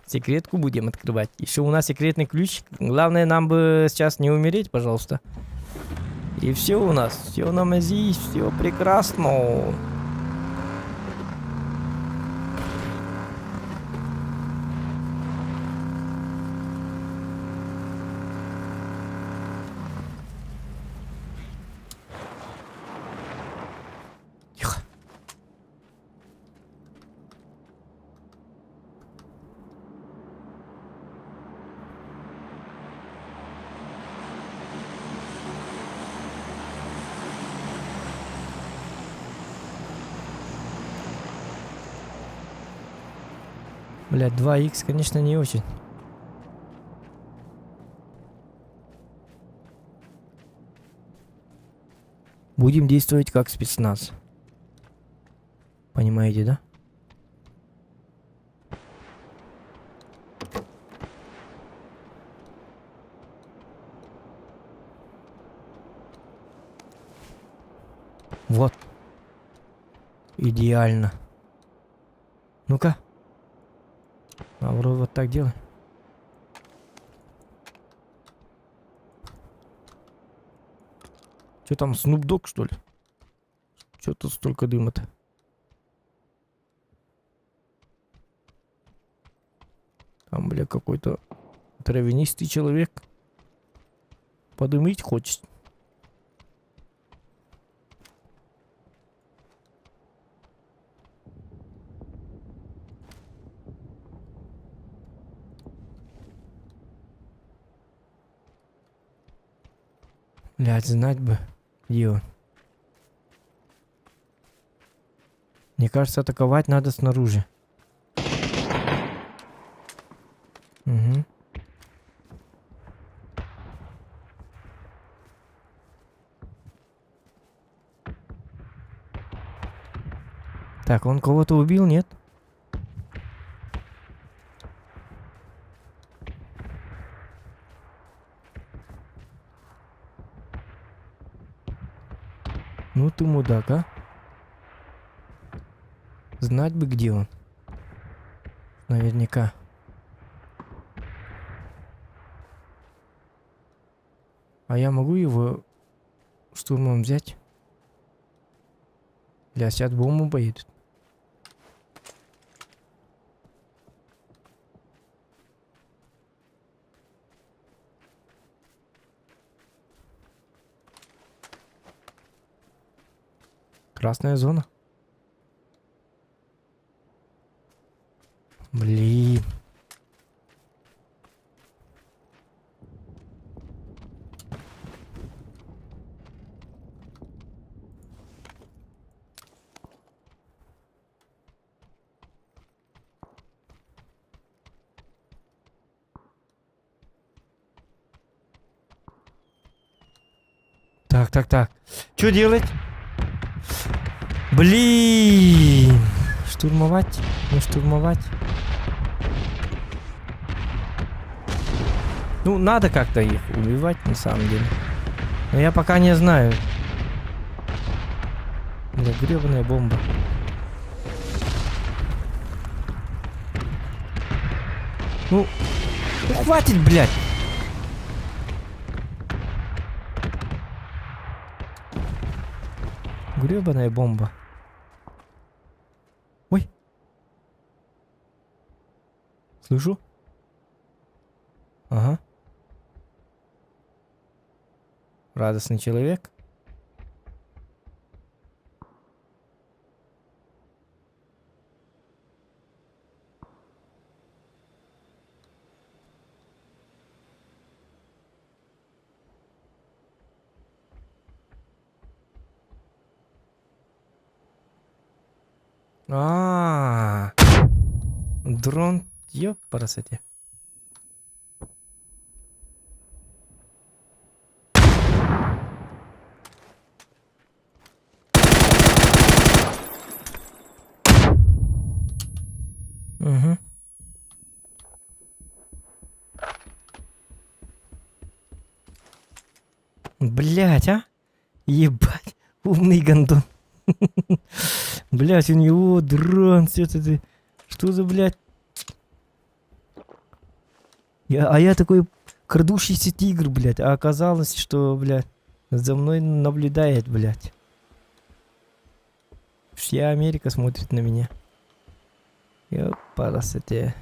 Секретку будем открывать. Еще у нас секретный ключ. Главное, нам бы сейчас не умереть, пожалуйста. И все у нас. Все на мази, все прекрасно. Блядь, 2х, конечно, не очень. Будем действовать как спецназ. Понимаете, да? Вот. Идеально. Ну-ка. Аврора вот так делай. Что там, Snoop Dogg, что ли? Что тут столько дыма-то? Там, бля, какой-то травянистый человек. Подымить хочет. Блядь, знать бы, где он. Мне кажется, атаковать надо снаружи. Угу. Так, он кого-то убил, нет? Ну ты мудак, а? Знать бы, где он. Наверняка. А я могу его штурмом взять? Бля, сейчас бомбу поедет. Красная зона. Блин. Так. Что делать? Блин. Штурмовать? Не штурмовать? Ну, надо как-то их убивать, на самом деле. Но я пока не знаю. Бля, гребаная бомба. Ну, хватит, блядь. Гребаная бомба. Ой. Слышу? Ага. Радостный человек. Дрон, ёпарасоте. Угу. Блять, а? Ебать, умный гондон. Блять, у него дрон, все это. Что за, блядь? Я такой крадущийся тигр, блядь. А оказалось, что, блядь, за мной наблюдает, блядь. Вся Америка смотрит на меня. Ёпарасоте.